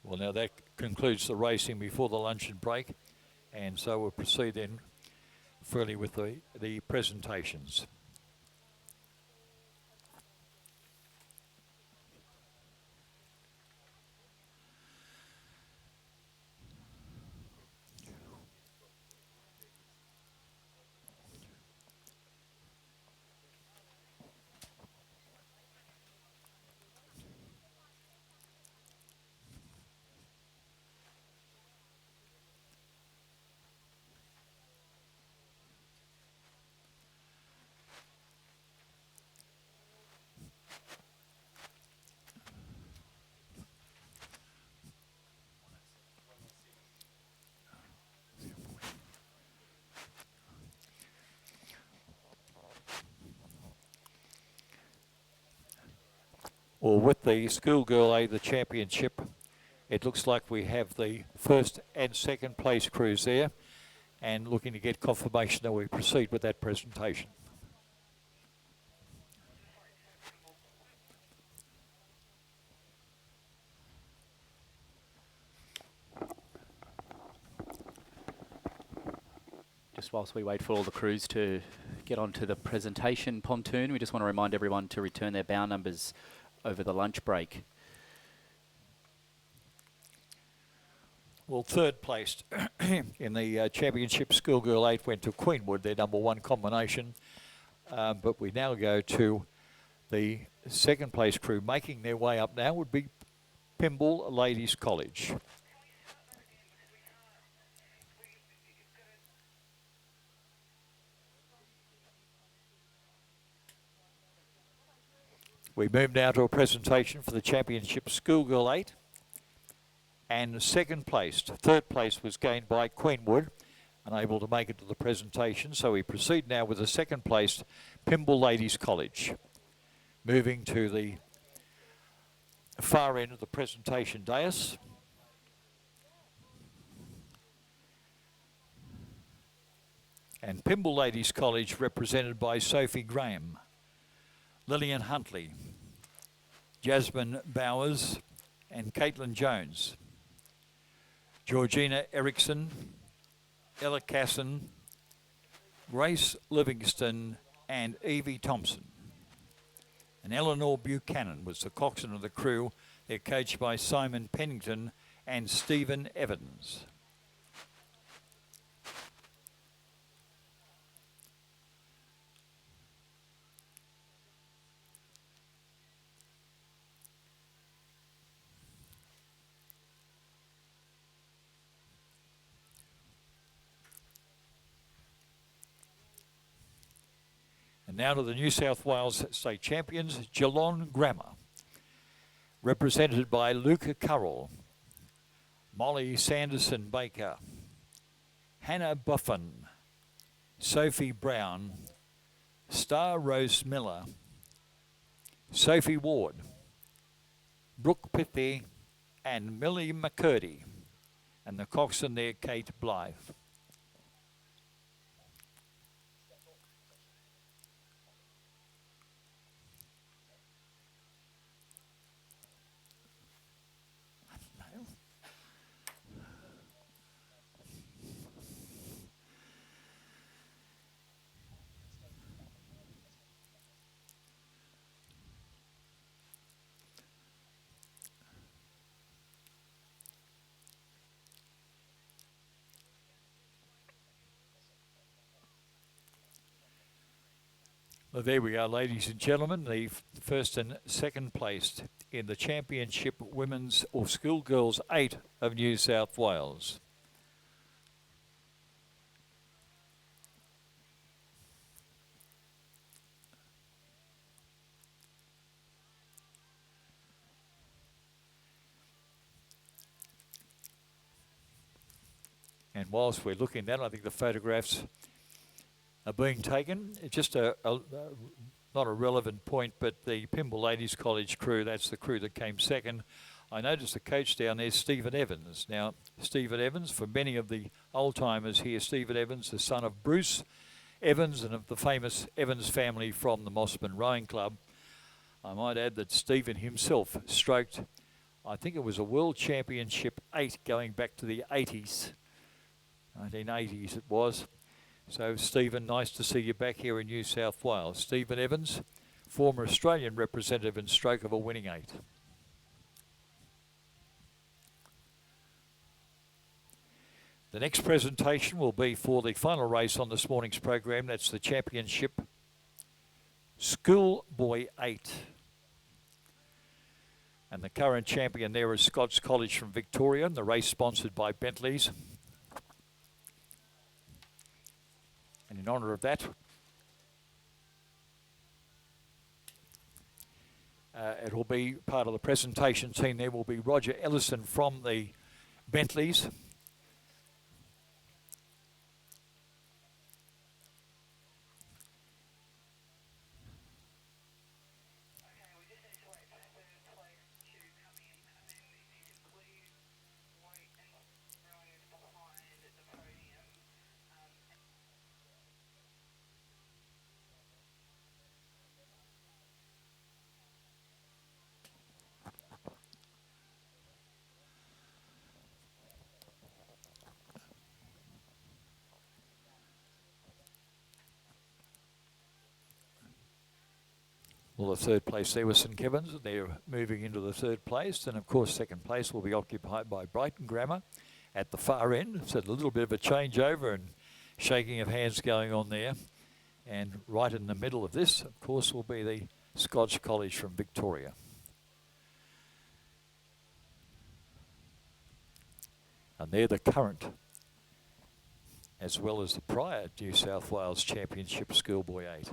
Well, now that concludes the racing before the luncheon break, and so we'll proceed then further with the presentations. Well, with the Schoolgirl A, the championship, it looks like we have the first and second place crews there, and looking to get confirmation that we proceed with that presentation. Just whilst we wait for all the crews to get onto the presentation pontoon, we just want to remind everyone to return their bow numbers over the lunch break. Well, third placed in the championship Schoolgirl 8 went to Queenwood, their number one combination. But we now go to the second place crew. Making their way up now would be Pymble Ladies College. We move now to a presentation for the championship Schoolgirl 8. And second placed, third place was gained by Queenwood, unable to make it to the presentation. So we proceed now with the second placed Pymble Ladies College. Moving to the far end of the presentation dais. And Pymble Ladies College represented by Sophie Graham, Lillian Huntley, Jasmine Bowers, and Caitlin Jones. Georgina Erickson, Ella Casson, Grace Livingston, and Evie Thompson. And Eleanor Buchanan was the coxswain of the crew. They're coached by Simon Pennington and Stephen Evans. And now to the New South Wales State Champions, Geelong Grammar, represented by Luca Currell, Molly Sanderson-Baker, Hannah Buffin, Sophie Brown, Star Rose Miller, Sophie Ward, Brooke Pithy, and Millie McCurdy. And the coxswain there, Kate Blythe. Well, there we are, ladies and gentlemen, the first and second placed in the Championship Women's or Schoolgirls 8 of New South Wales. And whilst we're looking at that, I think the photographs are being taken. It's just not a relevant point, but the Pymble Ladies College crew, that's the crew that came second. I noticed the coach down there, Stephen Evans. Now, Stephen Evans, for many of the old-timers here, Stephen Evans, the son of Bruce Evans and of the famous Evans family from the Mossman Rowing Club. I might add that Stephen himself stroked, I think it was a World Championship 8 going back to the 80s. 1980s it was. So, Stephen, nice to see you back here in New South Wales. Stephen Evans, former Australian representative and stroke of a winning 8. The next presentation will be for the final race on this morning's program. That's the Championship Schoolboy 8. And the current champion there is Scots College from Victoria, and the race sponsored by Bentley's. And in honour of that, it will be part of the presentation team. There will be Roger Ellison from the Bentleys. Well, the third place there was St Kevin's. They're moving into the third place. And, of course, second place will be occupied by Brighton Grammar at the far end. So a little bit of a changeover and shaking of hands going on there. And right in the middle of this, of course, will be the Scotch College from Victoria. And they're the current, as well as the prior New South Wales Championship Schoolboy 8.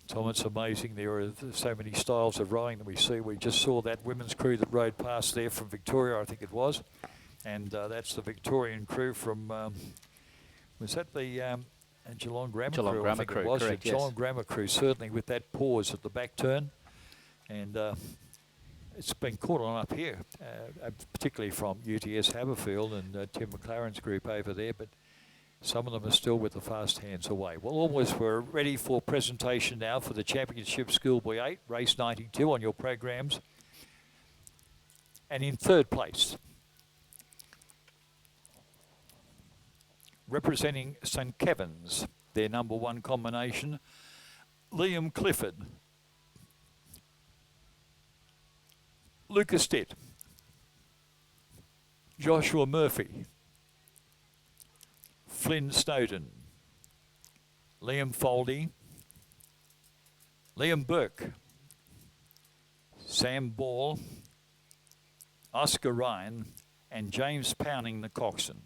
Tom, it's amazing. There are so many styles of rowing that we see. We just saw that women's crew that rowed past there from Victoria, I think it was. And that's the Victorian crew from, was that the Geelong Grammar Geelong crew? Grammar I think crew, it was. correct, The Geelong yes. Grammar crew, certainly with that pause at the back turn. And it's been caught on up here, particularly from UTS Haberfield and Tim McLaren's group over there. But some of them are still with the fast hands away. Well, almost we're ready for presentation now for the Championship Schoolboy 8, race 92 on your programs. And in third place, representing St Kevin's, their number one combination, Liam Clifford, Lucas Stitt, Joshua Murphy, Flynn Snowden, Liam Foldy, Liam Burke, Sam Ball, Oscar Ryan, and James Pounding, the coxswain.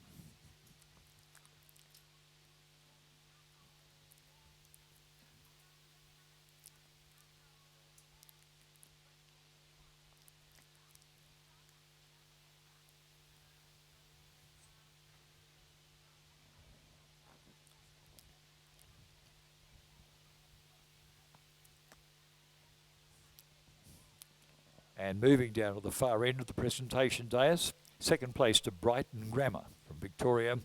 And moving down to the far end of the presentation dais, second place to Brighton Grammar from Victoria,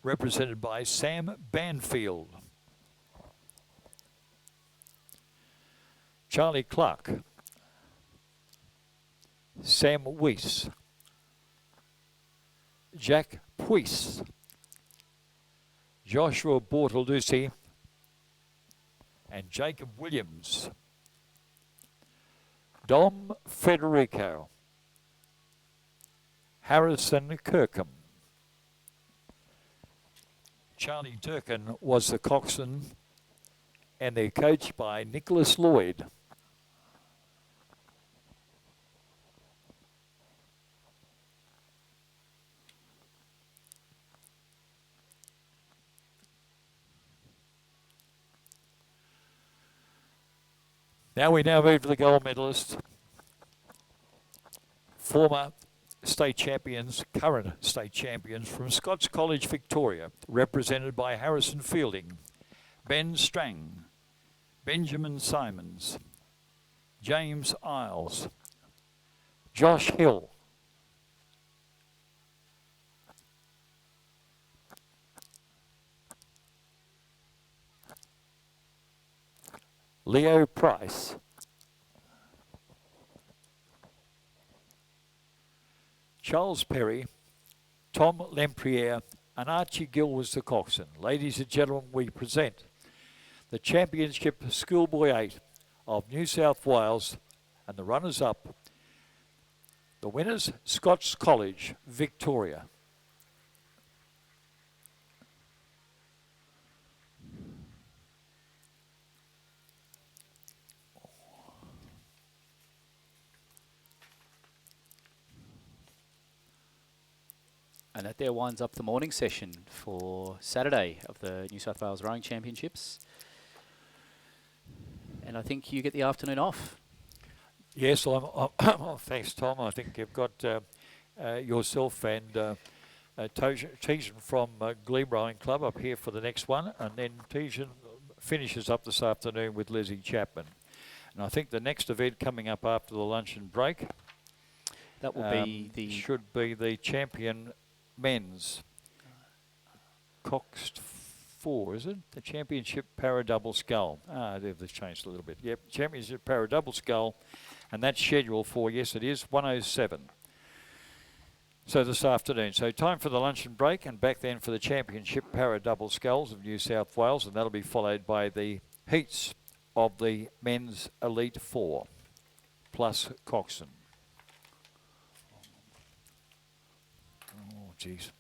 represented by Sam Banfield. Charlie Clark, Sam Weiss, Jack Puis, Joshua Bortolucci, and Jacob Williams. Dom Federico, Harrison Kirkham. Charlie Durkin was the coxswain, and they're coached by Nicholas Lloyd. Now we move to the gold medalist, former state champions, current state champions from Scots College, Victoria, represented by Harrison Fielding, Ben Strang, Benjamin Simons, James Isles, Josh Hill, Leo Price, Charles Perry, Tom Lempriere, and Archie Gill was the coxswain. Ladies and gentlemen, we present the Championship Schoolboy 8 of New South Wales, and the runners-up, the winners, Scots College, Victoria. And that there winds up the morning session for Saturday of the New South Wales Rowing Championships. And I think you get the afternoon off. Yes, thanks, Tom. I think you've got yourself and Tejan from Glebe Rowing Club up here for the next one, and then Tejan finishes up this afternoon with Leslie Chapman. And I think the next event coming up after the luncheon break, that will be the should be the champion men's coxed 4, is it? The championship para double scull. They've changed a little bit. Yep, championship para double scull, and that's scheduled for, yes it is, 1:07. So this afternoon. So time for the luncheon break, and back then for the championship para double sculls of New South Wales, and that'll be followed by the heats of the men's elite 4 plus coxswain. Oh, geez.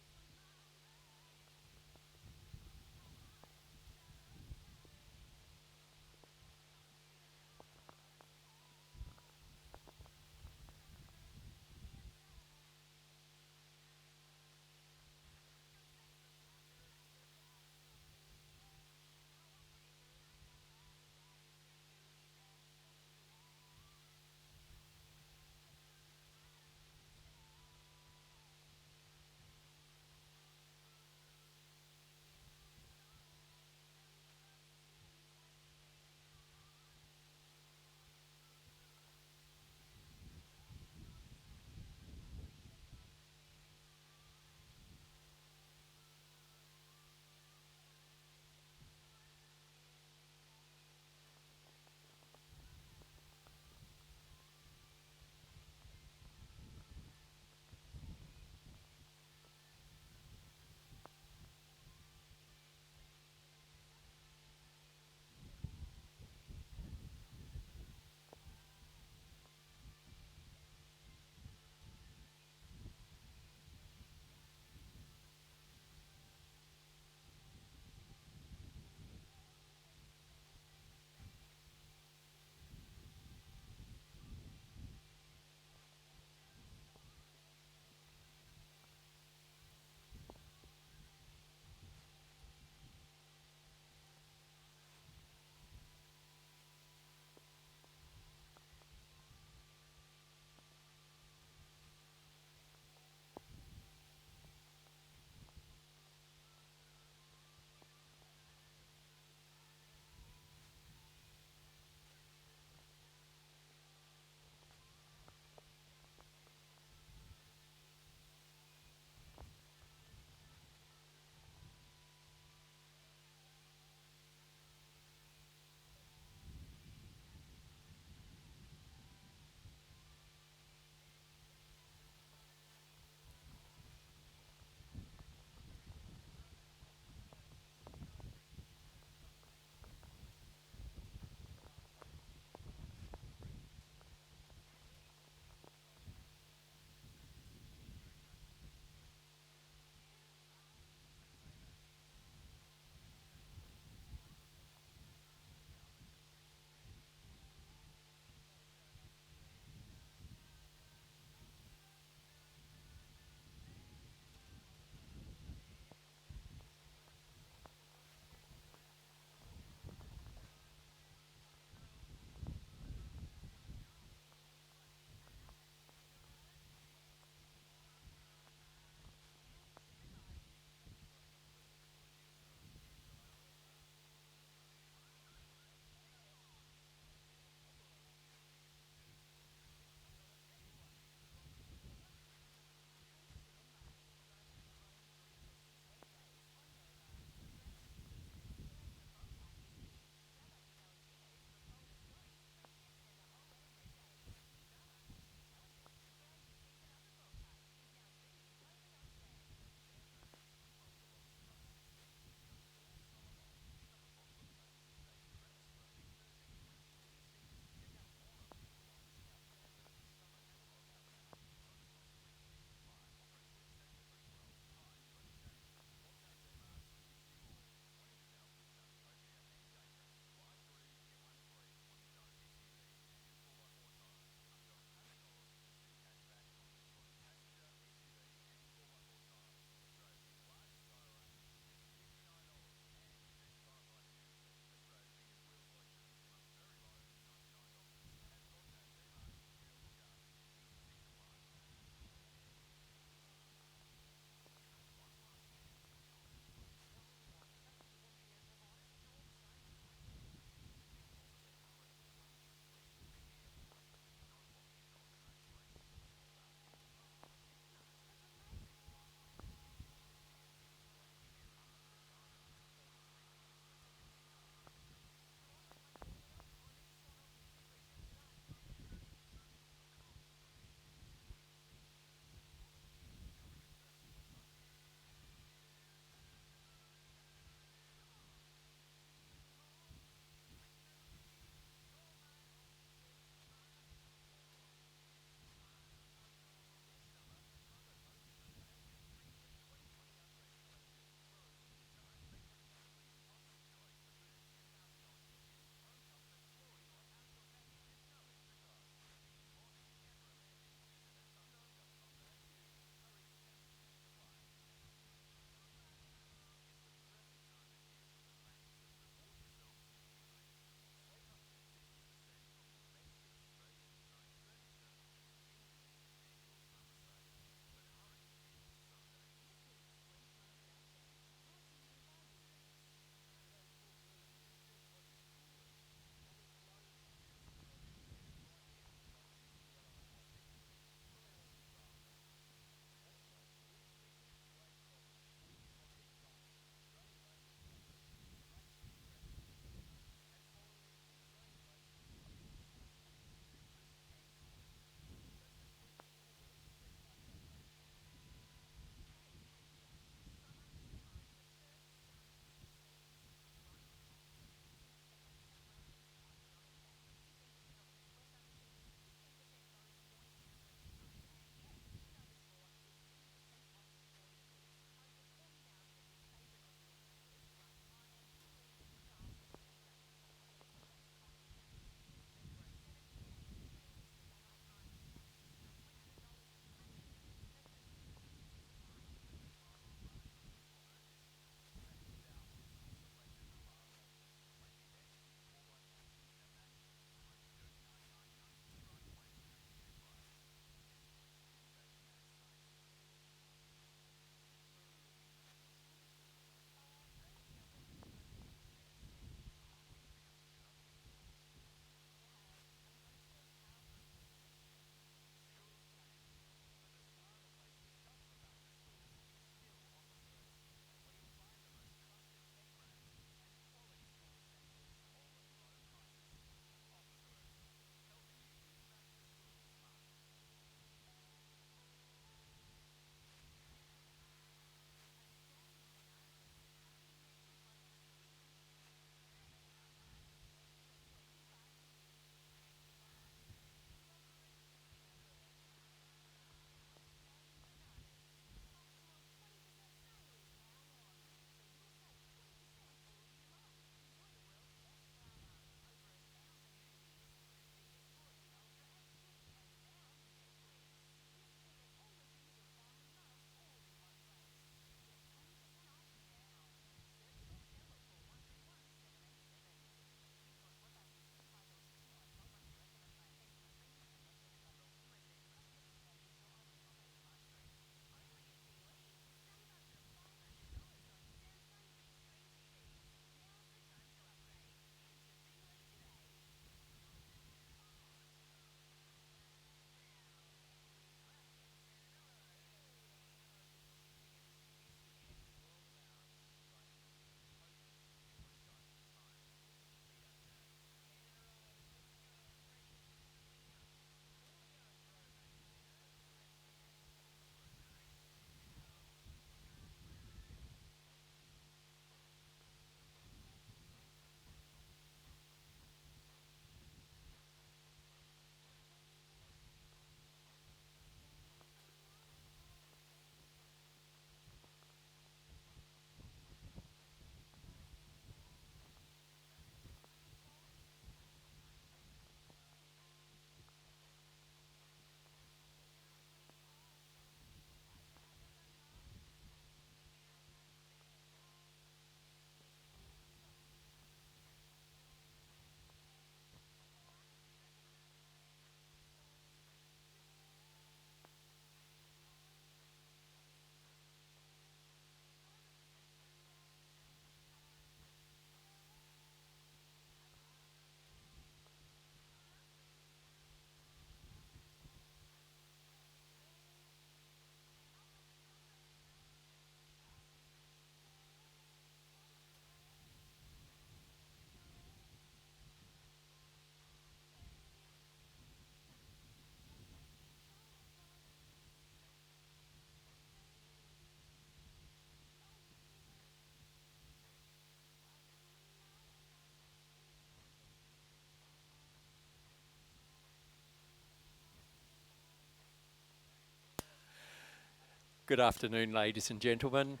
Good afternoon, ladies and gentlemen.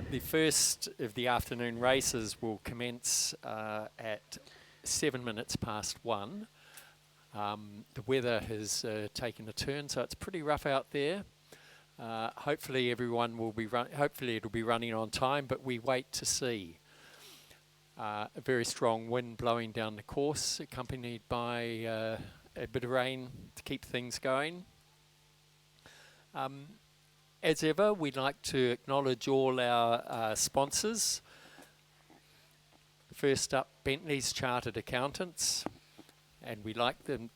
The first of the afternoon races will commence at 7 minutes past 1. The weather has taken a turn, so it's pretty rough out there. Hopefully everyone will be hopefully it'll be running on time, but we wait to see. A very strong wind blowing down the course, accompanied by a bit of rain to keep things going. As ever, we'd like to acknowledge all our sponsors. First up, Bentley's Chartered Accountants, and we'd like to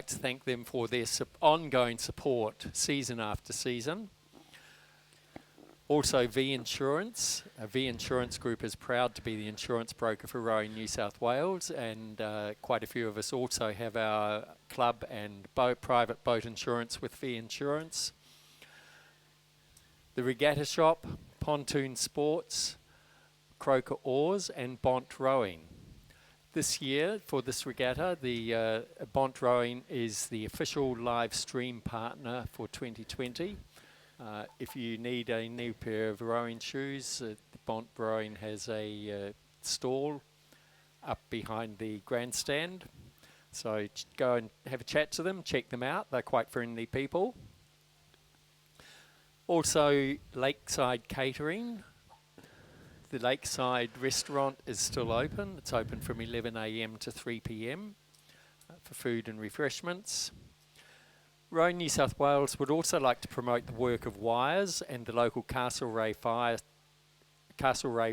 thank them for their ongoing support season after season. Also, V Insurance. V Insurance Group is proud to be the insurance broker for Rowing New South Wales, and quite a few of us also have our club and private boat insurance with V Insurance. The Regatta Shop, Pontoon Sports, Croker Oars and Bont Rowing. This year, for this regatta, the Bont Rowing is the official live stream partner for 2020. If you need a new pair of rowing shoes, the Bont Rowing has a stall up behind the grandstand. So go and have a chat to them, check them out. They're quite friendly people. Also, Lakeside Catering. The Lakeside restaurant is still open. It's open from 11 a.m. to 3 p.m. For food and refreshments. Rowing New South Wales would also like to promote the work of Wires and the local Castlereagh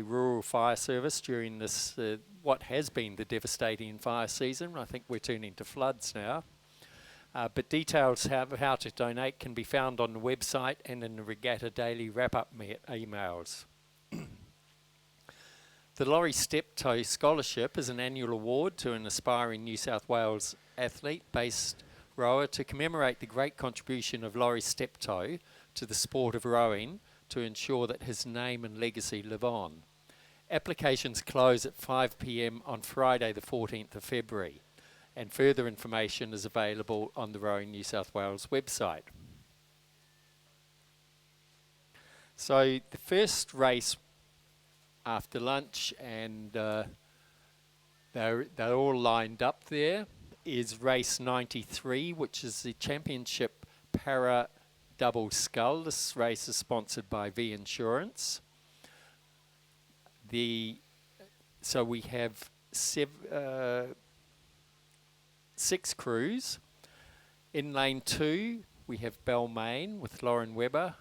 Rural Fire Service during this, what has been the devastating fire season. I think we're turning to floods now. But details of how to donate can be found on the website and in the Regatta Daily Wrap-Up emails. The Laurie Steptoe Scholarship is an annual award to an aspiring New South Wales athlete-based rower to commemorate the great contribution of Laurie Steptoe to the sport of rowing to ensure that his name and legacy live on. Applications close at 5 p.m. on Friday the 14th of February. And further information is available on the Rowing New South Wales website. So the first race after lunch, and they're all lined up there, is race 93, which is the Championship Para Double Scull. This race is sponsored by V Insurance. So we have 6 crews. In lane 2, we have Balmain with Lauren Webber,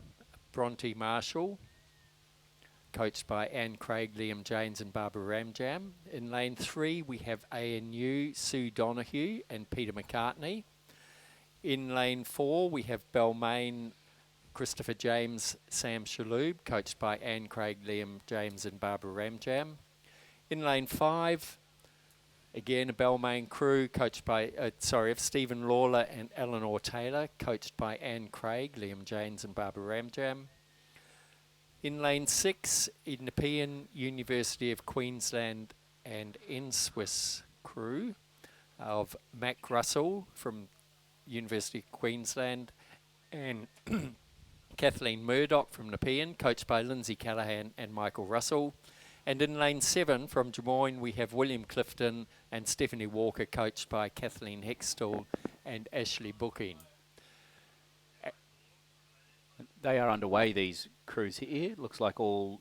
Bronte Marshall, coached by Anne Craig, Liam James and Barbara Ramjam. In lane 3, we have ANU, Sue Donoghue and Peter McCartney. In lane 4, we have Balmain, Christopher James, Sam Shalhoub, coached by Anne Craig, Liam James and Barbara Ramjam. In lane 5, again, a Balmain crew coached by, of Stephen Lawler and Eleanor Taylor, coached by Anne Craig, Liam James and Barbara Ramjam. In lane 6, Nepean, University of Queensland and NSW crew of Mac Russell from University of Queensland and Kathleen Murdoch from Nepean, coached by Lindsay Callahan and Michael Russell. And in lane 7 from Des Moines, we have William Clifton and Stephanie Walker, coached by Kathleen Hextall and Ashley Booking. They are underway, these crews here. Looks like all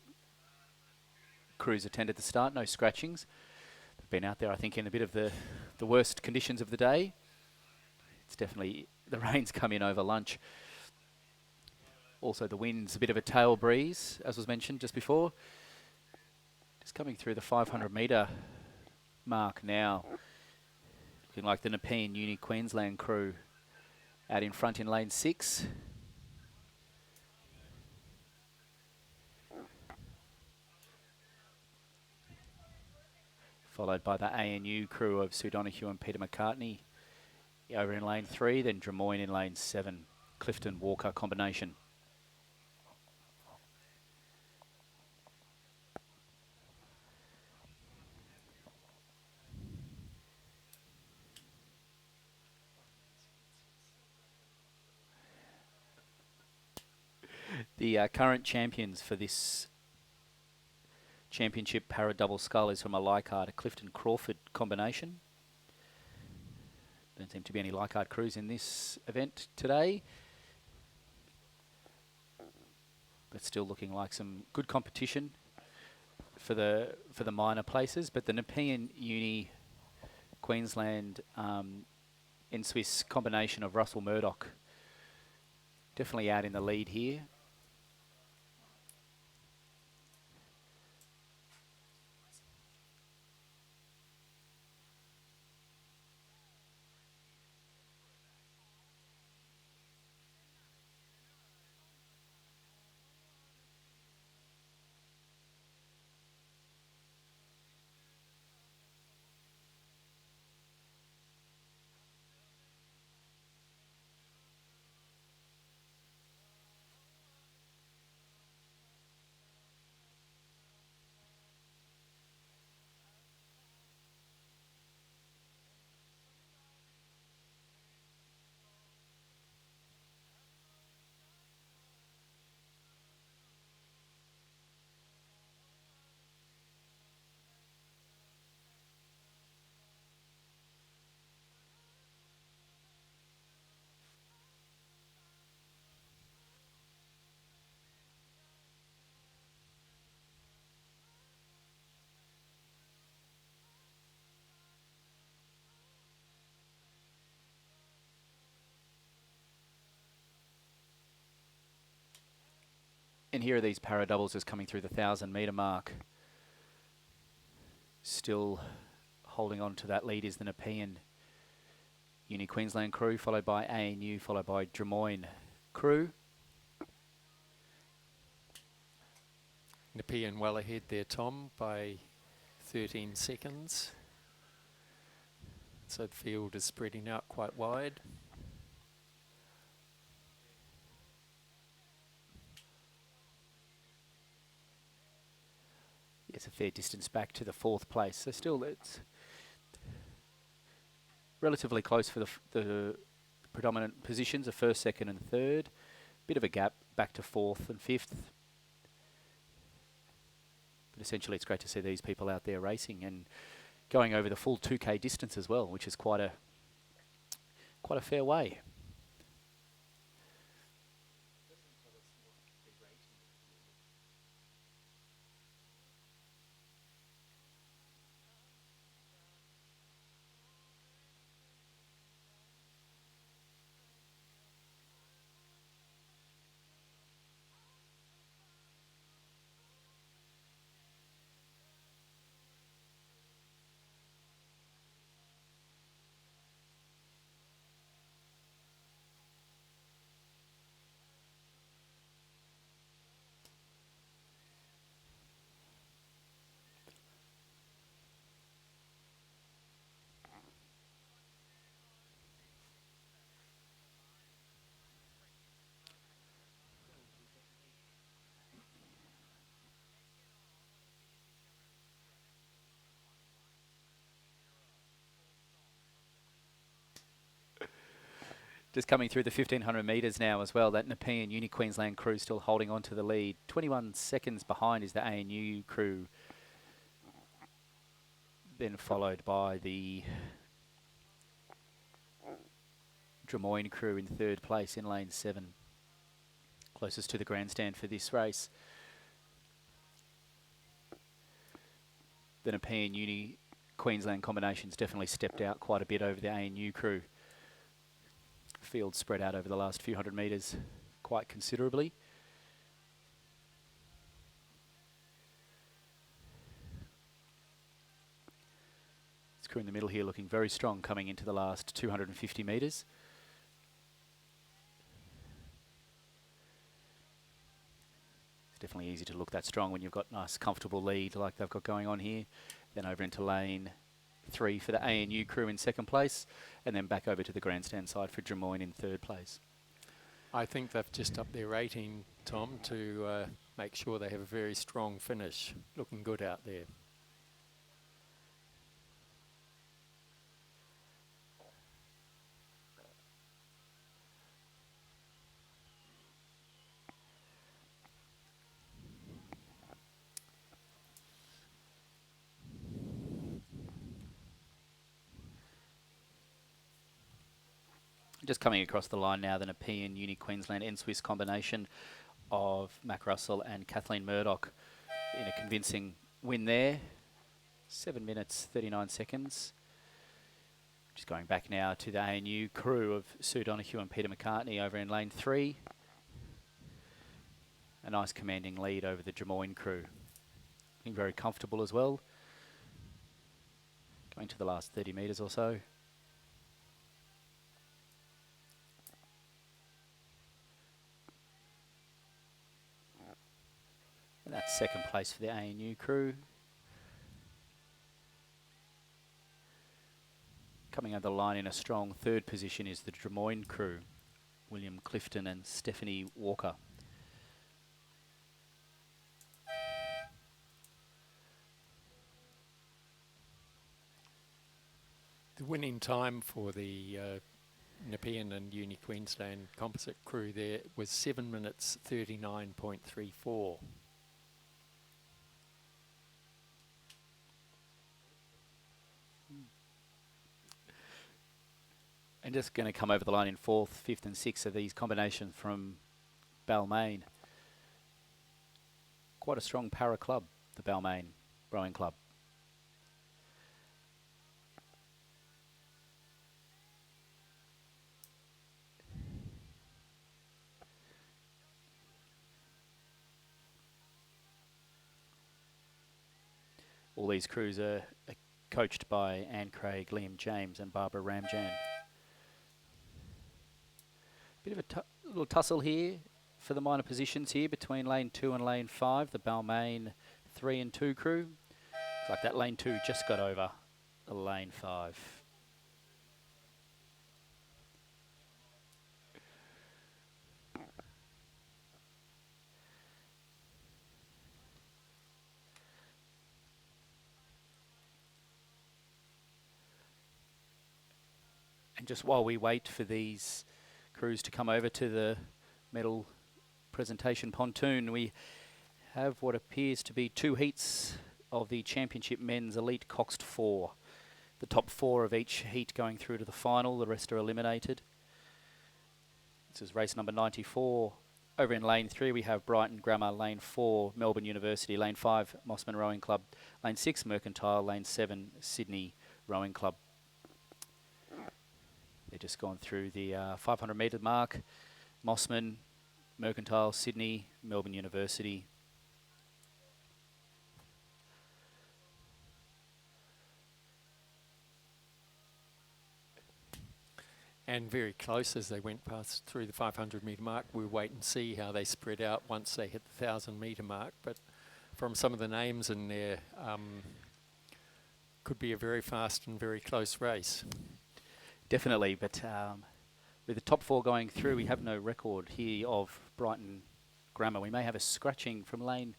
crews attended the start, no scratchings. They've been out there, I think, in a bit of the worst conditions of the day. It's definitely, the rain's come in over lunch. Also the wind's a bit of a tail breeze, as was mentioned just before. Just coming through the 500 metre mark now. Looking like the Nepean Uni Queensland crew out in front in lane 6. Followed by the ANU crew of Sue Donoghue and Peter McCartney over in lane 3, then Des Moines in lane 7, Clifton Walker combination. The current champions for this championship para double scull is from a Leichhardt, a Clifton Crawford combination. Don't seem to be any Leichhardt crews in this event today, but still looking like some good competition for the minor places. But the Nepean Uni Queensland in Swiss combination of Russell Murdoch definitely out in the lead here. And here are these para doubles just coming through the 1,000-metre mark. Still holding on to that lead is the Nepean Uni Queensland crew, followed by ANU, followed by Drummoyne crew. Nepean well ahead there, Tom, by 13 seconds. So the field is spreading out quite wide. It's a fair distance back to the 4th place. So still it's relatively close for the predominant positions, the 1st, 2nd and 3rd. Bit of a gap back to 4th and 5th. But essentially it's great to see these people out there racing and going over the full 2K distance as well, which is quite a fair way. Just coming through the 1,500 metres now as well. That Nepean Uni Queensland crew still holding on to the lead. 21 seconds behind is the ANU crew. Then followed by the Drummoyne crew in 3rd place in lane 7. Closest to the grandstand for this race. The Nepean Uni Queensland combinations definitely stepped out quite a bit over the ANU crew. Field spread out over the last few hundred metres quite considerably. This crew in the middle here looking very strong coming into the last 250 metres. It's definitely easy to look that strong when you've got nice comfortable lead like they've got going on here. Then over into lane 3 for the ANU crew in 2nd place, and then back over to the grandstand side for Drummoyne in 3rd place. I think they've just upped their rating, Tom, to make sure they have a very strong finish. Looking good out there. Just coming across the line now, the Nepean Uni Queensland and Swiss combination of Mac Russell and Kathleen Murdoch in a convincing win there. 7 minutes, 39 seconds. Just going back now to the ANU crew of Sue Donoghue and Peter McCartney over in lane 3. A nice commanding lead over the Drummoyne crew. Looking very comfortable as well. Going to the last 30 metres or so. And that's second place for the ANU crew. Coming over the line in a strong third position is the Drummoyne crew, William Clifton and Stephanie Walker. The winning time for the Nepean and Uni Queensland composite crew there was 7 minutes 39.34. And just going to come over the line in 4th, 5th and 6th of these combinations from Balmain. Quite a strong para club, the Balmain Rowing Club. All these crews are coached by Anne Craig, Liam James and Barbara Ramjan. Bit of a little tussle here for the minor positions here between lane 2 and lane 5, the Balmain 3 and 2 crew. Looks like that lane 2 just got over the lane 5. And just while we wait for these crews to come over to the medal presentation pontoon, we have what appears to be 2 heats of the Championship Men's Elite Coxed 4. The top 4 of each heat going through to the final, the rest are eliminated. This is race number 94. Over in lane 3 we have Brighton Grammar, lane 4 Melbourne University, lane 5 Mossman Rowing Club, lane 6 Mercantile, lane 7 Sydney Rowing Club. They've just gone through the 500 metre mark. Mossman, Mercantile, Sydney, Melbourne University. And very close as they went past through the 500 metre mark. We'll wait and see how they spread out once they hit the 1,000 metre mark. But from some of the names in there, could be a very fast and very close race. Definitely, but with the top 4 going through, we have no record here of Brighton Grammar. We may have a scratching from lane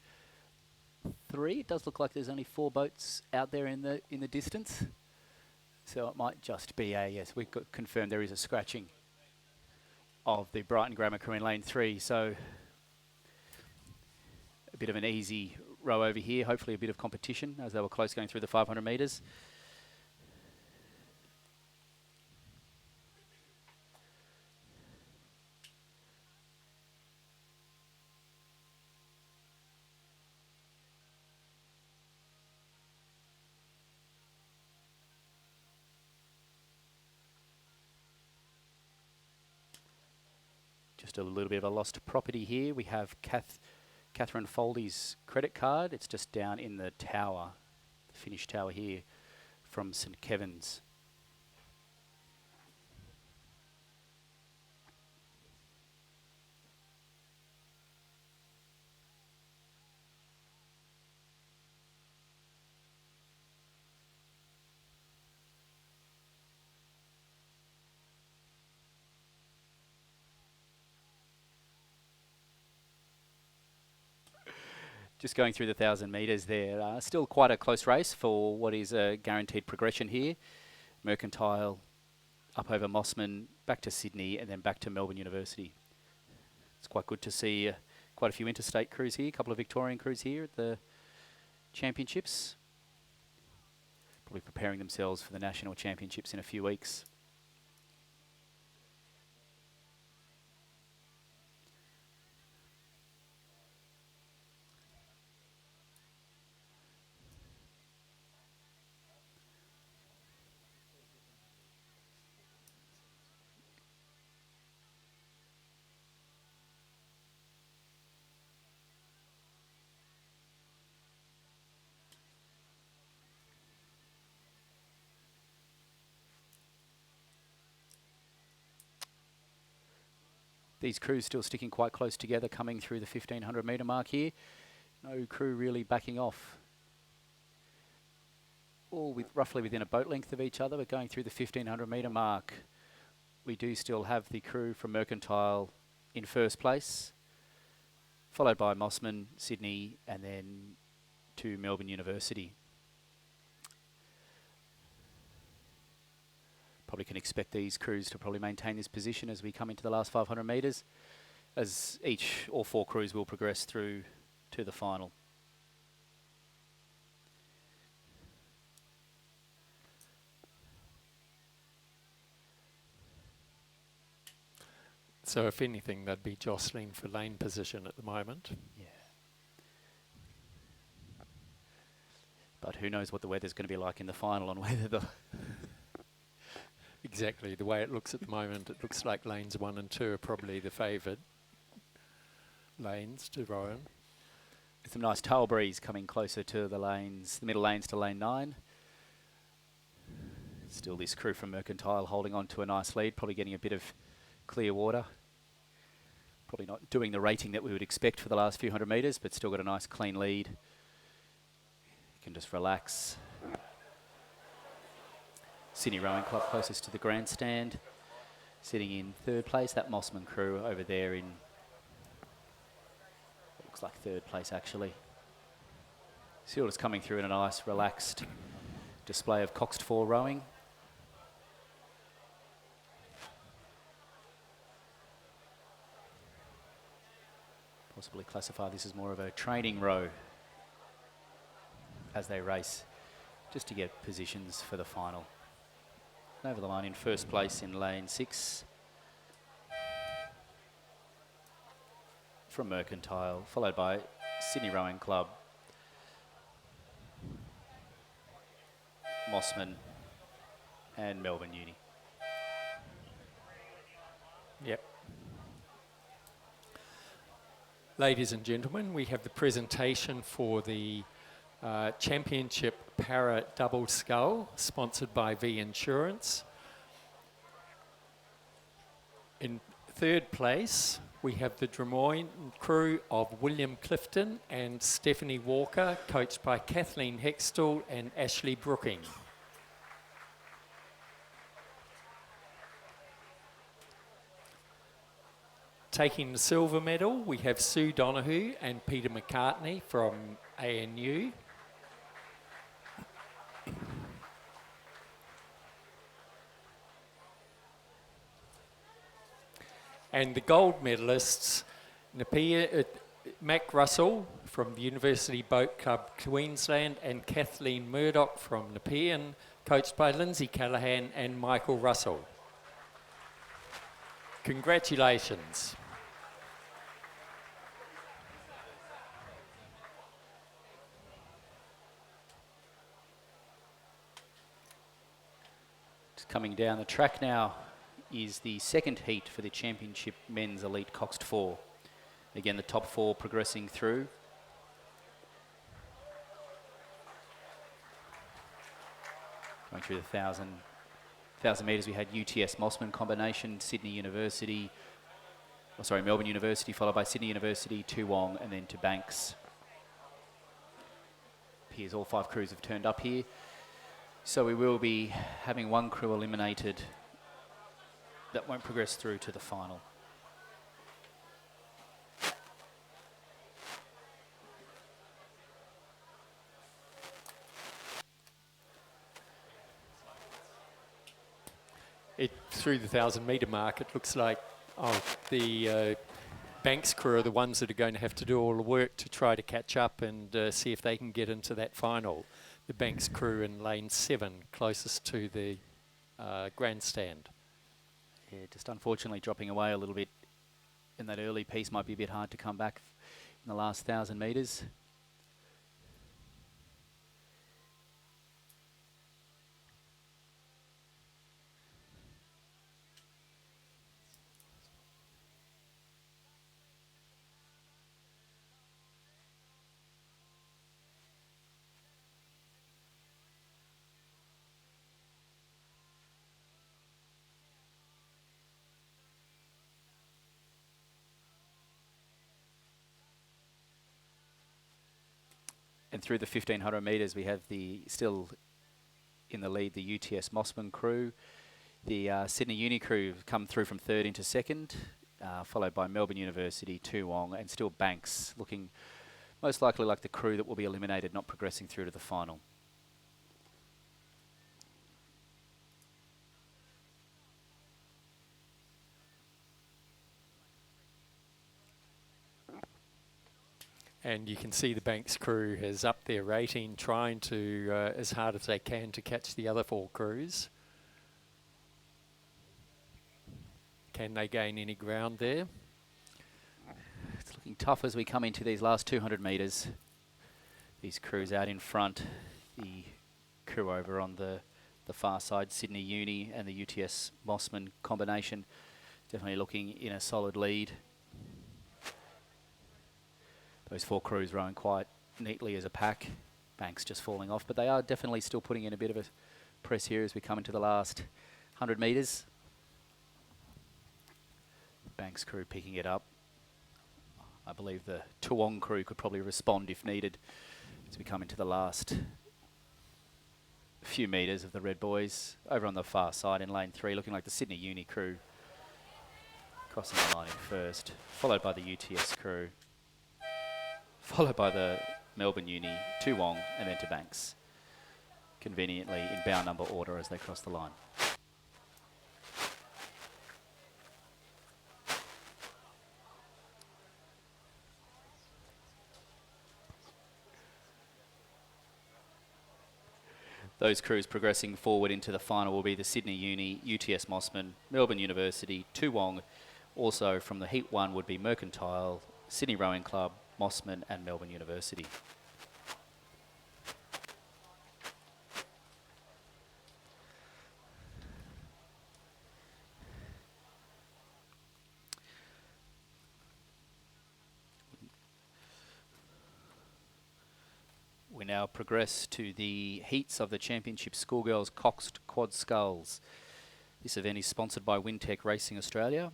3. It does look like there's only 4 boats out there in the distance, so it might just be a yes. We've got confirmed there is a scratching of the Brighton Grammar crew in lane 3. So a bit of an easy row over here. Hopefully, a bit of competition as they were close going through the 500 metres. Just a little bit of a lost property here. We have Catherine Foldy's credit card. It's just down in the tower, the finished tower here from St Kevin's. Just going through the 1,000 metres there. Still quite a close race for what is a guaranteed progression here. Mercantile up over Mossman, back to Sydney and then back to Melbourne University. It's quite good to see quite a few interstate crews here, a couple of Victorian crews here at the championships. Probably preparing themselves for the national championships in a few weeks. These crews still sticking quite close together, coming through the 1500 metre mark here. No crew really backing off. All roughly within a boat length of each other, but going through the 1500 metre mark. We do still have the crew from Mercantile in first place, followed by Mossman, Sydney, and then to Melbourne University. Probably can expect these crews to probably maintain this position as we come into the last 500 metres, as all four crews will progress through to the final. So if anything, they'd be jostling for lane position at the moment. Yeah. But who knows what the weather's going to be like in the final and whether the... Exactly, the way it looks at the moment, it looks like lanes 1 and 2 are probably the favoured lanes to row in. Some nice tail breeze coming closer to the lanes, the middle lanes to lane 9. Still this crew from Mercantile holding on to a nice lead, probably getting a bit of clear water. Probably not doing the rating that we would expect for the last few hundred metres, but still got a nice clean lead. You can just relax. Sydney Rowing Club closest to the grandstand, sitting in third place. That Mossman crew over there in, looks like third place actually. Still just coming through in a nice relaxed display of coxed 4 rowing. Possibly classify this as more of a training row as they race, just to get positions for the final. Over the line in first place in lane 6 from Mercantile, followed by Sydney Rowing Club, Mossman and Melbourne Uni. Yep. Ladies and gentlemen, we have the presentation for the Championship Para Double Scull, sponsored by V Insurance. In third place, we have the Drummoyne crew of William Clifton and Stephanie Walker, coached by Kathleen Hextall and Ashley Brooking. Taking the silver medal, we have Sue Donahue and Peter McCartney from ANU. And the gold medalists, Mac Russell from the University Boat Club Queensland and Kathleen Murdoch from Nepean, coached by Lindsay Callahan and Michael Russell. Congratulations. Just coming down the track now is the second heat for the Championship Men's Elite Coxed 4. Again, the top 4 progressing through. Going through the 1,000 metres, we had UTS Mossman combination, Melbourne University, followed by Sydney University, Toowong, and then to Banks. Appears all 5 crews have turned up here. So we will be having one crew eliminated that won't progress through to the final. Through the 1,000 metre mark, it looks like the Banks crew are the ones that are going to have to do all the work to try to catch up and see if they can get into that final. The Banks crew in lane 7, closest to the grandstand. Yeah, just unfortunately dropping away a little bit in that early piece. Might be a bit hard to come back in the last 1,000 metres. And through the 1500 metres, we have still in the lead the UTS Mossman crew. The Sydney Uni crew have come through from third into second, followed by Melbourne University, Toowong, and still Banks, looking most likely like the crew that will be eliminated, not progressing through to the final. And you can see the Banks crew has upped their rating, trying to, as hard as they can, to catch the other 4 crews. Can they gain any ground there? It's looking tough as we come into these last 200 metres. These crews out in front. The crew over on the far side, Sydney Uni and the UTS Mossman combination, definitely looking in a solid lead. Those 4 crews rowing quite neatly as a pack. Banks just falling off, but they are definitely still putting in a bit of a press here as we come into the last 100 metres. Banks crew picking it up. I believe the Toowong crew could probably respond if needed as we come into the last few metres of the Red Boys. Over on the far side in lane 3, looking like the Sydney Uni crew crossing the line in first, followed by the UTS crew, followed by the Melbourne Uni, Toowong, and then to Banks, conveniently in bound number order as they cross the line. Those crews progressing forward into the final will be the Sydney Uni, UTS Mossman, Melbourne University, Toowong. Also from the Heat 1 would be Mercantile, Sydney Rowing Club, Mossman and Melbourne University. We now progress to the heats of the Championship Schoolgirls Coxed Quad Sculls. This event is sponsored by Wintec Racing Australia.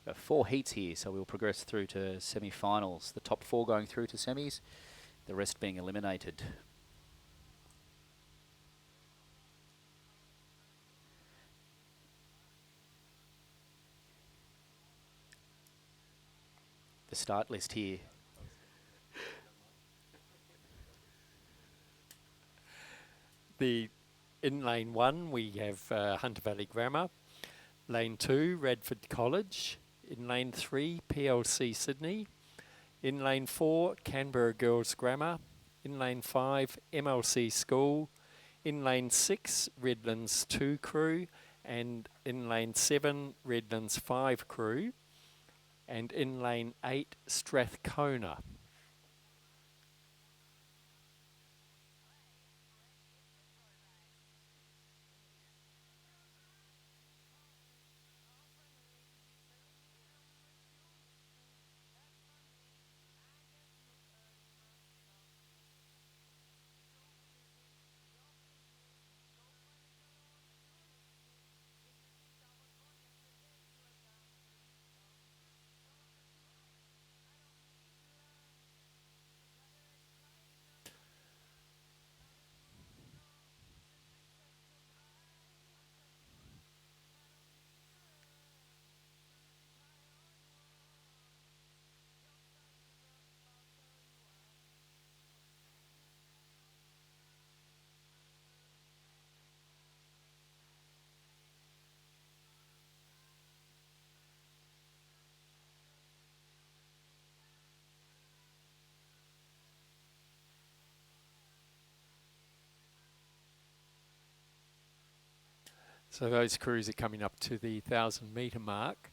There are 4 heats here, so we'll progress through to semi-finals. The top 4 going through to semis, the rest being eliminated. The start list here. In lane 1, we have Hunter Valley Grammar. Lane 2, Radford College. In lane 3, PLC Sydney. In lane 4, Canberra Girls Grammar. In lane 5, MLC School. In lane 6, Redlands 2 crew. And in lane 7, Redlands 5 crew. And in lane 8, Strathcona. So those crews are coming up to the 1,000 metre mark.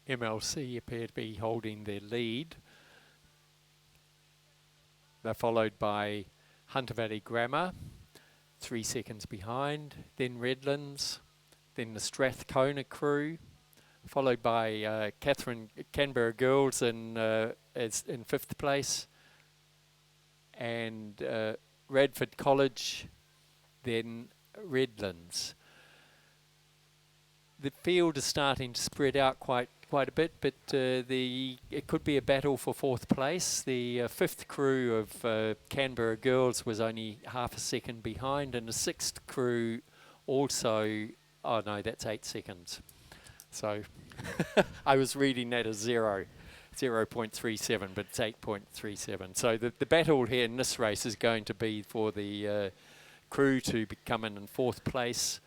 MLC appear to be holding their lead. They're followed by Hunter Valley Grammar, 3 seconds behind, then Redlands, then the Strathcona crew, followed by Canberra Girls in 5th place, and Radford College, then Redlands. The field is starting to spread out quite a bit, but it could be a battle for 4th place. The 5th crew of Canberra Girls was only half a second behind, and the 6th crew also, oh no, that's 8 seconds. So I was reading that as 0.37, but it's 8.37. So the battle here in this race is going to be for the crew to come in 4th place,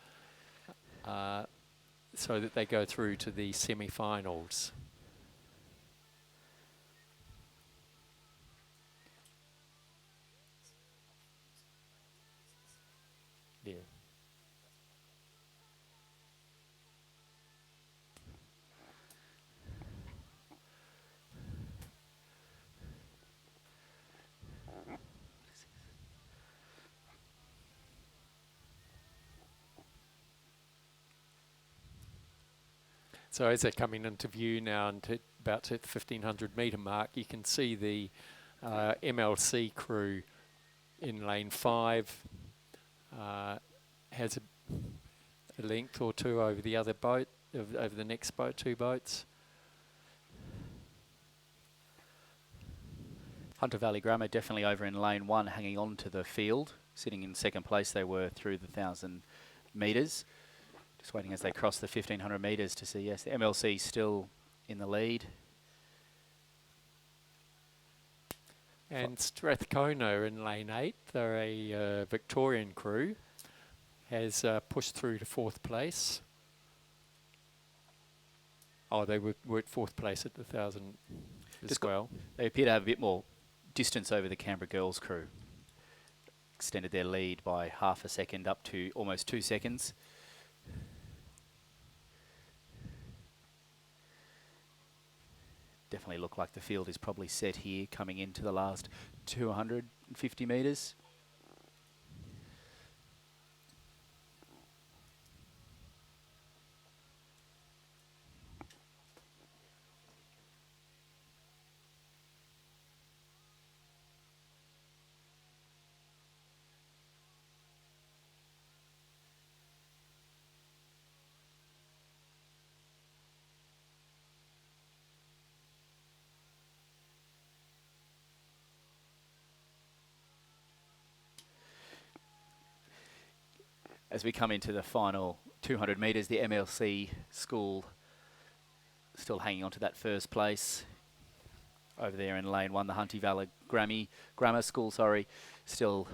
so that they go through to the semi-finals. Yeah. So as they're coming into view now and about to hit the 1500 metre mark, you can see the MLC crew in lane 5 has a length or two over the other boat, over the next boat, 2 boats. Hunter Valley Grammar definitely over in lane 1, hanging on to the field. Sitting in 2nd place, they were through the 1,000 metres. Just waiting as they cross the 1,500 metres to see, yes, the MLC still in the lead. And Strathcona in lane 8, they're a Victorian crew, has pushed through to 4th place. Oh, they were at 4th place at the 1,000 as well. They appear to have a bit more distance over the Canberra Girls crew. Extended their lead by half a second up to almost 2 seconds. Definitely look like the field is probably set here coming into the last 250 metres. As we come into the final 200 metres, the MLC school still hanging on to that 1st place. Over there in lane 1, the Hunty Valley Grammar School, still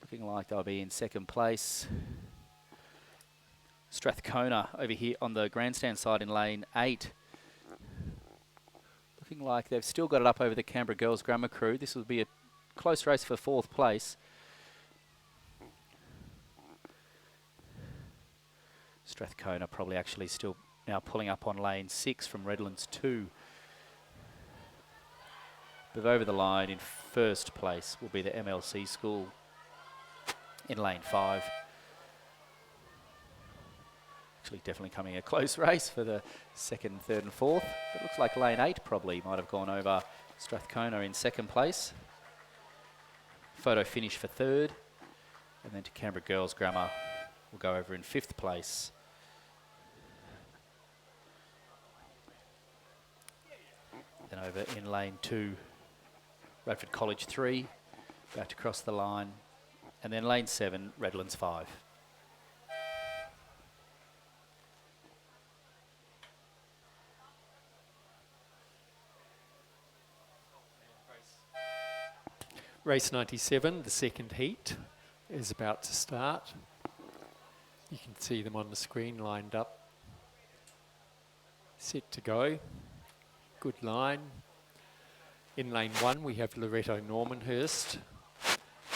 looking like they'll be in 2nd place. Strathcona over here on the grandstand side in lane 8. Looking like they've still got it up over the Canberra Girls Grammar crew. This will be a close race for 4th place. Strathcona probably actually still now pulling up on lane 6 from Redlands 2. But over the line in 1st place will be the MLC school in lane 5. Actually definitely coming a close race for the 2nd, 3rd and 4th. It looks like lane 8 probably might have gone over Strathcona in 2nd place. Photo finish for 3rd. And then to Canberra Girls Grammar will go over in 5th place. Then over in lane 2, Radford College 3, about to cross the line. And then lane 7, Redlands 5. Race 97, the 2nd heat, is about to start. You can see them on the screen lined up, set to go. Good line. In lane 1 we have Loretto Normanhurst.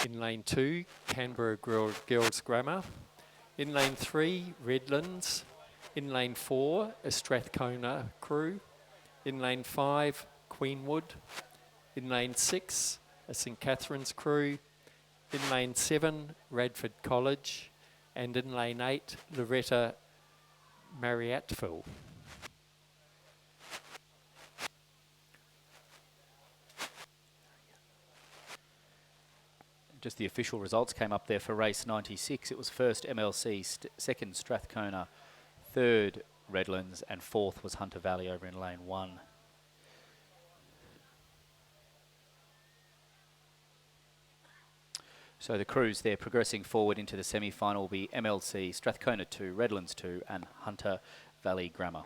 In lane 2 Canberra Girls Grammar. In lane 3 Redlands. In lane 4 a Strathcona crew. In lane 5 Queenwood. In lane 6 a St Catherine's crew. In lane 7 Radford College. And in lane 8 Loretta Marriottville. Just the official results came up there for race 96. It was first MLC, second Strathcona, third Redlands, and fourth was Hunter Valley over in lane 1. So the crews there progressing forward into the semi-final will be MLC, Strathcona 2, Redlands 2 and Hunter Valley Grammar.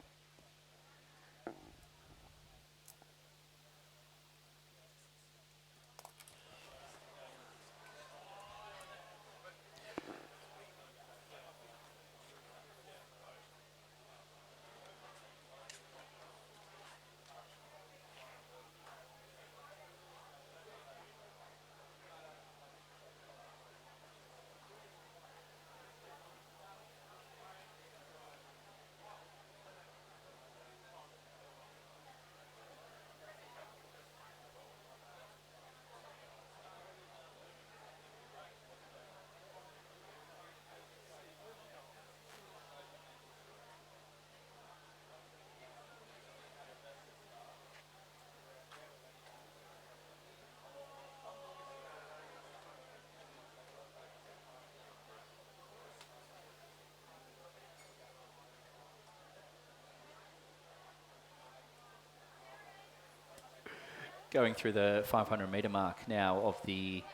Going through the 500 metre mark now of the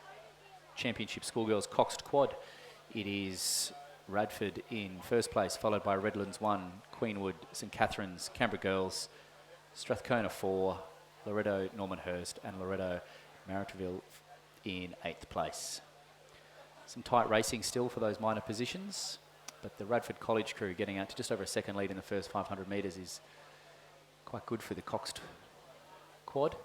Championship Schoolgirls Coxed Quad. It is Radford in first place, followed by Redlands 1, Queenwood, St Catherine's, Canberra Girls, Strathcona 4, Loretto Normanhurst and Loretto Marriottville in 8th place. Some tight racing still for those minor positions, but the Radford College crew getting out to just over a second lead in the first 500 metres is quite good for the Coxed Quad.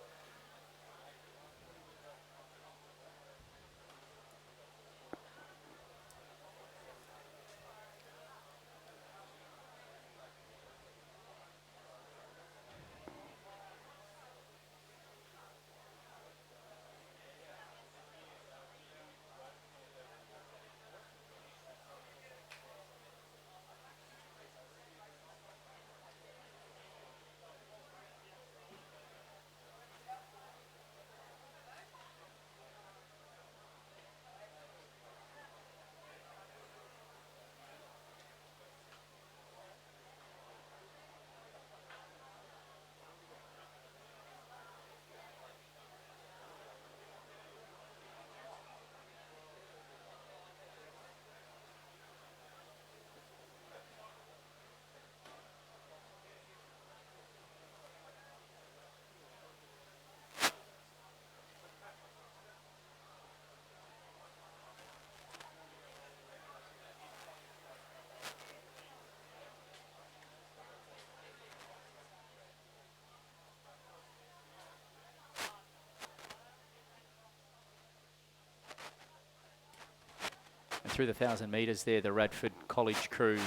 And through the 1,000 metres there, the Radford College crew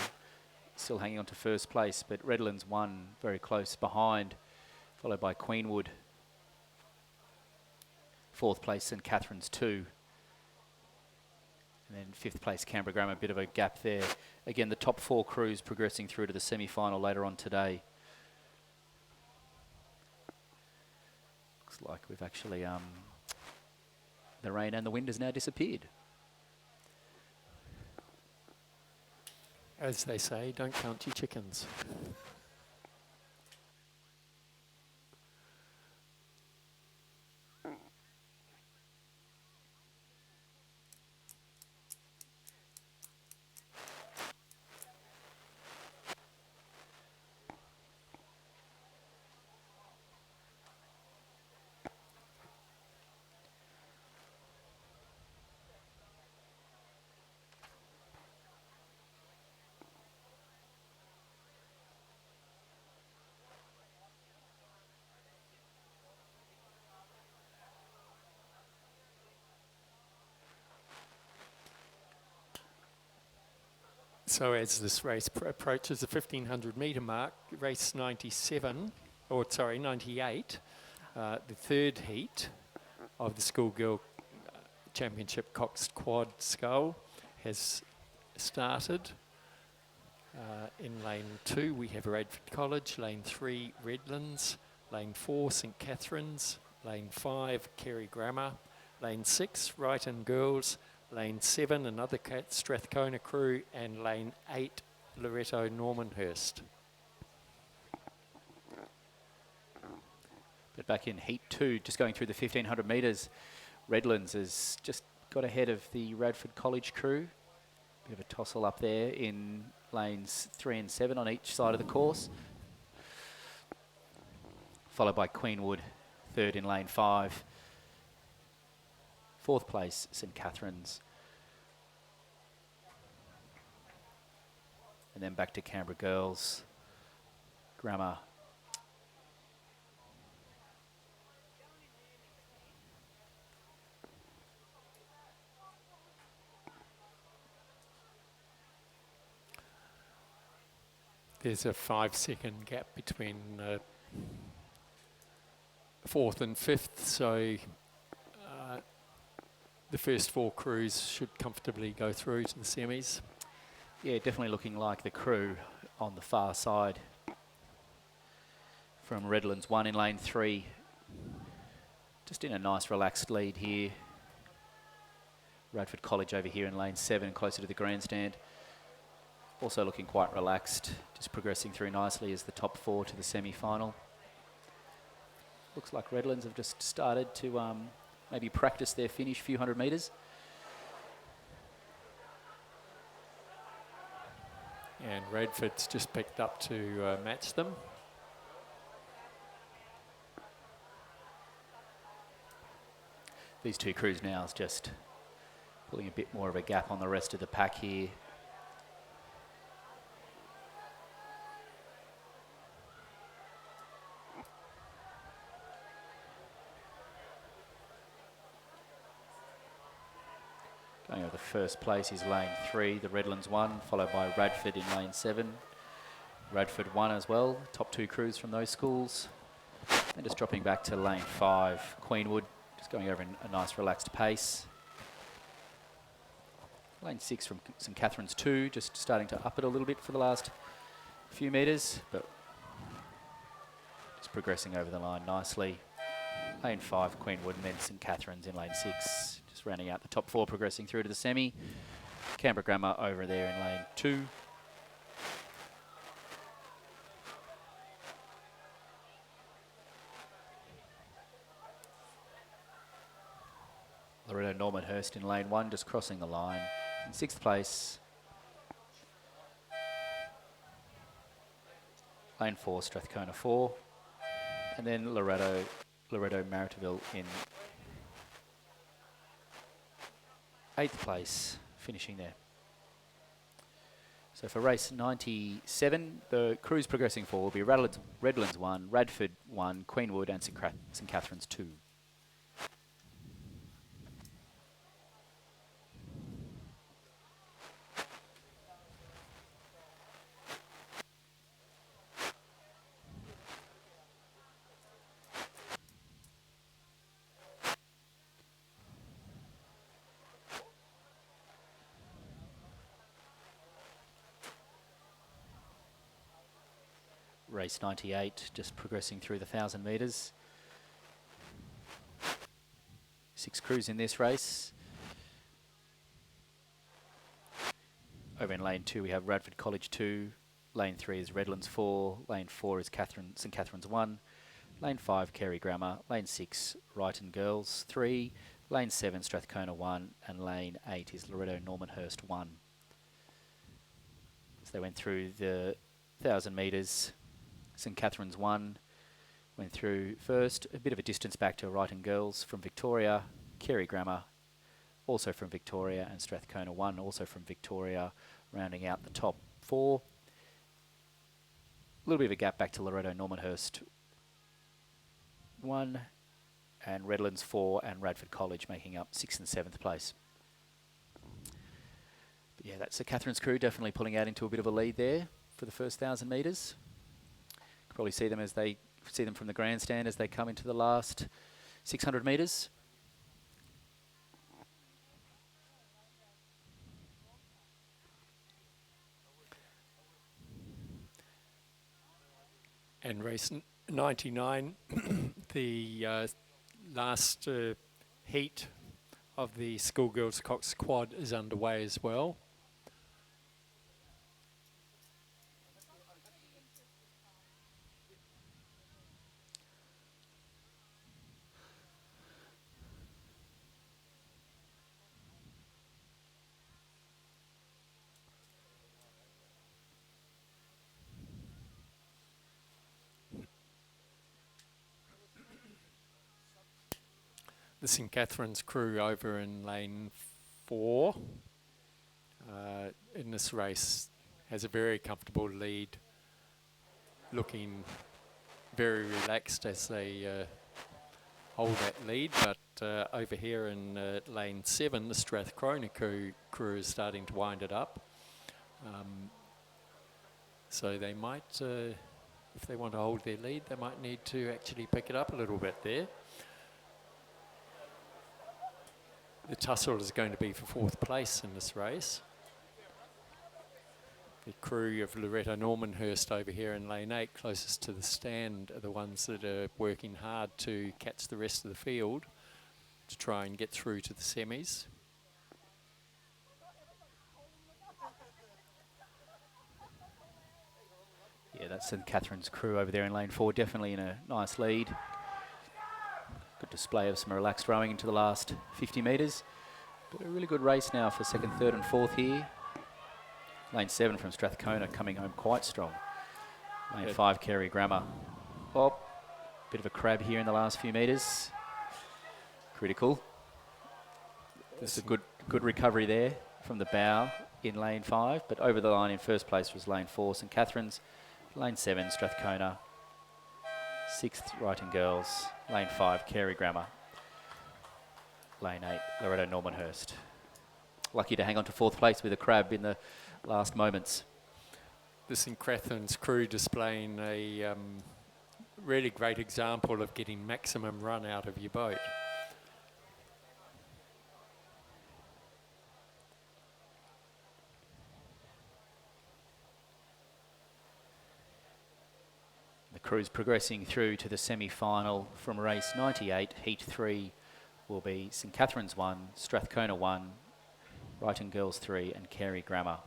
still hanging on to first place, but Redlands 1 very close behind, followed by Queenwood. 4th place, St Catherine's 2. And then 5th place, Canberra Grammar, a bit of a gap there. Again, the top 4 crews progressing through to the semi-final later on today. Looks like we've actually, the rain and the wind has now disappeared. As they say, don't count your chickens. So as this race approaches the 1,500 metre mark, race 97, or sorry, 98, the third heat of the Schoolgirl Championship Coxed Quad Scull has started. In lane 2 we have Radford College, lane 3 Redlands, lane 4 St Catherine's, lane 5 Kerry Grammar, lane 6 Wrighton Girls, lane 7 another Strathcona crew, and lane 8 Loretto Normanhurst. But back in heat 2, just going through the 1500 metres, Redlands has just got ahead of the Radford College crew. Bit of a tussle up there in lanes 3 and 7 on each side of the course. Followed by Queenwood, third in lane 5. Fourth place, St Catherine's. And then back to Canberra Girls, Grammar. There's a 5-second gap between 4th and 5th, so the first 4 crews should comfortably go through to the semis. Yeah, definitely looking like the crew on the far side from Redlands. 1 in lane 3. Just in a nice relaxed lead here. Radford College over here in lane 7, closer to the grandstand. Also looking quite relaxed, just progressing through nicely as the top 4 to the semi-final. Looks like Redlands have just started to maybe practice their finish few hundred metres. And Radford's just picked up to match them. These two crews now is just pulling a bit more of a gap on the rest of the pack here. Going over the first place is lane 3, the Redlands 1, followed by Radford in lane 7. Radford 1 as well, top 2 crews from those schools. And just dropping back to lane 5, Queenwood, just going over in a nice relaxed pace. Lane 6 from St Catherine's 2, just starting to up it a little bit for the last few metres, but just progressing over the line nicely. Lane 5, Queenwood, and then St Catherine's in lane 6. Just rounding out the top 4, progressing through to the semi. Canberra Grammar over there in lane 2. Loretto Normanhurst in lane 1, just crossing the line. In 6th place, lane 4, Strathcona 4. And then Loretto Maritville in 8th place, finishing there. So for race 97, the crews progressing forward will be Redlands 1, Radford 1, Queenwood and St Catherine's 2. Race 98, just progressing through the 1,000 metres. 6 crews in this race. Over in lane 2 we have Radford College 2, lane 3 is Redlands 4, lane 4 is St Catherine's 1, lane 5 Kerry Grammar, lane 6 Wrighton Girls 3, lane 7 Strathcona 1 and lane 8 is Loretto Normanhurst 1. So they went through the 1,000 metres. St Catherine's 1 went through first, a bit of a distance back to Wrighton Girls from Victoria, Kerry Grammar also from Victoria, and Strathcona 1 also from Victoria, rounding out the top 4. A little bit of a gap back to Loretto Normanhurst 1 and Redlands 4 and Radford College making up 6th and 7th place. But yeah, that's the Catherine's crew definitely pulling out into a bit of a lead there for the first 1,000 metres. Probably see them from the grandstand as they come into the last 600 metres. And race 99, the last heat of the Schoolgirls Cox Quad is underway as well. The St Catherine's crew over in lane 4 in this race has a very comfortable lead, looking very relaxed as they hold that lead, but over here in lane 7 the Strathcona crew is starting to wind it up, so they might, if they want to hold their lead, they might need to actually pick it up a little bit there. The tussle is going to be for 4th place in this race. The crew of Loretta Normanhurst over here in lane 8, closest to the stand, are the ones that are working hard to catch the rest of the field to try and get through to the semis. Yeah, that's St Catherine's crew over there in lane 4, definitely in a nice lead. Good display of some relaxed rowing into the last 50 metres. But a really good race now for 2nd, 3rd and 4th here. Lane 7 from Strathcona coming home quite strong. Lane 5, Kerry Grammer. Oh, bit of a crab here in the last few metres. Critical. This is a good recovery there from the bow in lane 5, but over the line in first place was lane 4, St Catherine's. Lane 7, Strathcona. 6th, Writing Girls. Lane 5, Kerry Grammer. Lane 8, Loretta Normanhurst. Lucky to hang on to 4th place with a crab in the last moments. The St Catherine's crew displaying a really great example of getting maximum run out of your boat. The crew's progressing through to the semi-final from race 98. Heat 3 will be St Catherine's 1, Strathcona 1, Writing Girls 3 and Kerry Grammer.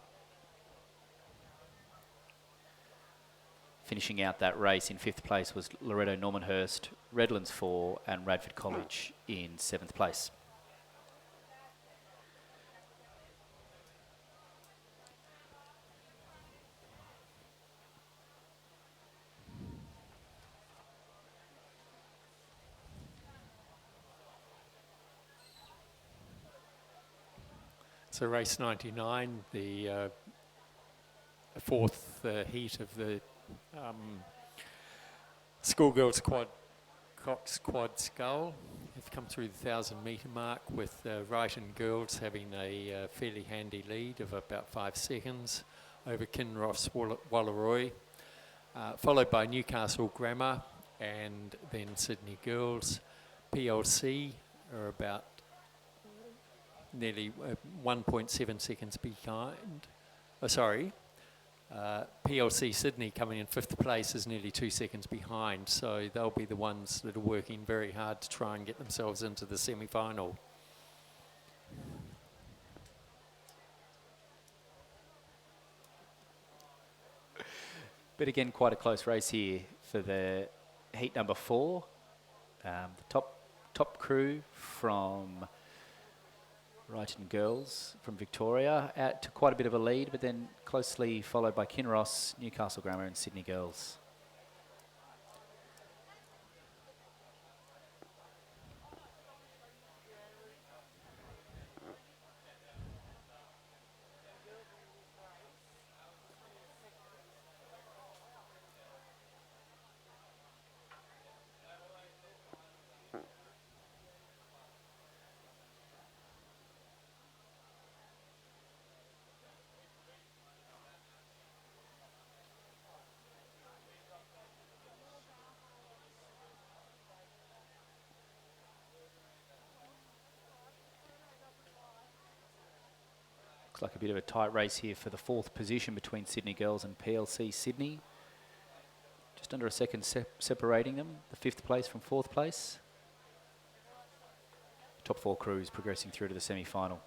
Finishing out that race in 5th place was Loretta Normanhurst, Redlands 4 and Radford College in 7th place. So race 99, the 4th heat of the Schoolgirls Cox Quad Scull. Have come through the 1,000 metre mark with Wrighton Girls having a fairly handy lead of about 5 seconds over Kinross Wallaroi, followed by Newcastle Grammar and then Sydney Girls. PLC are about nearly 1.7 seconds behind. PLC Sydney coming in 5th place is nearly 2 seconds behind, so they'll be the ones that are working very hard to try and get themselves into the semi-final. But again, quite a close race here for the heat number 4. The top crew from Wrighton Girls from Victoria out to quite a bit of a lead, but then closely followed by Kinross, Newcastle Grammar and Sydney Girls. Like a bit of a tight race here for the 4th position between Sydney Girls and PLC Sydney. Just just under a second separating them, the 5th place from 4th place. Top 4 crews progressing through to the semi-final.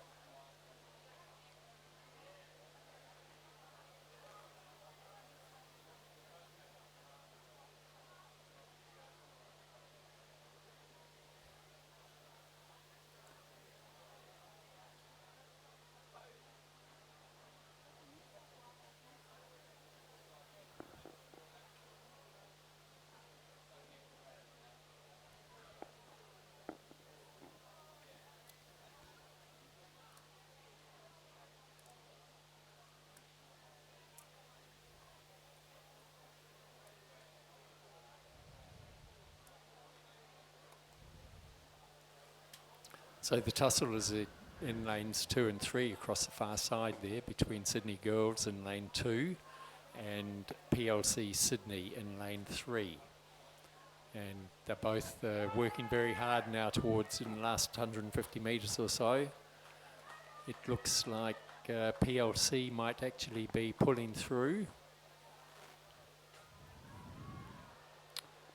So the tussle is in lanes 2 and 3 across the far side there between Sydney Girls in lane 2 and PLC Sydney in lane 3. And they're both working very hard now towards in the last 150 metres or so. It looks like PLC might actually be pulling through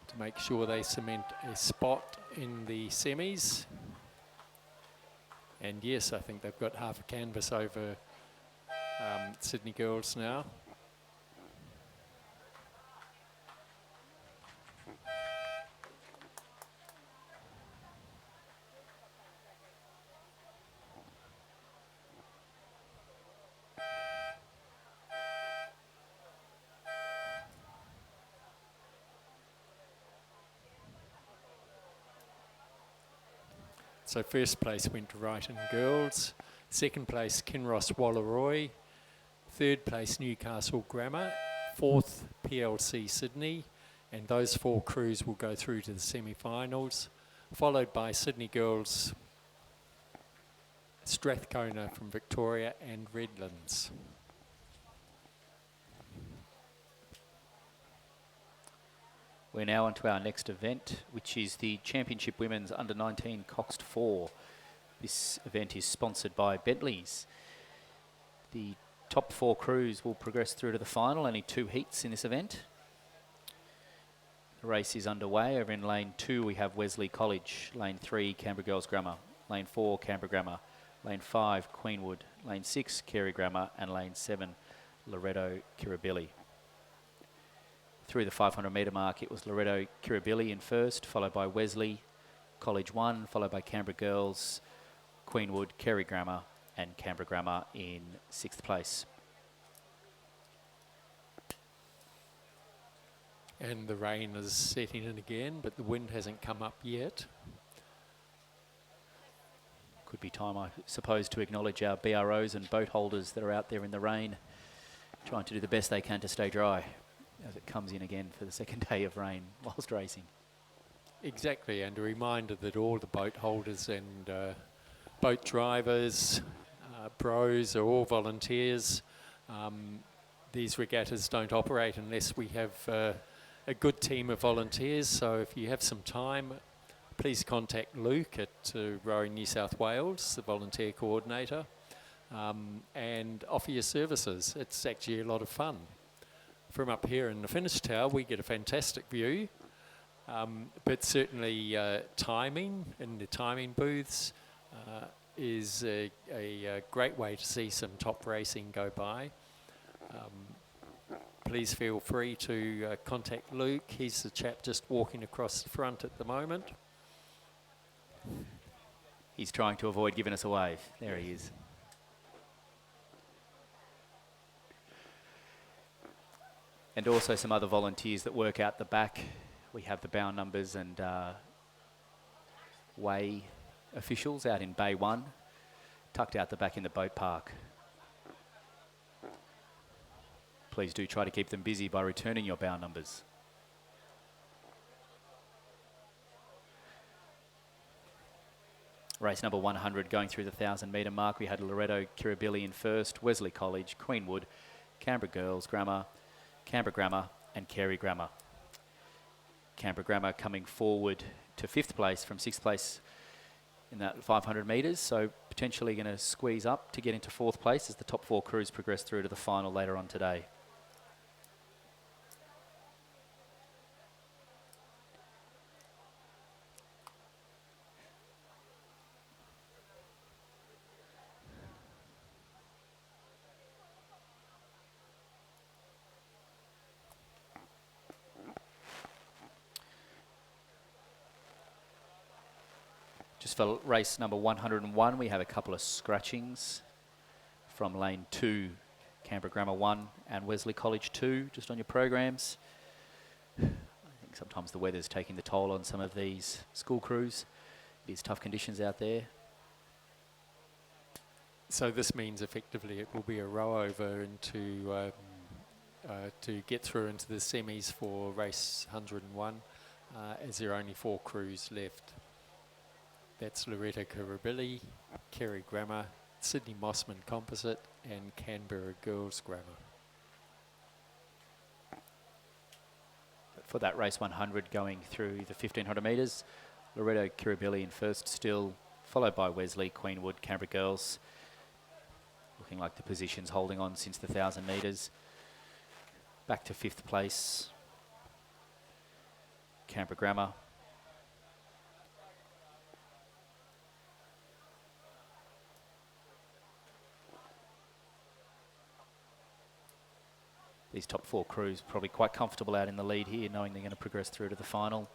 to make sure they cement a spot in the semis. And yes, I think they've got half a canvas over Sydney Girls now. So first place went to Wrighton Girls, second place Kinross Wallaroi, third place Newcastle Grammar, fourth PLC Sydney, and those 4 crews will go through to the semi-finals, followed by Sydney Girls, Strathcona from Victoria and Redlands. We're now on to our next event, which is the Championship Women's Under-19 Coxed 4. This event is sponsored by Bentley's. The top 4 crews will progress through to the final, only 2 heats in this event. The race is underway. Over in lane 2 we have Wesley College, lane 3 Canberra Girls Grammar, lane 4 Canberra Grammar, lane 5 Queenwood, lane 6 Carey Grammar and lane 7 Loreto Kirribilli. Through the 500 metre mark, it was Loreto Kirribilli in first, followed by Wesley College 1, followed by Canberra Girls, Queenwood, Carey Grammar and Canberra Grammar in 6th place. And the rain is setting in again, but the wind hasn't come up yet. Could be time, I suppose, to acknowledge our BROs and boat holders that are out there in the rain, trying to do the best they can to stay dry as it comes in again for the second day of rain whilst racing. Exactly, and a reminder that all the boat holders and boat drivers, pros are all volunteers. These regattas don't operate unless we have a good team of volunteers, so if you have some time, please contact Luke at Rowing New South Wales, the volunteer coordinator, and offer your services. It's actually a lot of fun. From up here in the finish tower, we get a fantastic view, but certainly timing in the timing booths is a great way to see some top racing go by. Please feel free to contact Luke. He's the chap just walking across the front at the moment. He's trying to avoid giving us a wave. There he is. And also some other volunteers that work out the back. We have the bow numbers and way officials out in Bay 1, tucked out the back in the boat park. Please do try to keep them busy by returning your bow numbers. Race number 100 going through the 1,000 metre mark. We had Loreto Kirribilli in first, Wesley College, Queenwood, Canberra Girls Grammar, Canberra Grammar and Carey Grammar. Canberra Grammar coming forward to 5th place from 6th place in that 500 metres, so potentially going to squeeze up to get into 4th place as the top 4 crews progress through to the final later on today. for race number 101, we have a couple of scratchings from lane 2, Canberra Grammar 1 and Wesley College 2, just on your programs. I think sometimes the weather's taking the toll on some of these school crews. It is tough conditions out there. So this means effectively it will be a row over into to get through into the semis for race 101, as there are only 4 crews left. That's Loreto Kirribilli, Kerry Grammar, Sydney Mossman Composite and Canberra Girls Grammar. For that race 100 going through the 1500 metres, Loreto Kirribilli in first still, followed by Wesley, Queenwood, Canberra Girls. Looking like the position's holding on since the 1000 metres. Back to 5th place, Canberra Grammar. These top 4 crews probably quite comfortable out in the lead here, knowing they're going to progress through to the final.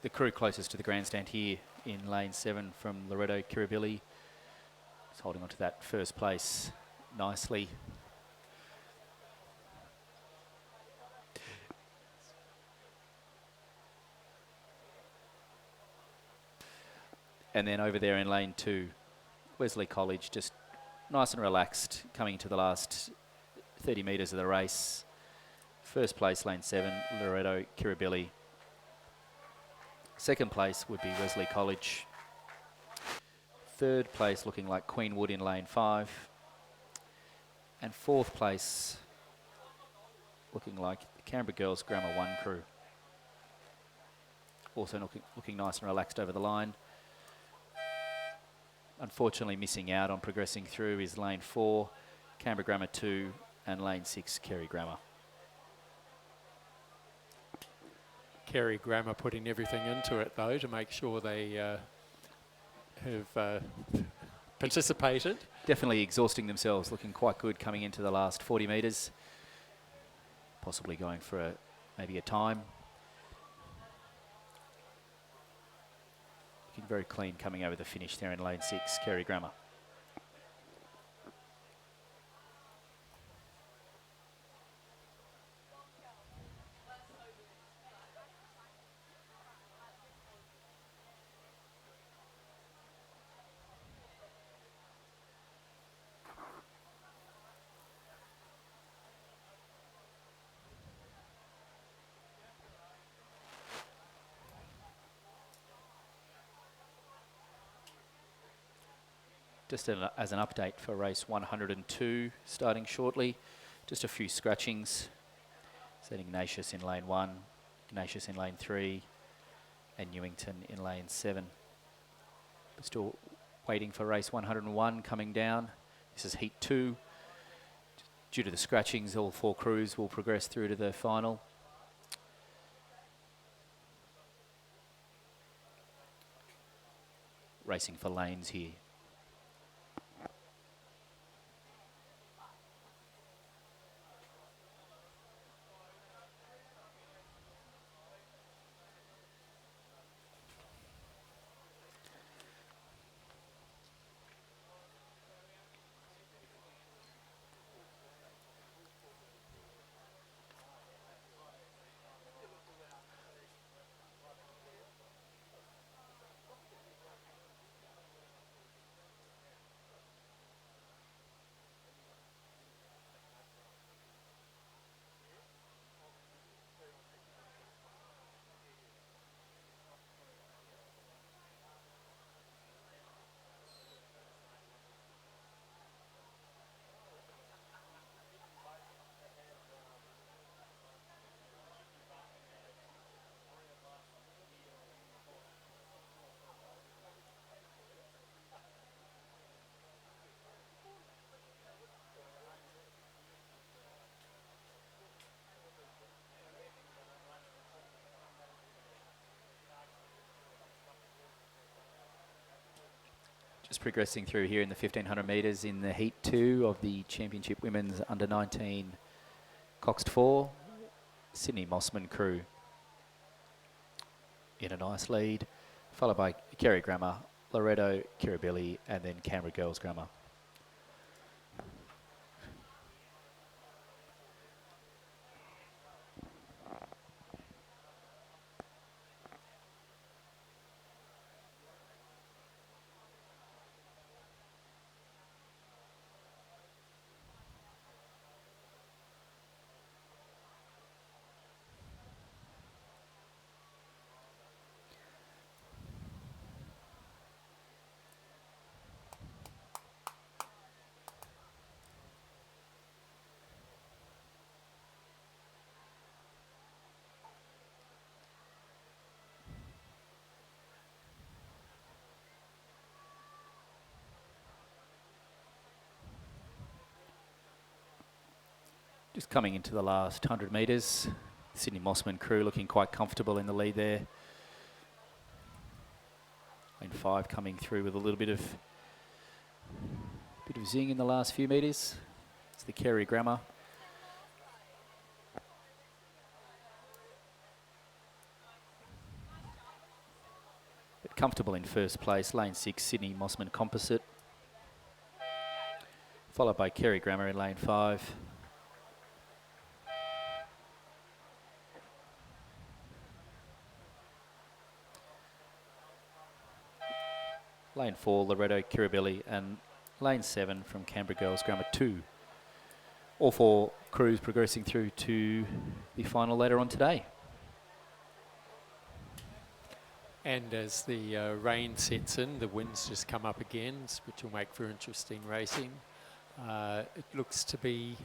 The crew closest to the grandstand here in lane 7 from Loreto Kirribilli is holding on to that first place nicely. And then over there in lane 2, Wesley College just nice and relaxed coming into the last 30 metres of the race. First place, lane 7, Loreto Kirribilli. Second place would be Wesley College. Third place looking like Queenwood in lane 5. And fourth place looking like the Canberra Girls Grammar 1 crew. Also looking nice and relaxed over the line. Unfortunately missing out on progressing through is lane 4, Canberra Grammar 2 and lane 6, Kerry Grammar. Kerry Grammar putting everything into it though to make sure they have participated. Definitely exhausting themselves, looking quite good coming into the last 40 metres. Possibly going for maybe a time. Looking very clean coming over the finish there in lane 6, Kerry Grammar. Just as an update for race 102 starting shortly, just a few scratchings. Setting Ignatius in lane 1, Ignatius in lane 3 and Newington in lane 7. But still waiting for race 101 coming down. This is heat 2. Due to the scratchings, all 4 crews will progress through to the final. Racing for lanes here. progressing through here in the 1500 metres in the Heat 2 of the Championship Women's Under-19 Coxed 4. Sydney Mossman crew in a nice lead, followed by Kerry Grammar, Loretto, Kirribilli, and then Canberra Girls Grammar. Just coming into the last 100 metres, Sydney Mossman crew looking quite comfortable in the lead there. Lane 5 coming through with a little bit of zing in the last few metres. It's the Kerry Grammar. But comfortable in first place, lane 6, Sydney Mossman Composite. Followed by Kerry Grammar in lane 5. Lane 4, Loretto, Kirribilli, and lane 7 from Canberra Girls Grammar 2. All 4 crews progressing through to the final later on today. And as the rain sets in, the winds just come up again, which will make for interesting racing. It looks to be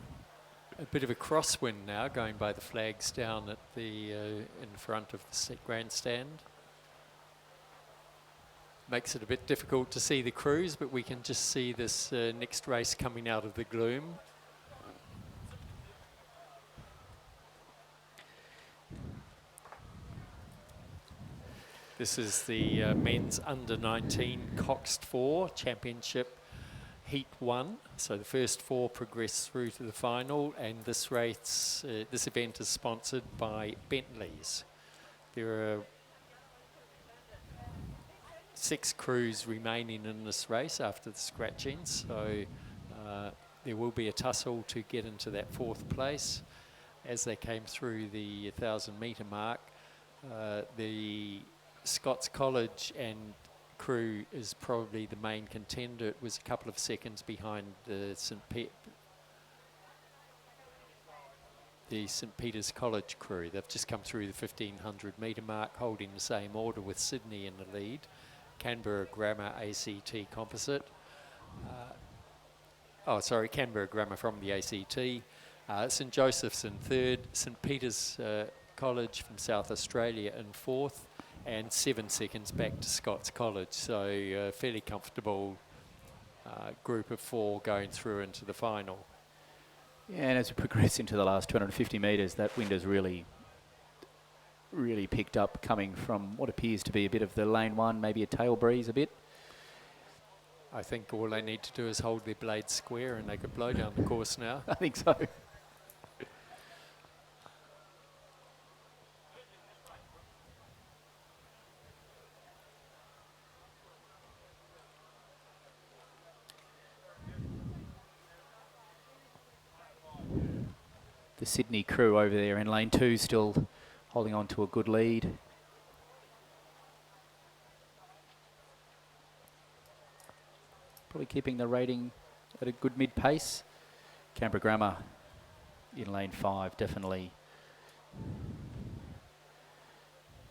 a bit of a crosswind now, going by the flags down at the in front of the grandstand. Makes it a bit difficult to see the crews, but we can just see this next race coming out of the gloom. This is the men's under-19 Coxed 4 Championship Heat 1. So the first 4 progress through to the final, and this race, this event is sponsored by Bentley's. There are 6 crews remaining in this race after the scratching, so there will be a tussle to get into that 4th place. As they came through the 1,000 metre mark, the Scots College and crew is probably the main contender. It was a couple of seconds behind the St Peter's College crew. They've just come through the 1,500 metre mark, holding the same order with Sydney in the lead. Canberra Grammar ACT Composite. Canberra Grammar from the ACT. St Joseph's in 3rd. St Peter's College from South Australia in 4th. And 7 seconds back to Scots College. So fairly comfortable group of 4 going through into the final. Yeah, and as we progress into the last 250 metres, that wind has really picked up, coming from what appears to be a bit of the lane 1, maybe a tail breeze a bit. I think all they need to do is hold their blades square and they could blow down the course now. I think so. The Sydney crew over there in lane 2 still holding on to a good lead. Probably keeping the rating at a good mid-pace. Canberra Grammar in lane 5, definitely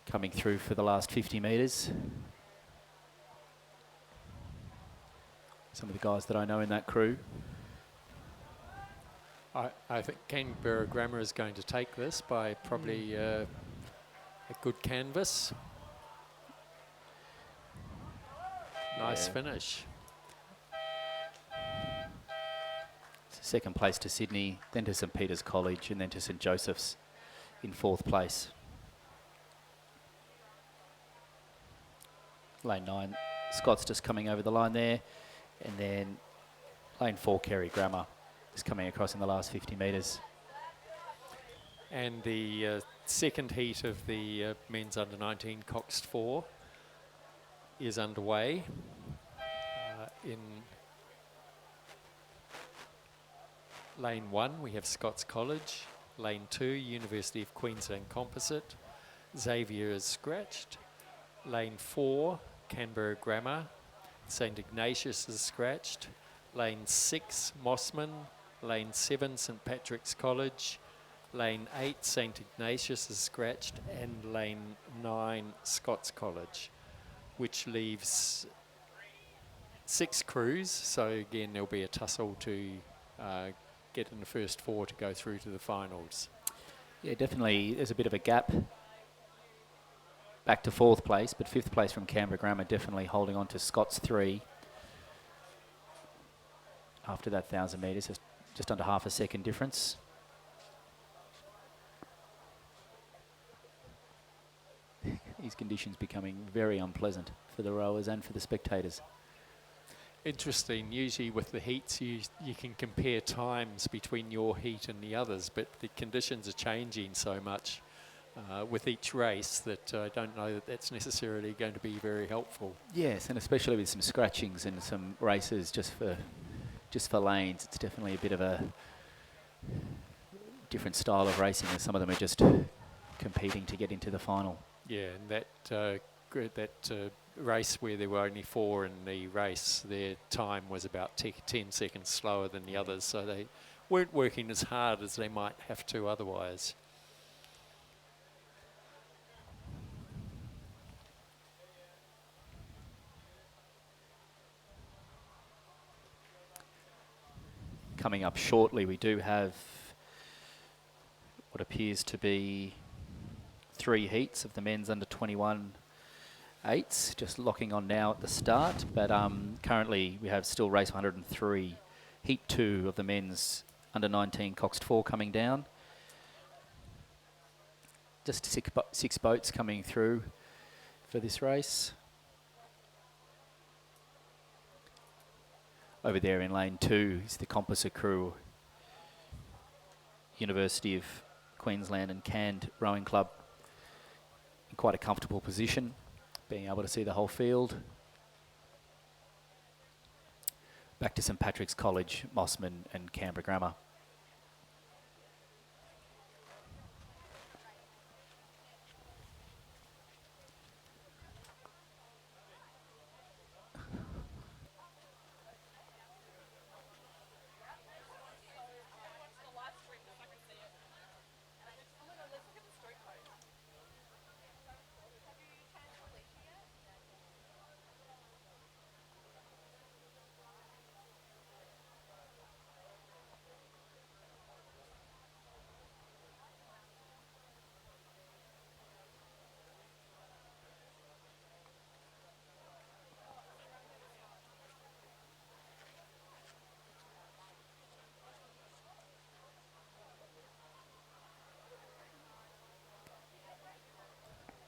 coming through for the last 50 metres. Some of the guys that I know in that crew. I think Canberra Grammar is going to take this by probably a good canvas. Nice finish. Second place to Sydney, then to St Peter's College, and then to St Joseph's in 4th place. Lane 9, Scott's just coming over the line there. And then lane 4, Kerry Grammar, is coming across in the last 50 metres. And the second heat of the men's under 19 coxed 4 is underway. In lane 1 we have Scots College, lane 2 University of Queensland Composite, Xavier is scratched, lane 4 Canberra Grammar, St Ignatius is scratched, lane 6 Mossman, lane 7 St Patrick's College, lane 8 St Ignatius is scratched, and lane 9 Scots College, which leaves 6 crews. So again, there'll be a tussle to get in the first 4 to go through to the finals. Yeah, definitely there's a bit of a gap back to 4th place, but 5th place from Canberra Grammar definitely holding on to Scott's 3 after that 1,000 metres, just under half a second difference. These conditions becoming very unpleasant for the rowers and for the spectators. Interesting, usually with the heats you can compare times between your heat and the others, but the conditions are changing so much with each race that I don't know that that's necessarily going to be very helpful. Yes, and especially with some scratchings and some races just for lanes, it's definitely a bit of a different style of racing, as some of them are just competing to get into the final. Yeah, and that race where there were only 4 in the race, their time was about 10 seconds slower than the others, so they weren't working as hard as they might have to otherwise. Coming up shortly, we do have what appears to be 3 heats of the men's under 21 8s, just locking on now at the start, but currently we have still race 103, heat 2 of the men's under 19 coxed 4 coming down. Just 6 boats coming through for this race. Over there in lane 2 is the composite crew, University of Queensland and Canned Rowing Club, in quite a comfortable position, being able to see the whole field. Back to St Patrick's College, Mossman and Canberra Grammar.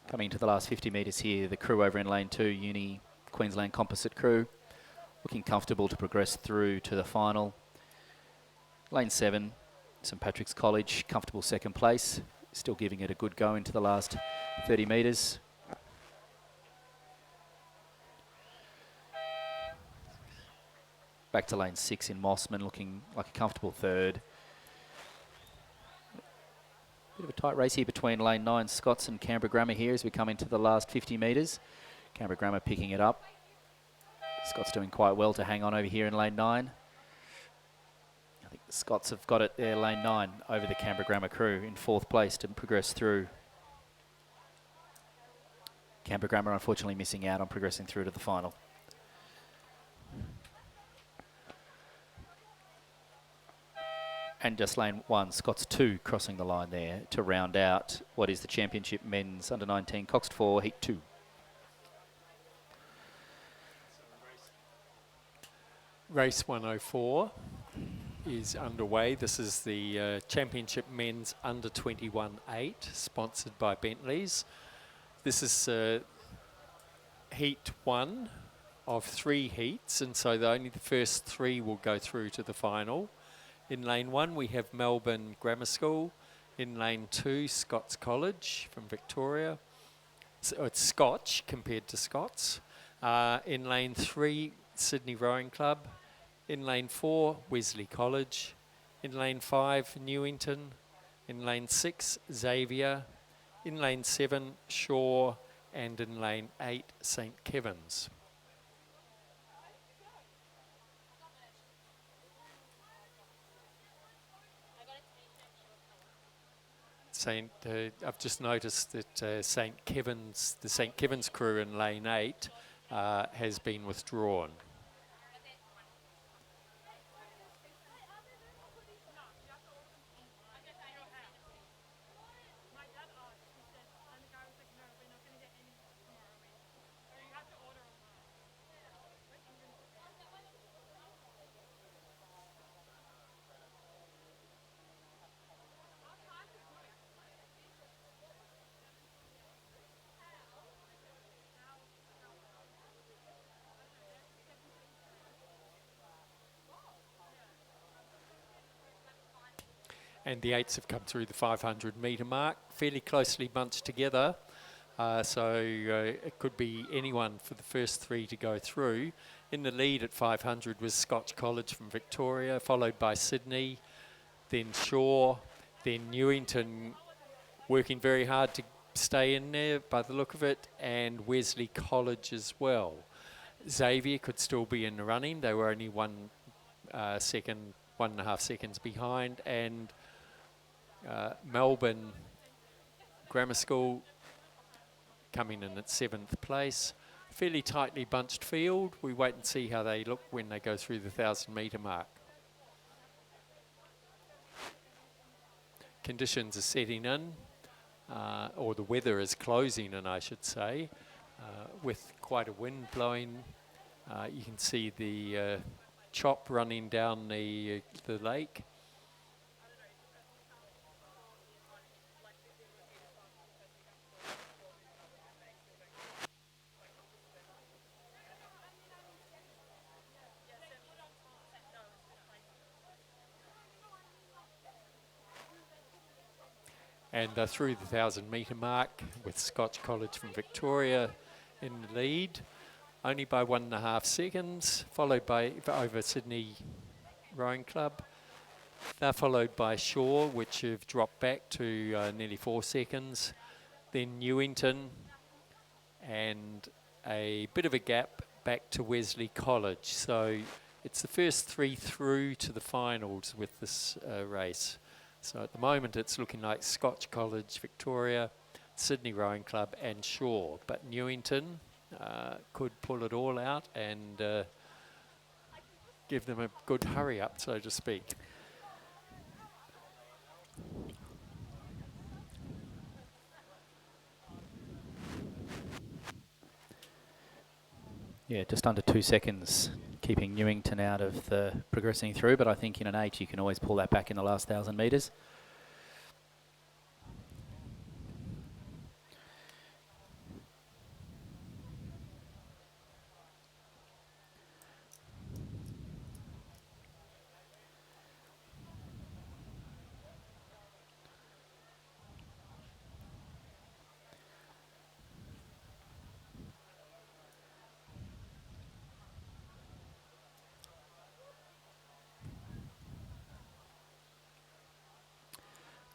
Coming to the last 50 metres here, the crew over in lane 2, Uni Queensland Composite crew, looking comfortable to progress through to the final. Lane 7, St Patrick's College, comfortable 2nd place, still giving it a good go into the last 30 metres. Back to lane 6 in Mossman, looking like a comfortable 3rd. Bit of a tight race here between lane 9 Scots and Canberra Grammar here as we come into the last 50 metres. Canberra Grammar picking it up. Scots doing quite well to hang on over here in lane 9. I think the Scots have got it there, lane 9, over the Canberra Grammar crew in 4th place to progress through. Canberra Grammar unfortunately missing out on progressing through to the final. And just lane 1, Scots 2 crossing the line there to round out what is the championship men's under 19 coxed 4 heat 2. Race 104 is underway. This is the championship men's under 21 8, sponsored by Bentley's. This is heat 1 of 3 heats, and so only the first 3 will go through to the final. In lane 1 we have Melbourne Grammar School. In lane 2, Scots College from Victoria. So it's Scotch compared to Scots. In lane 3, Sydney Rowing Club. In lane 4, Wesley College. In lane 5, Newington. In lane 6, Xavier. In lane 7, Shaw. And in lane 8, St Kevin's. I've just noticed that the St Kevin's crew in lane 8 has been withdrawn. And the 8s have come through the 500 metre mark, fairly closely bunched together. So it could be anyone for the first 3 to go through. In the lead at 500 was Scotch College from Victoria, followed by Sydney, then Shaw, then Newington, working very hard to stay in there by the look of it, and Wesley College as well. Xavier could still be in the running. They were only 1.5 seconds behind, and Melbourne Grammar School coming in at 7th place. Fairly tightly bunched field. We wait and see how they look when they go through the 1,000 metre mark. Conditions are setting in, or the weather is closing in, I should say, with quite a wind blowing. You can see the chop running down the lake. And through the 1,000 metre mark with Scotch College from Victoria in the lead, only by 1.5 seconds, followed by over Sydney Rowing Club. They're followed by Shaw, which have dropped back to nearly 4 seconds. Then Newington, and a bit of a gap back to Wesley College. So it's the first 3 through to the finals with this race. So at the moment it's looking like Scotch College, Victoria, Sydney Rowing Club and Shaw. But Newington could pull it all out and give them a good hurry up, so to speak. Yeah, just under 2 seconds, keeping Newington out of the progressing through, but I think in an 8 you can always pull that back in the last 1,000 metres.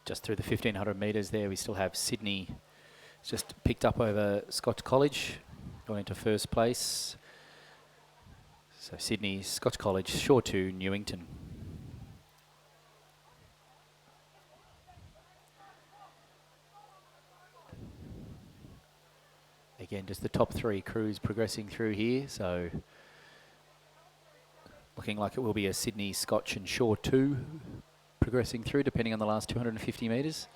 Just through the 1,500 metres there, we still have Sydney just picked up over Scotch College, going into first place. So Sydney, Scotch College, Shaw to Newington. Again, just the top 3 crews progressing through here, so looking like it will be a Sydney, Scotch and Shaw 2 progressing through, depending on the last 250 metres.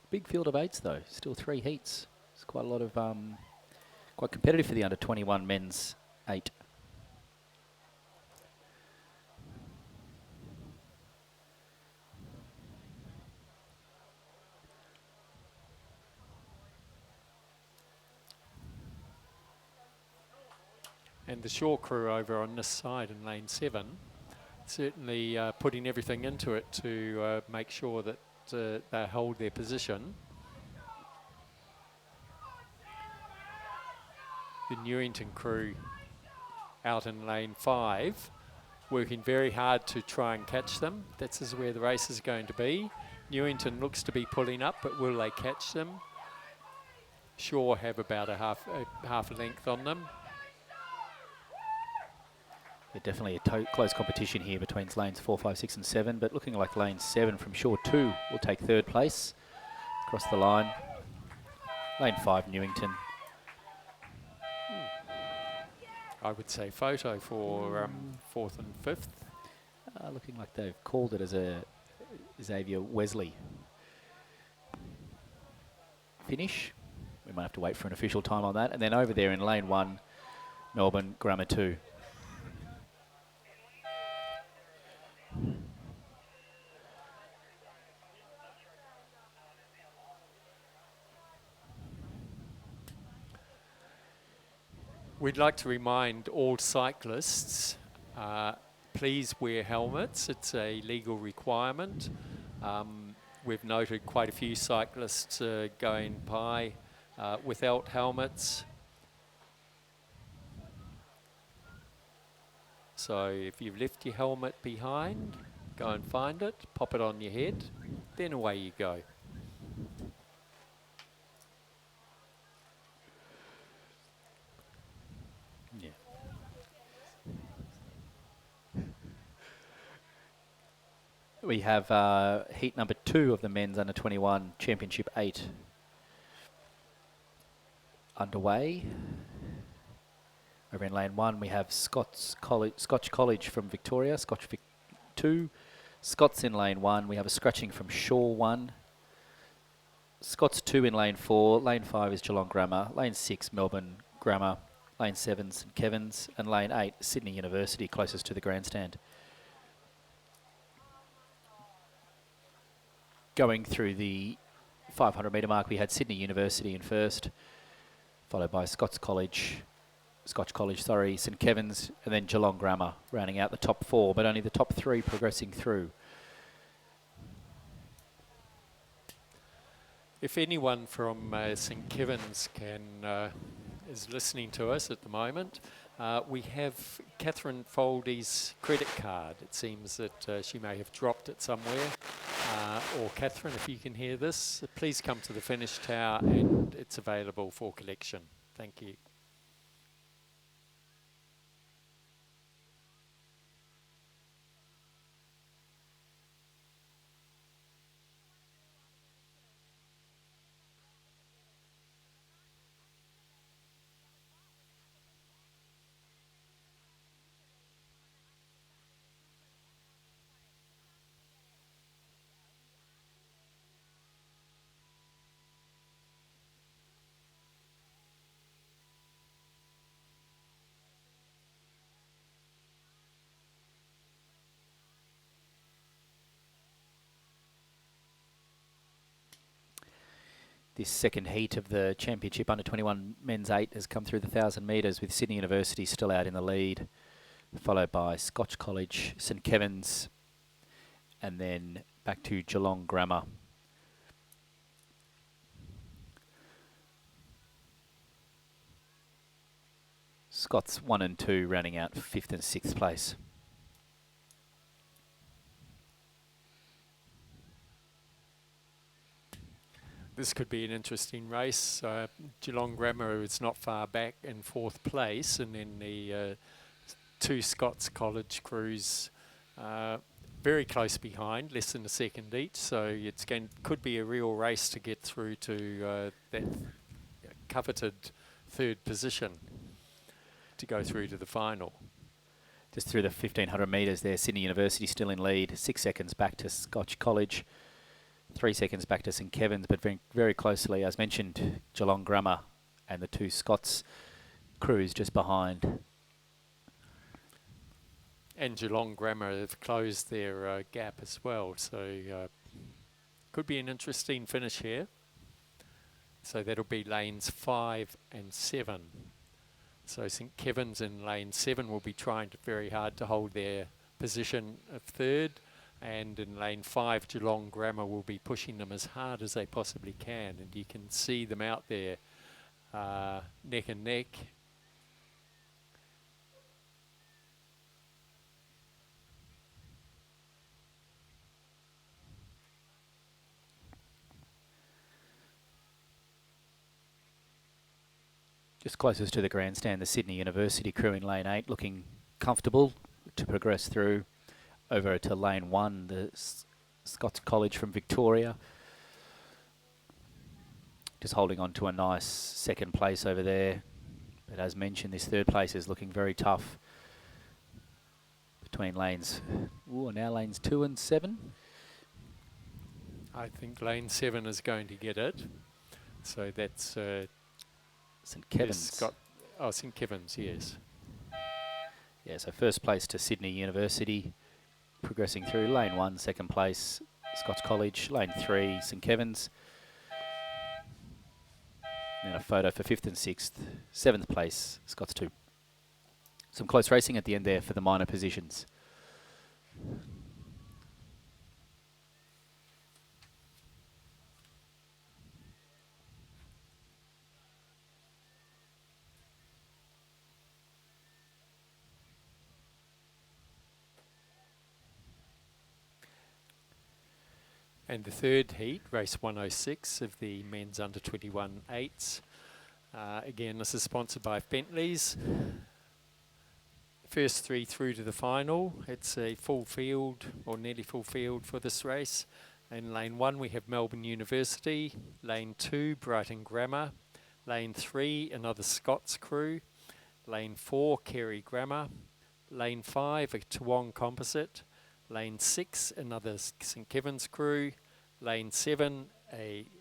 Big field of 8s though, still 3 heats. It's quite a lot of, quite competitive for the under 21 men's 8. and the shore crew over on this side in lane 7 certainly putting everything into it to make sure that they hold their position. The Newington crew out in lane 5 working very hard to try and catch them. This is where the race is going to be. Newington looks to be pulling up, but will they catch them? Shore have about a half a length on them. Yeah, definitely a close competition here between lanes 4, 5, 6 and 7, but looking like lane 7 from Shore 2 will take 3rd place across the line. Lane 5, Newington. I would say photo for 4th and 5th. Looking like they've called it as a Xavier Wesley finish. We might have to wait for an official time on that. And then over there in lane 1, Melbourne Grammar 2. We'd like to remind all cyclists, please wear helmets. It's a legal requirement. We've noted quite a few cyclists going by without helmets. So if you've left your helmet behind, go and find it, pop it on your head, then away you go. Yeah. We have heat number 2 of the men's under 21 championship 8 underway. Over in lane 1 we have Scotch College from Victoria, Scotch Vic 2. Scots in lane 1, we have a scratching from Shore 1. Scots 2 in lane 4, lane 5 is Geelong Grammar, lane 6 Melbourne Grammar, lane 7 St Kevin's, and lane 8 Sydney University closest to the grandstand. Going through the 500 metre mark, we had Sydney University in first, followed by Scotch College, St Kevin's, and then Geelong Grammar rounding out the top 4, but only the top 3 progressing through. If anyone from St Kevin's is listening to us at the moment, we have Catherine Foldy's credit card. It seems that she may have dropped it somewhere. Or Catherine, if you can hear this, please come to the finish tower and it's available for collection. Thank you. This second heat of the championship under 21 men's 8 has come through the 1,000 metres with Sydney University still out in the lead, followed by Scotch College, St Kevin's, and then back to Geelong Grammar. Scots 1 and 2 rounding out 5th and 6th place. This could be an interesting race. Geelong Grammar is not far back in 4th place, and then the 2 Scots College crews very close behind, less than a second each. So could be a real race to get through to that coveted 3rd position to go through to the final. Just through the 1,500 metres there, Sydney University still in lead, 6 seconds back to Scotch College. 3 seconds back to St Kevin's, but very, very closely, as mentioned, Geelong Grammar and the 2 Scots crews just behind. And Geelong Grammar have closed their gap as well, so could be an interesting finish here. So that'll be lanes 5 and 7 So St Kevin's in lane 7 will be trying very hard to hold their position of third, and in lane 5 Geelong Grammar will be pushing them as hard as they possibly can, and you can see them out there neck and neck. Just closest to the grandstand, the Sydney University crew in lane 8, looking comfortable to progress through over to lane 1, the Scots College from Victoria. Just holding on to a nice second place over there. But as mentioned, this third place is looking very tough between lanes, now lanes 2 and 7. I think lane 7 is going to get it. So that's St Kevin's. St Kevin's, yes. Yeah, so first place to Sydney University, progressing through lane 1, second place Scots College, lane 3 St Kevin's. Then a photo for 5th and 6th, 7th place Scots 2. Some close racing at the end there for the minor positions. And the third heat, race 106 of the men's under 21 eights. Again, this is sponsored by Bentley's. First 3 through to the final. It's a full field, or nearly full field for this race. In lane 1 we have Melbourne University. Lane 2, Brighton Grammar. Lane 3, another Scots crew. Lane 4, Kerry Grammar. Lane 5, a Toowong Composite. Lane 6, another St Kevin's crew. Lane 7,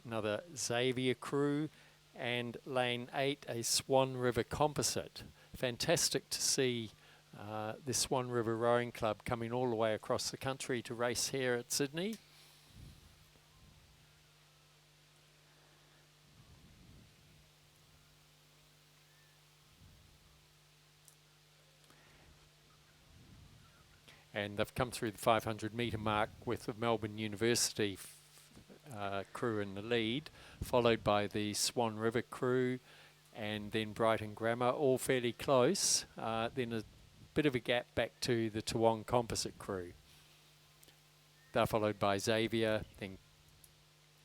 another Xavier crew. And lane 8, a Swan River Composite. Fantastic to see the Swan River Rowing Club coming all the way across the country to race here at Sydney. And they've come through the 500 metre mark with the Melbourne University crew in the lead, followed by the Swan River crew and then Brighton Grammar, all fairly close. Then a bit of a gap back to the Toowong Composite crew. They're followed by Xavier, then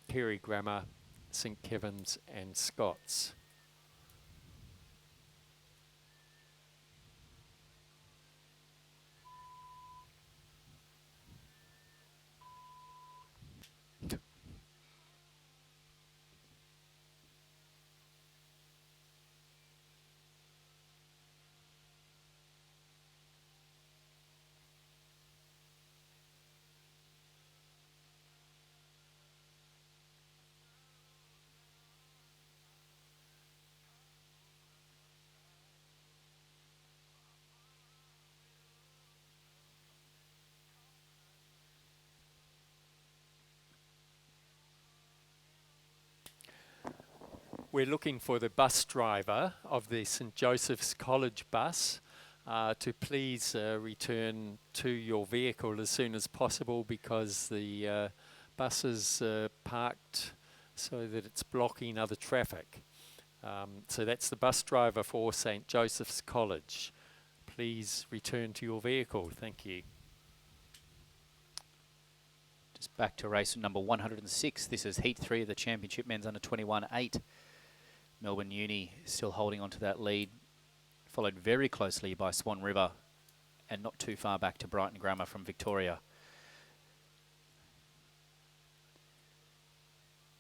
Kerry Grammar, St Kevin's and Scots. We're looking for the bus driver of the St Joseph's College bus to please return to your vehicle as soon as possible, because the bus is parked so that it's blocking other traffic. So that's the bus driver for St Joseph's College. Please return to your vehicle. Thank you. Just back to race number 106. This is heat 3 of the championship men's under 21 8. Melbourne Uni still holding on to that lead, followed very closely by Swan River and not too far back to Brighton Grammar from Victoria.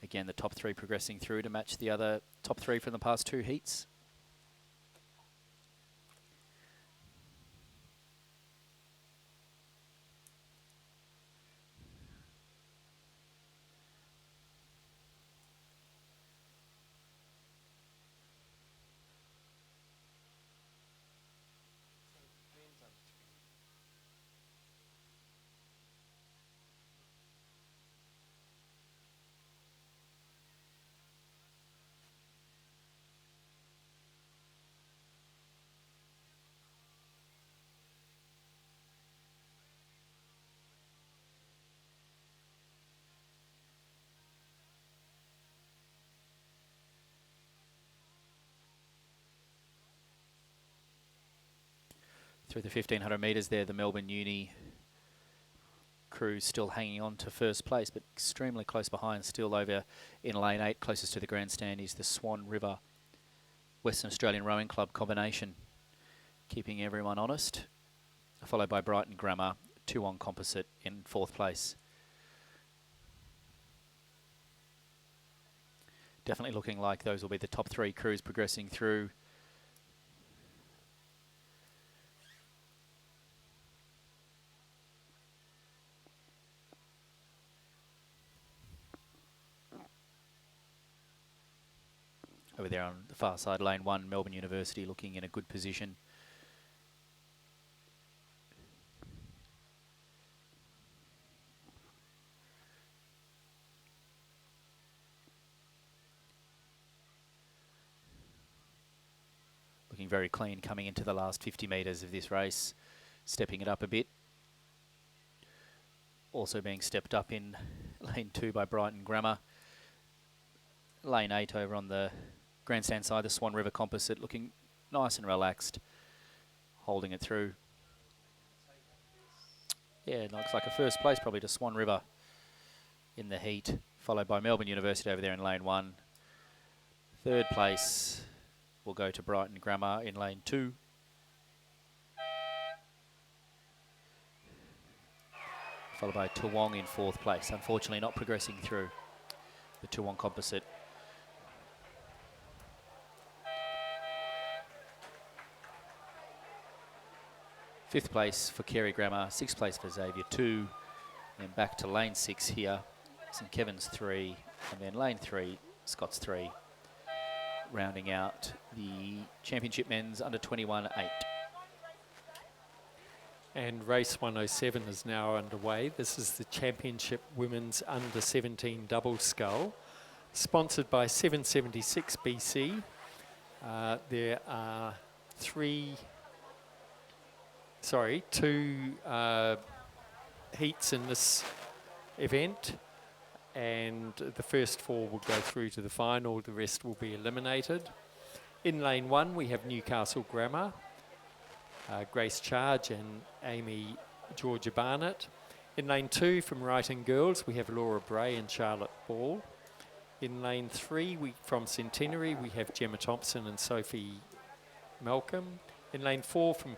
Again, the top 3 progressing through to match the other top 3 from the past 2 heats. Through the 1500 metres there, the Melbourne Uni crew still hanging on to first place, but extremely close behind. Still over in lane 8, closest to the grandstand, is the Swan River Western Australian Rowing Club combination, keeping everyone honest. Followed by Brighton Grammar, 2 on composite in 4th place. Definitely looking like those will be the top 3 crews progressing through. Over there on the far side, lane 1, Melbourne University looking in a good position. Looking very clean coming into the last 50 metres of this race, stepping it up a bit. Also being stepped up in lane 2 by Brighton Grammar. Lane 8 over on the grandstand side, the Swan River Composite, looking nice and relaxed, holding it through. Yeah, it looks like a first place probably to Swan River in the heat, followed by Melbourne University over there in lane 1. 3rd place will go to Brighton Grammar in lane 2. Followed by Toowong in 4th place, unfortunately not progressing through the Toowong Composite. Fifth place for Carey Grammar, 6th place for Xavier 2, then back to lane 6 here, St Kevin's 3, and then lane 3, Scott's 3, rounding out the Championship Men's Under 21 8. And race 107 is now underway. This is the Championship Women's Under 17 Double Scull, sponsored by 776 BC. There are two heats in this event, and the first 4 will go through to the final. The rest will be eliminated. In lane 1, we have Newcastle Grammar, Grace Charge and Amy Georgia Barnett. In lane 2, from Wrighton Girls, we have Laura Bray and Charlotte Ball. In lane 3, from Centenary, we have Gemma Thompson and Sophie Malcolm. In lane 4, from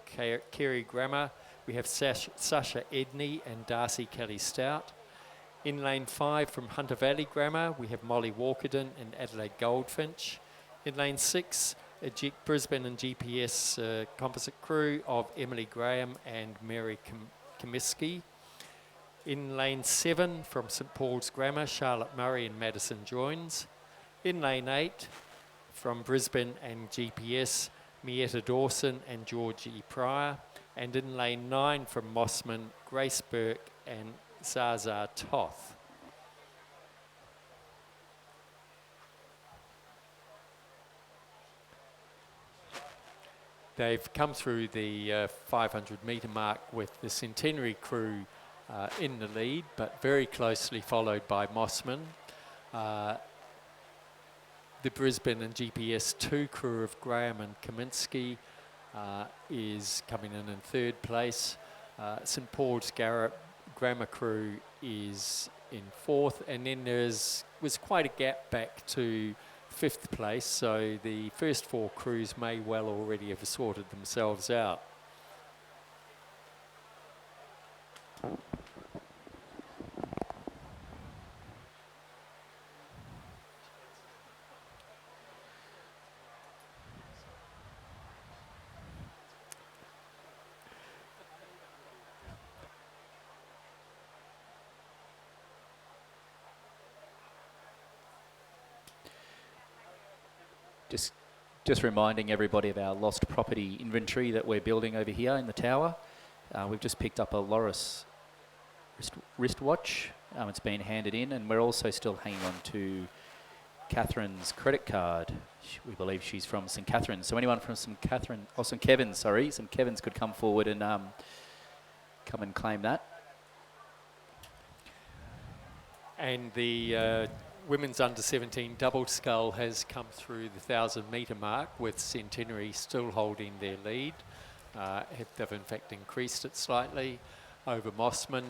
Carey Grammar, we have Sasha Edney and Darcy Kelly Stout. In lane 5, from Hunter Valley Grammar, we have Molly Walkerden and Adelaide Goldfinch. In lane 6, Brisbane and GPS composite crew of Emily Graham and Mary Comiskey. In lane 7, from St Paul's Grammar, Charlotte Murray and Madison Joins. In lane 8, from Brisbane and GPS, Mietta Dawson and Georgie Pryor. And in lane 9, from Mossman, Grace Burke and Zaza Toth. They've come through the 500 metre mark with the Centenary crew in the lead, but very closely followed by Mossman. The Brisbane and GPS 2 crew of Graham and Kaminsky is coming in 3rd place. St Paul's Grammar crew is in 4th, and then was quite a gap back to 5th place, so the first 4 crews may well already have sorted themselves out. Just reminding everybody of our lost property inventory that we're building over here in the tower. We've just picked up a Loris wristwatch. It's been handed in, and we're also still hanging on to Catherine's credit card. We believe she's from St Catherine's. So anyone from St Kevin's could come forward and come and claim that. And the women's under 17 double scull has come through the 1,000 metre mark, with Centenary still holding their lead. They've in fact increased it slightly over Mossman,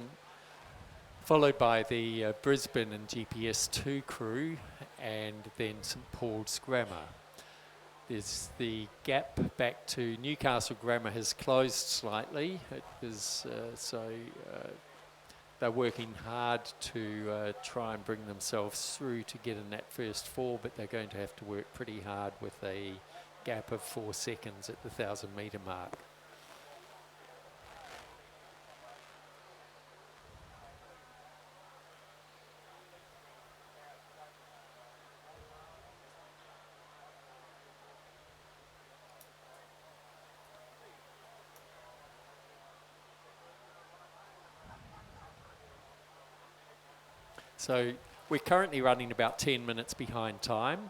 followed by the Brisbane and GPS2 crew, and then St Paul's Grammar. There's the gap back to Newcastle Grammar has closed slightly. It was they're working hard to try and bring themselves through to get in that first four, but they're going to have to work pretty hard with a gap of 4 seconds at the 1,000 metre mark. So we're currently running about 10 minutes behind time.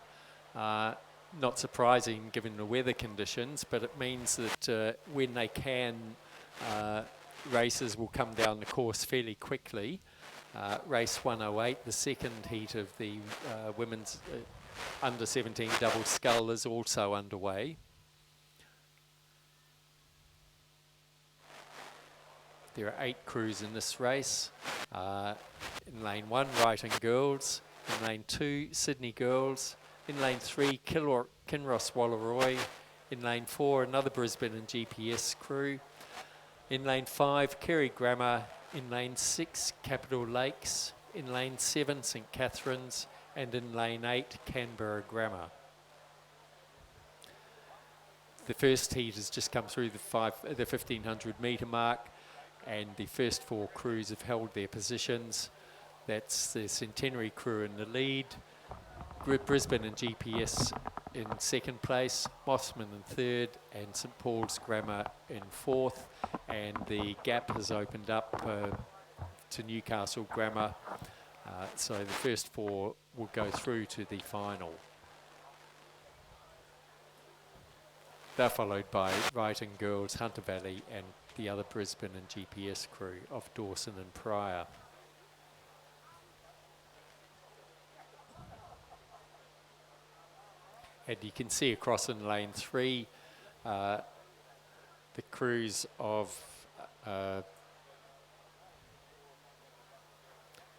Not surprising given the weather conditions, but it means that when they can, races will come down the course fairly quickly. Race 108, the second heat of the women's under 17 double scull, is also underway. There are 8 crews in this race. In lane 1, Wrighton Girls. In lane 2, Sydney Girls. In lane 3, Kinross Wallaroy. In lane 4, another Brisbane and GPS crew. In lane 5, Kerry Grammar. In lane 6, Capital Lakes. In lane 7, St Catherine's. And in lane 8, Canberra Grammar. The first heat has just come through the 1,500 metre mark, and the first 4 crews have held their positions. That's the Centenary crew in the lead, Brisbane and GPS in second place, Mossman in third, and St Paul's Grammar in fourth. And the gap has opened up to Newcastle Grammar, so the first 4 will go through to the final. They're followed by Wrighton Girls, Hunter Valley, and the other Brisbane and GPS crew of Dawson and Pryor. And you can see across in lane 3 the crews of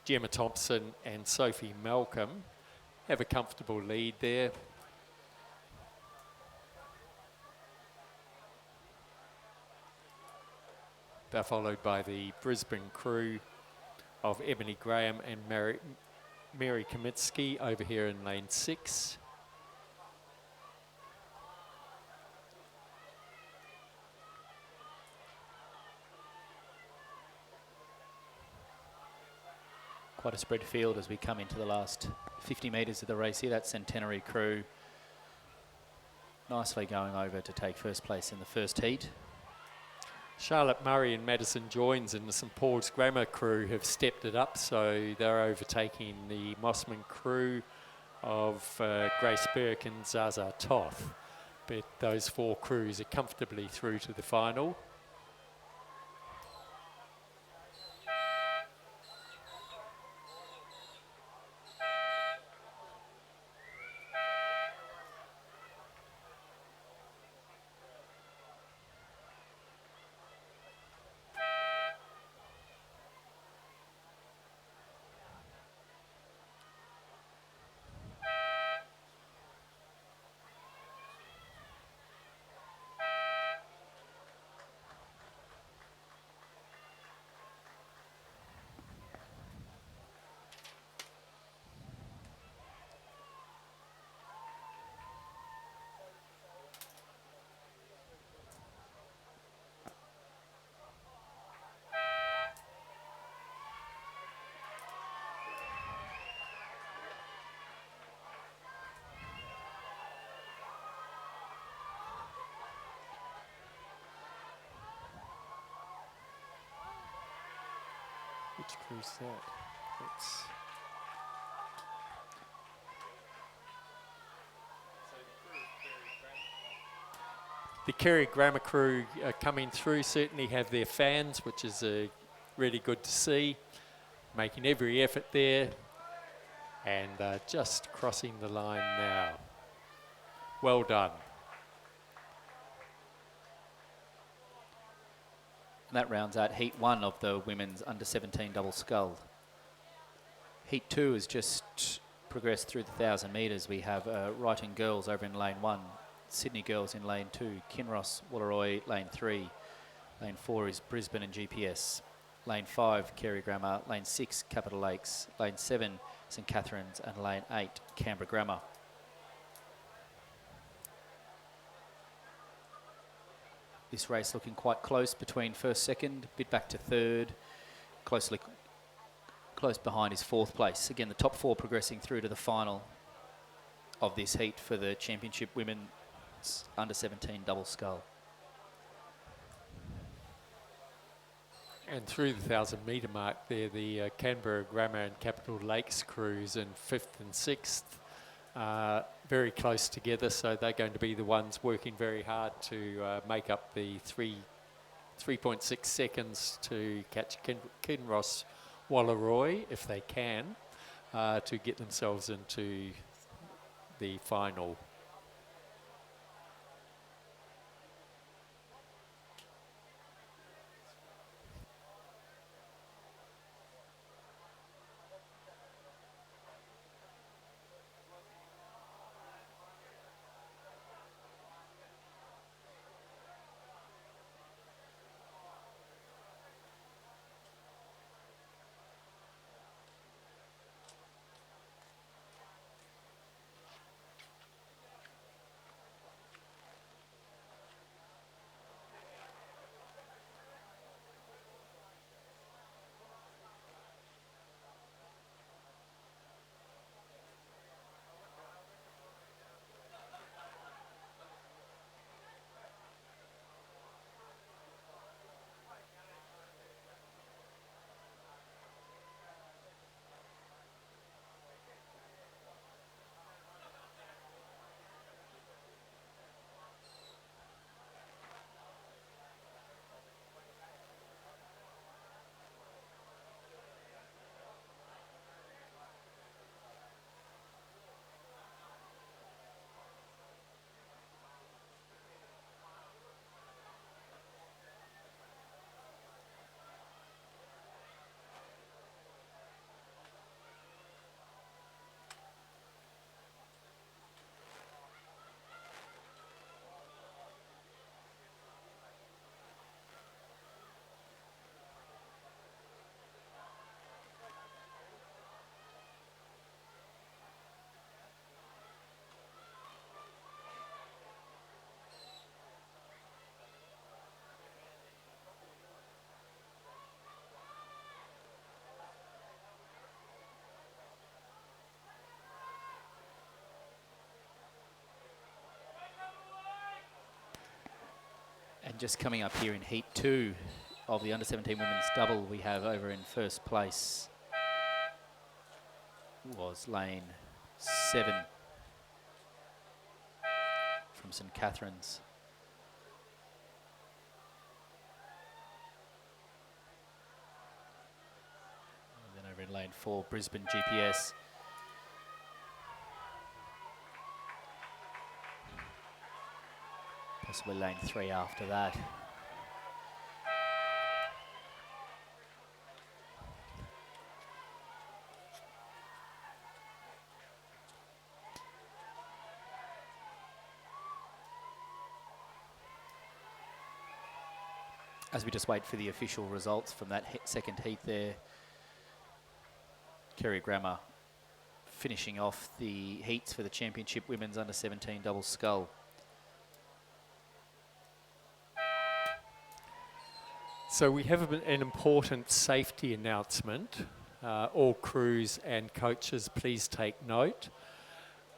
Gemma Thompson and Sophie Malcolm have a comfortable lead there. They're followed by the Brisbane crew of Ebony Graham and Mary Kamitsky over here in lane 6. Quite a spread field as we come into the last 50 metres of the race here. That Centenary crew nicely going over to take first place in the first heat. Charlotte Murray and Madison Joins in the St Paul's Grammar crew have stepped it up, so they're overtaking the Mossman crew of Grace Burke and Zaza Toth. But those 4 crews are comfortably through to the final. Which crew's that? That's the Kerry Grammar crew coming through, certainly have their fans, which is really good to see. Making every effort there and just crossing the line now. Well done. And that rounds out Heat 1 of the women's under-17 double scull. Heat 2 has just progressed through the 1,000 metres. We have Wrighton girls over in lane 1, Sydney girls in lane 2, Kinross, Wooleroy lane 3, lane 4 is Brisbane and GPS, lane 5 Carey Grammar, lane 6 Capital Lakes, lane 7 St Catherine's, and lane 8 Canberra Grammar. This race looking quite close between first, second, bit back to third, close behind is fourth place. Again, the top 4 progressing through to the final of this heat for the Championship Women's Under-17 Double Scull. And through the 1,000 metre mark there, the Canberra Grammar and Capital Lakes crews in 5th and 6th very close together, so they're going to be the ones working very hard to make up the 3.6 seconds to catch Kinross Wooleroy, if they can, to get themselves into the final. And just coming up here in Heat 2 of the Under-17 Women's Double, we have over in first place was lane 7 from St Catherine's. And then over in lane 4, Brisbane GPS. Possibly lane 3 after that. As we just wait for the official results from that second heat there, Carey Grammar finishing off the heats for the Championship Women's Under-17 Double Scull. So we have an important safety announcement. All crews and coaches, please take note.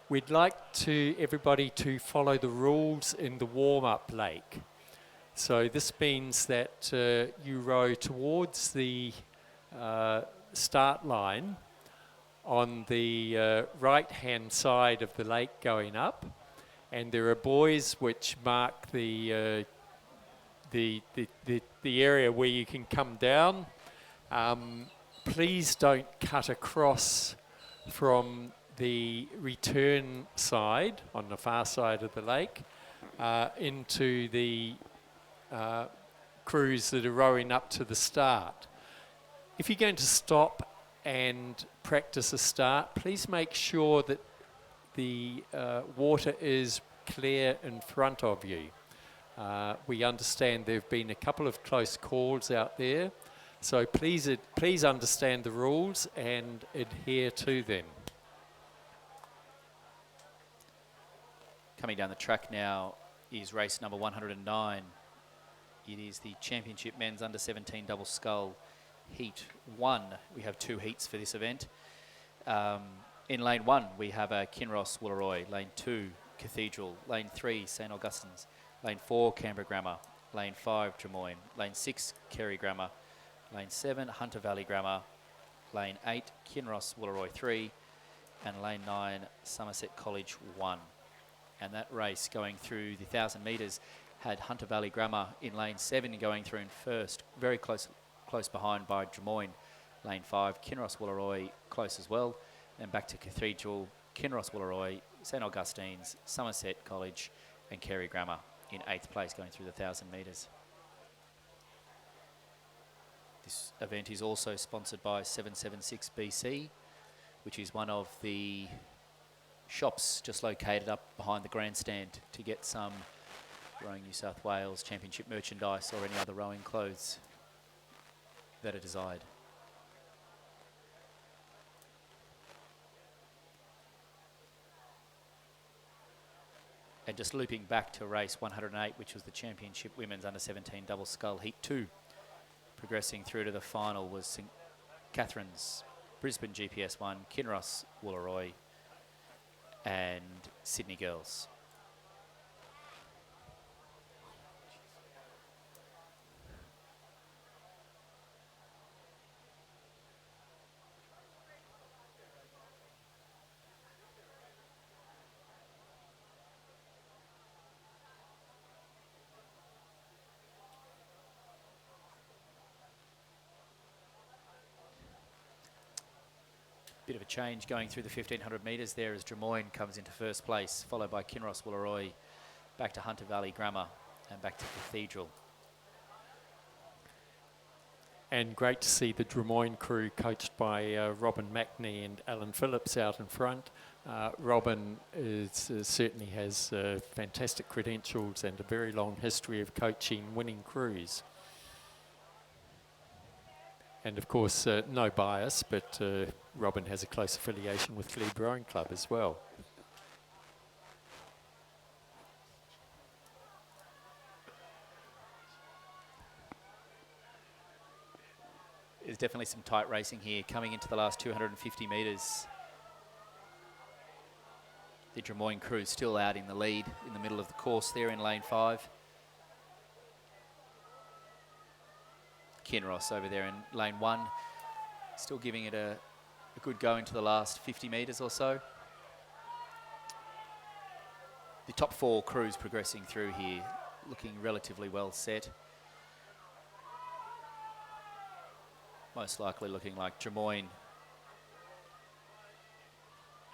We'd like everybody to follow the rules in the warm-up lake. So this means that you row towards the start line on the right-hand side of the lake going up, and there are buoys which mark the area where you can come down. Please don't cut across from the return side on the far side of the lake into the crews that are rowing up to the start. If you're going to stop and practice a start, please make sure that the water is clear in front of you. We understand there have been a couple of close calls out there, so please understand the rules and adhere to them. Coming down the track now is race number 109. It is the Championship Men's Under 17 Double Scull Heat 1. We have 2 heats for this event. In lane 1, we have Kinross Woolloomooloo. Lane 2, Cathedral. Lane 3, St Augustine's. Lane 4, Canberra Grammar. Lane 5, Drummoyne. Lane 6, Kerry Grammar. Lane 7, Hunter Valley Grammar. Lane 8, Kinross Woolloomooloo 3. And lane 9, Somerset College 1. And that race going through the 1,000 metres had Hunter Valley Grammar in lane 7 going through in first, very close behind by Drummoyne. Lane 5, Kinross Woolloomooloo close as well. And back to Cathedral, Kinross Woolloomooloo, St Augustine's, Somerset College and Kerry Grammar in 8th place going through the 1,000 metres. This event is also sponsored by 776 BC, which is one of the shops just located up behind the grandstand to get some Rowing New South Wales Championship merchandise or any other rowing clothes that are desired. And just looping back to race 108, which was the Championship Women's Under 17 Double Scull Heat 2. Progressing through to the final was St Catherine's, Brisbane GPS 1, Kinross Woolloomooloo and Sydney Girls. Bit of a change going through the 1,500 metres there as Drummoyne comes into first place, followed by Kinross Woolloomooloo, back to Hunter Valley Grammar and back to Cathedral. And great to see the Drummoyne crew coached by Robin Mackney and Alan Phillips out in front. Robin certainly has fantastic credentials and a very long history of coaching winning crews. And of course, no bias, but Robin has a close affiliation with Glebe Rowing Club as well. There's definitely some tight racing here coming into the last 250 metres. The Drummoyne crew still out in the lead in the middle of the course there in lane 5. Kinross over there in lane 1, still giving it a good go into the last 50 metres or so. The top 4 crews progressing through here, looking relatively well set. Most likely looking like Drummoyne,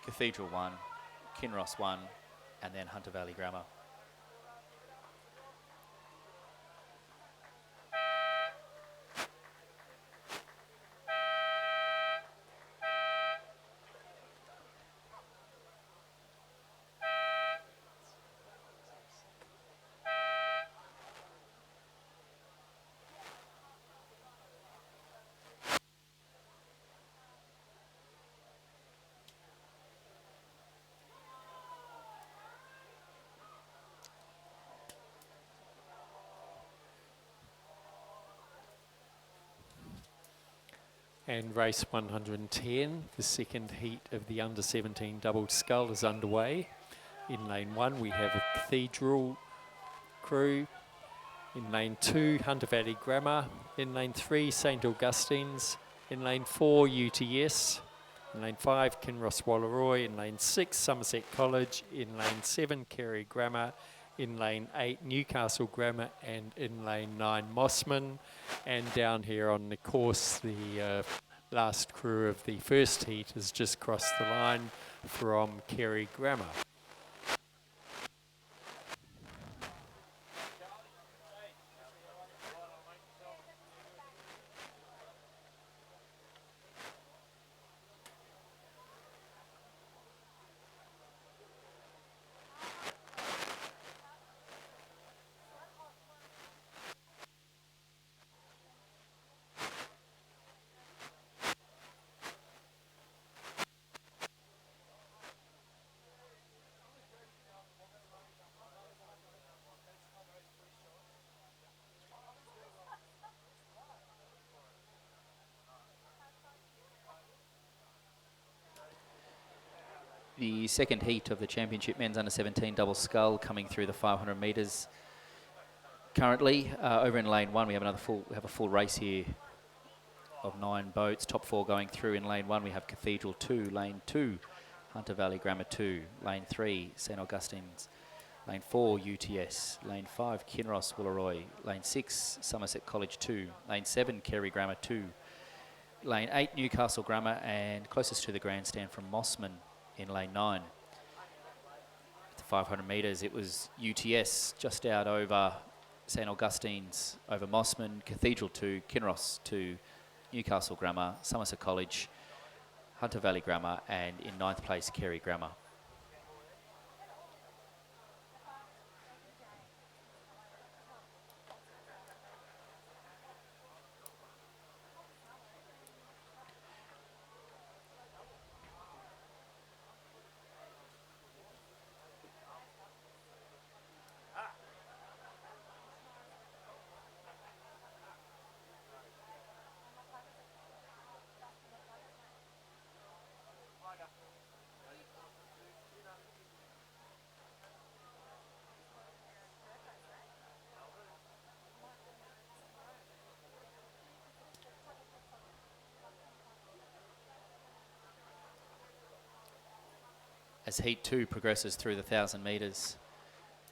Cathedral 1, Kinross 1, and then Hunter Valley Grammar. And race 110, the second heat of the under 17 double scull is underway. In lane 1 we have a Cathedral crew. In lane 2 Hunter Valley Grammar. In lane 3 St Augustine's. In lane 4 UTS. In lane 5 Kinross Woolloomooloo. In lane 6 Somerset College. In lane 7 Kerry Grammar. In lane 8 Newcastle Grammar, and in lane 9 Mossman. And down here on the course, the last crew of the first heat has just crossed the line from Kerry Grammar. The second heat of the championship men's under 17 double scull coming through the 500 metres. Currently, over in lane 1, we have a full race here of 9 boats. Top 4 going through in lane 1. We have Cathedral 2, lane 2, Hunter Valley Grammar 2, lane 3, St Augustine's, lane 4, UTS, lane 5, Kinross Woolloomooloo, lane 6, Somerset College 2, lane 7, Kerry Grammar 2, lane 8, Newcastle Grammar, and closest to the grandstand from Mossman in lane 9. At the 500 metres, it was UTS just out over St Augustine's, over Mossman, Cathedral 2, Kinross 2, Newcastle Grammar, Somerset College, Hunter Valley Grammar, and in 9th place, Kerry Grammar. As Heat 2 progresses through the 1,000 metres,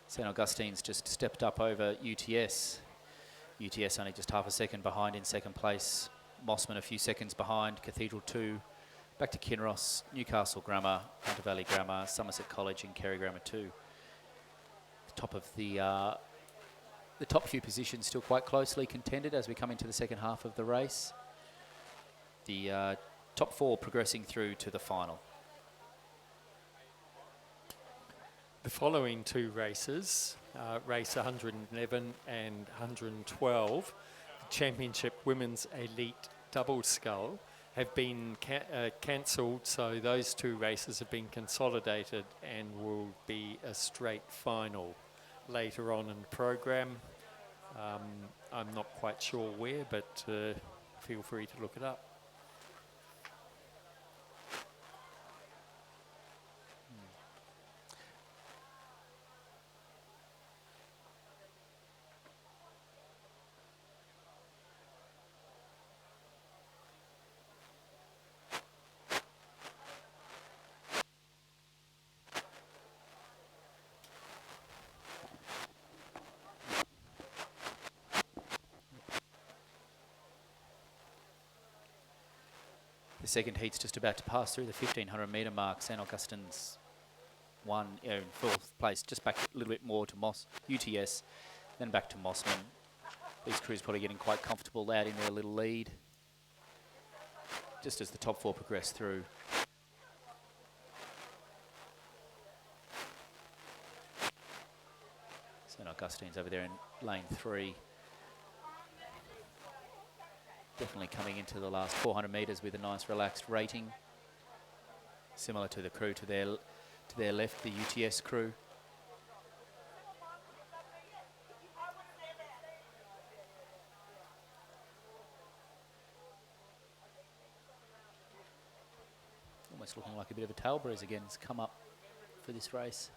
St Augustine's just stepped up over UTS. UTS only just half a second behind in second place. Mossman a few seconds behind. Cathedral 2, back to Kinross, Newcastle Grammar, Hunter Valley Grammar, Somerset College and Kerry Grammar 2. The top of the top few positions still quite closely contended as we come into the second half of the race. The top 4 progressing through to the final. The following 2 races, race 111 and 112, the Championship Women's Elite Double Scull, have been cancelled, so those 2 races have been consolidated and will be a straight final later on in the program. I'm not quite sure where, but feel free to look it up. The second heat's just about to pass through the 1,500 metre mark. St Augustine's won in 4th place, just back a little bit more to UTS, then back to Mossman. These crews probably getting quite comfortable out in their little lead, just as the top 4 progress through. St Augustine's over there in lane 3. Definitely coming into the last 400 metres with a nice relaxed rating. Similar to the crew to their left, the UTS crew. Almost looking like a bit of a tail breeze again has come up for this race.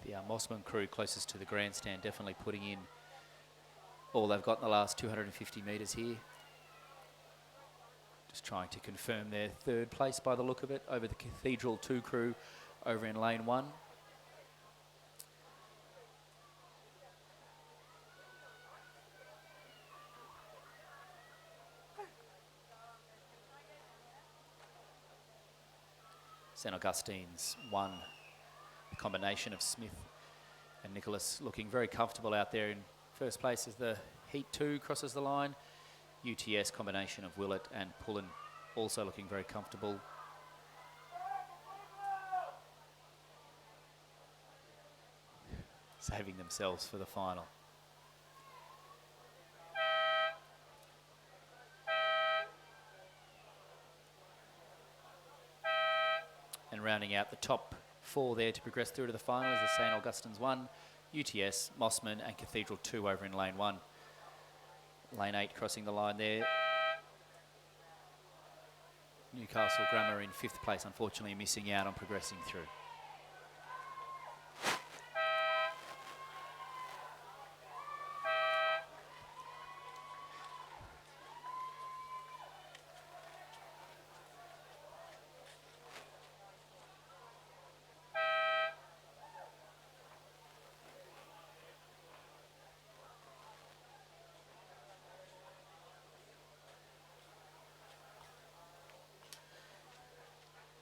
The Mossman crew closest to the grandstand definitely putting in all they've got in the last 250 metres here. Just trying to confirm their 3rd place by the look of it over the Cathedral 2 crew over in lane 1. St Augustine's 1. The combination of Smith and Nicholas looking very comfortable out there in first place as the Heat 2 crosses the line. UTS combination of Willett and Pullen also looking very comfortable. Saving themselves for the final. And rounding out the top 4 there to progress through to the final as the St Augustine's 1, UTS, Mossman and Cathedral 2 over in lane 1. Lane 8 crossing the line there. Newcastle Grammar in 5th place, unfortunately missing out on progressing through.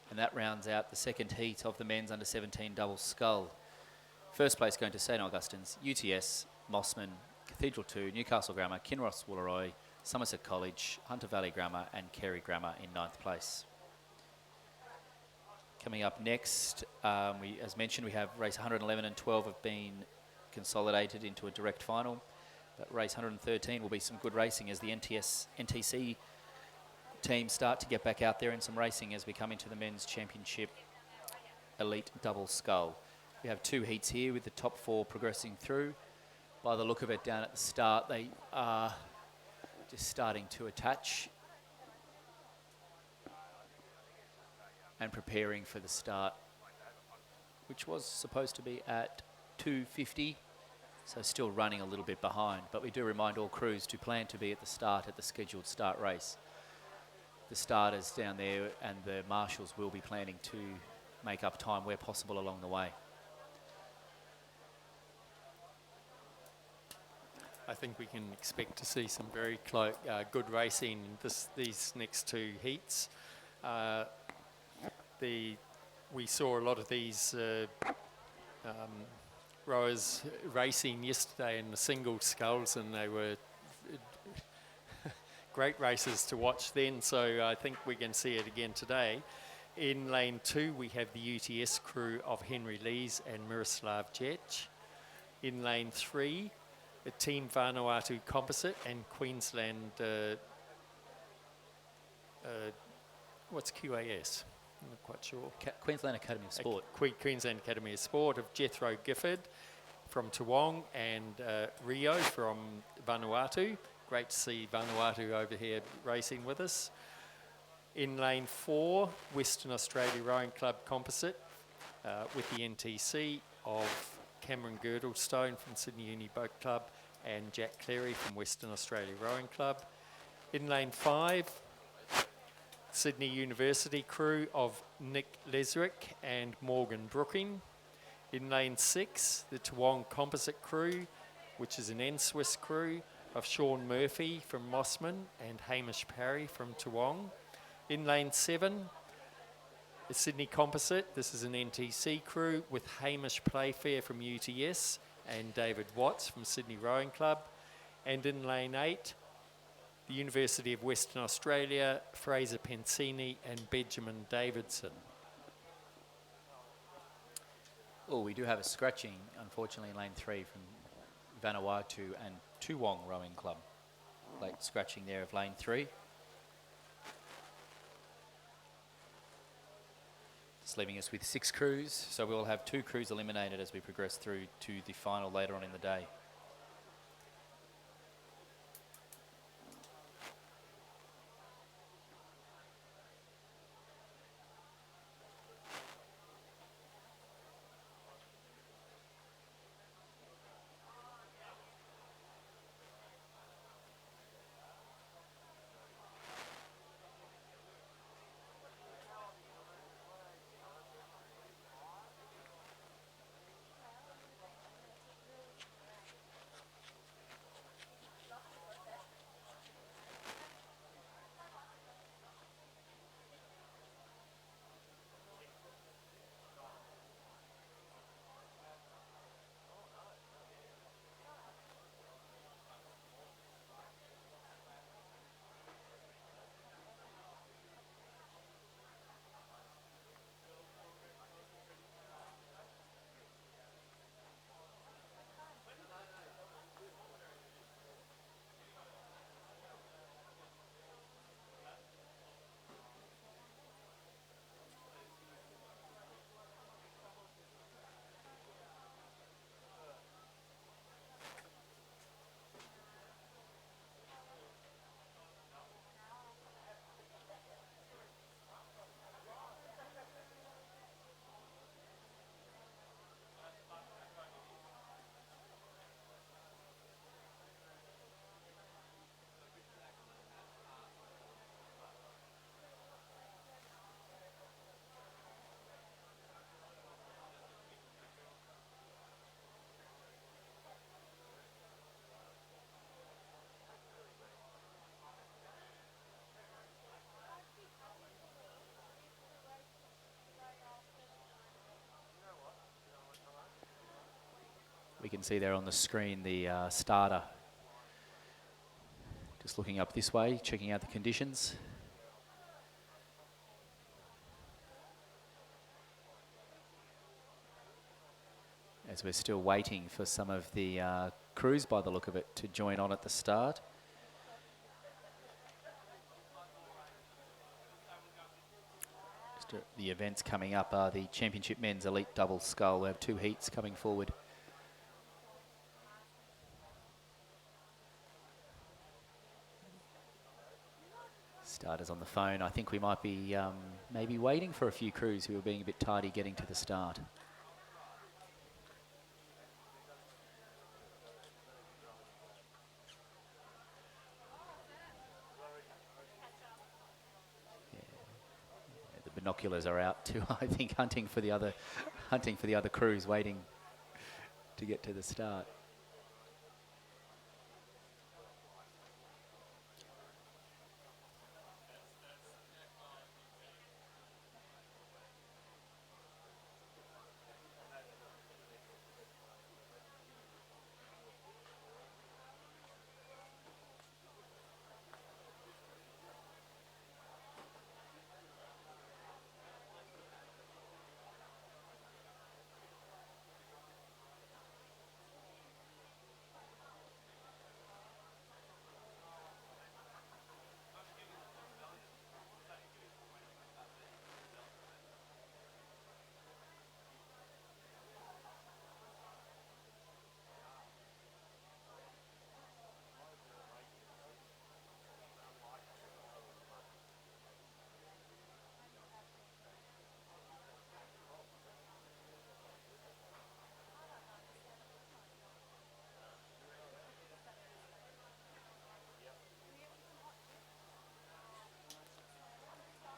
And that rounds out the second heat of the men's under-17 double scull. First place going to St Augustine's, UTS, Mossman, Cathedral 2, Newcastle Grammar, Kinross Woolloomooloo, Somerset College, Hunter Valley Grammar and Kerry Grammar in 9th place. Coming up next, as mentioned, we have race 111 and 12 have been consolidated into a direct final. But race 113 will be some good racing as the NTC teams start to get back out there in some racing as we come into the men's championship elite double scull. We have 2 heats here with the top 4 progressing through. By the look of it down at the start, they are just starting to attach and preparing for the start, which was supposed to be at 2:50, so still running a little bit behind. But we do remind all crews to plan to be at the start at the scheduled start race. The starters down there and the marshals will be planning to make up time where possible along the way. I think we can expect to see some very good racing in these next 2 heats. We saw a lot of these rowers racing yesterday in the single sculls, and they were great races to watch then, so I think we can see it again today. In lane 2, we have the UTS crew of Henry Lees and Miroslav Jech. In lane 3, the Team Vanuatu Composite and Queensland, what's QAS? I'm not quite sure. Queensland Academy of Sport. Queensland Academy of Sport of Jethro Gifford from Toowong and Rio from Vanuatu. Great to see Vanuatu over here racing with us. In lane 4, Western Australia Rowing Club Composite with the NTC of Cameron Girdlestone from Sydney Uni Boat Club and Jack Cleary from Western Australia Rowing Club. In lane 5, Sydney University crew of Nick Lesrick and Morgan Brooking. In lane 6, the Toowong Composite crew, which is an N-Swiss crew, of Sean Murphy from Mossman and Hamish Parry from Toowong. In lane 7, the Sydney Composite, this is an NTC crew with Hamish Playfair from UTS and David Watts from Sydney Rowing Club. And in lane 8, the University of Western Australia, Fraser Pensini and Benjamin Davidson. Oh, we do have a scratching, unfortunately, in lane 3 from Vanuatu and Toowong Rowing Club. Late scratching there of lane 3. Just leaving us with 6 crews, so we will have 2 crews eliminated as we progress through to the final later on in the day. We can see there on the screen the starter. Just looking up this way, checking out the conditions. As we're still waiting for some of the crews, by the look of it, to join on at the start. The events coming up are the Championship Men's Elite Double Scull. We have 2 heats coming forward. Starters on the phone. I think we might be maybe waiting for a few crews who are being a bit tardy getting to the start. The binoculars are out too. I think hunting for the other crews waiting to get to the start.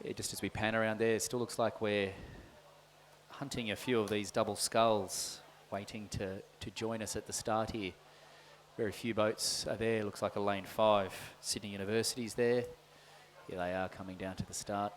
Yeah, just as we pan around there, it still looks like we're hunting a few of these double sculls, waiting to join us at the start here. Very few boats are there. Looks like a lane 5. Sydney University's there. Here they are coming down to the start.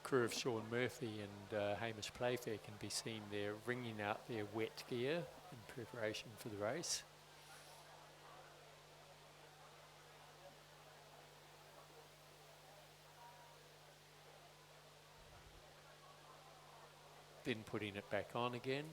Crew of Sean Murphy and Hamish Playfair can be seen there wringing out their wet gear in preparation for the race. Then putting it back on again.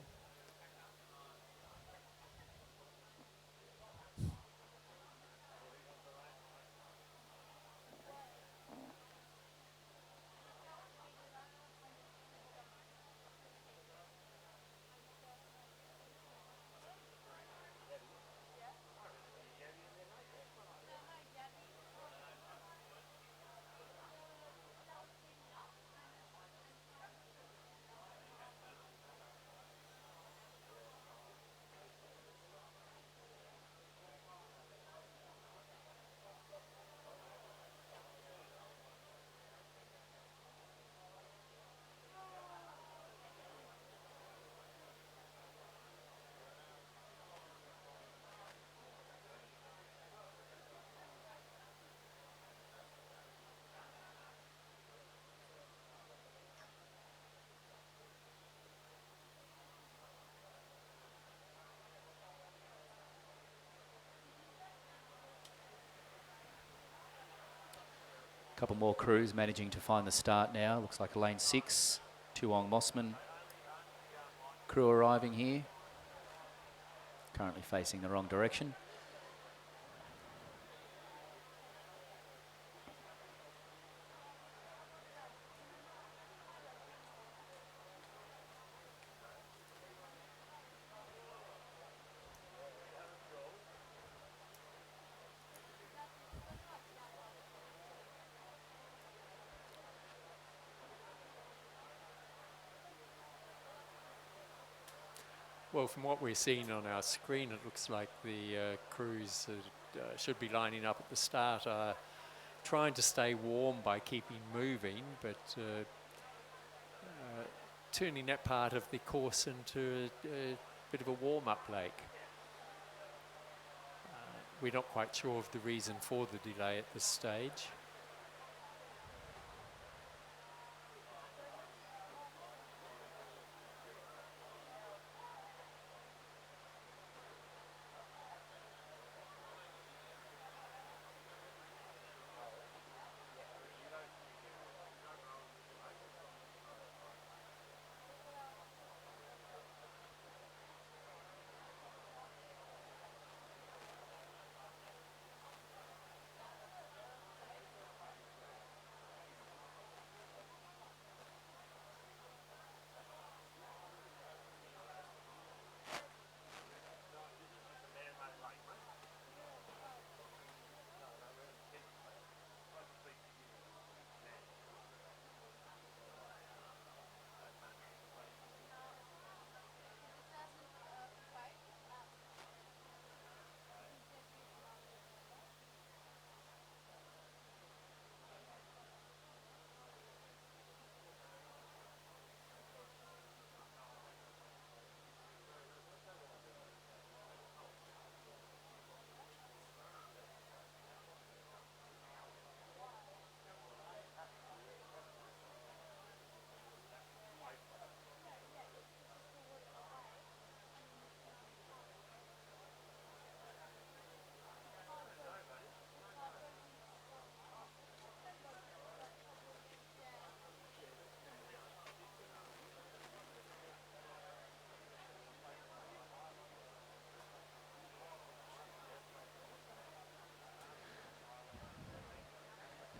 Couple more crews managing to find the start now. Looks like a lane 6. Tuong Mossman crew arriving here. Currently facing the wrong direction. Well, from what we're seeing on our screen, it looks like the crews that should be lining up at the start are trying to stay warm by keeping moving, but turning that part of the course into a bit of a warm-up lake. We're not quite sure of the reason for the delay at this stage.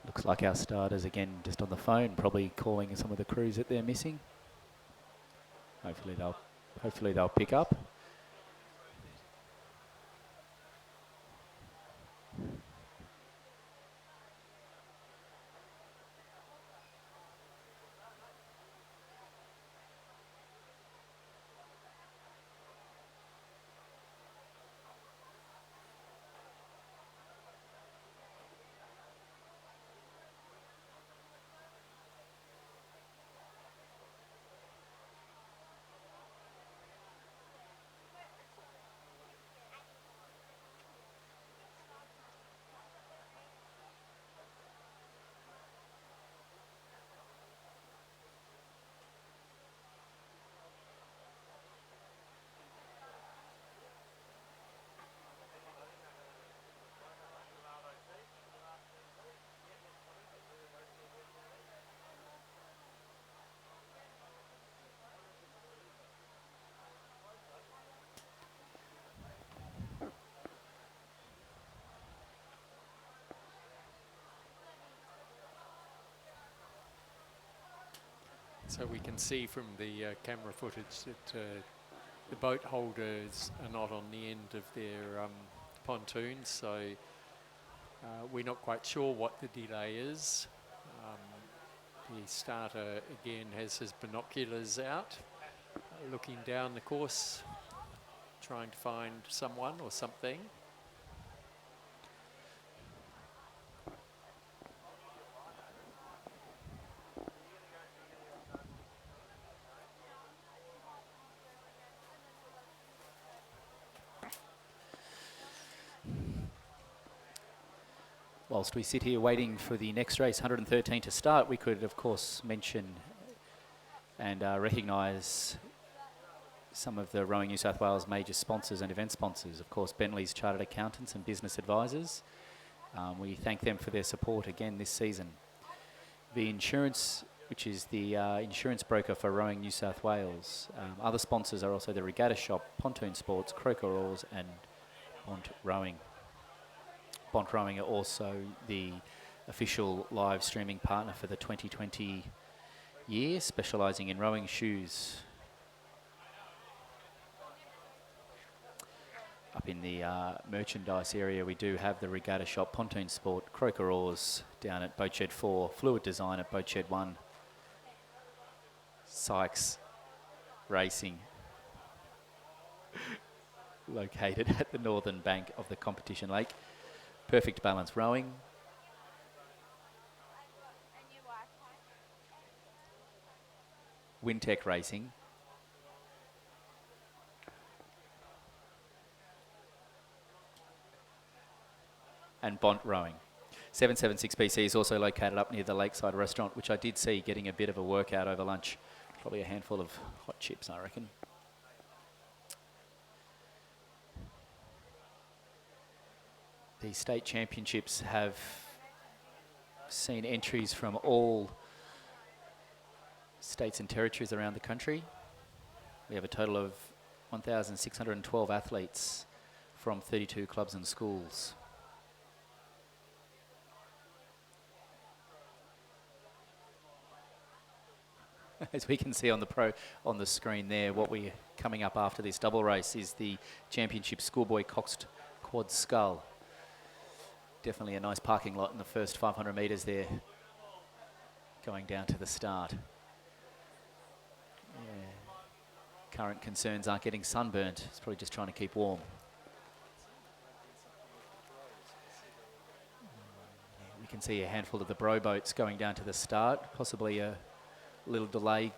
Looks like our starters again just on the phone, probably calling some of the crews that they're missing. Hopefully they'll pick up. So we can see from the camera footage that the boat holders are not on the end of their pontoons, so we're not quite sure what the delay is. The starter again has his binoculars out, looking down the course, trying to find someone or something. Whilst we sit here waiting for the next race, 113 to start, we could of course mention and recognise some of the Rowing New South Wales major sponsors and event sponsors. Of course, Bentley's Chartered Accountants and Business Advisors. We thank them for their support again this season. The Insurance, which is the insurance broker for Rowing New South Wales. Other sponsors are also the Regatta Shop, Pontoon Sports, Croker Oars and Bont Rowing. Bont Rowing are also the official live streaming partner for the 2020 year, specialising in rowing shoes. Up in the merchandise area, we do have the Regatta Shop, Pontoon Sport, Croker Oars down at Boat Shed 4, Fluid Design at Boat Shed 1, Sykes Racing, located at the northern bank of the competition lake. Perfect Balance Rowing. Wintec Racing. And Bont Rowing. 776 BC is also located up near the Lakeside restaurant, which I did see getting a bit of a workout over lunch. Probably a handful of hot chips, I reckon. The state championships have seen entries from all states and territories around the country. We have a total of 1,612 athletes from 32 clubs and schools. As we can see on the screen there, what we're coming up after this double race is the championship Schoolboy coxed quad scull. Definitely a nice parking lot in the first 500 metres there, going down to the start. Yeah. Current concerns aren't getting sunburnt. It's probably just trying to keep warm. We can see a handful of the bro boats going down to the start, possibly a little delay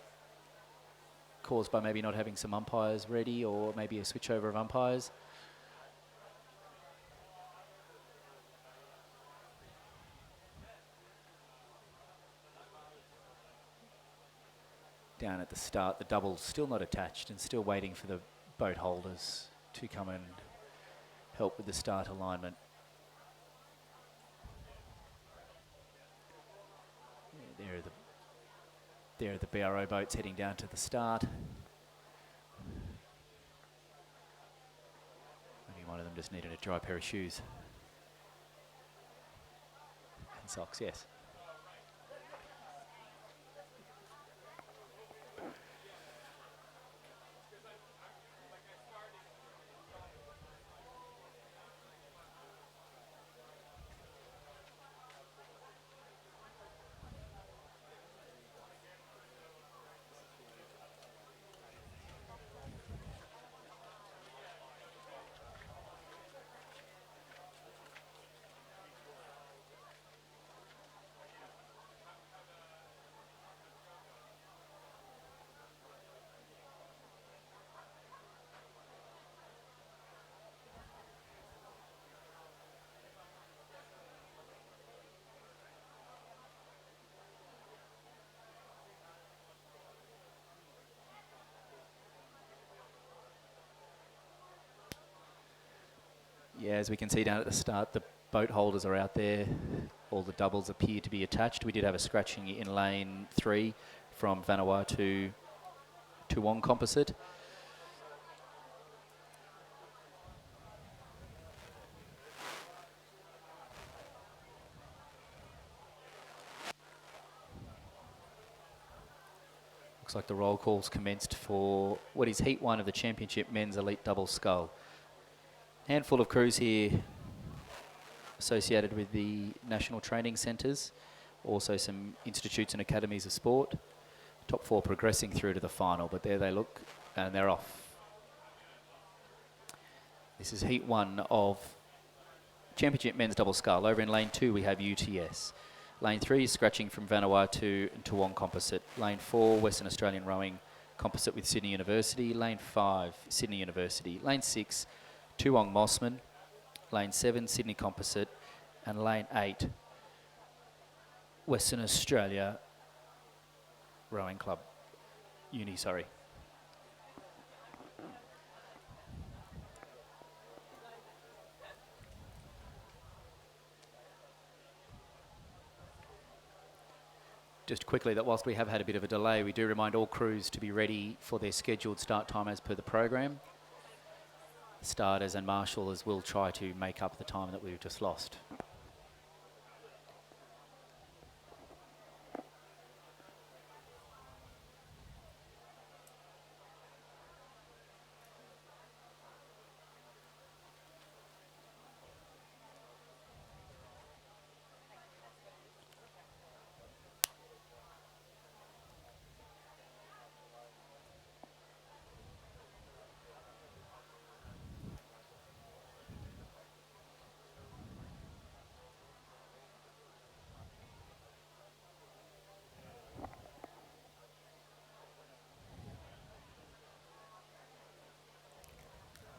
caused by maybe not having some umpires ready, or maybe a switchover of umpires. Down at the start, the double's still not attached and still waiting for the boat holders to come and help with the start alignment. Yeah, there are the BRO boats heading down to the start. Maybe one of them just needed a dry pair of shoes. And socks, yes. Yeah, as we can see down at the start, the boat holders are out there. All the doubles appear to be attached. We did have a scratching in lane 3 from Vanuatu to Toowong Composite. Looks like the roll call's commenced for what is Heat 1 of the Championship Men's Elite Double Scull. Handful of crews here associated with the national training centres, also some institutes and academies of sport. Top 4 progressing through to the final, but there they look, and they're off. This is Heat 1 of Championship Men's Double Scull. Over in lane 2 we have UTS. Lane 3 is scratching from Vanuatu and Toowong Composite. Lane 4, Western Australian Rowing Composite with Sydney University. Lane 5, Sydney University. Lane 6, Toowong Mossman. Lane 7, Sydney Composite. And lane 8, Western Australia Rowing Club. Sorry. Just quickly, that whilst we have had a bit of a delay, we do remind all crews to be ready for their scheduled start time as per the program. Starters and marshallers will try to make up the time that we've just lost.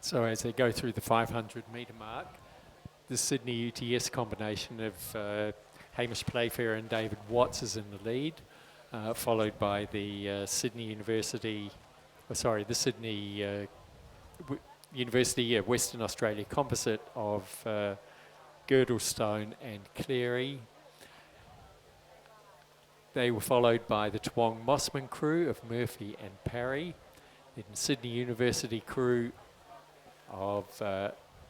So as they go through the 500 metre mark, the Sydney UTS combination of Hamish Playfair and David Watts is in the lead, followed by the Sydney University, the Sydney University of Western Australia composite of Girdlestone and Cleary. They were followed by the Toowong Mossman crew of Murphy and Parry, then Sydney University crew of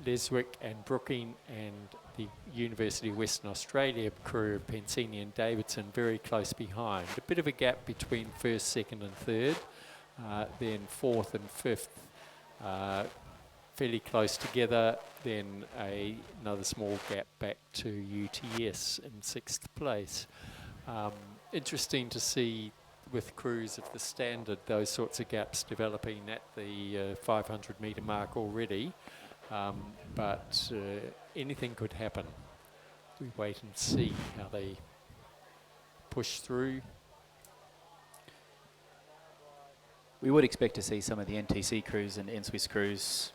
Leswick and Brookings, and the University of Western Australia crew of Pensini and Davidson very close behind. A bit of a gap between first, second and third, then fourth and fifth fairly close together, then another small gap back to UTS in sixth place. Interesting to see with crews of the standard those sorts of gaps developing at the 500 metre mark already, but anything could happen. We wait and see how they push through. We would expect to see some of the NTC crews and NSWIS crews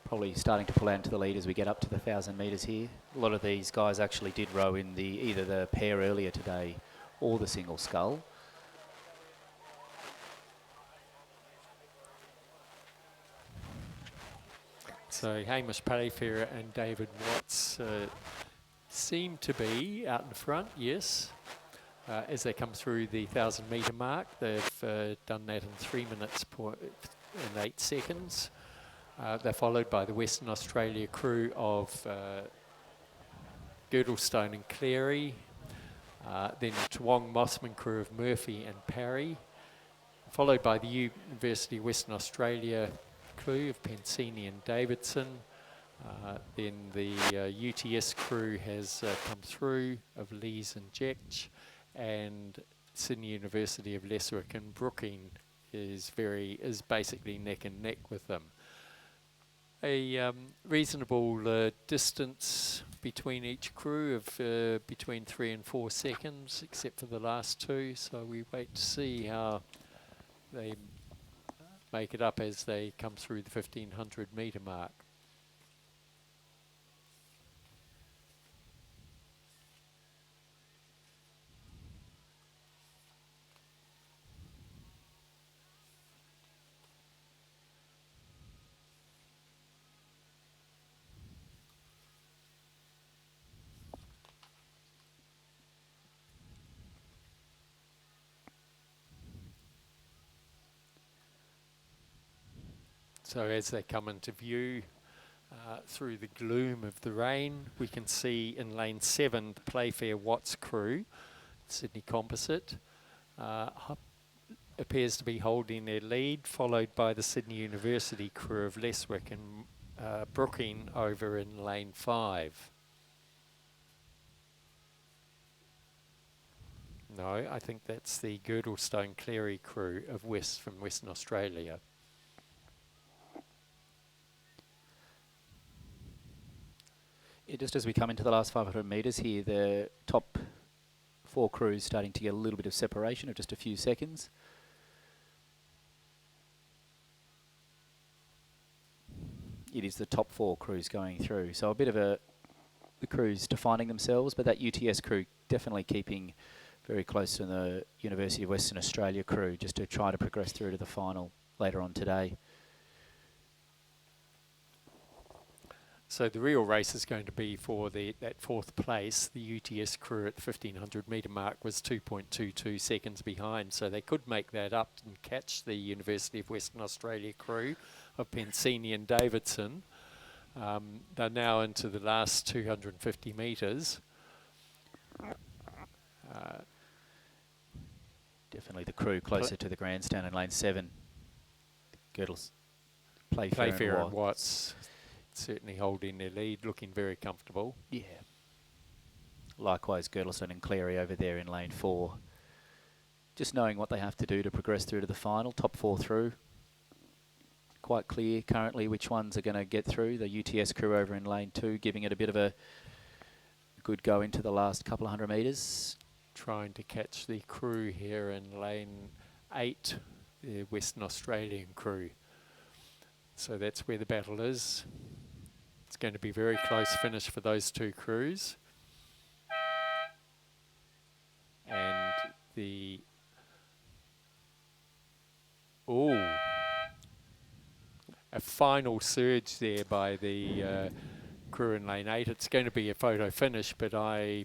probably starting to pull out into the lead as we get up to the 1,000 metres here. A lot of these guys actually did row in either the pair earlier today or the single scull. So Hamish Playfair and David Watts seem to be out in front, yes. As they come through the 1,000 metre mark, they've done that in 3 minutes and 8 seconds. They're followed by the Western Australia crew of Girdlestone and Cleary, then the Toowong Mossman crew of Murphy and Parry, followed by the University of Western Australia crew of Pensini and Davidson. Then the UTS crew has come through of Lees and Jetch, and Sydney University of Leswick and Brookings is basically neck and neck with them. A reasonable distance between each crew of between 3 and 4 seconds, except for the last two. So we wait to see how they make it up as they come through the 1,500 metre mark. So as they come into view through the gloom of the rain, we can see in lane 7 the Playfair Watts crew, Sydney Composite, appears to be holding their lead, followed by the Sydney University crew of Leswick and Brookings over in lane 5. No, I think that's the Girdlestone Cleary crew of from Western Australia. Just as we come into the last 500 metres here, the top 4 crews starting to get a little bit of separation of just a few seconds. It is the top 4 crews going through, so a bit of the crews defining themselves, but that UTS crew definitely keeping very close to the University of Western Australia crew just to try to progress through to the final later on today. So the real race is going to be for that 4th place. The UTS crew at the 1,500 metre mark was 2.22 seconds behind, so they could make that up and catch the University of Western Australia crew of Pensini and Davidson. They're now into the last 250 metres. Definitely the crew closer to the grandstand in lane 7. Girdles, Playfair and Watts certainly holding their lead, looking very comfortable. Yeah. Likewise, Girdlestone and Cleary over there in lane 4. Just knowing what they have to do to progress through to the final. Top 4 through. Quite clear currently which ones are going to get through. The UTS crew over in lane 2, giving it a bit of a good go into the last couple of 100 metres. Trying to catch the crew here in lane 8, the Western Australian crew. So that's where the battle is. It's going to be very close finish for those two crews. And the... Ooh. A final surge there by the crew in lane 8. It's going to be a photo finish, but I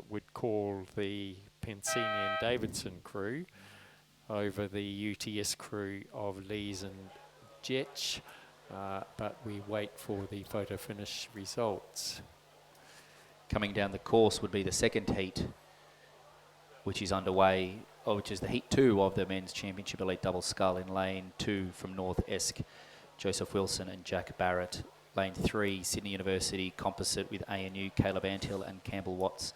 would call the Pensini and Davidson crew over the UTS crew of Lees and Jetch, but we wait for the photo finish results. Coming down the course would be the second heat, which is underway, or which is the heat 2 of the men's championship elite double scull. In lane 2 from North Esk, Joseph Wilson and Jack Barrett. Lane 3, Sydney University composite with ANU, Caleb Antill and Campbell Watts.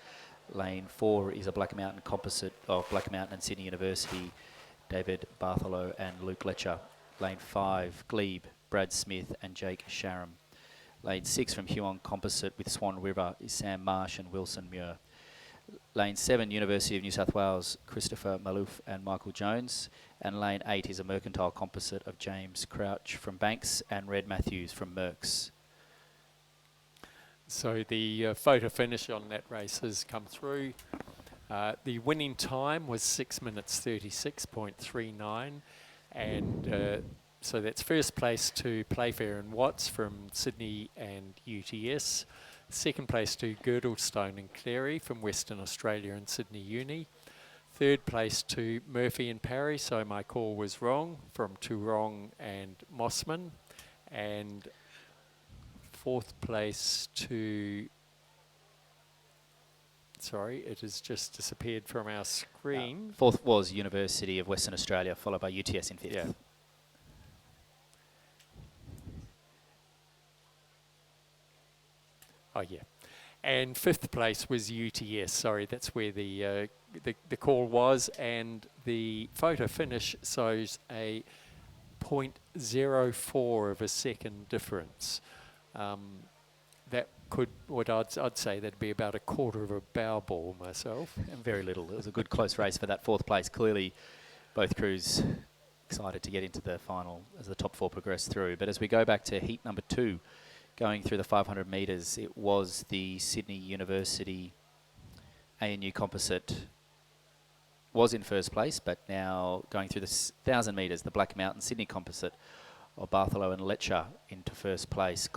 Lane 4 is a Black Mountain composite of Black Mountain and Sydney University, David Bartholow and Luke Letcher. Lane 5, Glebe, Brad Smith and Jake Sharam. Lane 6 from Huon composite with Swan River is Sam Marsh and Wilson Muir. Lane 7, University of New South Wales, Christopher Malouf and Michael Jones. And lane 8 is a mercantile composite of James Crouch from Banks and Red Matthews from Merckx. So the photo finish on that race has come through. The winning time was 6 minutes 36.39, and so that's first place to Playfair and Watts from Sydney and UTS. Second place to Girdlestone and Cleary from Western Australia and Sydney Uni. Third place to Murphy and Parry, so my call was wrong, from Toorong and Mossman. And fourth place to... Sorry, it has just disappeared from our screen. Fourth was University of Western Australia, followed by UTS in fifth. Yeah. Oh, yeah. And fifth place was UTS. Sorry, that's where the call was. And the photo finish shows a 0.04 of a second difference. That could, what I'd say that'd be about a quarter of a bow ball myself. And very little. It was a good close race for that fourth place. Clearly, both crews excited to get into the final as the top 4 progressed through. But as we go back to heat number 2, going through the 500 metres, it was the Sydney University ANU composite was in first place, but now going through the 1,000 metres, the Black Mountain Sydney composite of Bartholow and Letcher into first place,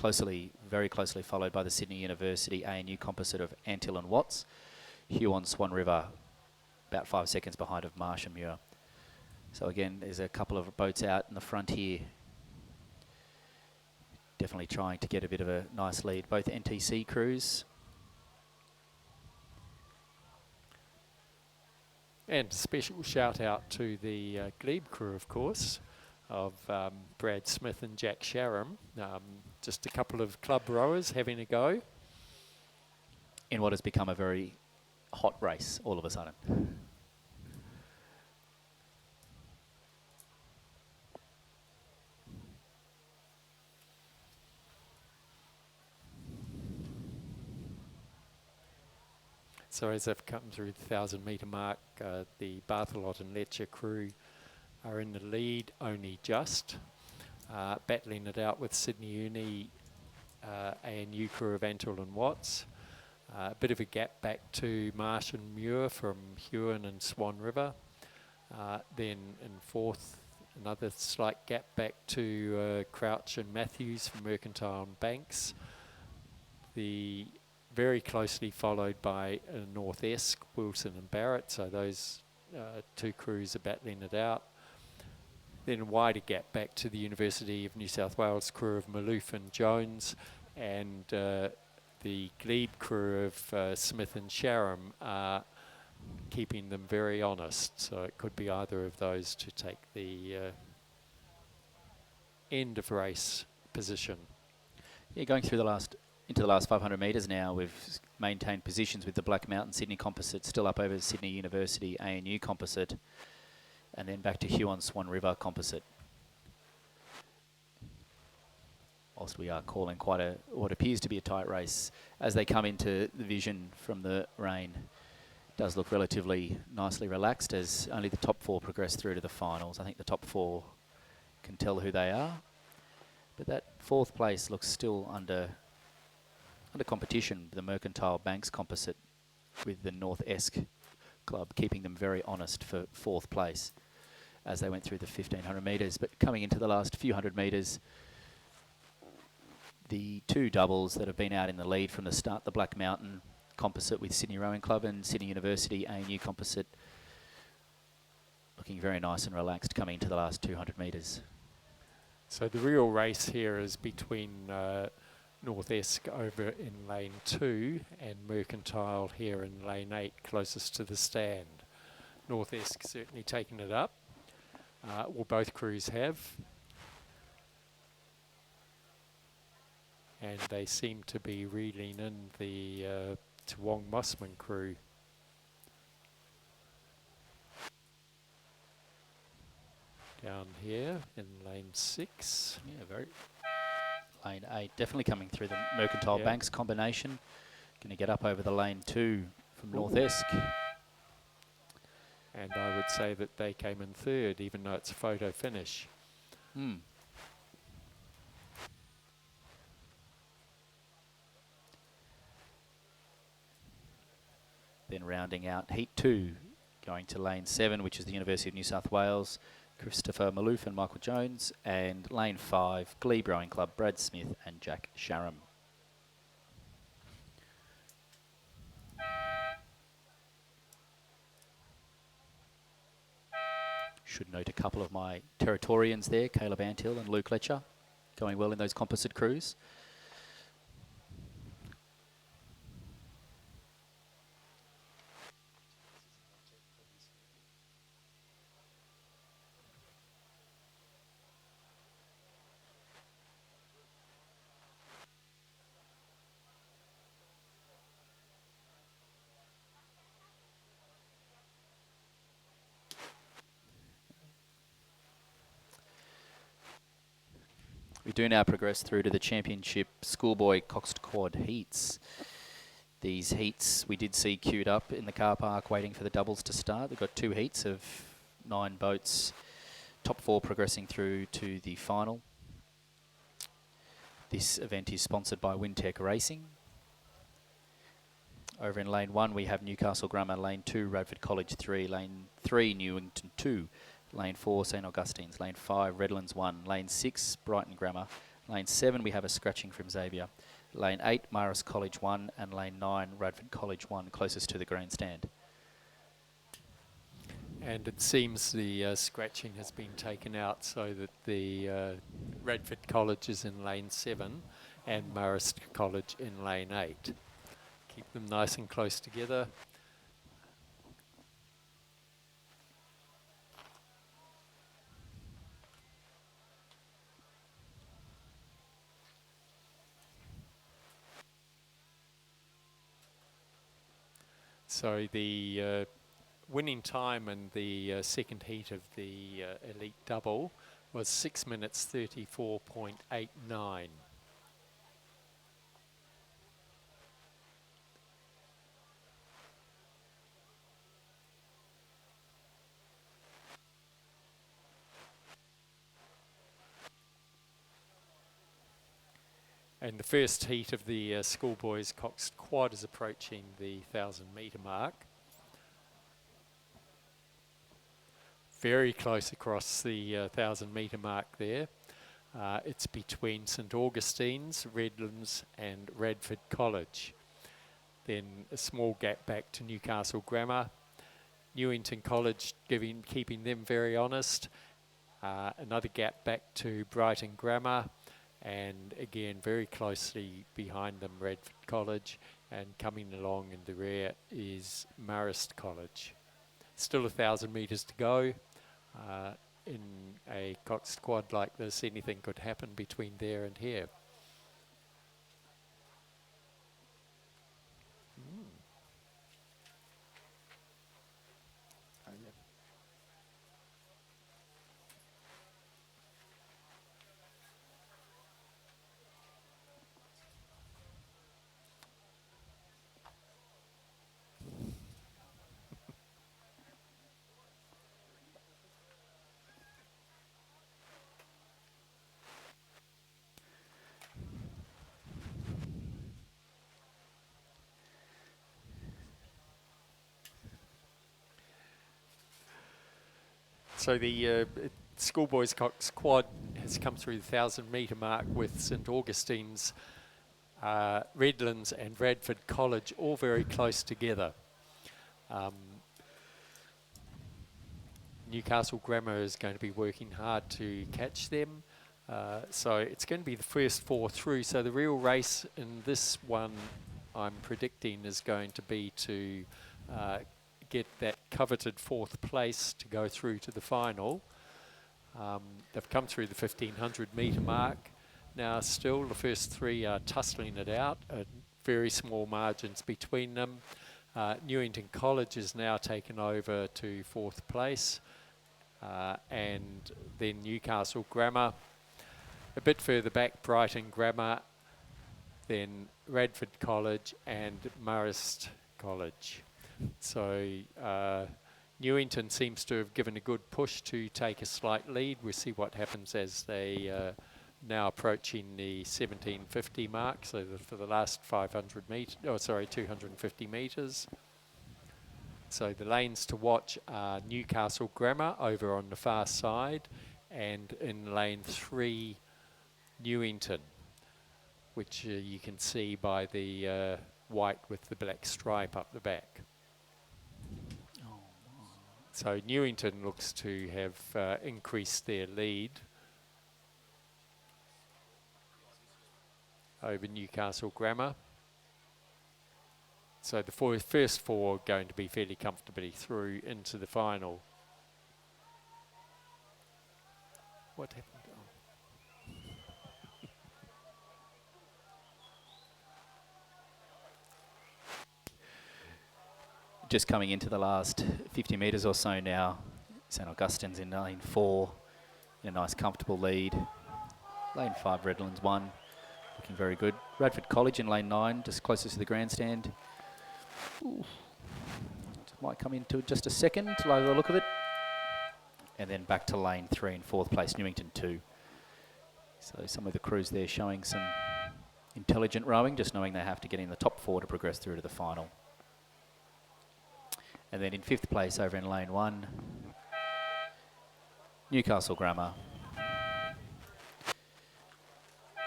very closely followed by the Sydney University ANU composite of Antill and Watts. Huon Swan River about 5 seconds behind of Marsh and Muir. So again, there's a couple of boats out in the front here, definitely trying to get a bit of a nice lead. Both NTC crews. And a special shout out to the Glebe crew, of course, of Brad Smith and Jack Sharam. Just a couple of club rowers having a go. In what has become a very hot race all of a sudden. So as they've come through the 1,000 metre mark, the Barthelot and Letcher crew are in the lead only just, battling it out with Sydney Uni ANU crew of Antill and Watts. A bit of a gap back to Marsh and Muir from Huon and Swan River. Then in fourth, another slight gap back to Crouch and Matthews from Mercantile and Banks. The very closely followed by North Esk, Wilson and Barrett, so those two crews are battling it out. Then a wider gap back to the University of New South Wales crew of Malouf and Jones, and the Glebe crew of Smith and Sharam are keeping them very honest, so it could be either of those to take the end of race position. Yeah, going through into the last 500 metres now, we've maintained positions with the Black Mountain Sydney composite still up over Sydney University ANU composite, and then back to Huon Swan River composite. Whilst we are calling quite what appears to be a tight race, as they come into the vision from the rain, it does look relatively nicely relaxed as only the top 4 progress through to the finals. I think the top 4 can tell who they are. But that fourth place looks still under competition. The Mercantile Banks composite with the North Esk club keeping them very honest for fourth place as they went through the 1,500 metres. But coming into the last few hundred metres, the two doubles that have been out in the lead from the start, the Black Mountain composite with Sydney Rowing Club and Sydney University ANU composite, looking very nice and relaxed coming into the last 200 metres. So the real race here is between North Esk over in lane 2 and Mercantile here in lane 8, closest to the stand. North Esk certainly taking it up. Well, both crews have. And they seem to be reeling in the Toowong Mossman crew. Down here in lane 6. Yeah, very. Lane 8 definitely coming through the Mercantile Banks combination. Going to get up over the lane 2 from North Esk. And I would say that they came in third, even though it's a photo finish. Then rounding out Heat 2, going to lane 7, which is the University of New South Wales, Christopher Maloof and Michael Jones, and lane 5, Glebe Rowing Club, Brad Smith and Jack Sharam. Should note a couple of my Territorians there, Caleb Anthill and Luke Letcher, going well in those composite crews. We do now progress through to the championship Schoolboy Coxed Quad heats. These heats we did see queued up in the car park waiting for the doubles to start. They've got 2 heats of 9 boats, top 4 progressing through to the final. This event is sponsored by Wintech Racing. Over in lane 1 we have Newcastle Grammar, lane 2 Radford College 3, lane 3 Newington 2, lane 4 St Augustine's, lane 5 Redlands 1, lane 6 Brighton Grammar, lane 7 we have a scratching from Xavier, lane 8 Marist College 1 and lane 9 Radford College 1, closest to the grandstand. And it seems the scratching has been taken out so that the Radford College is in lane 7 and Marist College in lane 8. Keep them nice and close together. So the winning time in the second heat of the elite double was 6 minutes 34.89. And the first heat of the Schoolboys Coxed Quad is approaching the 1,000 metre mark. Very close across the 1,000 metre mark there. It's between St Augustine's, Redlands and Radford College. Then a small gap back to Newcastle Grammar. Newington College keeping them very honest. Another gap back to Brighton Grammar. And again, very closely behind them, Radford College, and coming along in the rear is Marist College. Still 1,000 metres to go. In a Coxed Quad like this, anything could happen between there and here. So the Schoolboys Cox quad has come through the 1,000-metre mark with St Augustine's, Redlands and Bradford College all very close together. Newcastle Grammar is going to be working hard to catch them. So it's going to be the first 4 through. So the real race in this one, I'm predicting, is going to be to get that coveted 4th place to go through to the final. They've come through the 1,500-metre mark. Now still the first 3 are tussling it out at very small margins between them. Newington College is now taken over to 4th place, and then Newcastle Grammar. A bit further back, Brighton Grammar, then Radford College and Marist College. So Newington seems to have given a good push to take a slight lead. We'll see what happens as they now approaching the 1750 mark, so for the last 250 metres. So the lanes to watch are Newcastle Grammar over on the far side, and in lane 3, Newington, which you can see by the white with the black stripe up the back. So Newington looks to have increased their lead over Newcastle Grammar. So the first 4 are going to be fairly comfortably through into the final. What happened? Just coming into the last 50 metres or so now. St Augustine's in lane 4, in a nice comfortable lead. Lane 5, Redlands 1, looking very good. Radford College in lane 9, just closest to the grandstand. Ooh. Might come into just a second, by the look of it. And then back to lane 3 in 4th place, Newington 2. So some of the crews there showing some intelligent rowing, just knowing they have to get in the top 4 to progress through to the final. And then in 5th place over in lane 1, Newcastle Grammar,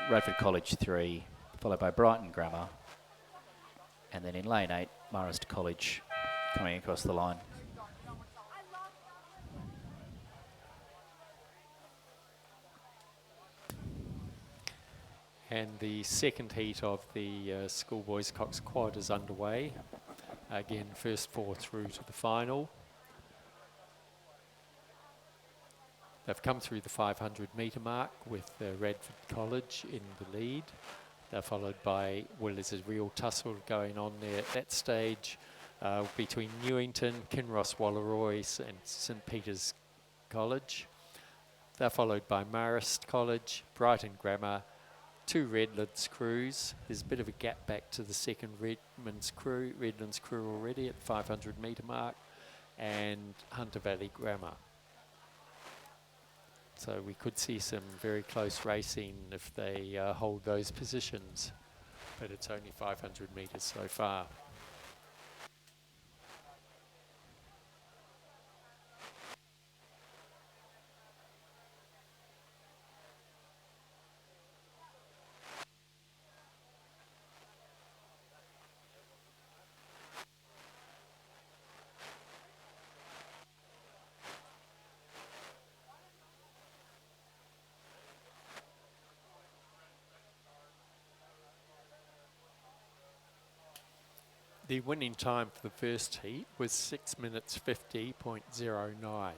Radford College 3, followed by Brighton Grammar, and then in lane 8, Marist College coming across the line. And the second heat of the Schoolboys Cox Quad is underway. Again, first 4 through to the final. They've come through the 500-metre mark with Radford College in the lead. They're followed by, well, there's a real tussle going on there at that stage between Newington, Kinross Wallaroy and St Peter's College. They're followed by Marist College, Brighton Grammar, 2 Redlands crews. There's a bit of a gap back to the second Redlands crew already at the 500-metre mark, and Hunter Valley Grammar. So we could see some very close racing if they hold those positions, but it's only 500 metres so far. The winning time for the first heat was 6 minutes 50.09.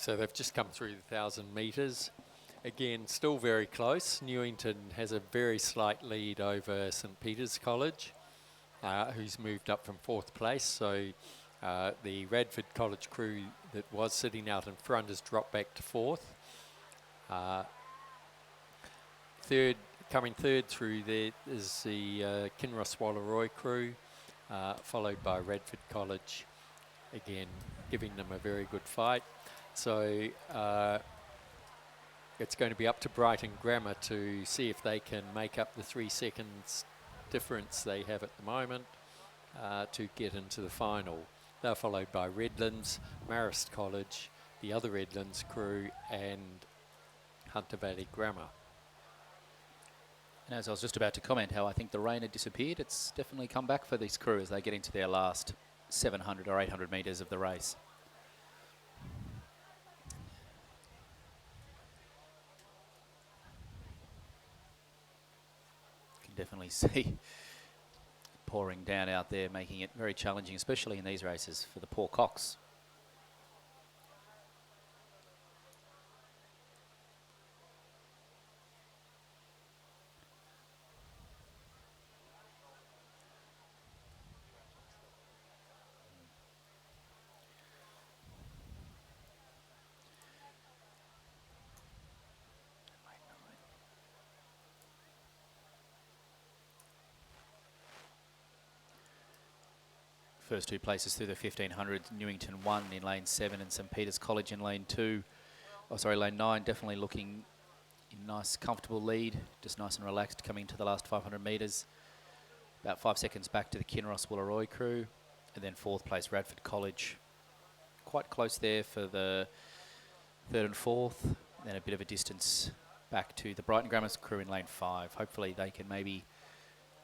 So they've just come through the 1,000 metres. Again, still very close. Newington has a very slight lead over St Peter's College, who's moved up from 4th place. So The Radford College crew that was sitting out in front has dropped back to fourth. Coming third through there is the Kinross Wallaroi crew, followed by Radford College, again giving them a very good fight. So it's going to be up to Brighton Grammar to see if they can make up the 3 seconds difference they have at the moment to get into the final. They're followed by Redlands, Marist College, the other Redlands crew, and Hunter Valley Grammar. And as I was just about to comment how I think the rain had disappeared, it's definitely come back for this crew as they get into their last 700 or 800 metres of the race. You can definitely see pouring down out there, making it very challenging, especially in these races for the poor Cox. First 2 places through the 1500, Newington 1 in lane 7 and St Peter's College in lane 2. Oh, sorry, lane 9 definitely looking in nice, comfortable lead, just nice and relaxed coming into the last 500 metres. About 5 seconds back to the Kinross Wallaroi crew, and then 4th place Radford College. Quite close there for the 3rd and 4th, then a bit of a distance back to the Brighton Grammar crew in lane 5. Hopefully they can maybe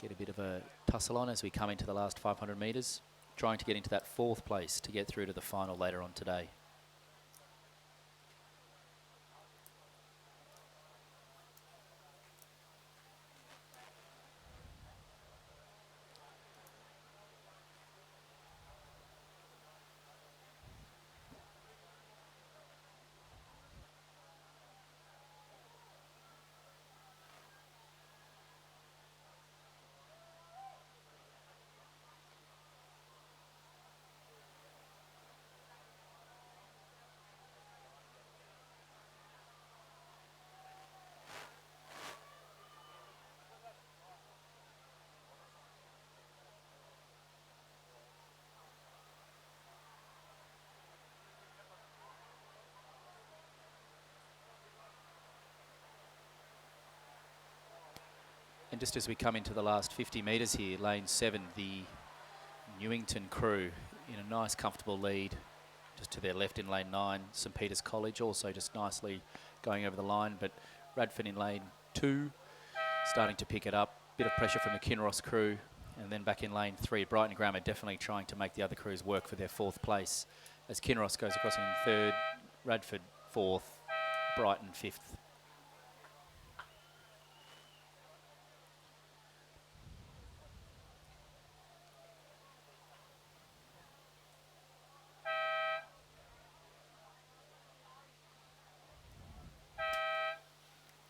get a bit of a tussle on as we come into the last 500 metres. Trying to get into that 4th place to get through to the final later on today. And just as we come into the last 50 metres here, lane 7, the Newington crew in a nice comfortable lead. Just to their left in lane 9, St Peter's College also just nicely going over the line, but Radford in lane 2 starting to pick it up. Bit of pressure from the Kinross crew, and then back in lane 3, Brighton Grammar definitely trying to make the other crews work for their 4th place. As Kinross goes across in 3rd, Radford 4th, Brighton 5th.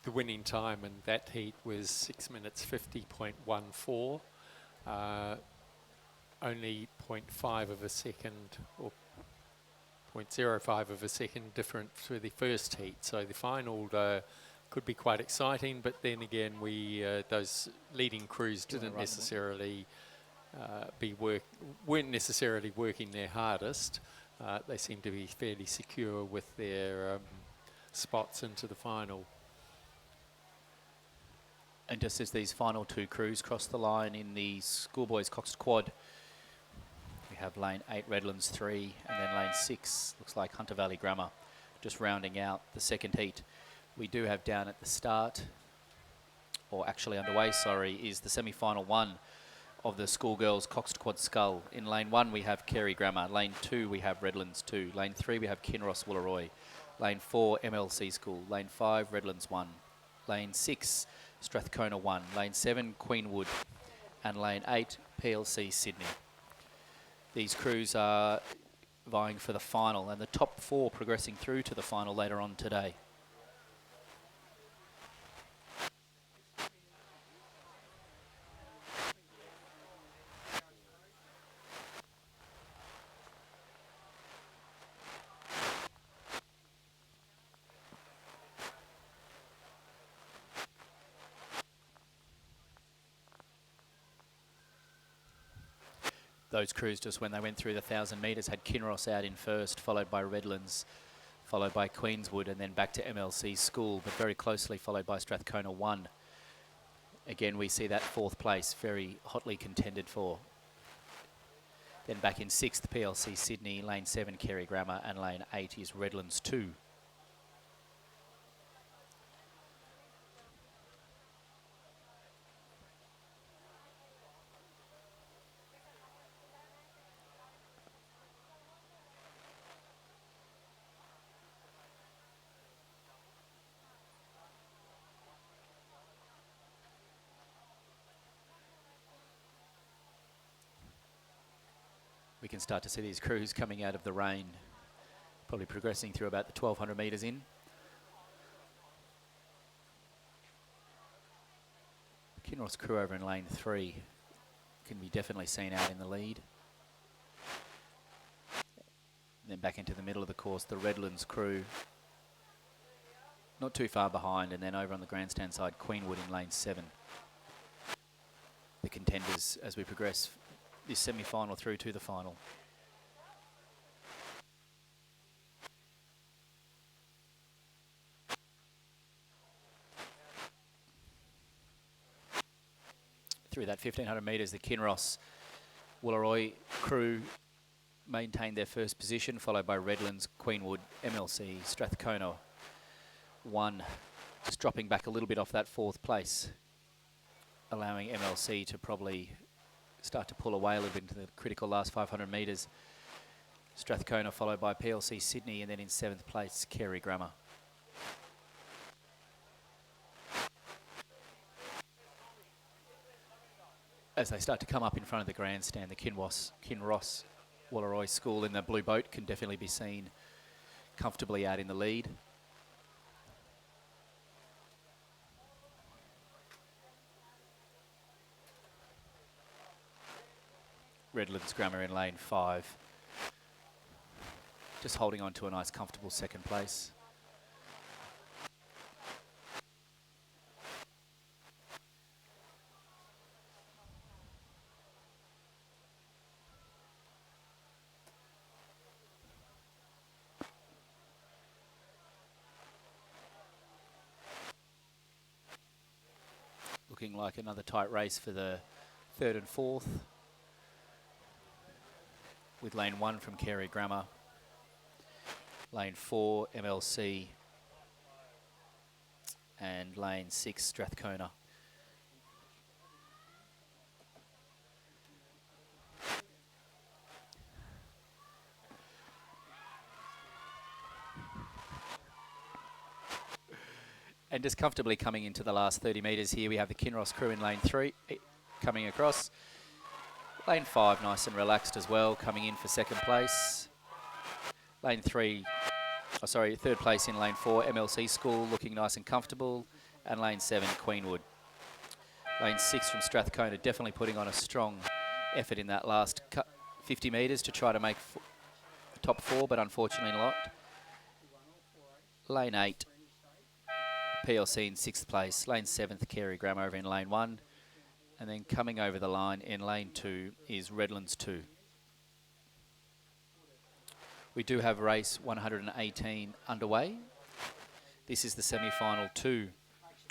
The winning time in that heat was 6 minutes 50.14. Only 0.5 of a second or 0.05 of a second different for the first heat. So the final could be quite exciting, but then again, those leading crews didn't necessarily weren't necessarily working their hardest. They seem to be fairly secure with their spots into the final. And just as these final 2 crews cross the line in the Schoolboys Coxed Quad, we have lane 8 Redlands 3 and then lane 6 looks like Hunter Valley Grammar just rounding out the second heat. We do have down at the start, or actually underway, sorry, is the semi-final 1 of the Schoolgirls Coxed Quad Skull. In lane 1 we have Carey Grammar, lane 2 we have Redlands 2, lane 3 we have Kinross Wallaroi, lane 4 MLC School, lane 5 Redlands 1, lane 6 Strathcona 1, lane 7 Queenwood, and lane 8 PLC Sydney. These crews are vying for the final, and the top 4 progressing through to the final later on today. those crews just when they went through the 1,000 metres had Kinross out in first, followed by Redlands, followed by Queenswood, and then back to MLC School, but very closely followed by Strathcona 1. Again, we see that 4th place very hotly contended for. Then back in 6th, PLC Sydney, lane 7, Kerry Grammar, and lane 8 is Redlands 2. We can start to see these crews coming out of the rain, probably progressing through about the 1,200 metres in. Kinross crew over in lane 3 can be definitely seen out in the lead. And then back into the middle of the course, the Redlands crew not too far behind, and then over on the grandstand side, Queenwood in lane 7. The contenders as we progress this semi-final through to the final. Through that 1,500 metres, the Kinross Woolloomooloo crew maintained their first position, followed by Redlands, Queenwood, MLC, Strathcona 1, just dropping back a little bit off that 4th place, allowing MLC to probably start to pull away a little bit into the critical last 500 metres. Strathcona followed by PLC Sydney, and then in 7th place, Kerry Grammar. As they start to come up in front of the grandstand, the Kinross Woolloomooloo School in the blue boat can definitely be seen comfortably out in the lead. Redlands Grammar in lane 5. Just holding on to a nice comfortable 2nd place. Looking like another tight race for the 3rd and 4th. With lane 1 from Kerry Grammar, lane 4 MLC, and lane 6 Strathcona. And just comfortably coming into the last 30 metres here, we have the Kinross crew in lane 3 coming across. Lane 5, nice and relaxed as well, coming in for 2nd place. Lane 3, third place in lane 4, MLC School, looking nice and comfortable. And lane 7, Queenwood. Lane 6 from Strathcona, definitely putting on a strong effort in that last 50 metres to try to make the top 4, but unfortunately not. Lane 8, PLC in 6th place. Lane 7th, Kerry Grammar over in lane 1. And then coming over the line in lane 2 is Redlands 2. We do have race 118 underway. This is the semi-final 2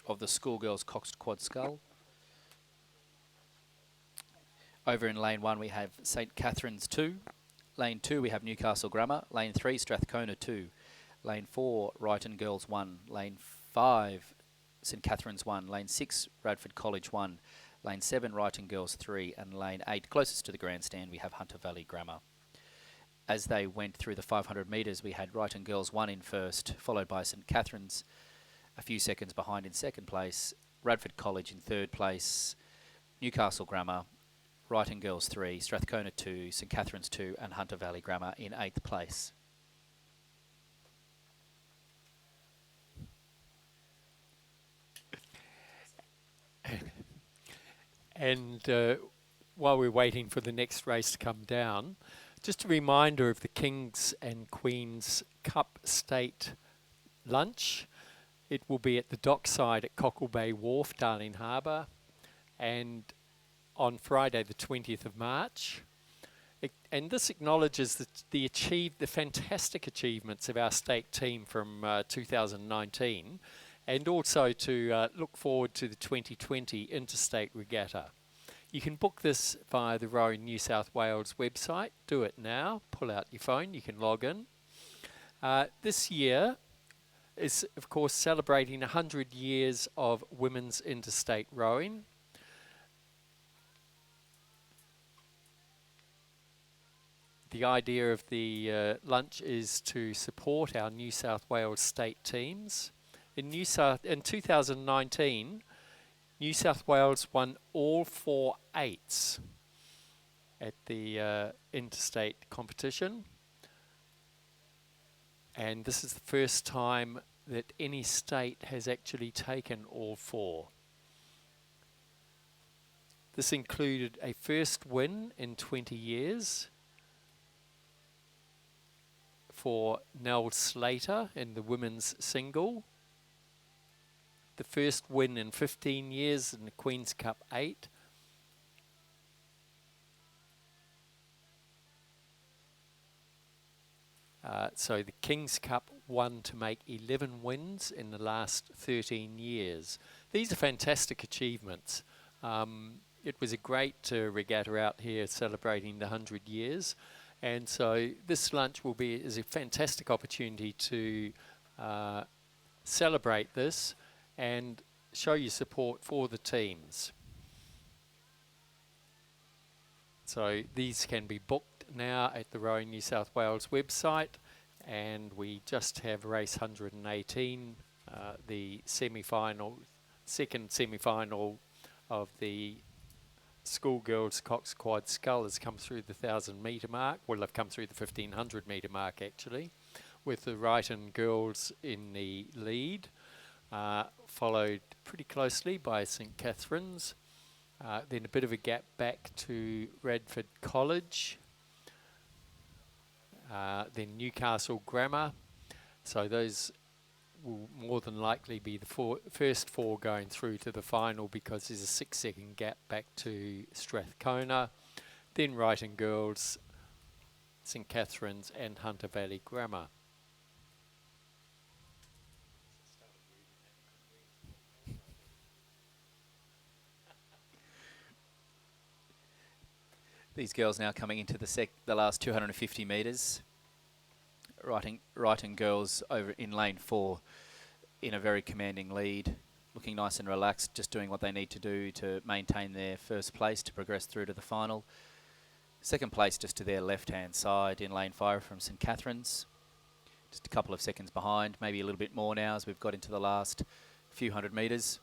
of the Schoolgirls Coxed Quad Scull. Over in lane 1 we have St Catherine's 2. Lane 2 we have Newcastle Grammar. Lane 3 Strathcona 2. Lane 4 Ryton Girls 1. Lane 5 St Catherine's 1. Lane 6 Radford College 1. Lane 7, Ryton Girls 3, and lane 8, closest to the grandstand, we have Hunter Valley Grammar. As they went through the 500 metres, we had Ryton Girls 1 in first, followed by St Catherine's a few seconds behind in 2nd place, Radford College in 3rd place, Newcastle Grammar, Ryton Girls 3, Strathcona 2, St Catherine's 2, and Hunter Valley Grammar in 8th place. And while we're waiting for the next race to come down, just a reminder of the Kings and Queens Cup State lunch. It will be at the dockside at Cockle Bay Wharf, Darling Harbour, and on Friday the 20th of March. And this acknowledges the fantastic achievements of our state team from 2019, and also to look forward to the 2020 Interstate Regatta. You can book this via the Rowing New South Wales website. Do it now. Pull out your phone. You can log in. This year is, of course, celebrating 100 years of women's interstate rowing. The idea of the lunch is to support our New South Wales state teams. In 2019, New South Wales won all 4 eights at the interstate competition. And this is the first time that any state has actually taken all 4. This included a first win in 20 years for Nell Slater in the women's single. The first win in 15 years in the Queen's Cup 8. So the King's Cup won to make 11 wins in the last 13 years. These are fantastic achievements. It was a great regatta out here celebrating the 100 years. And so this lunch is a fantastic opportunity to celebrate this and show your support for the teams. So these can be booked now at the Rowing New South Wales website, and we just have race 118, the second semi-final of the Schoolgirls Cox Quad Scull has come through the 1,000 metre mark. Well, they've come through the 1,500 metre mark actually, with the Wrighton girls in the lead, followed pretty closely by St Catherine's. Then a bit of a gap back to Radford College, then Newcastle Grammar. So those will more than likely be the first 4 going through to the final, because there's a 6-second gap back to Strathcona, then Wrighton Girls, St Catherine's and Hunter Valley Grammar. These girls now coming into the last 250 metres. Wrighton Girls over in lane 4 in a very commanding lead, looking nice and relaxed, just doing what they need to do to maintain their first place to progress through to the final. Second place just to their left-hand side in lane 5 from St Catherine's. Just a couple of seconds behind, maybe a little bit more now as we've got into the last few hundred metres.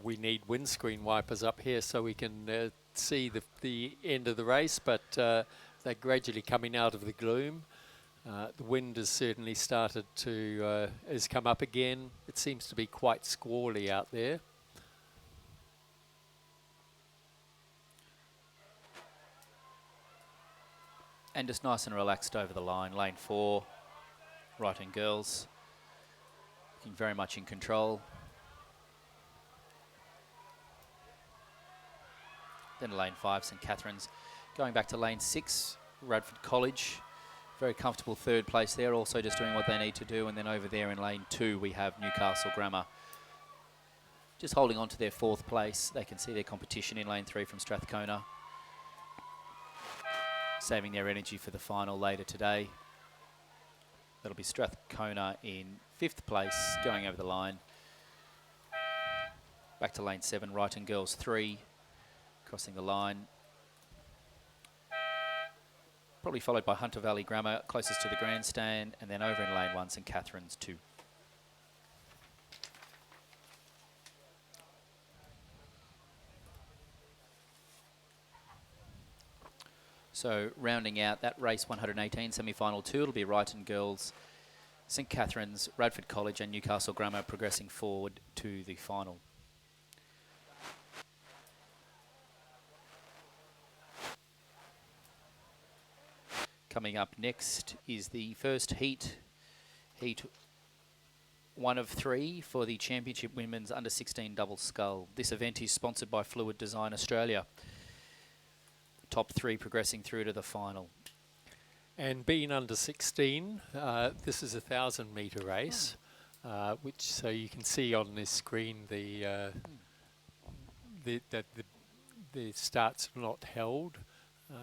We need windscreen wipers up here so we can see the end of the race, but they're gradually coming out of the gloom. The wind has certainly started to has come up again. It seems to be quite squally out there. And just nice and relaxed over the line. Lane 4, Wrighton Girls, looking very much in control. Then lane 5, St Catherine's. Going back to lane 6, Radford College. Very comfortable third place there, also just doing what they need to do. And then over there in lane 2, we have Newcastle Grammar. Just holding on to their 4th place. They can see their competition in lane 3 from Strathcona, saving their energy for the final later today. That'll be Strathcona in 5th place, going over the line. Back to lane 7, Wrighton Girls 3. Crossing the line, probably followed by Hunter Valley Grammar closest to the grandstand, and then over in lane 1 St Catherine's 2. So rounding out that race 118 semi-final 2, it'll be Wrighton Girls, St Catherine's, Radford College and Newcastle Grammar progressing forward to the final. Coming up next is the first heat one of three for the Championship Women's Under-16 Double Scull. This event is sponsored by Fluid Design Australia. Top three progressing through to the final. And being under 16, this is a 1,000-metre race, which so you can see on this screen the starts are not held.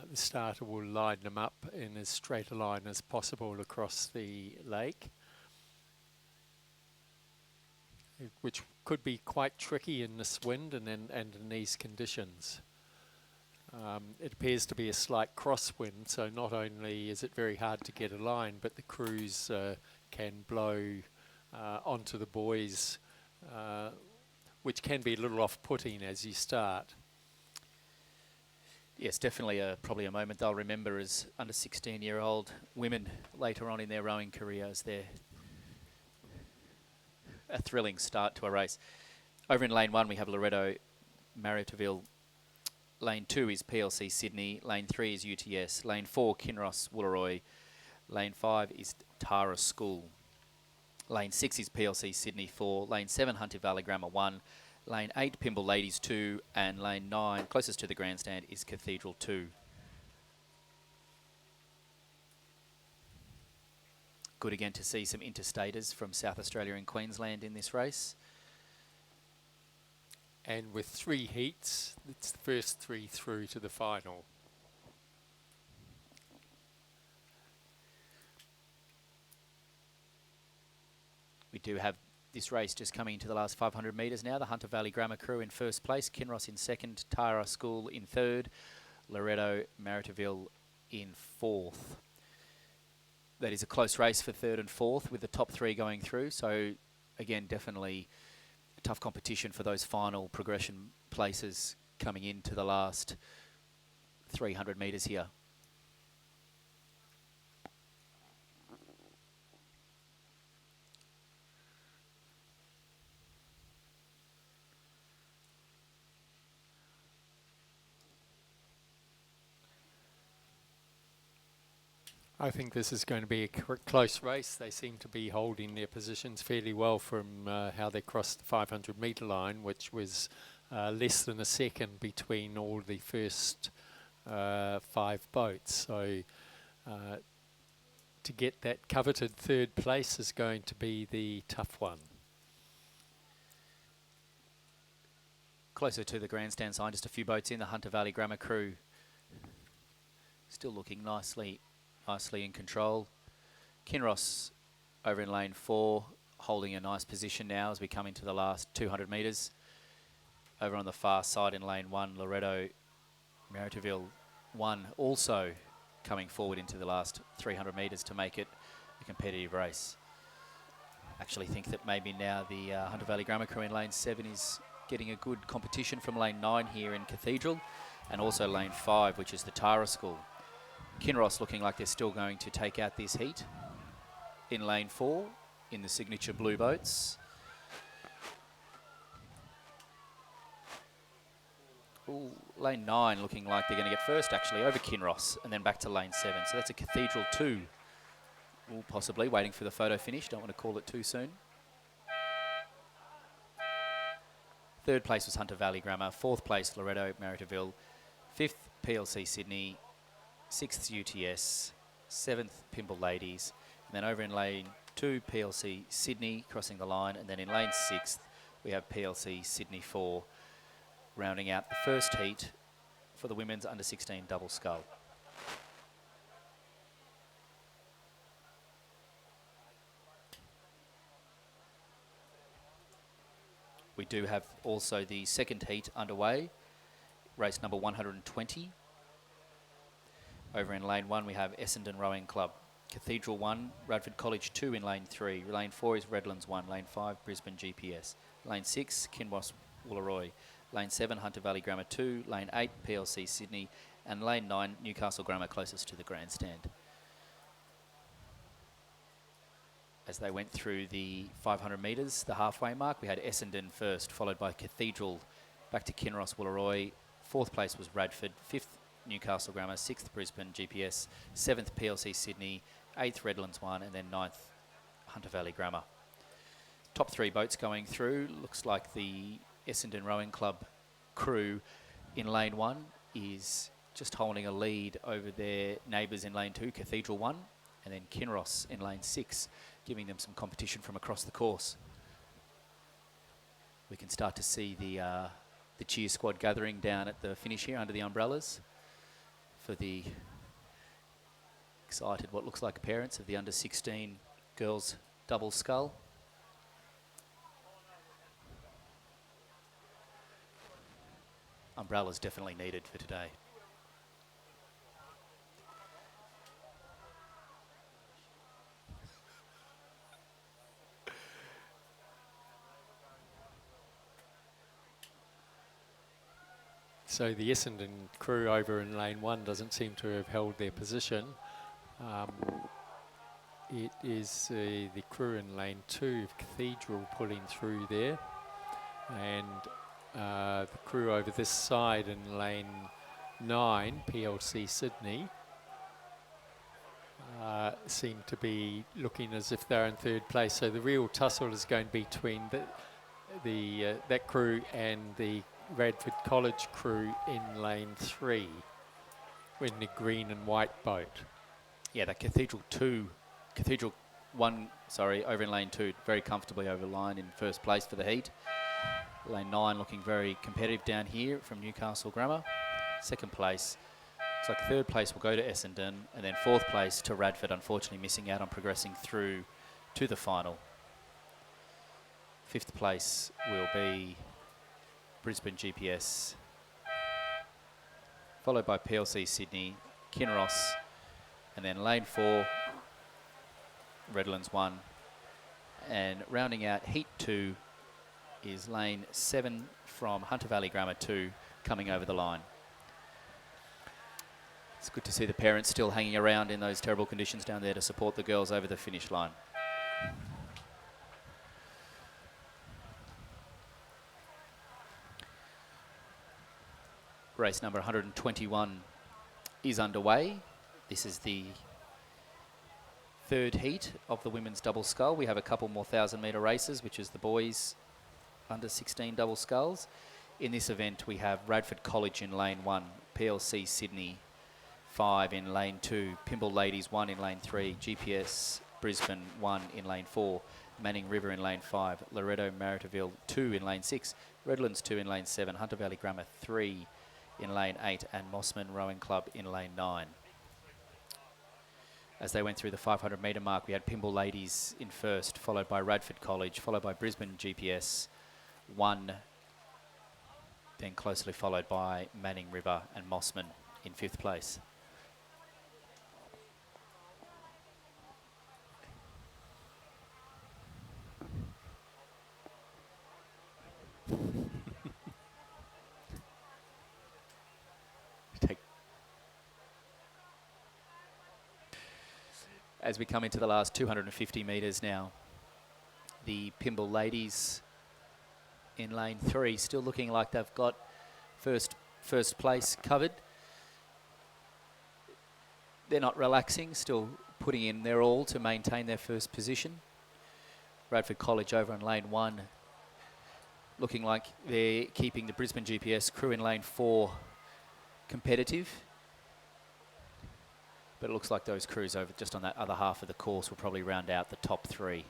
The starter will line them up in as straight a line as possible across the lake, which could be quite tricky in this wind and in these conditions. It appears to be a slight crosswind, so not only is it very hard to get a line, but the crews can blow onto the buoys, which can be a little off-putting as you start. Yes, definitely probably a moment they'll remember as under 16-year-old women later on in their rowing careers. They're a thrilling start to a race. Over in lane 1 we have Loretto Maritville. Lane 2 is PLC Sydney. Lane 3 is UTS. Lane 4 Kinross Woolloomooloo. Lane 5 is Tara School. Lane 6 is PLC Sydney 4. Lane 7 Hunter Valley Grammar 1. Lane 8 Pymble Ladies 2. And lane 9, closest to the grandstand, is Cathedral 2. Good again to see some interstaters from South Australia and Queensland in this race. And with 3 heats, it's the first 3 through to the final. We do have this race just coming into the last 500 metres now. The Hunter Valley Grammar crew in first place, Kinross in second, Tara School in third, Loretto Maritville in fourth. That is a close race for third and fourth with the top 3 going through. So again, definitely tough competition for those final progression places coming into the last 300 metres here. I think this is going to be a close race. They seem to be holding their positions fairly well from how they crossed the 500-metre line, which was less than a second between all the first 5 boats. So to get that coveted third place is going to be the tough one. Closer to the grandstand sign, just a few boats in. The Hunter Valley Grammar crew still looking nicely in control. Kinross over in lane 4, holding a nice position now as we come into the last 200 metres. Over on the far side in lane 1, Loretto Maritville 1 also coming forward into the last 300 metres to make it a competitive race. Actually think that maybe now the Hunter Valley Grammar crew in lane 7 is getting a good competition from lane 9 here in Cathedral, and also lane 5, which is the Tara School. Kinross looking like they're still going to take out this heat in lane 4 in the signature blue boats. Ooh, lane 9 looking like they're going to get first actually over Kinross, and then back to lane 7. So that's a Cathedral 2. Ooh, possibly waiting for the photo finish. Don't want to call it too soon. Third place was Hunter Valley Grammar. Fourth place Loretto Maritville. Fifth PLC Sydney. 6th UTS, 7th Pymble Ladies, and then over in lane 2 PLC Sydney crossing the line, and then in lane 6 we have PLC Sydney 4 rounding out the first heat for the women's under 16 double scull. We do have also the second heat underway, race number 120. Over in lane 1 we have Essendon Rowing Club. Cathedral 1, Radford College 2 in lane 3. Lane 4 is Redlands 1. Lane 5, Brisbane GPS. Lane 6, Kinross Woolloomooloo. Lane 7, Hunter Valley Grammar 2. Lane 8, PLC Sydney. And lane 9, Newcastle Grammar closest to the grandstand. As they went through the 500 metres, the halfway mark, we had Essendon first, followed by Cathedral, back to Kinross Woolloomooloo. Fourth place was Radford. Fifth, Newcastle Grammar. 6th, Brisbane GPS. 7th, PLC Sydney. 8th, Redlands 1. And then 9th, Hunter Valley Grammar. top 3 boats going through. Looks like the Essendon Rowing Club crew in lane 1 is just holding a lead over their neighbours in lane 2, Cathedral 1, and then Kinross in lane 6, giving them some competition from across the course. We can start to see the cheer squad gathering down at the finish here under the umbrellas for the excited, what looks like parents of the under 16 girls double scull. Umbrellas definitely needed for today. So the Essendon crew over in lane 1 doesn't seem to have held their position. It is the crew in lane 2 of Cathedral pulling through there, and the crew over this side in lane 9, PLC Sydney, seem to be looking as if they're in 3rd place. So the real tussle is going to be between that crew and the Radford College crew in lane 3 in the green and white boat. Yeah, the Cathedral 1, over in lane 2, very comfortably over the line in 1st place for the heat. Lane 9 looking very competitive down here from Newcastle Grammar. 2nd place, looks like 3rd place will go to Essendon, and then 4th place to Radford, unfortunately missing out on progressing through to the final. 5th place will be Brisbane GPS, followed by PLC Sydney, Kinross, and then lane 4, Redlands 1, and rounding out heat 2 is lane 7 from Hunter Valley Grammar 2 coming over the line. It's good to see the parents still hanging around in those terrible conditions down there to support the girls over the finish line. Race number 121 is underway. This is the 3rd heat of the women's double scull. We have a couple more 1,000-metre races, which is the boys under 16 double sculls. In this event, we have Radford College in lane 1, PLC Sydney 5 in lane 2, Pymble Ladies 1 in lane 3, GPS Brisbane 1 in lane 4, Manning River in lane 5, Loretto Maritiville 2 in lane 6, Redlands 2 in lane 7, Hunter Valley Grammar 3 in lane 8, and Mossman Rowing Club in lane 9. As they went through the 500-metre mark, we had Pymble Ladies in 1st, followed by Radford College, followed by Brisbane GPS 1, then closely followed by Manning River and Mossman in 5th place. As we come into the last 250 metres now, the Pymble Ladies in lane 3 still looking like they've got first place covered. They're not relaxing, still putting in their all to maintain their 1st position. Radford College over in lane 1 looking like they're keeping the Brisbane GPS crew in lane 4 competitive. But it looks like those crews over just on that other half of the course will probably round out the top 3,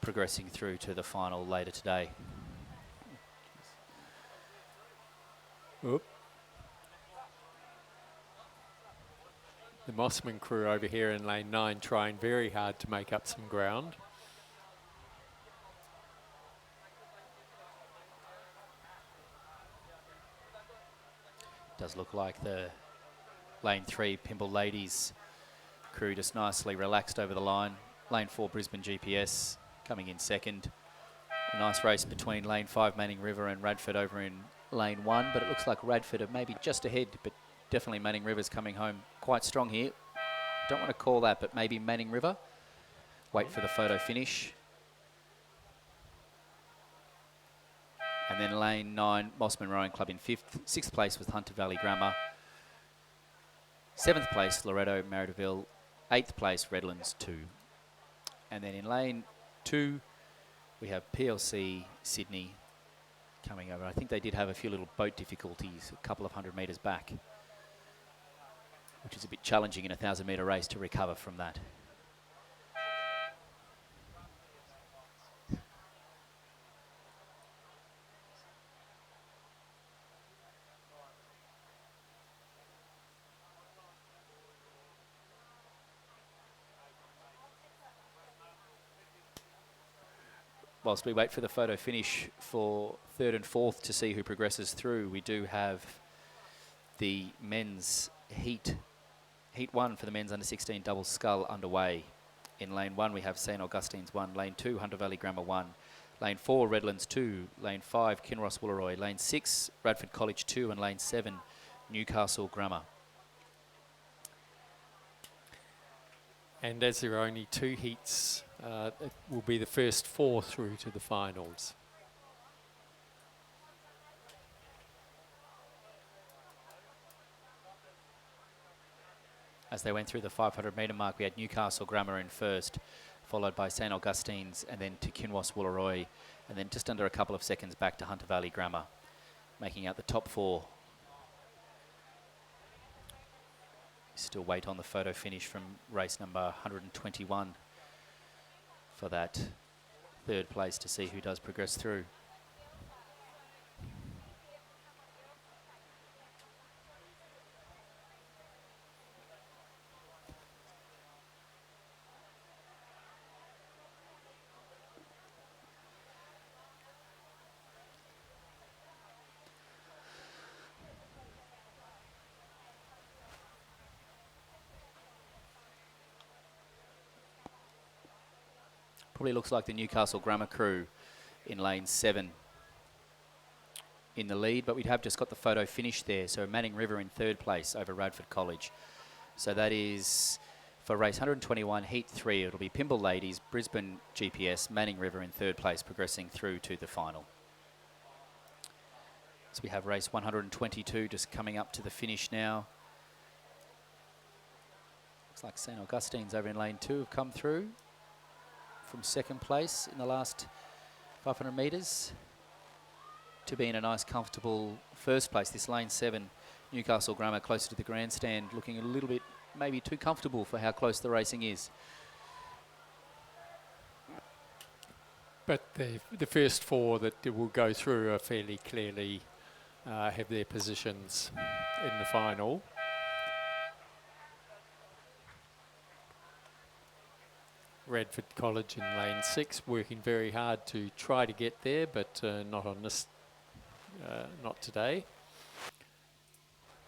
progressing through to the final later today. Oop. The Mossman crew over here in lane 9 trying very hard to make up some ground. Does look like the lane 3 Pymble Ladies crew just nicely relaxed over the line. Lane 4 Brisbane GPS coming in 2nd. A nice race between lane 5 Manning River and Radford over in lane 1, but it looks like Radford are maybe just ahead, but definitely Manning River's coming home quite strong here. Don't want to call that, but maybe Manning River. Wait for the photo finish. And then lane 9 Mossman Rowing Club in 5th. 6th place with Hunter Valley Grammar. 7th place Loretto Maritiville. 8th place Redlands 2. And then in lane 2 we have PLC Sydney coming over. I think they did have a few little boat difficulties a couple of 100 metres back, which is a bit challenging in a 1,000-metre race to recover from that. Whilst we wait for the photo finish for third and fourth to see who progresses through, we do have the men's heat 1 for the men's under 16 double scull underway. In lane 1 we have St Augustine's 1, lane 2 Hunter Valley Grammar 1, lane 4 Redlands 2, lane 5 Kinross Wooleroy, lane 6 Bradford College 2, and lane 7 Newcastle Grammar. And as there are only 2 heats, it will be the first 4 through to the finals. As they went through the 500-metre mark, we had Newcastle Grammar in first, followed by St Augustine's, and then to Kinross Wooleroy, and then just under a couple of seconds back to Hunter Valley Grammar, making out the top 4. Still wait on the photo finish from race number 121 for that third place to see who does progress through. Probably looks like the Newcastle Grammar crew in lane 7 in the lead, but we have just got the photo finish there. So Manning River in third place over Radford College. So that is for race 121, heat 3. It'll be Pymble Ladies, Brisbane GPS, Manning River in third place, progressing through to the final. So we have race 122 just coming up to the finish now. Looks like St Augustine's over in lane 2 have come through from second place in the last 500 metres to be in a nice comfortable first place. This lane 7 Newcastle Grammar closer to the grandstand, looking a little bit maybe too comfortable for how close the racing is. But the first 4 that will go through are fairly clearly have their positions in the final. Radford College in lane 6 working very hard to try to get there, but not on this, not today.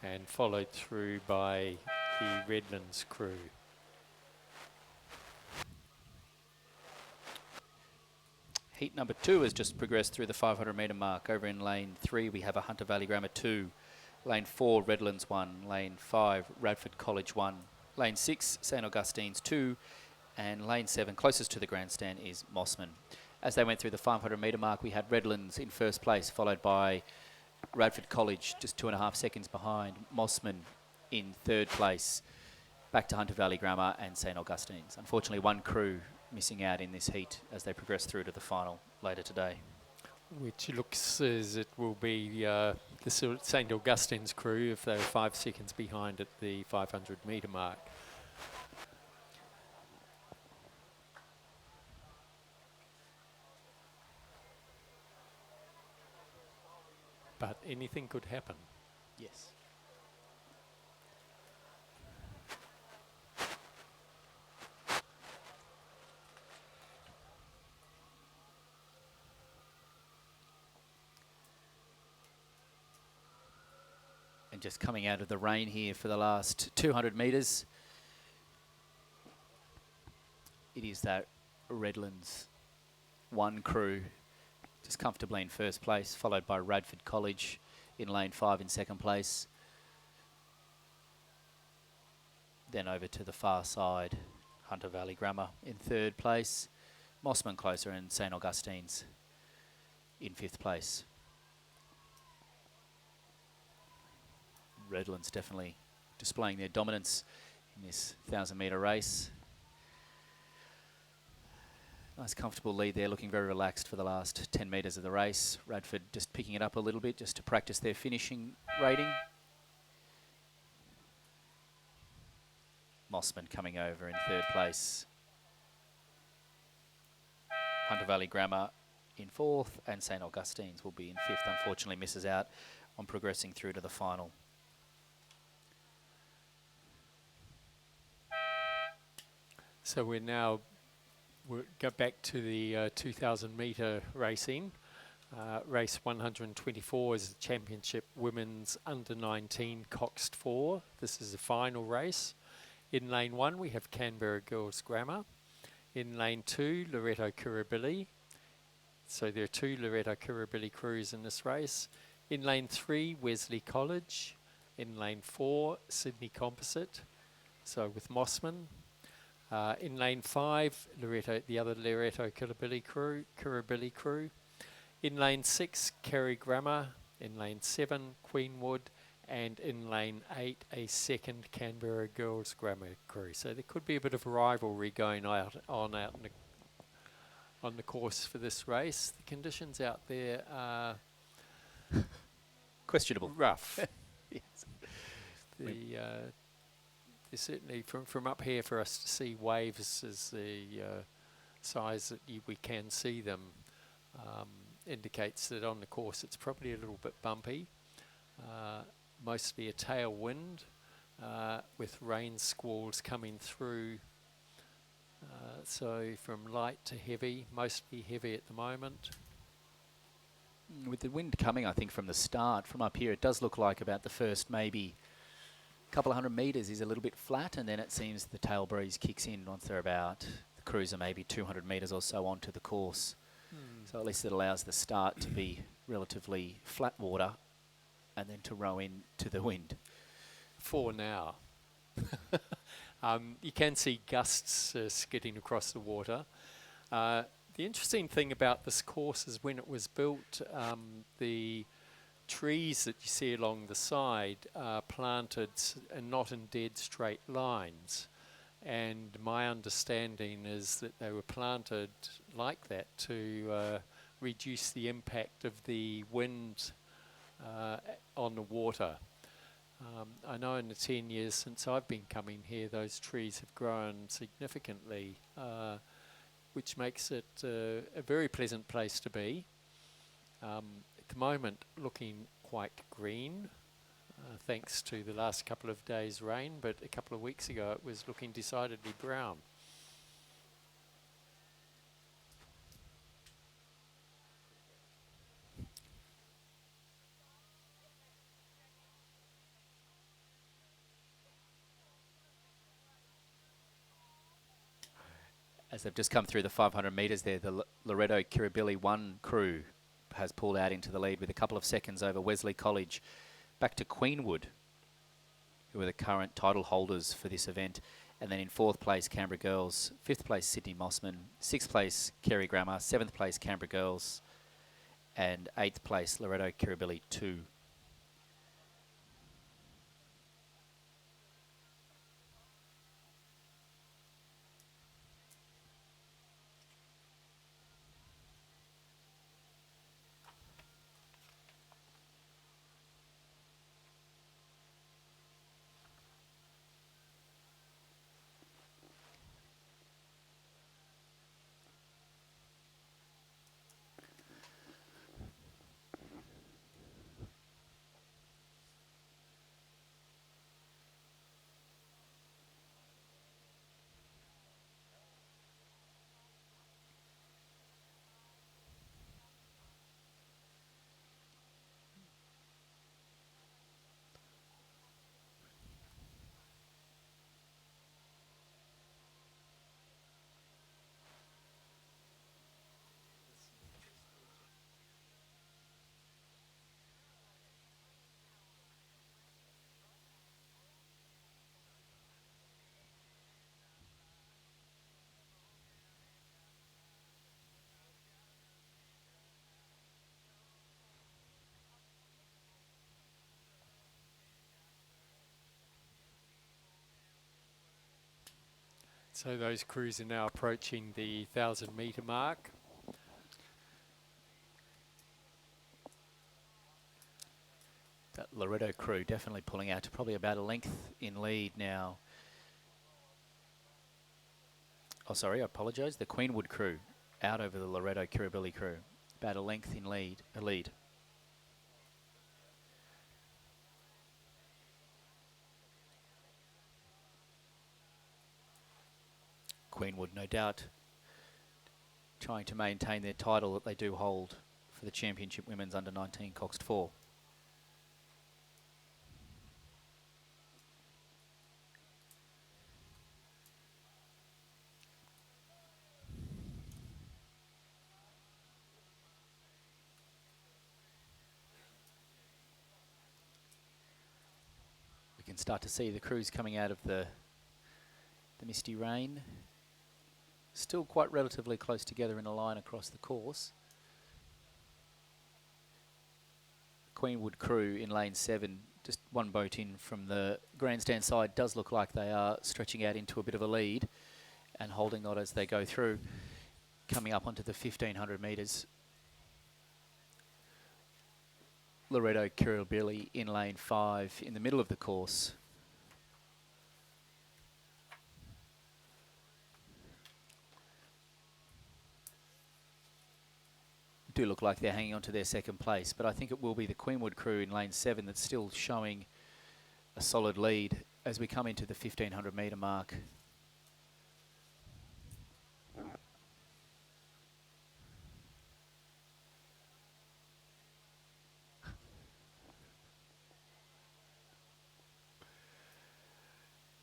And followed through by the Redlands crew. Heat number 2 has just progressed through the 500-metre mark. Over in lane 3 we have a Hunter Valley Grammar 2, lane 4 Redlands 1, lane 5 Radford College 1, lane 6 St Augustine's 2, and lane 7 closest to the grandstand is Mossman. As they went through the 500-metre mark, we had Redlands in first place, followed by Radford College just 2.5 seconds behind, Mossman in third place, back to Hunter Valley Grammar and St Augustine's. Unfortunately, one crew missing out in this heat as they progress through to the final later today. Which looks as it will be the St Augustine's crew if they're 5 seconds behind at the 500-metre mark. But anything could happen. Yes. And just coming out of the rain here for the last 200 metres, it is that Redlands 1 crew just comfortably in first place, followed by Radford College in lane 5 in second place. Then over to the far side, Hunter Valley Grammar in third place, Mossman closer, and St Augustine's in 5th place. Redlands definitely displaying their dominance in this 1,000-metre race. Nice comfortable lead there, looking very relaxed for the last 10 metres of the race. Radford just picking it up a little bit just to practice their finishing rating. Mossman coming over in third place. Hunter Valley Grammar in fourth, and St Augustine's will be in fifth. Unfortunately misses out on progressing through to the final. So we'll go back to the 2,000 metre racing. Race 124 is the Championship Women's Under 19 Coxed 4. This is the final race. In lane 1 we have Canberra Girls Grammar. In lane 2 Loreto Kirribilli. So there are 2 Loreto Kirribilli crews in this race. In lane 3 Wesley College. In lane 4 Sydney Composite. So with Mossman. In lane 5, the other Loreto Kirribilli crew. In lane 6, Kerry Grammar. In lane 7, Queenwood. And in lane 8, a second Canberra Girls Grammar crew. So there could be a bit of rivalry going out on the course for this race. The conditions out there are Questionable. rough. Yes. There's certainly from up here for us to see waves as the size that we can see them indicates that on the course it's probably a little bit bumpy. Mostly a tailwind with rain squalls coming through. So from light to heavy, mostly heavy at the moment. With the wind coming, I think, from the start, from up here, it does look like about the first maybe couple of hundred metres is a little bit flat, and then it seems the tail breeze kicks in once they're about, the crews are maybe 200 metres or so onto the course. So at least it allows the start to be relatively flat water and then to row in to the wind. For now. You can see gusts skidding across the water. The interesting thing about this course is when it was built, the trees that you see along the side are planted and not in dead straight lines, and my understanding is that they were planted like that to reduce the impact of the wind on the water. I know in the 10 years since I've been coming here, those trees have grown significantly, which makes it a very pleasant place to be. At the moment looking quite green, thanks to the last couple of days' rain, but a couple of weeks ago it was looking decidedly brown. As they've just come through the 500 metres there, the Loreto Kirribilli 1 crew has pulled out into the lead with a couple of seconds over Wesley College. Back to Queenwood, who are the current title holders for this event. And then in 4th place, Canberra Girls. 5th place, Sydney Mossman. 6th place, Kerry Grammar. 7th place, Canberra Girls. And 8th place, Loreto Kirribilli 2. So those crews are now approaching the 1,000-metre mark. That Loretto crew definitely pulling out to probably about a length in lead now. Oh, sorry, I apologise. The Queenwood crew out over the Loretto Kirribilli crew. About a length in lead. Queenwood, no doubt, trying to maintain their title that they do hold for the Championship Women's Under-19 Coxed 4. We can start to see the crews coming out of the misty rain. Still quite relatively close together in a line across the course. Queenwood crew in lane 7, just one boat in from the grandstand side, does look like they are stretching out into a bit of a lead and holding that as they go through, coming up onto the 1,500 metres. Loretto Kirribilli in lane 5 in the middle of the course. Do look like they're hanging on to their second place, but I think it will be the Queenwood crew in lane 7 that's still showing a solid lead as we come into the 1,500 metre mark.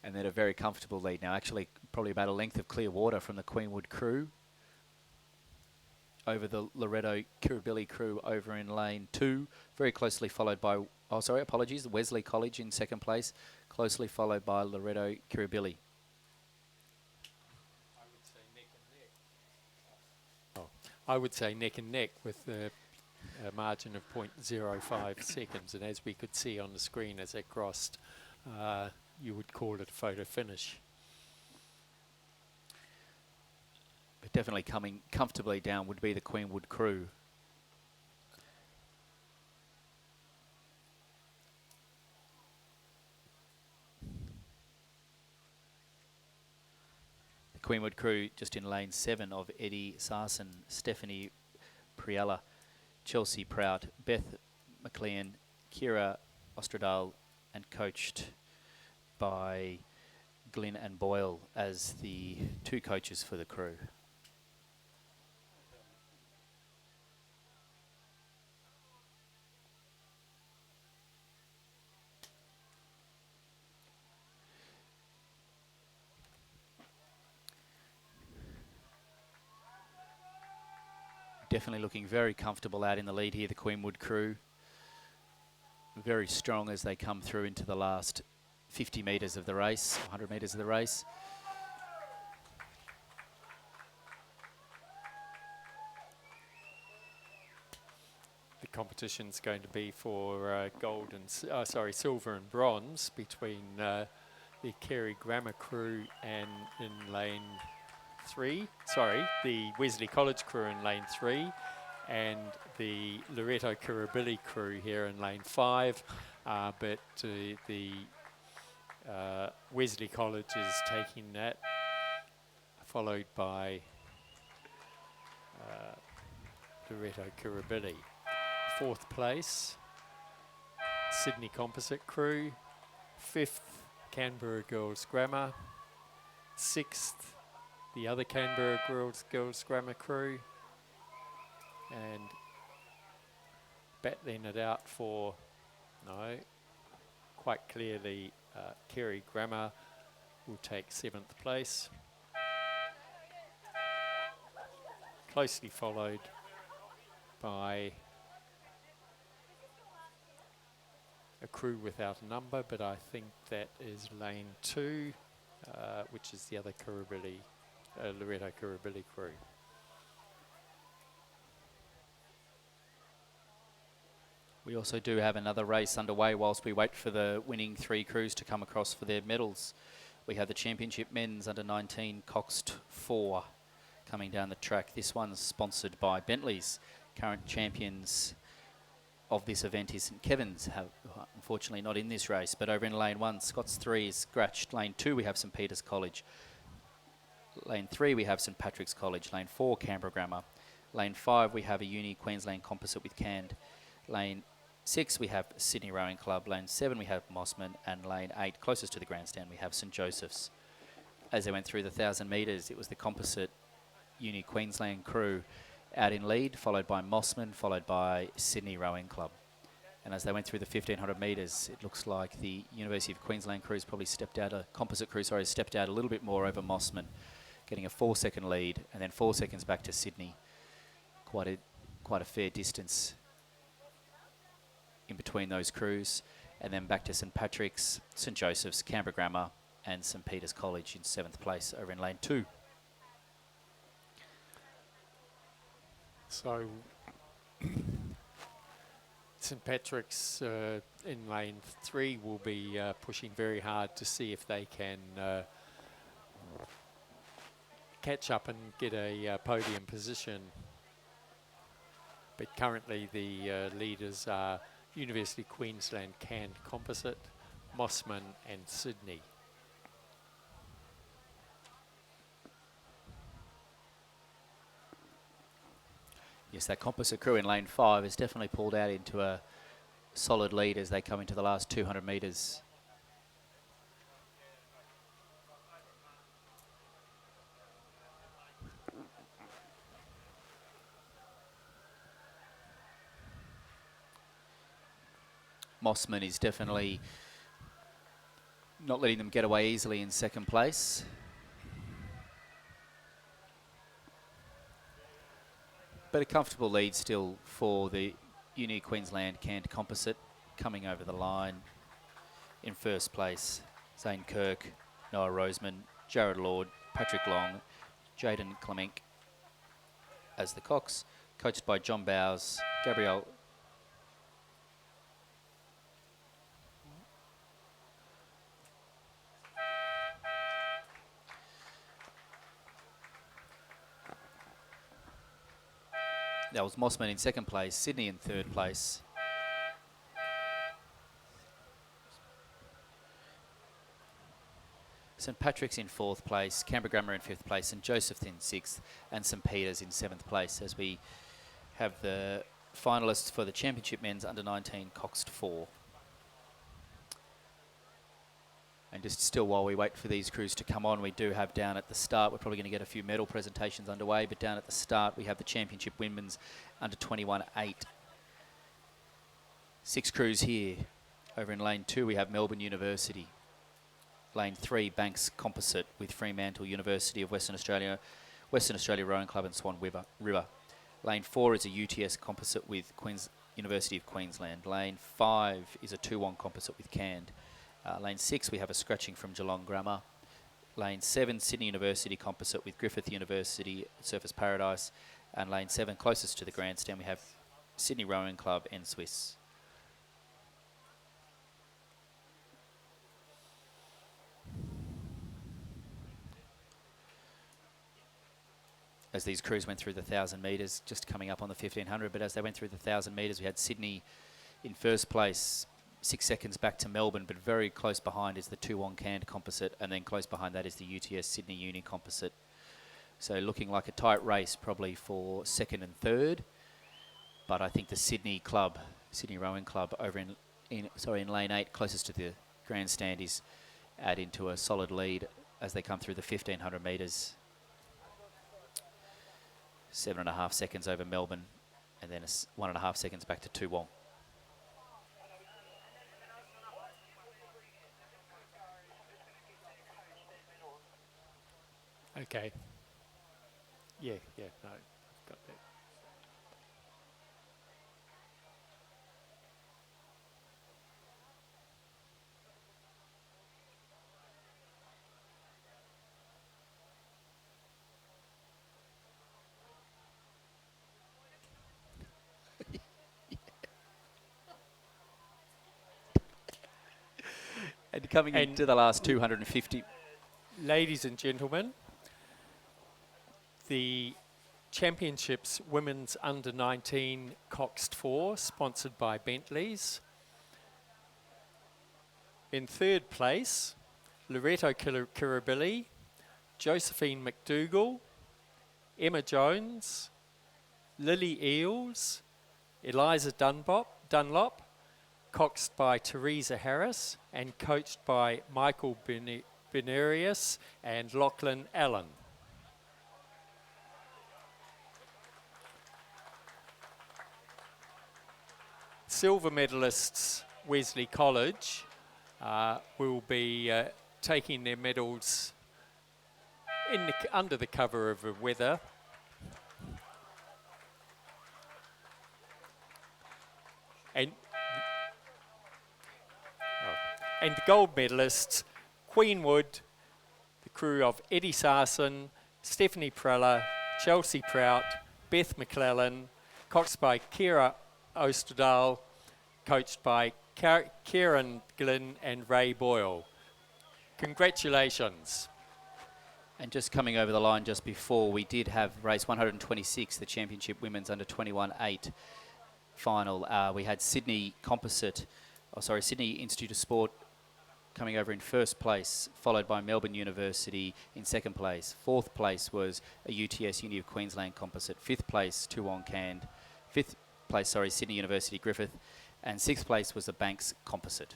And then a very comfortable lead now, actually probably about a length of clear water from the Queenwood crew over the Loretto Kirribilli crew over in lane 2, very closely followed by, oh sorry, apologies, the Wesley College in second place, closely followed by Loretto Kirribilli. I would say neck and neck with a margin of 0.05 seconds, and as we could see on the screen as it crossed, you would call it a photo finish. But definitely coming comfortably down would be the Queenwood crew. The Queenwood crew just in lane 7 of Eddie Sarson, Stephanie Priella, Chelsea Prout, Beth McLean, Kira Ostradal, and coached by Glyn and Boyle as the 2 coaches for the crew. Definitely looking very comfortable out in the lead here, the Queenwood crew. Very strong as they come through into the last 50 metres of the race, 100 metres of the race. The competition's going to be for silver and bronze between the Carey Grammar crew and in lane 3, the Wesley College crew in lane 3, and the Loretto Kirribilli crew here in lane 5, but the Wesley College is taking that, followed by Loretto Kirribilli. 4th place, Sydney Composite crew. 5th, Canberra Girls Grammar. 6th, the other Canberra Girls Grammar crew. And battling it out for, no, quite clearly Kerry Grammar will take 7th place. Closely followed by a crew without a number, but I think that is lane 2, which is the other Kirribilli, Loretto Kirribilli crew. We also do have another race underway whilst we wait for the winning 3 crews to come across for their medals. we have the championship men's under 19 coxed 4 coming down the track. This one's sponsored by Bentley's. Current champions of this event is St Kevin's, unfortunately not in this race, but over in lane 1, Scott's 3 is scratched. Lane 2 we have St Peter's College. Lane 3 we have St Patrick's College. Lane 4 Canberra Grammar. Lane 5 we have a Uni Queensland Composite with Canned. Lane 6 we have Sydney Rowing Club. Lane 7 we have Mossman, and lane 8 closest to the grandstand we have St Joseph's. As they went through the 1,000 metres, it was the composite Uni Queensland crew out in lead, followed by Mossman, followed by Sydney Rowing Club. And as they went through the 1,500 metres, it looks like the University of Queensland crews probably stepped out, composite crew, sorry, stepped out a little bit more over Mossman, getting a 4-second lead, and then 4 seconds back to Sydney. Quite a fair distance in between those crews, and then back to St Patrick's, St Joseph's, Canberra Grammar, and St Peter's College in 7th place over in lane 2. So St Patrick's in lane 3 will be pushing very hard to see if they can catch up and get a podium position. But currently the leaders are University of Queensland Canned Composite, Mossman and Sydney. Yes, that composite crew in lane 5 has definitely pulled out into a solid lead as they come into the last 200 metres. Mossman is definitely not letting them get away easily in 2nd place. But a comfortable lead still for the Uni Queensland Canned Composite, coming over the line in 1st place. Zane Kirk, Noah Roseman, Jared Lord, Patrick Long, Jaden Clement as the Cox, coached by John Bowes, Gabrielle that was Mossman in 2nd place, Sydney in 3rd place. St Patrick's in 4th place, Canberra Grammar in 5th place, St Joseph's in 6th, and St Peter's in 7th place as we have the finalists for the Championship Men's Under 19 Coxed 4. And just still while we wait for these crews to come on, we do have down at the start, we're probably going to get a few medal presentations underway, but down at the start we have the Championship Women's Under 21-8. 6 crews here. Over in lane 2 we have Melbourne University. Lane 3 Banks Composite with Fremantle University of Western Australia Rowing Club and Swan River. Lane 4 is a UTS Composite with University of Queensland. Lane 5 is a 2-1 Composite with Canned. Lane 6, we have a scratching from Geelong Grammar. Lane 7, Sydney University Composite with Griffith University Surface Paradise. And lane 7, closest to the grandstand, we have Sydney Rowing Club and Swiss. As these crews went through the 1,000 metres, just coming up on the 1,500, but as they went through the 1,000 metres, we had Sydney in 1st place, 6 seconds back to Melbourne, but very close behind is the 2-1 Canned Composite, and then close behind that is the UTS Sydney Uni Composite. So looking like a tight race probably for 2nd and 3rd, but I think the Sydney club, Sydney Rowing Club over in lane 8, closest to the grandstand, is add into a solid lead as they come through the 1,500 metres. 7.5 seconds over Melbourne, and then 1.5 seconds back to 2-1. Okay. Yeah, no, got that. And coming into the last 250. Ladies and gentlemen, the Championships Women's Under-19 Coxed 4, sponsored by Bentley's. In third place, Loretto Kirribilli, Josephine McDougall, Emma Jones, Lily Eels, Eliza Dunlop, coxed by Teresa Harris and coached by Michael Benerius and Lachlan Allen. Silver medalists Wesley College will be taking their medals under the cover of the weather. And the gold medalists, Queenwood, the crew of Eddie Sarson, Stephanie Prella, Chelsea Prout, Beth McClellan, coxed by Kira Osterdahl, coached by Kieran Glynn and Ray Boyle. Congratulations. And just coming over the line just before, we did have race 126, the Championship Women's Under 21-8 final. We had Sydney Institute of Sport coming over in first place, followed by Melbourne University in second place. Fourth place was a UTS Uni of Queensland composite. Fifth place, Toowong Canned. Fifth place, Sydney University Griffith. And sixth place was the Banks composite.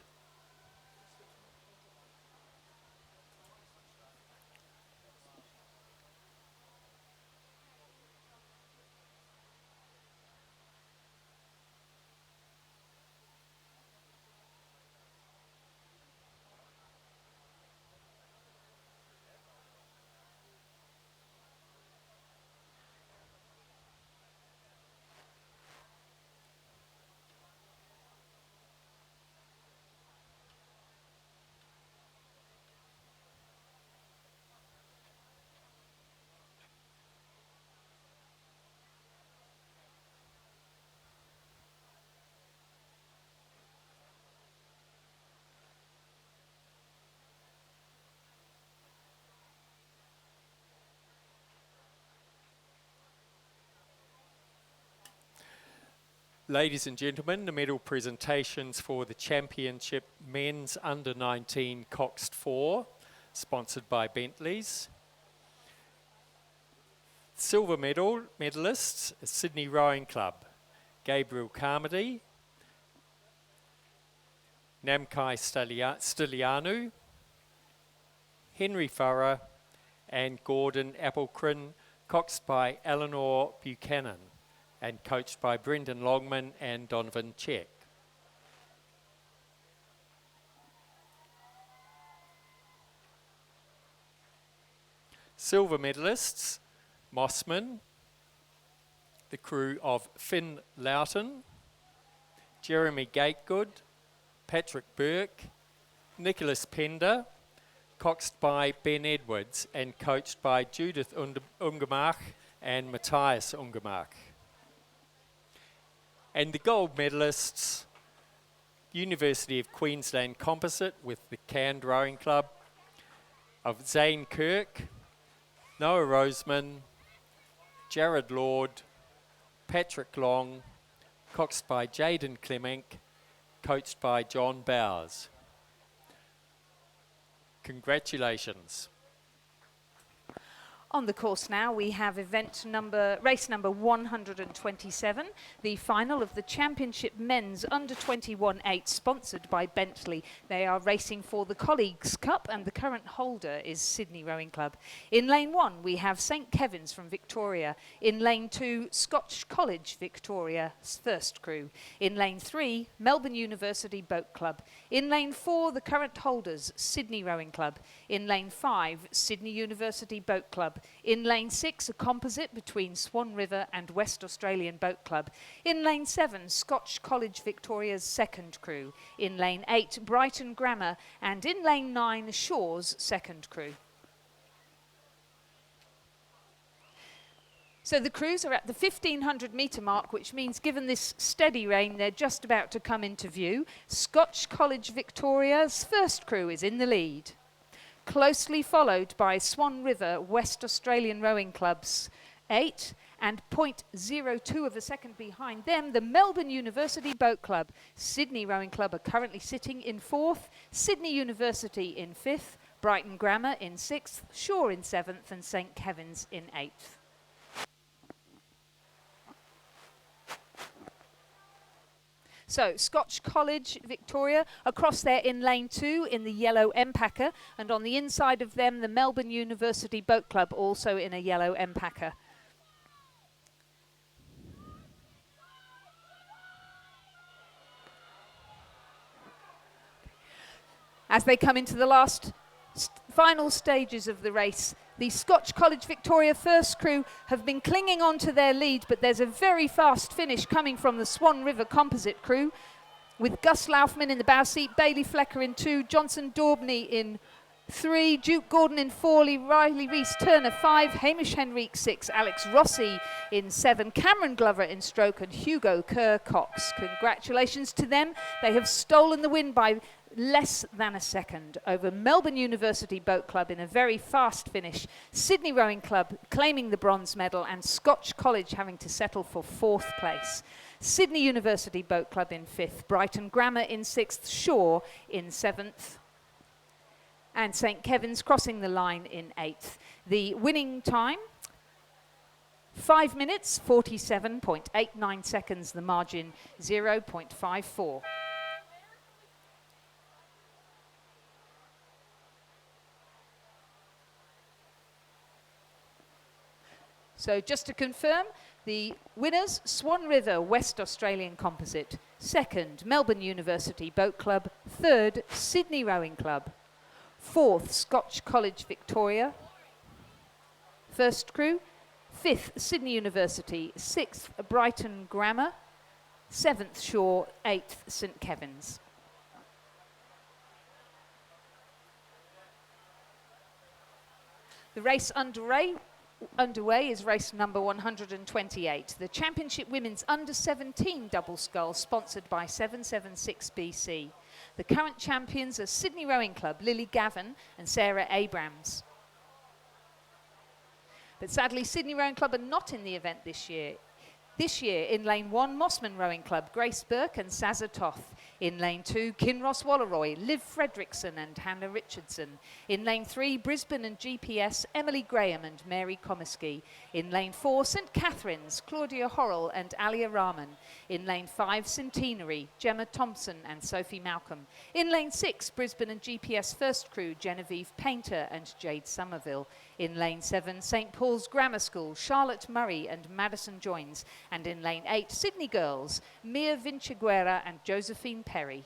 Ladies and gentlemen, the medal presentations for the Championship Men's Under-19 Coxed 4, sponsored by Bentley's. Silver medalists, Sydney Rowing Club, Gabriel Carmody, Namkai Stilianu, Henry Farrer, and Gordon Applecrin, coxed by Eleanor Buchanan and coached by Brendan Longman and Donovan Check. Silver medalists, Mossman, the crew of Finn Loughton, Jeremy Gategood, Patrick Burke, Nicholas Pender, coxed by Ben Edwards and coached by Judith Ungemach and Matthias Ungemach. And the gold medalists, University of Queensland Composite with the Canned Rowing Club of Zane Kirk, Noah Roseman, Jared Lord, Patrick Long, coxed by Jaden Clement, coached by John Bowers. Congratulations. On the course now, we have race number 127, the final of the Championship Men's Under-21-8, sponsored by Bentley. They are racing for the Colleagues Cup, and the current holder is Sydney Rowing Club. In lane 1, we have St Kevin's from Victoria. In lane 2, Scotch College Victoria's first crew. In lane 3, Melbourne University Boat Club. In lane 4, the current holders, Sydney Rowing Club. In lane 5, Sydney University Boat Club. In lane 6, a composite between Swan River and West Australian Boat Club. In lane 7, Scotch College Victoria's second crew. In lane 8, Brighton Grammar. And in lane 9, Shaw's second crew. So the crews are at the 1,500 metre mark, which means given this steady rain, they're just about to come into view. Scotch College Victoria's first crew is in the lead. closely followed by Swan River West Australian Rowing Club's 8, and 0.02 of a second behind them, the Melbourne University Boat Club. Sydney Rowing Club are currently sitting in 4th, Sydney University in 5th, Brighton Grammar in 6th, Shaw in 7th, and St Kevin's in 8th. So, Scotch College, Victoria, across there in lane 2 in the yellow M-Packer, and on the inside of them, the Melbourne University Boat Club, also in a yellow M-Packer. As they come into the last final stages of the race, the Scotch College Victoria first crew have been clinging on to their lead, but there's a very fast finish coming from the Swan River Composite crew, with Gus Laufman in the bow seat, Bailey Flecker in 2, Johnson Daubney in 3, Duke Gordon in 4, Riley Reese Turner 5, Hamish Henrique 6, Alex Rossi in 7, Cameron Glover in stroke, and Hugo Kerr Cox. Congratulations to them. They have stolen the win by less than a second over Melbourne University Boat Club in a very fast finish, Sydney Rowing Club claiming the bronze medal, and Scotch College having to settle for 4th place. Sydney University Boat Club in 5th, Brighton Grammar in 6th, Shaw in 7th, and St Kevin's crossing the line in 8th. The winning time, 5 minutes, 47.89 seconds, the margin 0.54. So just to confirm, the winners, Swan River West Australian Composite. 2nd, Melbourne University Boat Club. 3rd, Sydney Rowing Club. 4th, Scotch College Victoria. First crew. 5th, Sydney University. 6th, Brighton Grammar. 7th, Shaw. 8th, St Kevin's. The race underway is race number 128, the Championship Women's Under-17 Double Scull, sponsored by 776 BC. The current champions are Sydney Rowing Club, Lily Gavin and Sarah Abrams. But sadly, Sydney Rowing Club are not in the event this year. This year, in lane 1, Mossman Rowing Club, Grace Burke and Sazza Toth. In lane 2, Kinross Walleroy, Liv Fredrickson and Hannah Richardson. In lane 3, Brisbane and GPS, Emily Graham and Mary Comiskey. In lane 4, St Catherine's, Claudia Horrell and Alia Rahman. In lane 5, Centenary, Gemma Thompson and Sophie Malcolm. In lane 6, Brisbane and GPS First Crew, Genevieve Painter and Jade Somerville. In lane 7, St Paul's Grammar School, Charlotte Murray and Madison Joins. And in lane 8, Sydney Girls, Mia Vinciguerra and Josephine Perry.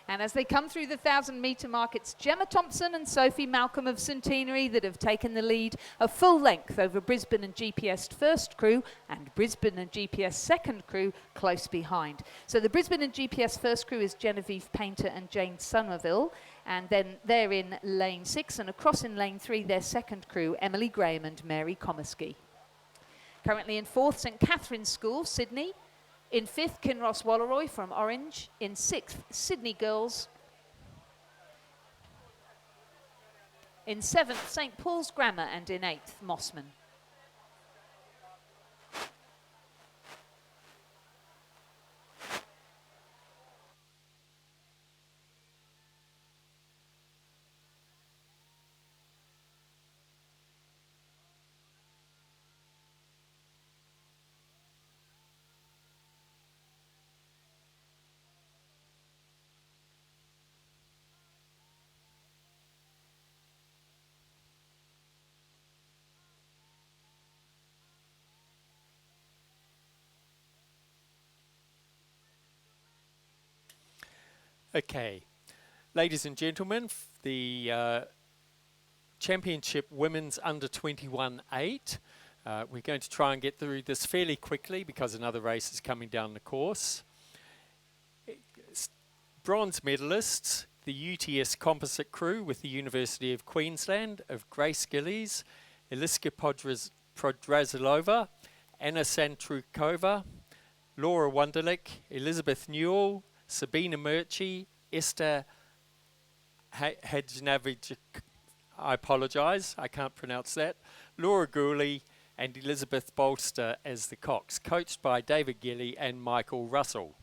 And as they come through the 1,000-metre mark, it's Gemma Thompson and Sophie Malcolm of Centenary that have taken the lead a full length over Brisbane and GPS First Crew and Brisbane and GPS Second Crew close behind. So the Brisbane and GPS First Crew is Genevieve Painter and Jane Somerville, and then they're in lane 6, and across in lane 3, their second crew, Emily Graham and Mary Comiskey. Currently in 4th, St Catherine's School, Sydney. In 5th, Kinross Walleroy from Orange. In 6th, Sydney Girls. In 7th, St Paul's Grammar, and in 8th, Mossman. Okay, ladies and gentlemen, the Championship Women's Under-21 8. We're going to try and get through this fairly quickly because another race is coming down the course. Bronze medalists, the UTS Composite Crew with the University of Queensland of Grace Gillies, Eliska Prodrazilova, Anna Santrukova, Laura Wunderlich, Elizabeth Newell, Sabina Murchie, Esther Hajnavic, I apologise, I can't pronounce that, Laura Gooley and Elizabeth Bolster as the cox, coached by David Gilly and Michael Russell.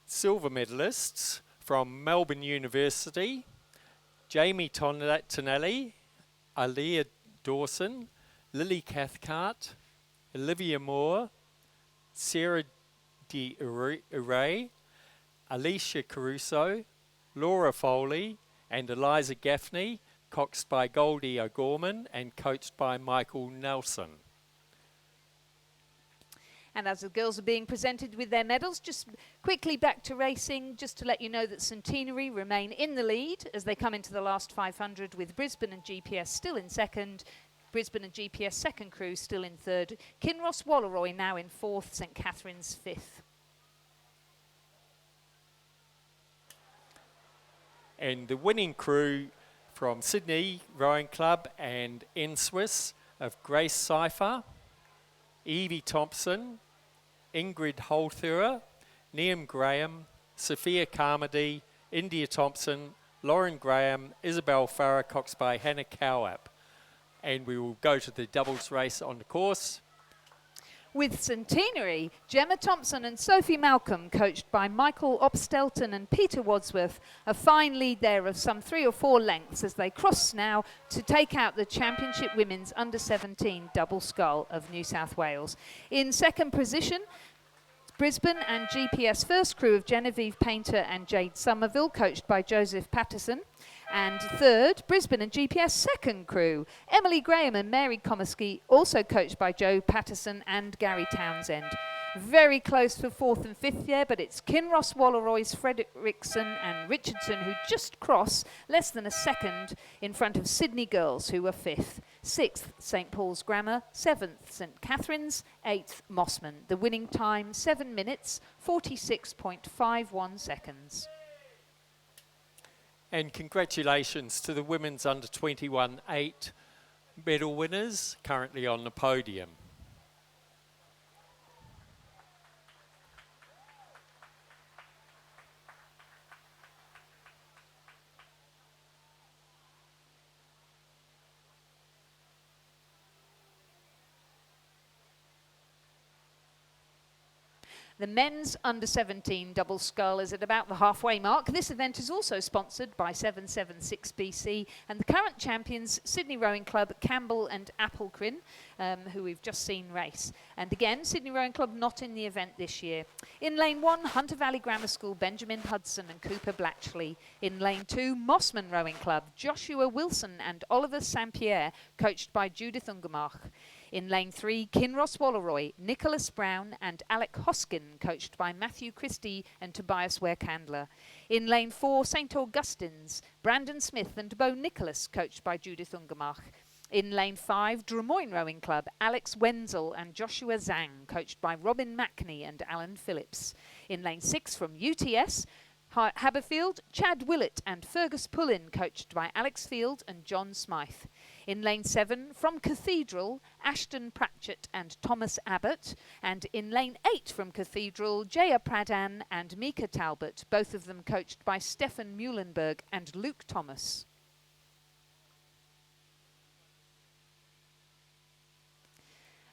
Silver medalists from Melbourne University, Jamie Tonelli, Aliyah Dawson, Lily Cathcart, Olivia Moore, Sarah De Ray, Alicia Caruso, Laura Foley and Eliza Gaffney, coxed by Goldie O'Gorman and coached by Michael Nelson. And as the girls are being presented with their medals, just quickly back to racing, just to let you know that Centenary remain in the lead as they come into the last 500, with Brisbane and GPS still in second, Brisbane and GPS second crew still in third, Kinross Walleroy now in fourth, St Catherine's fifth. And the winning crew from Sydney Rowing Club and NSW of Grace Cypher, Evie Thompson, Ingrid Holthurer, Liam Graham, Sophia Carmody, India Thompson, Lauren Graham, Isabel Farrer, coxed by Hannah Cowap. And we will go to the doubles race on the course. With Centenary, Gemma Thompson and Sophie Malcolm, coached by Michael Opstelton and Peter Wadsworth, a fine lead there of some 3 or 4 lengths as they cross now to take out the Championship Women's Under-17 Double Scull of New South Wales. In second position, Brisbane and GPS first crew of Genevieve Painter and Jade Somerville, coached by Joseph Patterson. And third, Brisbane and GPS second crew, Emily Graham and Mary Comiskey, also coached by Joe Patterson and Gary Townsend. Very close for fourth and fifth there, but it's Kinross Walleroy's Fredrickson and Richardson who just cross less than a second in front of Sydney Girls, who were fifth. Sixth, St Paul's Grammar. Seventh, St Catherine's. Eighth, Mossman. The winning time, 7 minutes, 46.51 seconds. And congratulations to the women's under-21 8 medal winners currently on the podium. The men's under-17 double scull is at about the halfway mark. This event is also sponsored by 776BC and the current champions, Sydney Rowing Club, Campbell and Applecrin, who we've just seen race. And again, Sydney Rowing Club not in the event this year. In lane 1, Hunter Valley Grammar School, Benjamin Hudson and Cooper Blatchley. In lane 2, Mossman Rowing Club, Joshua Wilson and Oliver St Pierre, coached by Judith Ungermach. In lane 3, Kinross Walleroy, Nicholas Brown and Alec Hoskin, coached by Matthew Christie and Tobias Ware-Candler. In lane 4, St Augustine's, Brandon Smith and Bo Nicholas, coached by Judith Ungermach. In lane 5, Drummoyne Rowing Club, Alex Wenzel and Joshua Zhang, coached by Robin Mackney and Alan Phillips. In lane 6, from UTS, Haberfield, Chad Willett and Fergus Pullin, coached by Alex Field and John Smythe. In lane 7, from Cathedral, Ashton Pratchett and Thomas Abbott. And in lane 8, from Cathedral, Jaya Pradhan and Mika Talbot, both of them coached by Stefan Muhlenberg and Luke Thomas.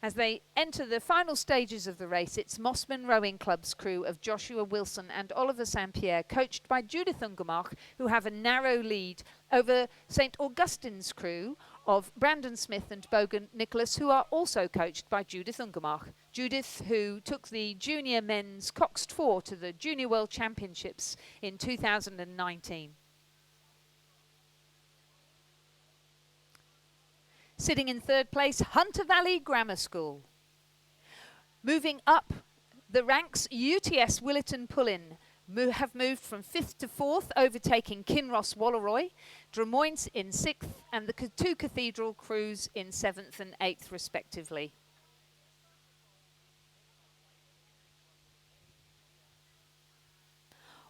As they enter the final stages of the race, it's Mossman Rowing Club's crew of Joshua Wilson and Oliver St Pierre, coached by Judith Ungermach, who have a narrow lead over St Augustine's crew of Brandon Smith and Bogan Nicholas, who are also coached by Judith Ungermach. Judith, who took the junior men's coxed 4 to the Junior World Championships in 2019. Sitting in third place, Hunter Valley Grammar School. Moving up the ranks, UTS Willetton Pullin, have moved from 5th to 4th, overtaking Kinross Walleroy, Drummoyne in 6th, and the two Cathedral crews in 7th and 8th respectively.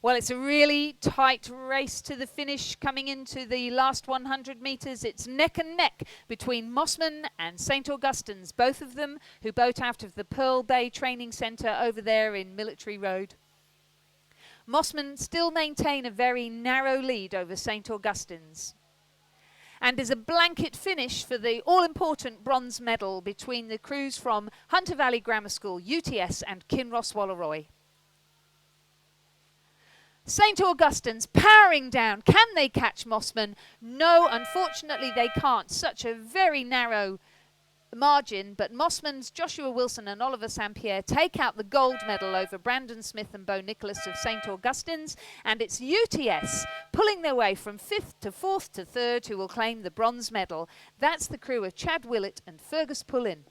Well, it's a really tight race to the finish coming into the last 100 metres. It's neck and neck between Mossman and St Augustine's, both of them who boat out of the Pearl Bay Training Centre over there in Military Road. Mossman still maintain a very narrow lead over St Augustine's. And is a blanket finish for the all-important bronze medal between the crews from Hunter Valley Grammar School, UTS and Kinross Walleroy. St Augustine's powering down. Can they catch Mossman? No, unfortunately they can't. Such a very narrow margin, but Mossman's Joshua Wilson and Oliver St Pierre take out the gold medal over Brandon Smith and Bo Nicholas of St Augustine's, and it's UTS pulling their way from 5th to 4th to 3rd who will claim the bronze medal. That's the crew of Chad Willett and Fergus Pullin.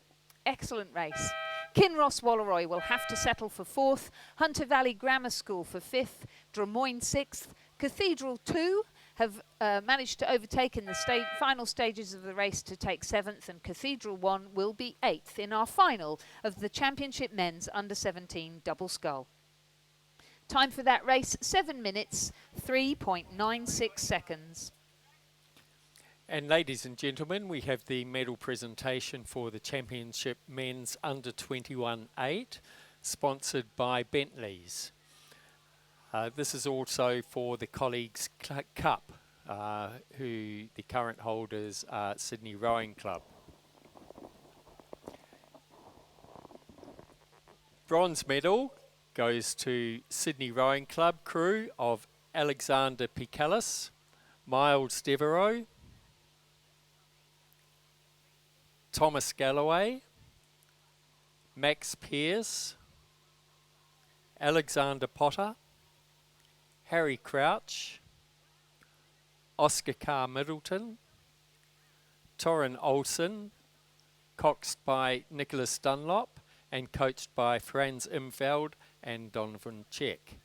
Excellent race. Kinross Walleroy will have to settle for 4th, Hunter Valley Grammar School for 5th, Drummoyne 6th, Cathedral 2 have managed to overtake in the final stages of the race to take 7th, and Cathedral 1 will be 8th in our final of the Championship Men's Under-17 Double Scull. Time for that race, 7 minutes, 3.96 seconds. And ladies and gentlemen, we have the medal presentation for the Championship Men's Under-21-8, sponsored by Bentley's. This is also for the Colleagues Cup, who the current holders are Sydney Rowing Club. Bronze medal goes to Sydney Rowing Club crew of Alexander Picalis, Miles Devereaux, Thomas Galloway, Max Pearce, Alexander Potter, Harry Crouch, Oscar Carr Middleton, Torrin Olsen, coxed by Nicholas Dunlop and coached by Franz Imfeld and Donovan Check.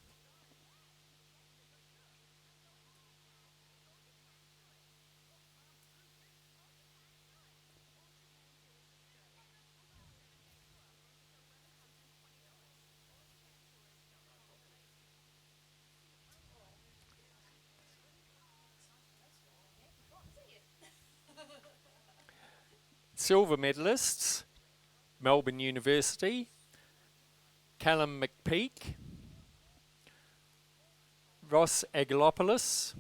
Silver medalists, Melbourne University, Callum McPeak, Ross Agalopoulos,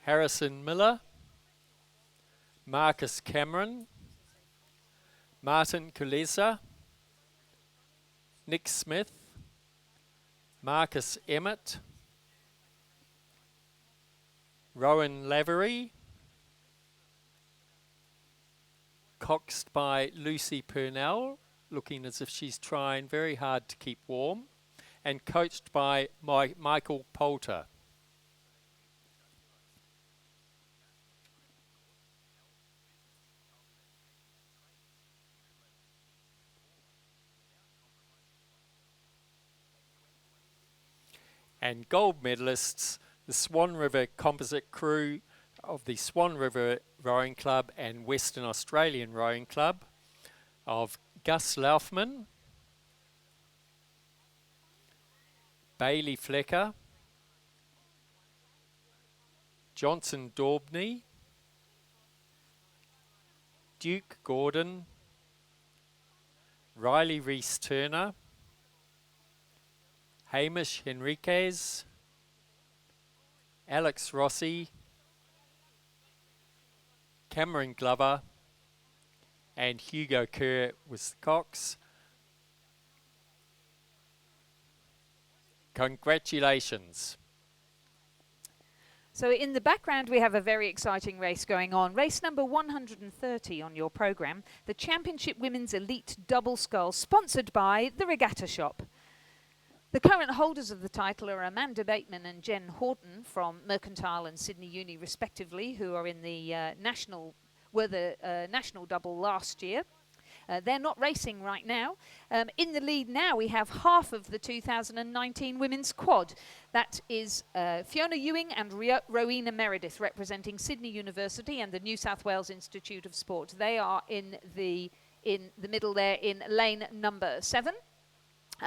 Harrison Miller, Marcus Cameron, Martin Kulesa, Nick Smith, Marcus Emmett, Rowan Lavery, coxed by Lucy Purnell, looking as if she's trying very hard to keep warm, and coached by Michael Poulter. And gold medalists, the Swan River Composite crew of the Swan River Rowing Club and Western Australian Rowing Club of Gus Laufman, Bailey Flecker, Johnson Daubney, Duke Gordon, Riley Reese-Turner, Hamish Henriquez, Alex Rossi, Cameron Glover, and Hugo Kerr was the cox. Congratulations. So in the background we have a very exciting race going on. Race number 130 on your programme, the Championship Women's Elite Double Scull, sponsored by the Regatta Shop. The current holders of the title are Amanda Bateman and Jen Horton from Mercantile and Sydney Uni respectively, who are in the national double last year. They're not racing right now. In the lead now, we have half of the 2019 women's quad. That is Fiona Ewing and Rowena Meredith, representing Sydney University and the New South Wales Institute of Sport. They are in the middle there in lane number 7.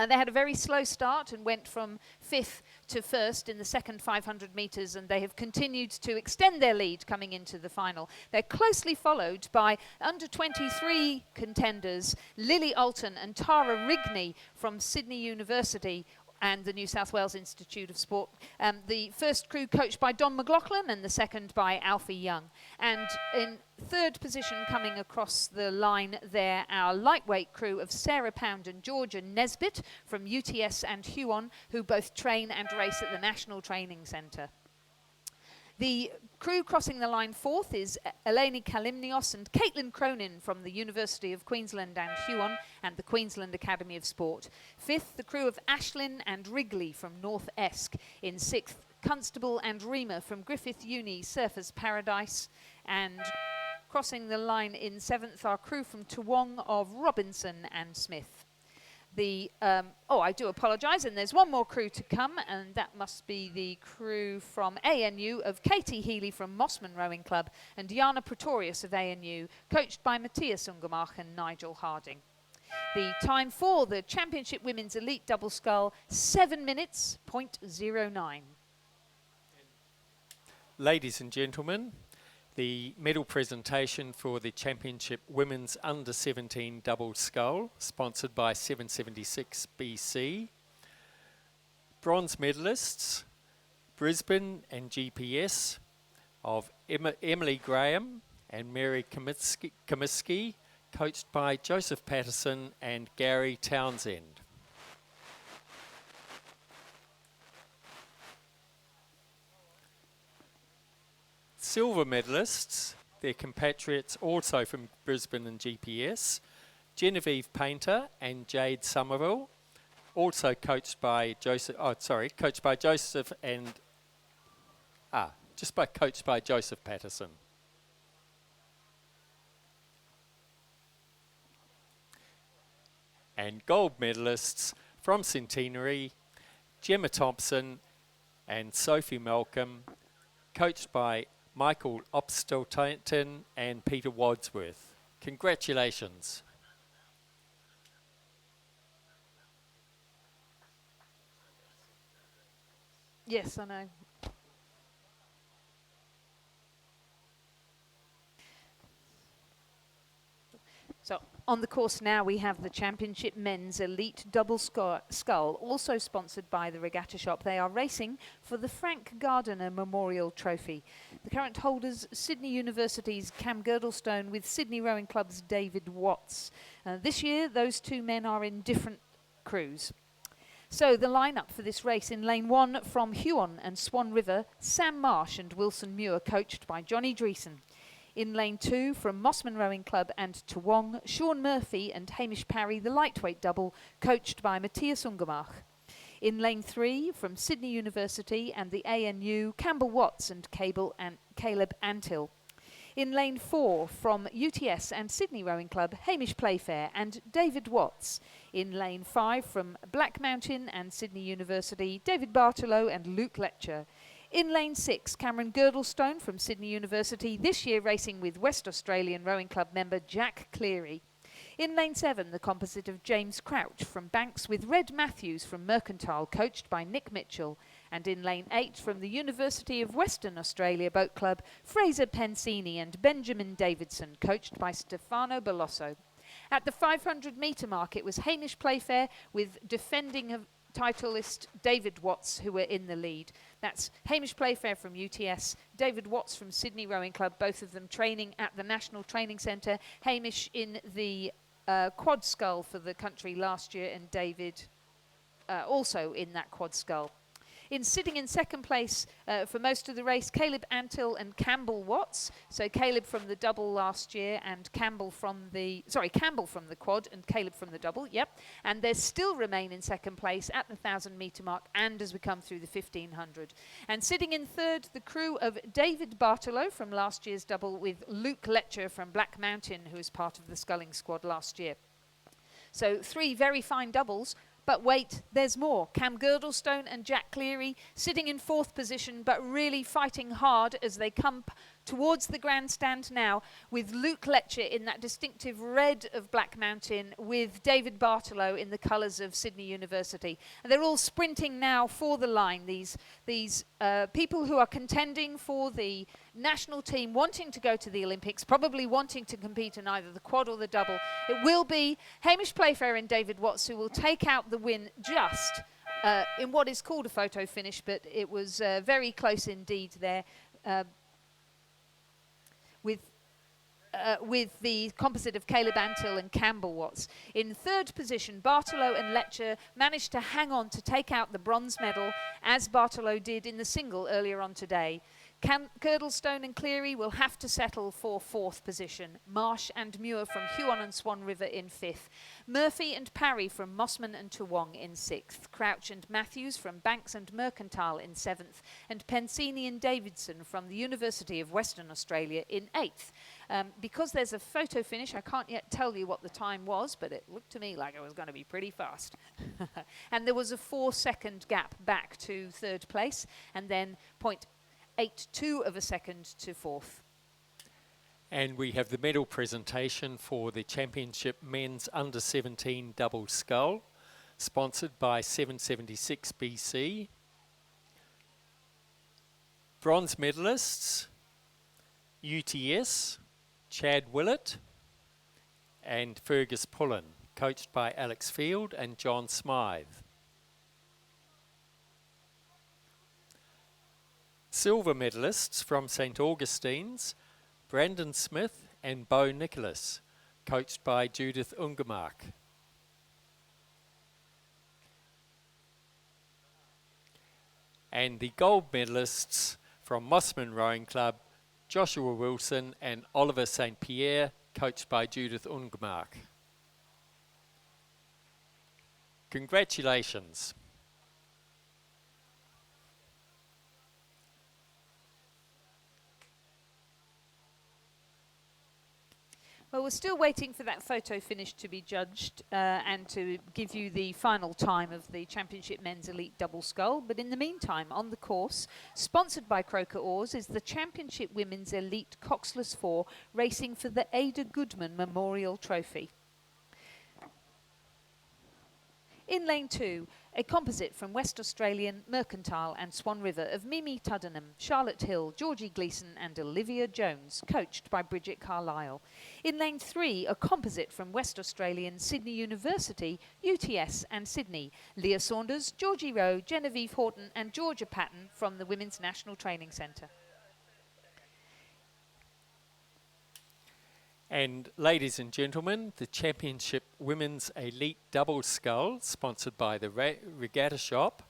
They had a very slow start and went from 5th to 1st in the second 500 metres, and they have continued to extend their lead coming into the final. They're closely followed by under 23 contenders, Lily Alton and Tara Rigney from Sydney University and the New South Wales Institute of Sport. The first crew coached by Don McLaughlin and the second by Alfie Young. And in third position coming across the line there, our lightweight crew of Sarah Pound and Georgia Nesbitt from UTS and Huon, who both train and race at the National Training Centre. The crew crossing the line fourth is Eleni Kalimnios and Caitlin Cronin from the University of Queensland and Huon and the Queensland Academy of Sport. Fifth, the crew of Ashlyn and Wrigley from North Esk. In sixth, Constable and Reamer from Griffith Uni Surfers Paradise. And crossing the line in seventh, our crew from Toowong of Robinson and Smith. I do apologise, and there's one more crew to come, and that must be the crew from ANU of Katie Healy from Mossman Rowing Club and Diana Pretorius of ANU, coached by Matthias Ungermach and Nigel Harding. The time for the Championship Women's Elite Double Scull, 7 minutes, .09. Ladies and gentlemen, the medal presentation for the Championship Women's Under-17 Double Scull, sponsored by 776 BC. Bronze medalists, Brisbane and GPS, of Emily Graham and Mary Comiskey, coached by Joseph Patterson and Gary Townsend. Silver medalists, their compatriots also from Brisbane and GPS, Genevieve Painter and Jade Somerville, also coached by Joseph Patterson. And gold medalists from Centenary, Gemma Thompson and Sophie Malcolm, coached by Michael Opstelton and Peter Wadsworth. Congratulations. Yes, I know. So on the course now we have the Championship Men's Elite Double Scull, also sponsored by the Regatta Shop. They are racing for the Frank Gardiner Memorial Trophy. The current holders, Sydney University's Cam Girdlestone with Sydney Rowing Club's David Watts. This year those two men are in different crews. So the lineup for this race: in lane 1 from Huon and Swan River, Sam Marsh and Wilson Muir, coached by Johnny Dreesen. In lane 2 from Mossman Rowing Club and Toowong, Sean Murphy and Hamish Parry, the lightweight double, coached by Matthias Ungermach. In lane 3 from Sydney University and the ANU, Campbell Watts and Caleb Antill. In lane 4 from UTS and Sydney Rowing Club, Hamish Playfair and David Watts. In lane 5 from Black Mountain and Sydney University, David Bartolo and Luke Letcher. In lane 6, Cameron Girdlestone from Sydney University, this year racing with West Australian Rowing Club member Jack Cleary. In lane 7, the composite of James Crouch from Banks with Red Matthews from Mercantile, coached by Nick Mitchell. And in lane 8, from the University of Western Australia Boat Club, Fraser Pensini and Benjamin Davidson, coached by Stefano Belosso. At the 500 metre mark, it was Hamish Playfair with defending titleist David Watts who were in the lead. That's Hamish Playfair from UTS, David Watts from Sydney Rowing Club, both of them training at the National Training Centre. Hamish in the quad scull for the country last year, and David also in that quad scull. Sitting in second place for most of the race, Caleb Antill and Campbell Watts. So Caleb from the double last year and Campbell from the quad and Caleb from the double, yep. And they still remain in second place at the 1,000 metre mark and as we come through the 1,500. And sitting in third, the crew of David Bartolo from last year's double with Luke Letcher from Black Mountain, who was part of the sculling squad last year. So 3 very fine doubles. But wait, there's more. Cam Girdlestone and Jack Cleary sitting in 4th position, but really fighting hard as they come towards the grandstand now, with Luke Letcher in that distinctive red of Black Mountain, with David Bartolo in the colours of Sydney University. And they're all sprinting now for the line, these people who are contending for the national team, wanting to go to the Olympics, probably wanting to compete in either the quad or the double. It will be Hamish Playfair and David Watts who will take out the win just in what is called a photo finish, but it was very close indeed there. With the composite of Caleb Antill and Campbell Watts. In third position, Bartolo and Letcher managed to hang on to take out the bronze medal, as Bartolo did in the single earlier on today. Girdlestone and Cleary will have to settle for 4th position. Marsh and Muir from Huon and Swan River in 5th. Murphy and Parry from Mossman and Toowong in 6th. Crouch and Matthews from Banks and Mercantile in 7th. And Pensini and Davidson from the University of Western Australia in 8th. Because there's a photo finish, I can't yet tell you what the time was, but it looked to me like it was going to be pretty fast. And there was a 4-second gap back to 3rd place, and then 0.82 of a second to 4th. And we have the medal presentation for the Championship Men's Under-17 Double Scull, sponsored by 776 BC. Bronze medalists, UTS, Chad Willett and Fergus Pullen, coached by Alex Field and John Smythe. Silver medalists from St Augustine's, Brandon Smith and Bo Nicholas, coached by Judith Ungemark. And the gold medalists from Mossman Rowing Club, Joshua Wilson and Oliver St Pierre, coached by Judith Ungemark. Congratulations. Well, we're still waiting for that photo finish to be judged and to give you the final time of the Championship Men's Elite Double Scull. But in the meantime, on the course, sponsored by Croker Oars, is the Championship Women's Elite Coxless 4 racing for the Ada Goodman Memorial Trophy. In lane 2, a composite from West Australian, Mercantile and Swan River of Mimi Tuddenham, Charlotte Hill, Georgie Gleeson and Olivia Jones, coached by Bridget Carlisle. In lane 3, a composite from West Australian, Sydney University, UTS and Sydney, Leah Saunders, Georgie Rowe, Genevieve Horton and Georgia Patton from the Women's National Training Centre. And ladies and gentlemen, the Championship Women's Elite Double Scull, sponsored by the Regatta Shop,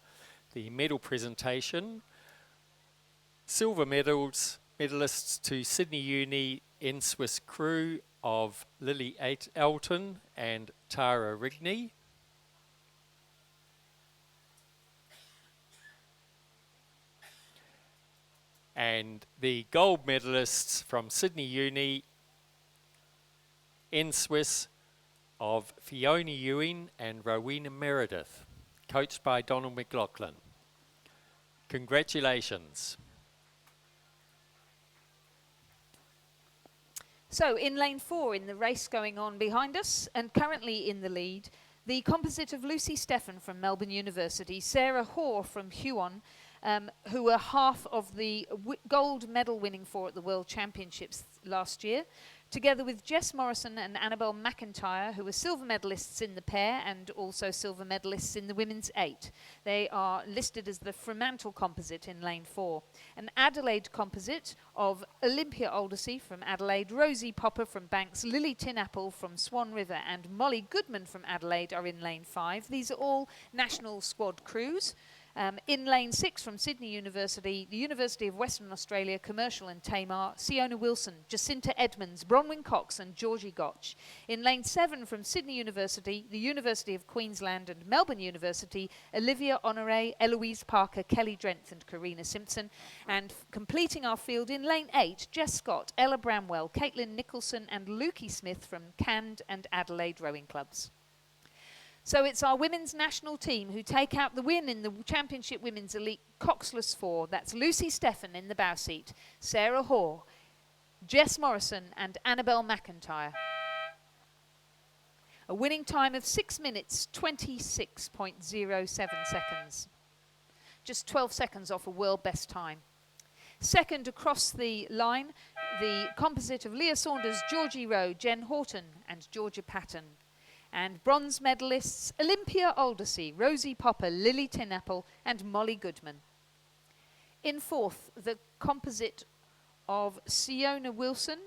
the medal presentation, silver medalists to Sydney Uni N-Swiss crew of Lily Elton and Tara Rigney. And the gold medalists from Sydney Uni N-Swiss of Fiona Ewing and Rowena Meredith, coached by Donald McLaughlin. Congratulations. So in lane 4, in the race going on behind us and currently in the lead, the composite of Lucy Steffen from Melbourne University, Sarah Hoare from Huon, who were half of the gold medal winning four at the World Championships last year, together with Jess Morrison and Annabelle McIntyre, who were silver medalists in the pair and also silver medalists in the women's 8. They are listed as the Fremantle composite in lane 4. An Adelaide composite of Olympia Aldersey from Adelaide, Rosie Popper from Banks, Lily Tinapple from Swan River and Molly Goodman from Adelaide are in lane 5. These are all national squad crews. In lane 6 from Sydney University, the University of Western Australia, Commercial and Tamar, Siona Wilson, Jacinta Edmonds, Bronwyn Cox and Georgie Gotch. In lane 7 from Sydney University, the University of Queensland and Melbourne University, Olivia Honore, Eloise Parker, Kelly Drenth and Karina Simpson. And completing our field in lane 8, Jess Scott, Ella Bramwell, Caitlin Nicholson and Lukey Smith from Cand and Adelaide Rowing Clubs. So it's our women's national team who take out the win in the Championship Women's Elite Coxless 4. That's Lucy Steffen in the bow seat, Sarah Hoare, Jess Morrison and Annabelle McIntyre. A winning time of 6 minutes, 26.07 seconds. Just 12 seconds off a world best time. Second across the line, the composite of Leah Saunders, Georgie Rowe, Jen Horton and Georgia Patton. And bronze medalists Olympia Aldersey, Rosie Popper, Lily Tinapple and Molly Goodman. In fourth, the composite of Siona Wilson,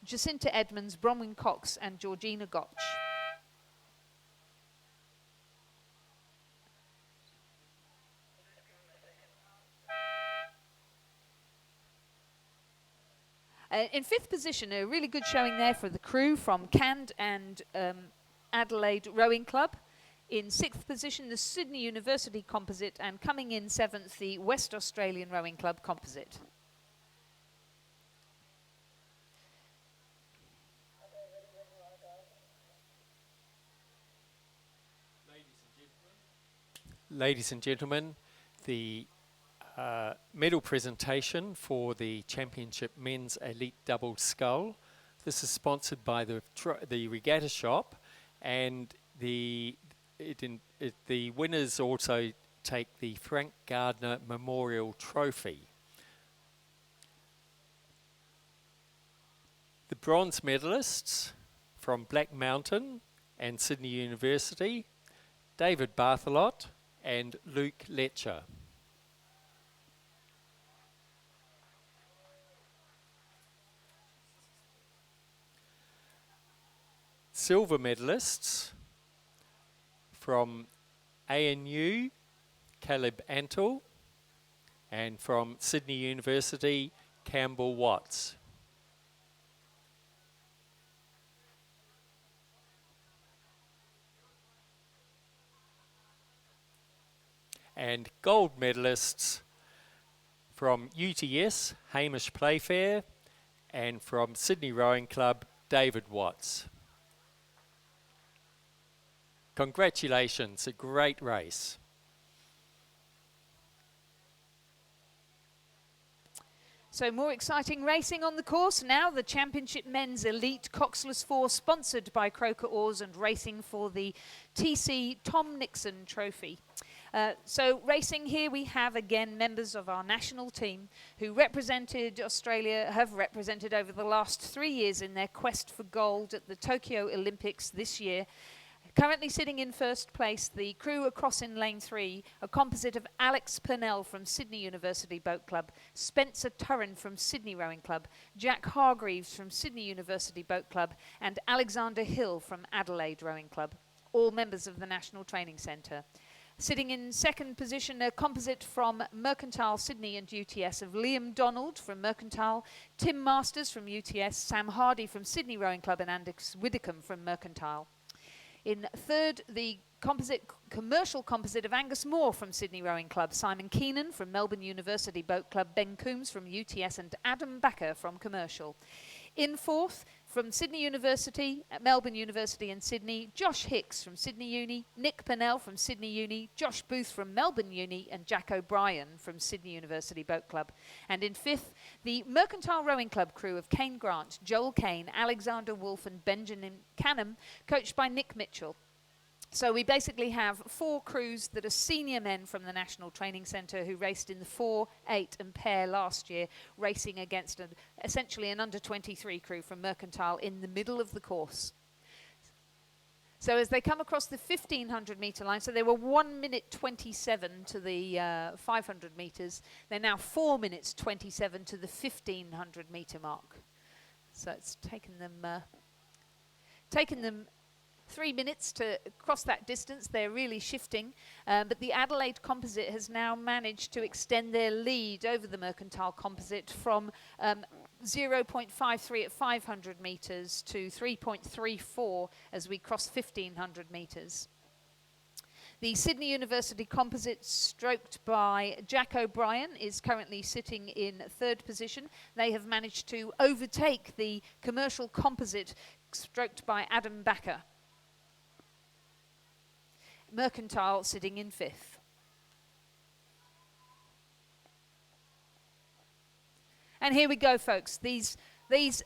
Jacinta Edmonds, Bronwyn Cox and Georgina Gotch. In fifth position, a really good showing there for the crew from Cand and Adelaide Rowing Club. In sixth position, the Sydney University Composite, and coming in seventh, the West Australian Rowing Club Composite. Ladies and gentlemen, the medal presentation for the Championship Men's Elite Double Scull. This is sponsored by the Regatta Shop, and the winners also take the Frank Gardner Memorial Trophy. The bronze medalists from Black Mountain and Sydney University, David Barthelot and Luke Letcher. Silver medalists from ANU, Caleb Antle, and from Sydney University, Campbell Watts. And gold medalists from UTS, Hamish Playfair, and from Sydney Rowing Club, David Watts. Congratulations, a great race. So more exciting racing on the course now. The Championship Men's Elite Coxless 4, sponsored by Croker Oars and racing for the TC Tom Nixon Trophy. So racing here, we have again members of our national team who represented Australia, have represented over the last 3 years in their quest for gold at the Tokyo Olympics this year. Currently sitting in first place, the crew across in lane 3, a composite of Alex Purnell from Sydney University Boat Club, Spencer Turren from Sydney Rowing Club, Jack Hargreaves from Sydney University Boat Club, and Alexander Hill from Adelaide Rowing Club, all members of the National Training Centre. Sitting in second position, a composite from Mercantile Sydney and UTS of Liam Donald from Mercantile, Tim Masters from UTS, Sam Hardy from Sydney Rowing Club, and Andy Widdicombe from Mercantile. In third, the commercial composite of Angus Moore from Sydney Rowing Club, Simon Keenan from Melbourne University Boat Club, Ben Coombs from UTS, and Adam Backer from Commercial. In fourth, from Sydney University, Melbourne University and Sydney, Josh Hicks from Sydney Uni, Nick Purnell from Sydney Uni, Josh Booth from Melbourne Uni, and Jack O'Brien from Sydney University Boat Club. And in fifth, the Mercantile Rowing Club crew of Kane Grant, Joel Kane, Alexander Wolfe and Benjamin Canham, coached by Nick Mitchell. So we basically have 4 crews that are senior men from the National Training Centre who raced in the 4, 8 and pair last year, racing against essentially an under-23 crew from Mercantile in the middle of the course. So as they come across the 1500 metre line, so they were 1 minute 27 to the 500 metres, they're now 4 minutes 27 to the 1500 metre mark. So it's taken them 3 minutes to cross that distance. They're really shifting, but the Adelaide Composite has now managed to extend their lead over the Mercantile Composite from 0.53 at 500 metres to 3.34 as we cross 1500 metres. The Sydney University Composite, stroked by Jack O'Brien, is currently sitting in third position. They have managed to overtake the Commercial Composite, stroked by Adam Backer. Mercantile sitting in fifth. And here we go, folks. These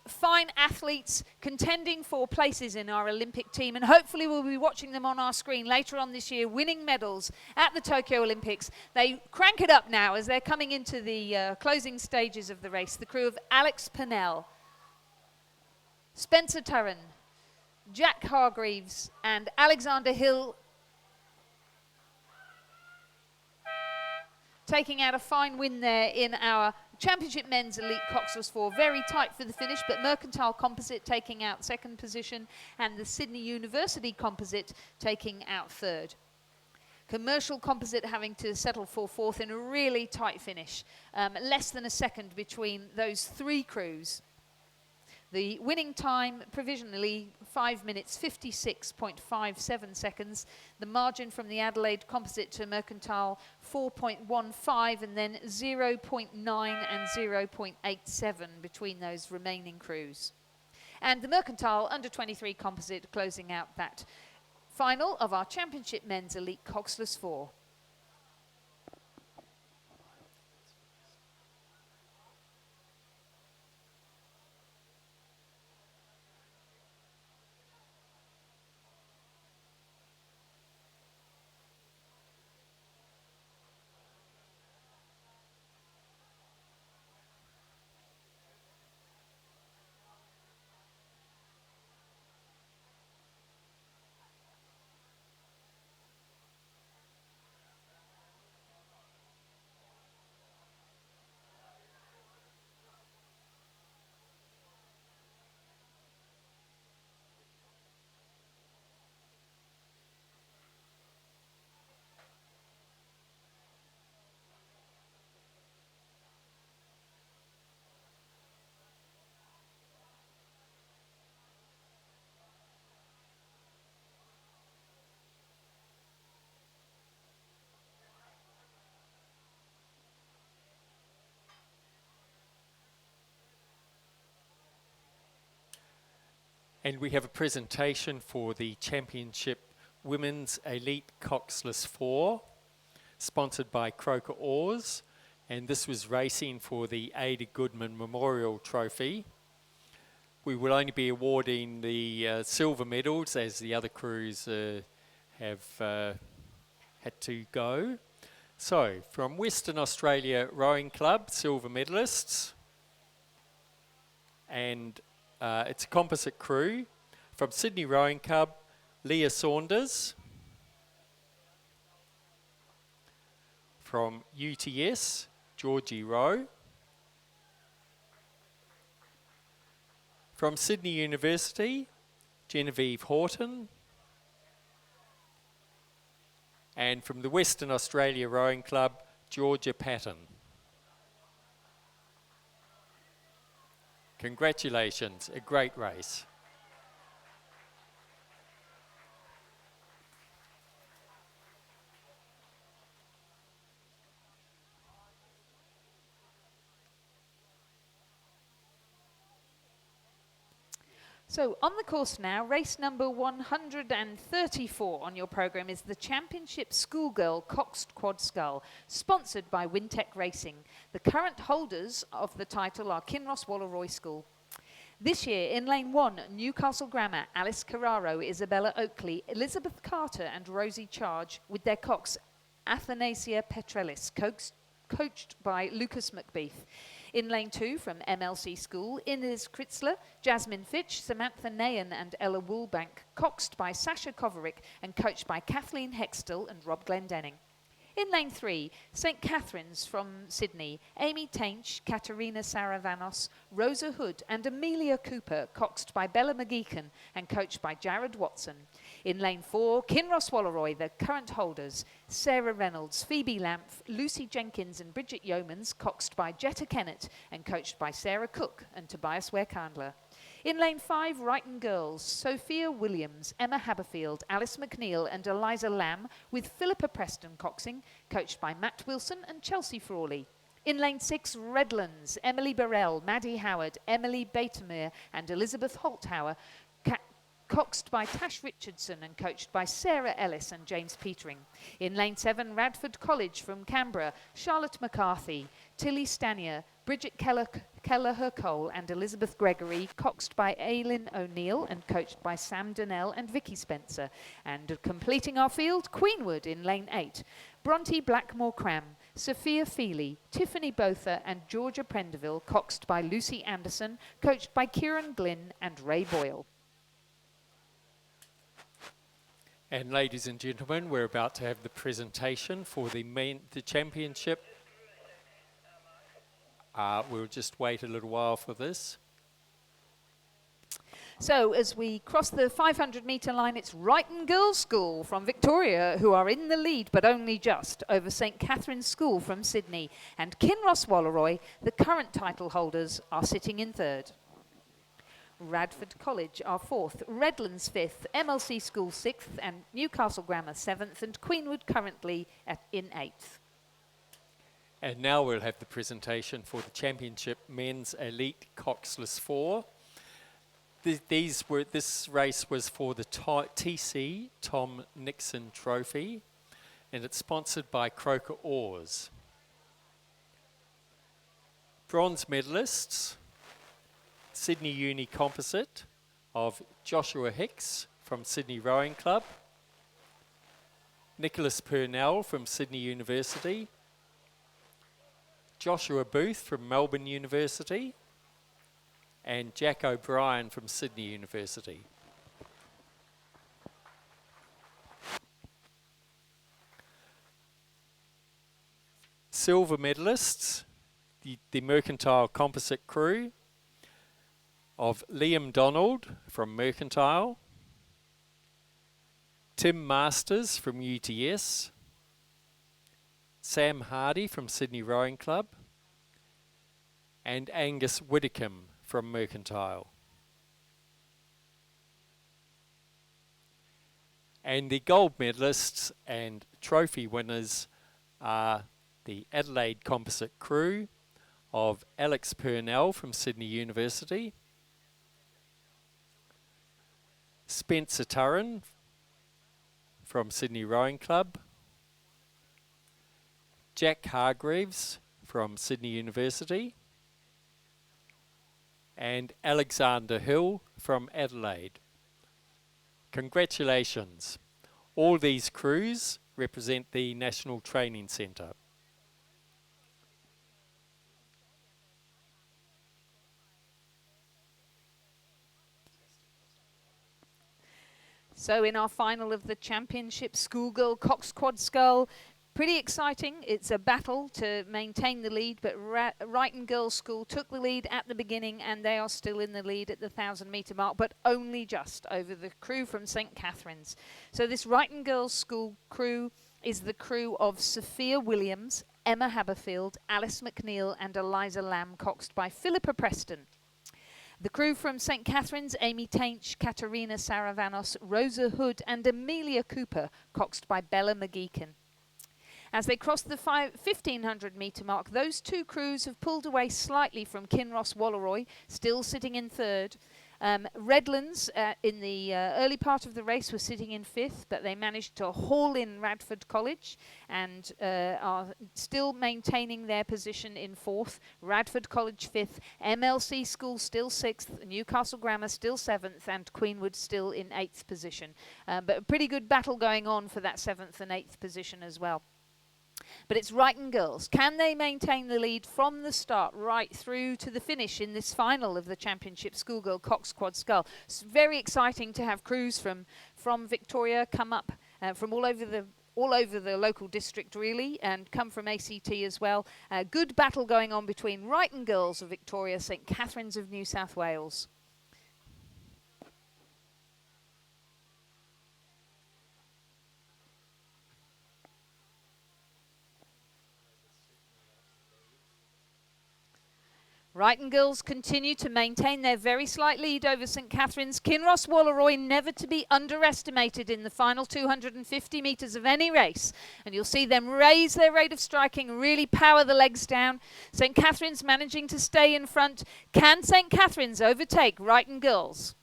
fine athletes contending for places in our Olympic team, and hopefully we'll be watching them on our screen later on this year, winning medals at the Tokyo Olympics. They crank it up now as they're coming into the closing stages of the race. The crew of Alex Pennell, Spencer Turren, Jack Hargreaves, and Alexander Hill, taking out a fine win there in our Championship Men's Elite Coxless 4. Very tight for the finish, but Mercantile Composite taking out second position and the Sydney University Composite taking out third. Commercial Composite having to settle for fourth in a really tight finish. Less than a second between those three crews. The winning time provisionally 5 minutes 56.57 seconds. The margin from the Adelaide Composite to Mercantile 4.15, and then 0.9 and 0.87 between those remaining crews. And the Mercantile under 23 Composite closing out that final of our Championship Men's Elite Coxless 4. And we have a presentation for the Championship Women's Elite Coxless 4, sponsored by Croker Oars. And this was racing for the Ada Goodman Memorial Trophy. We will only be awarding the silver medals as the other crews have had to go. So, from Western Australia Rowing Club, silver medalists. And it's a composite crew. From Sydney Rowing Club, Leah Saunders. From UTS, Georgie Rowe. From Sydney University, Genevieve Horton. And from the Western Australia Rowing Club, Georgia Patton. Congratulations, a great race. So on the course now, race number 134 on your programme is the Championship Schoolgirl Coxed Quad Scull, sponsored by Wintec Racing. The current holders of the title are Kinross Wallaroy School. This year, in Lane 1, Newcastle Grammar, Alice Carraro, Isabella Oakley, Elizabeth Carter and Rosie Charge, with their cox Athanasia Petrellis, coached by Lucas McBeath. In Lane 2, from MLC School, Inez Kritzler, Jasmine Fitch, Samantha Nayan and Ella Woolbank, coxed by Sasha Koverick and coached by Kathleen Hextall and Rob Glendenning. In lane 3, St Catherine's from Sydney, Amy Tainch, Katerina Saravanos, Rosa Hood and Amelia Cooper, coxed by Bella McGeechan and coached by Jared Watson. In lane 4, Kinross Walleroy, the current holders, Sarah Reynolds, Phoebe Lampf, Lucy Jenkins and Bridget Yeomans, coxed by Jetta Kennett and coached by Sarah Cook and Tobias Ware-Candler. In lane 5, Wrighton Girls, Sophia Williams, Emma Haberfield, Alice McNeil and Eliza Lamb, with Philippa Preston coxing, coached by Matt Wilson and Chelsea Frawley. In lane 6, Redlands, Emily Burrell, Maddie Howard, Emily Batemere and Elizabeth Holthauer, coxed by Tash Richardson and coached by Sarah Ellis and James Petering. In lane 7, Radford College from Canberra, Charlotte McCarthy, Tilly Stanier, Bridget Kelleher-Cole and Elizabeth Gregory, coxed by Aileen O'Neill and coached by Sam Donnell and Vicky Spencer. And completing our field, Queenwood in lane 8, Bronte Blackmore-Cram, Sophia Feely, Tiffany Botha and Georgia Prendeville, coxed by Lucy Anderson, coached by Kieran Glynn and Ray Boyle. And ladies and gentlemen, we're about to have the presentation for the championship. We'll just wait a little while for this. So as we cross the 500 metre line, it's Wrighton Girls School from Victoria who are in the lead, but only just, over St Catherine's School from Sydney. And Kinross Walleroy, the current title holders, are sitting in third. Radford College are fourth, Redlands fifth, MLC School sixth and Newcastle Grammar seventh and Queenwood currently in eighth. And now we'll have the presentation for the Championship Men's Elite Coxless 4. This race was for the TC Tom Nixon Trophy, and it's sponsored by Croker Oars. Bronze medalists, Sydney Uni Composite of Joshua Hicks from Sydney Rowing Club, Nicholas Purnell from Sydney University, Joshua Booth from Melbourne University, and Jack O'Brien from Sydney University. Silver medalists, the Mercantile Composite crew of Liam Donald from Mercantile, Tim Masters from UTS, Sam Hardy from Sydney Rowing Club, and Angus Widdicombe from Mercantile. And the gold medalists and trophy winners are the Adelaide Composite crew of Alex Purnell from Sydney University, Spencer Turren from Sydney Rowing Club, Jack Hargreaves from Sydney University, and Alexander Hill from Adelaide. Congratulations. All these crews represent the National Training Centre. So in our final of the championship, Schoolgirl, Cox Quad Scull, pretty exciting. It's a battle to maintain the lead, but Wrighton Girls School took the lead at the beginning and they are still in the lead at the 1,000 metre mark, but only just over the crew from St Catherine's. So this Wrighton Girls School crew is the crew of Sophia Williams, Emma Haberfield, Alice McNeil and Eliza Lamb, coxed by Philippa Preston. The crew from St Catherine's, Amy Tainch, Katerina Saravanos, Rosa Hood and Amelia Cooper, coxed by Bella McGeechan. As they cross the 1,500 metre mark, those two crews have pulled away slightly from Kinross Walleroy, still sitting in third. Redlands, in the early part of the race, was sitting in fifth, but they managed to haul in Radford College and are still maintaining their position in fourth. Radford College fifth, MLC School still sixth, Newcastle Grammar still seventh, and Queenwood still in eighth position. But a pretty good battle going on for that seventh and eighth position as well. But it's Wrighton Girls. Can they maintain the lead from the start right through to the finish in this final of the championship, Schoolgirl Cox Quad Scull? It's very exciting to have crews from Victoria come up from all over all over the local district really, and come from ACT as well. A good battle going on between Wrighton Girls of Victoria, St Catherine's of New South Wales. Wrighton Girls continue to maintain their very slight lead over St Catherine's. Kinross Walleroy never to be underestimated in the final 250 metres of any race. And you'll see them raise their rate of striking, really power the legs down. St Catherine's managing to stay in front. Can St Catherine's overtake Wrighton Girls?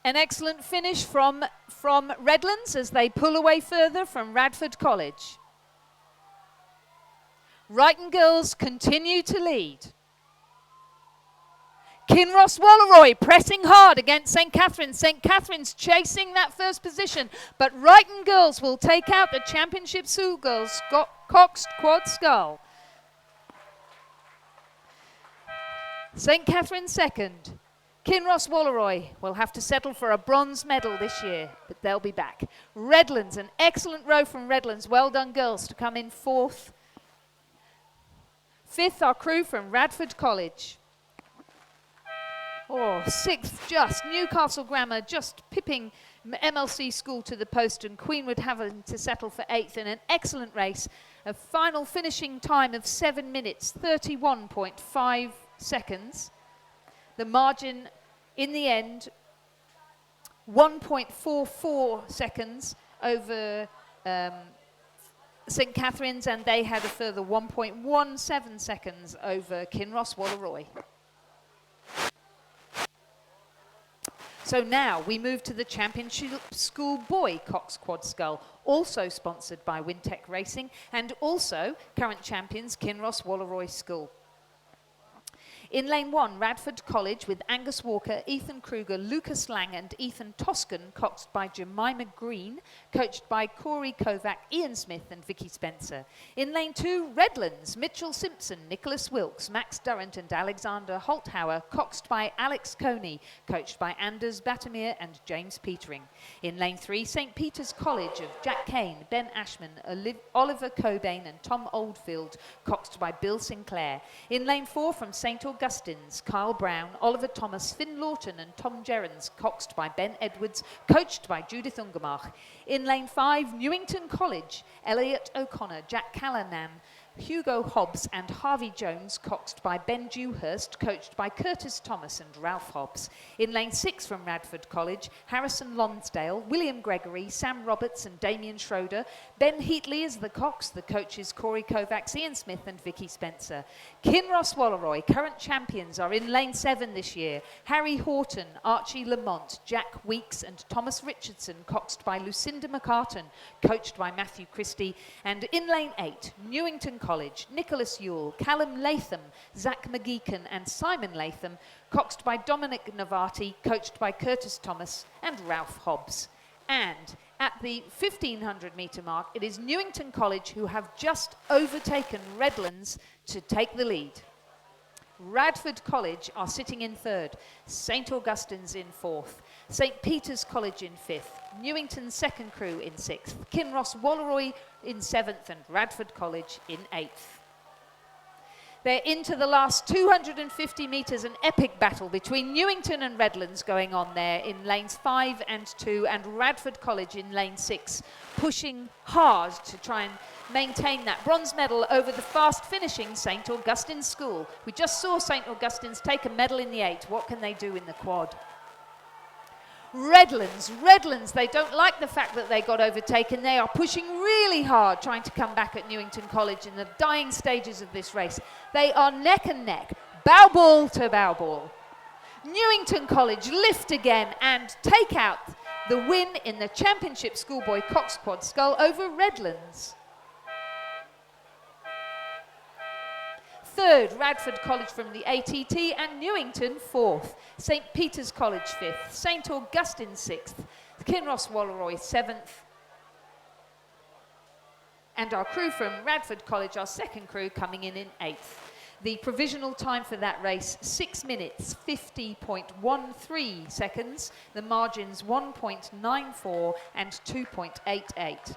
An excellent finish from Redlands as they pull away further from Radford College. Wrighton Girls continue to lead. Kinross Walleroy pressing hard against St Catherine's. St Catherine's chasing that first position, but Wrighton Girls will take out the Championship Schoolgirls coxed quad scull. St Catherine's second. Kinross Walleroy will have to settle for a bronze medal this year, but they'll be back. Redlands, an excellent row from Redlands. Well done, girls, to come in fourth. Fifth, our crew from Radford College. Oh, sixth, just Newcastle Grammar, just pipping MLC School to the post, and Queenwood having to settle for eighth in an excellent race. A final finishing time of 7 minutes, 31.5 seconds. The margin in the end, 1.44 seconds over St Catherine's, and they had a further 1.17 seconds over Kinross Walleroy. So now we move to the Championship Schoolboy Cox Quad Scull, also sponsored by Wintec Racing, and also current champions Kinross Walleroy School. In lane 1, Radford College with Angus Walker, Ethan Kruger, Lucas Lang and Ethan Toscan, coxed by Jemima Green, coached by Corey Kovac, Ian Smith and Vicky Spencer. In lane 2, Redlands, Mitchell Simpson, Nicholas Wilkes, Max Durrant and Alexander Holthauer, coxed by Alex Coney, coached by Anders Batamir and James Petering. In lane 3, St Peter's College of Jack Kane, Ben Ashman, Oliver Cobain and Tom Oldfield, coxed by Bill Sinclair. In lane 4, from St Augustine's, Kyle Brown, Oliver Thomas, Finn Lawton and Tom Gerrans, coxed by Ben Edwards, coached by Judith Ungemach. In lane 5, Newington College, Elliot O'Connor, Jack Callanan, Hugo Hobbs and Harvey Jones, coxed by Ben Dewhurst, coached by Curtis Thomas and Ralph Hobbs. In lane 6 from Radford College, Harrison Lonsdale, William Gregory, Sam Roberts and Damien Schroeder. Ben Heatley is the cox, the coaches Corey Kovacs, Ian Smith and Vicky Spencer. Kinross Walleroy, current champions, are in lane 7 this year. Harry Horton, Archie Lamont, Jack Weeks and Thomas Richardson, coxed by Lucinda McCartan, coached by Matthew Christie. And in lane 8, Newington College, Nicholas Yule, Callum Latham, Zach McGeechan and Simon Latham, coxed by Dominic Navati, coached by Curtis Thomas and Ralph Hobbs. And at the 1500 metre mark, it is Newington College who have just overtaken Redlands to take the lead. Radford College are sitting in 3rd, St Augustine's in 4th, St Peter's College in 5th, Newington's second crew in 6th, Kinross Walleroy in 7th and Radford College in 8th. They're into the last 250 metres, an epic battle between Newington and Redlands going on there in lanes 5 and 2, and Radford College in lane 6, pushing hard to try and maintain that bronze medal over the fast finishing St Augustine's School. We just saw St Augustine's take a medal in the 8. What can they do in the quad? Redlands, they don't like the fact that they got overtaken. They are pushing really hard, trying to come back at Newington College in the dying stages of this race. They are neck and neck, bow ball to bow ball. Newington College lift again and take out the win in the Championship Schoolboy Cox Quad Scull over Redlands. 3rd, Radford College from the ATT and Newington 4th, St Peter's College 5th, St Augustine 6th, Kinross Walleroy 7th, and our crew from Radford College, our second crew, coming in 8th. The provisional time for that race, 6 minutes, 50.13 seconds. The margins 1.94 and 2.88.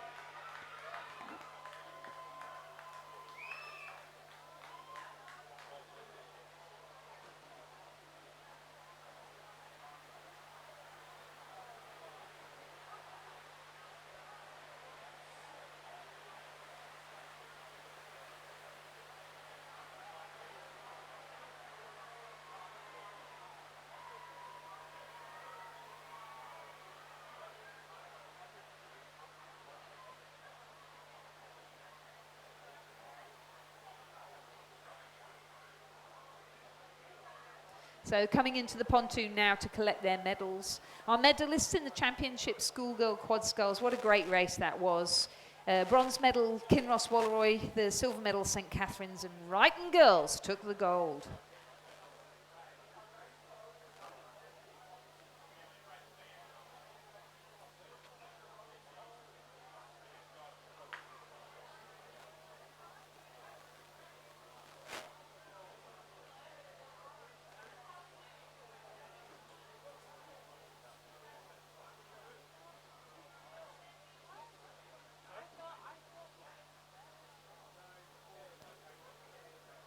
So coming into the pontoon now to collect their medals. Our medalists in the championship Schoolgirl Quad Sculls, what a great race that was. Bronze medal Kinross Walleroy, the silver medal St Catherine's, and Wrighton Girls took the gold.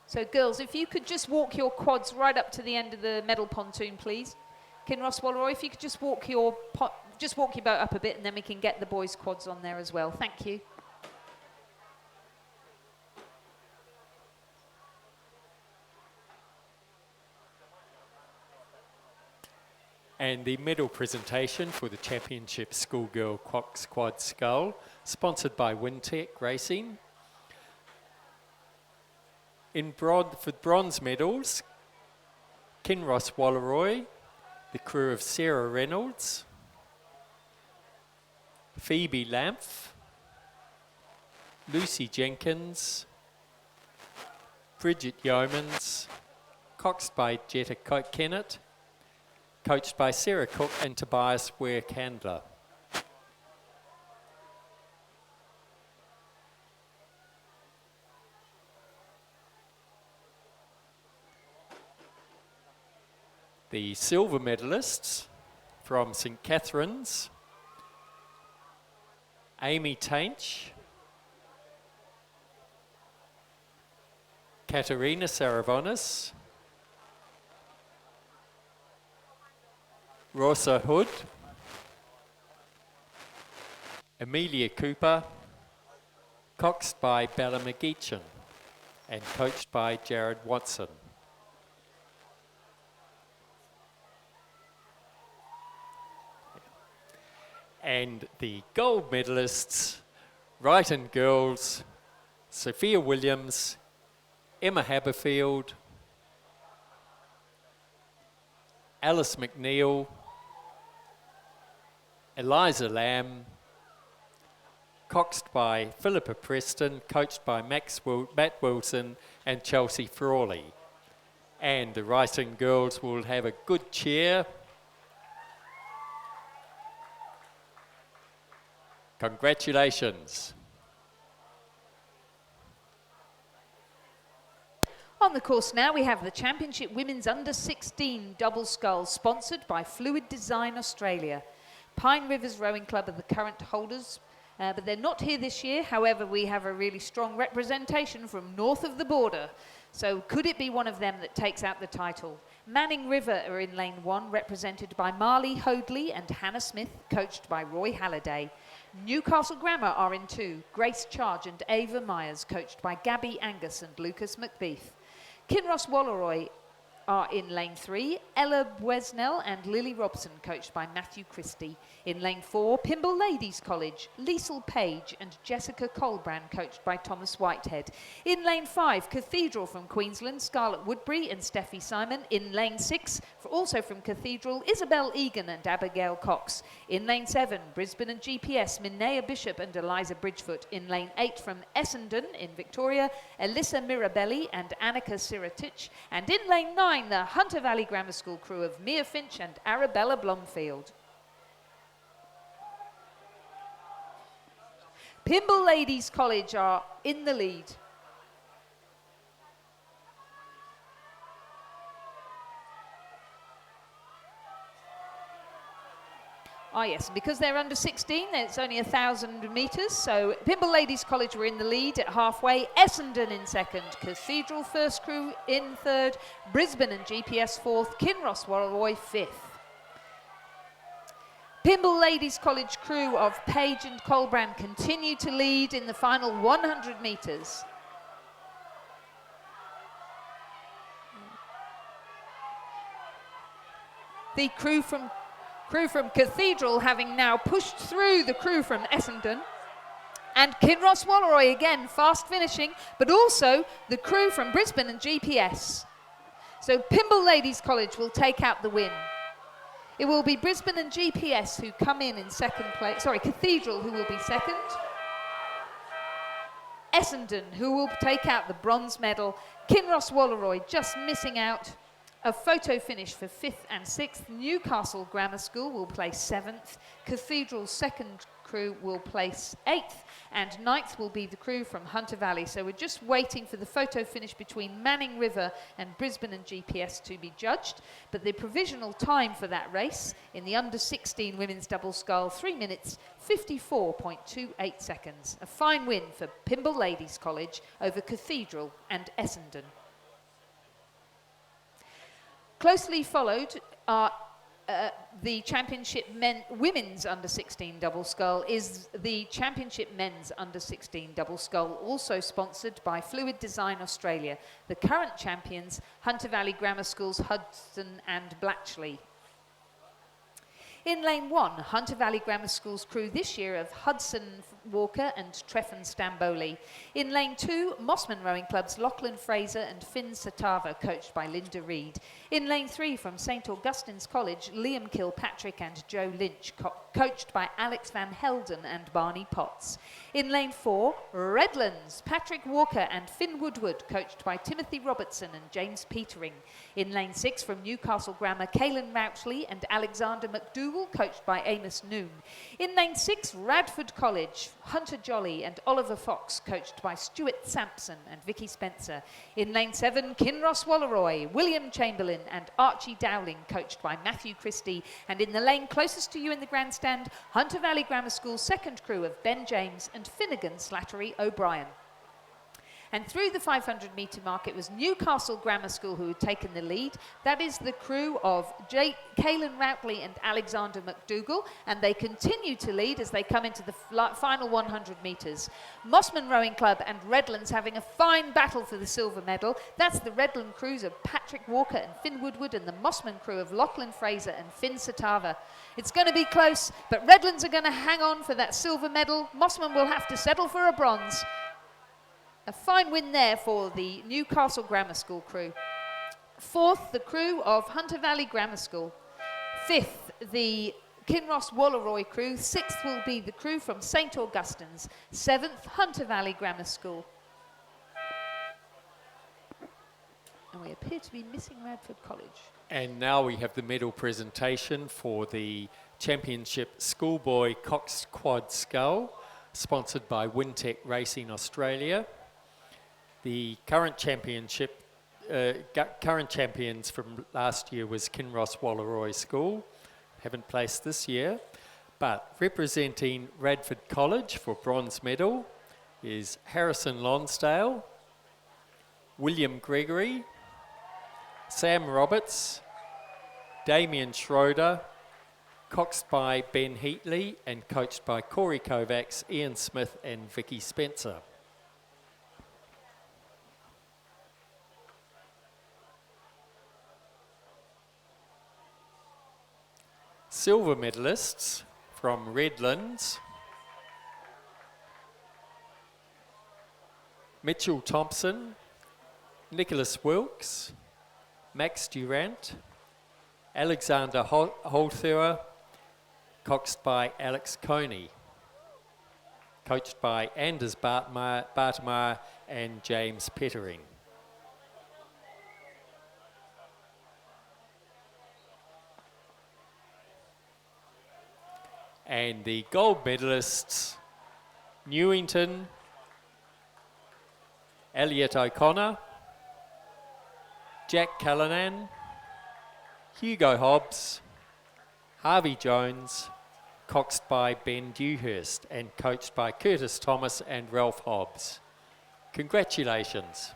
So girls, if you could just walk your quads right up to the end of the medal pontoon, please. Kinross Walleroy, if you could just walk your boat up a bit, and then we can get the boys' quads on there as well. Thank you. And the medal presentation for the championship Schoolgirl Cox Quad Scull, sponsored by Wintec Racing. For bronze medals, Kinross Walleroy, the crew of Sarah Reynolds, Phoebe Lampf, Lucy Jenkins, Bridget Yeomans, coxed by Jetta Kennett, coached by Sarah Cook and Tobias Ware-Candler. The silver medalists from St Catherine's, Amy Tainch, Katerina Saravonis, Rosa Hood, Amelia Cooper, coxed by Bella McGeechan and coached by Jared Watson. And the gold medalists, Wrighton Girls, Sophia Williams, Emma Haberfield, Alice McNeil, Eliza Lamb, coxed by Philippa Preston, coached by Matt Wilson and Chelsea Frawley. And the Wrighton Girls will have a good cheer. Congratulations. On the course now, we have the Championship Women's Under-16 Double Sculls, sponsored by Fluid Design Australia. Pine Rivers Rowing Club are the current holders, but they're not here this year. However, we have a really strong representation from north of the border. So could it be one of them that takes out the title? Manning River are in lane 1, represented by Marley Hoadley and Hannah Smith, coached by Roy Halliday. Newcastle Grammar are in 2, Grace Charge and Ava Myers, coached by Gabby Angus and Lucas McBeath. Kinross Walleroy are in lane 3, Ella Wesnell and Lily Robson, coached by Matthew Christie. In lane 4, Pymble Ladies College, Liesl Page and Jessica Colbrand, coached by Thomas Whitehead. In lane 5, Cathedral from Queensland, Scarlett Woodbury and Steffi Simon. In lane 6, also from Cathedral, Isabel Egan and Abigail Cox. In lane 7, Brisbane and GPS, Minnea Bishop and Eliza Bridgefoot. In lane 8, from Essendon in Victoria, Alyssa Mirabelli and Annika Siratich. And in lane 9, the Hunter Valley Grammar School crew of Mia Finch and Arabella Blomfield. Pymble Ladies College are in the lead. Ah, yes, because they're under 16, it's only 1,000 metres. So Pymble Ladies College were in the lead at halfway, Essendon in second, Cathedral First Crew in third, Brisbane and GPS fourth, Kinross Warrawoi fifth. Pymble Ladies College crew of Page and Colbrand continue to lead in the final 100 metres. The crew from Cathedral having now pushed through the crew from Essendon. And Kinross Warrawoi again fast finishing, but also the crew from Brisbane and GPS. So Pymble Ladies College will take out the win. It will be Brisbane and GPS who come in second place. Sorry, Cathedral who will be second. Essendon who will take out the bronze medal. Kinross Warrawoi just missing out. A photo finish for 5th and 6th. Newcastle Grammar School will place 7th. Cathedral's second crew will place 8th. And 9th will be the crew from Hunter Valley. So we're just waiting for the photo finish between Manning River and Brisbane and GPS to be judged. But the provisional time for that race in the under 16 women's double scull, 3 minutes 54.28 seconds. A fine win for Pymble Ladies College over Cathedral and Essendon. Closely followed are the championship women's under 16 double scull is the championship men's under 16 double scull, also sponsored by Fluid Design Australia. The current champions, Hunter Valley Grammar School's Hudson and Blatchley. In lane 1, Hunter Valley Grammar School's crew this year of Hudson Walker and Treffan Stamboli. In lane 2, Mossman Rowing Club's Lachlan Fraser and Finn Satava, coached by Linda Reid. In lane 3, from St Augustine's College, Liam Kilpatrick and Joe Lynch, coached by Alex Van Helden and Barney Potts. In lane 4, Redlands, Patrick Walker and Finn Woodward, coached by Timothy Robertson and James Petering. In lane 6, from Newcastle Grammar, Caelan Routley and Alexander McDougall, coached by Amos Noon. In lane 6, Radford College, Hunter Jolly and Oliver Fox, coached by Stuart Sampson and Vicky Spencer. In lane 7, Kinross Warrawoi, William Chamberlain and Archie Dowling, coached by Matthew Christie. And in the lane closest to you in the grandstand, Hunter Valley Grammar School's second crew of Ben James and Finnegan Slattery O'Brien. And through the 500-metre mark, it was Newcastle Grammar School who had taken the lead. That is the crew of Caelan Routley and Alexander McDougall, and they continue to lead as they come into the final 100 metres. Mossman Rowing Club and Redlands having a fine battle for the silver medal. That's the Redland crews of Patrick Walker and Finn Woodward, and the Mossman crew of Lachlan Fraser and Finn Satava. It's going to be close, but Redlands are going to hang on for that silver medal. Mossman will have to settle for a bronze. A fine win there for the Newcastle Grammar School crew. 4th, the crew of Hunter Valley Grammar School. 5th, the Kinross Warrawoi crew. 6th will be the crew from St Augustine's. 7th, Hunter Valley Grammar School. And we appear to be missing Radford College. And now we have the medal presentation for the Championship Schoolboy Coxed Quad Scull, sponsored by Wintec Racing Australia. The current champions from last year was Kinross Warrawoi School, haven't placed this year, but representing Radford College for bronze medal is Harrison Lonsdale, William Gregory, Sam Roberts, Damien Schroeder, coxed by Ben Heatley and coached by Corey Kovacs, Ian Smith and Vicky Spencer. Silver medalists from Redlands, Mitchell Thompson, Nicholas Wilkes, Max Durant, Alexander Holthuer, coxed by Alex Coney, coached by Anders Bartemeyer and James Petering. And the gold medalists, Newington, Elliot O'Connor, Jack Callanan, Hugo Hobbs, Harvey Jones, coxed by Ben Dewhurst and coached by Curtis Thomas and Ralph Hobbs. Congratulations.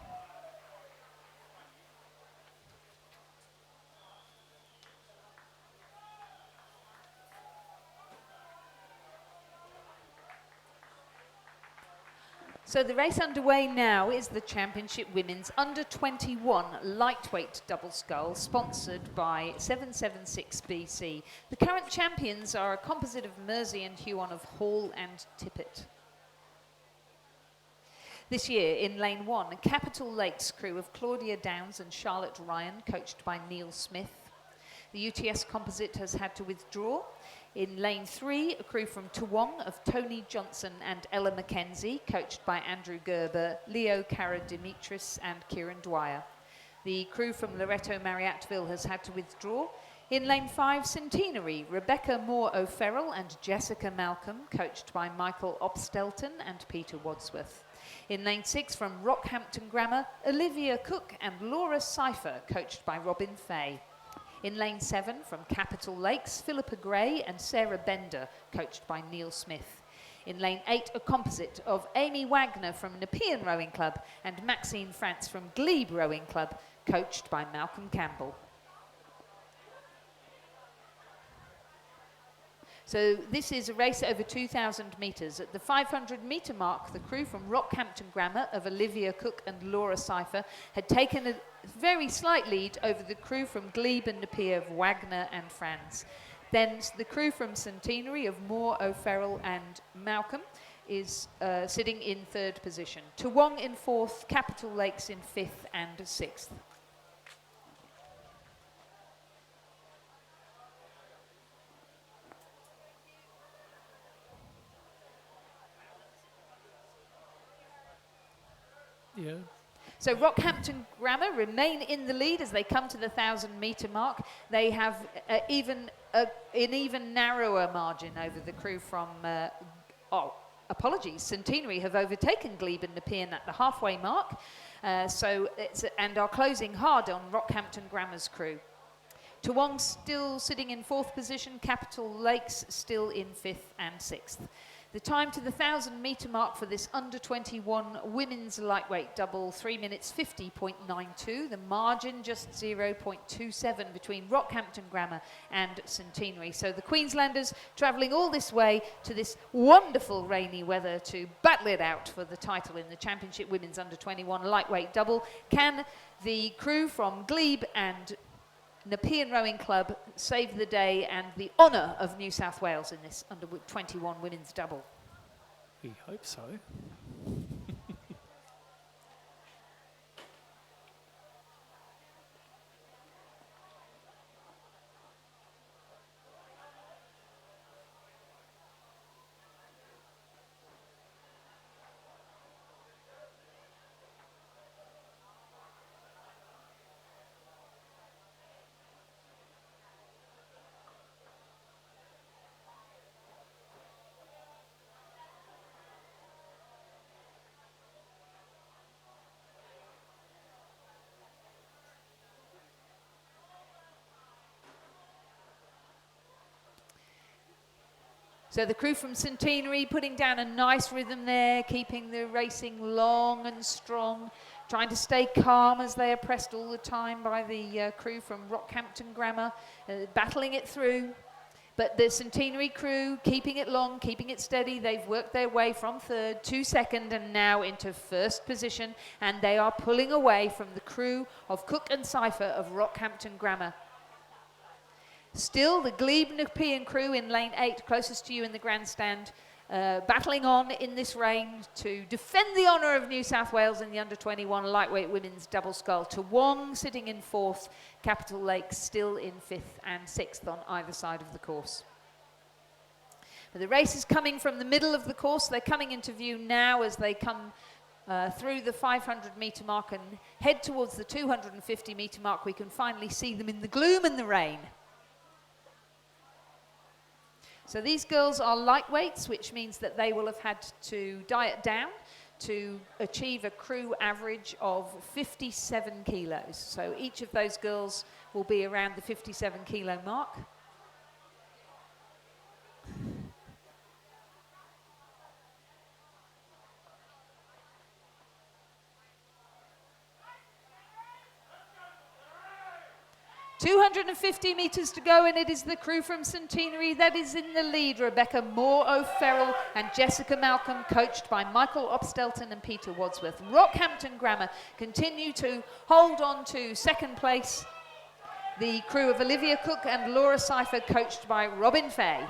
So the race underway now is the Championship Women's Under 21 Lightweight Double Scull, sponsored by 776 BC. The current champions are a composite of Mersey and Huon of Hall and Tippett. This year in Lane 1, Capital Lakes crew of Claudia Downs and Charlotte Ryan, coached by Neil Smith. The UTS composite has had to withdraw. In Lane 3, a crew from Toowong of Tony Johnson and Ella Mackenzie, coached by Andrew Gerber, Leo Cara-Dimitris and Kieran Dwyer. The crew from Loreto Marriottville has had to withdraw. In Lane 5, Centenary, Rebecca Moore O'Farrell and Jessica Malcolm, coached by Michael Opstelton and Peter Wadsworth. In Lane 6, from Rockhampton Grammar, Olivia Cook and Laura Cypher, coached by Robin Fay. In Lane 7, from Capital Lakes, Philippa Gray and Sarah Bender, coached by Neil Smith. In Lane 8, a composite of Amy Wagner from Nepean Rowing Club and Maxine France from Glebe Rowing Club, coached by Malcolm Campbell. So this is a race over 2,000 metres. At the 500 metre mark, the crew from Rockhampton Grammar of Olivia Cook and Laura Cypher had taken a very slight lead over the crew from Glebe and Napier of Wagner and Franz. Then the crew from Centenary of Moore, O'Farrell and Malcolm is sitting in third position. Toowong in fourth, Capital Lakes in fifth and sixth. Yeah. So Rockhampton Grammar remain in the lead as they come to the 1,000 metre mark. They have an even narrower margin over the crew from, Centenary have overtaken Glebe and Nepean at the halfway mark. And are closing hard on Rockhampton Grammar's crew. Toowong still sitting in fourth position, Capital Lakes still in fifth and sixth. The time to the 1,000 metre mark for this under 21 women's lightweight double, 3 minutes 50.92. The margin just 0.27 between Rockhampton Grammar and Centenary. So the Queenslanders travelling all this way to this wonderful rainy weather to battle it out for the title in the Championship Women's Under 21 lightweight double. Can the crew from Glebe and Nepean Rowing Club save the day and the honour of New South Wales in this under 21 women's double? We hope so. So the crew from Centenary putting down a nice rhythm there, keeping the racing long and strong, trying to stay calm as they are pressed all the time by the crew from Rockhampton Grammar, battling it through. But the Centenary crew keeping it long, keeping it steady. They've worked their way from third to second and now into first position. And they are pulling away from the crew of Cook and Cypher of Rockhampton Grammar. Still, the Glebe Nepean crew in lane 8, closest to you in the grandstand, battling on in this rain to defend the honour of New South Wales in the under-21 lightweight women's double scull. Toowong sitting in 4th, Capital Lakes still in 5th and 6th on either side of the course. But the race is coming from the middle of the course. They're coming into view now as they come through the 500 metre mark and head towards the 250 metre mark. We can finally see them in the gloom and the rain. So these girls are lightweights, which means that they will have had to diet down to achieve a crew average of 57 kilos. So each of those girls will be around the 57 kilo mark. 250 metres to go, and it is the crew from Centenary that is in the lead. Rebecca Moore O'Farrell and Jessica Malcolm, coached by Michael Opstelton and Peter Wadsworth. Rockhampton Grammar continue to hold on to second place. The crew of Olivia Cook and Laura Cypher, coached by Robin Fay.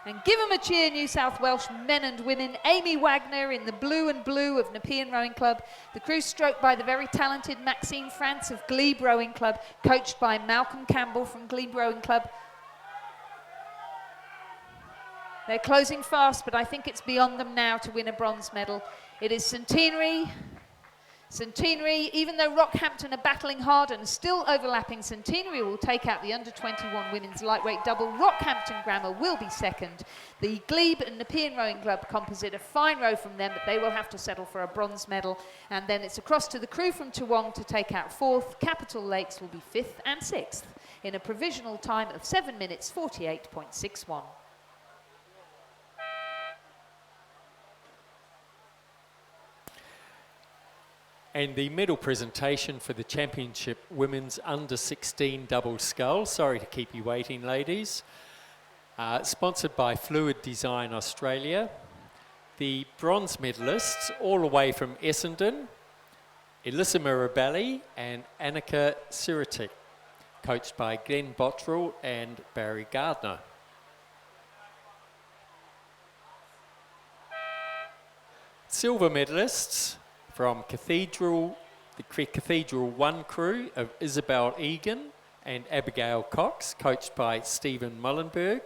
And give them a cheer, New South Welsh men and women. Amy Wagner in the blue and blue of Nepean Rowing Club. The crew stroked by the very talented Maxine France of Glebe Rowing Club, coached by Malcolm Campbell from Glebe Rowing Club. They're closing fast, but I think it's beyond them now to win a bronze medal. It is Centenary. Centenary, even though Rockhampton are battling hard and still overlapping, Centenary will take out the under-21 women's lightweight double. Rockhampton Grammar will be second. The Glebe and Nepean Rowing Club composite, a fine row from them, but they will have to settle for a bronze medal. And then it's across to the crew from Toowong to take out fourth. Capital Lakes will be fifth and sixth in a provisional time of 7 minutes 48.61. And the medal presentation for the Championship Women's Under-16 Double Scull. Sorry to keep you waiting, ladies. Sponsored by Fluid Design Australia. The bronze medalists, all the way from Essendon, Elissa Mirabelli and Annika Siritic, coached by Glenn Bottrell and Barry Gardner. Silver medalists, from Cathedral, the Cathedral 1 crew of Isabel Egan and Abigail Cox, coached by Stephen Mullenberg.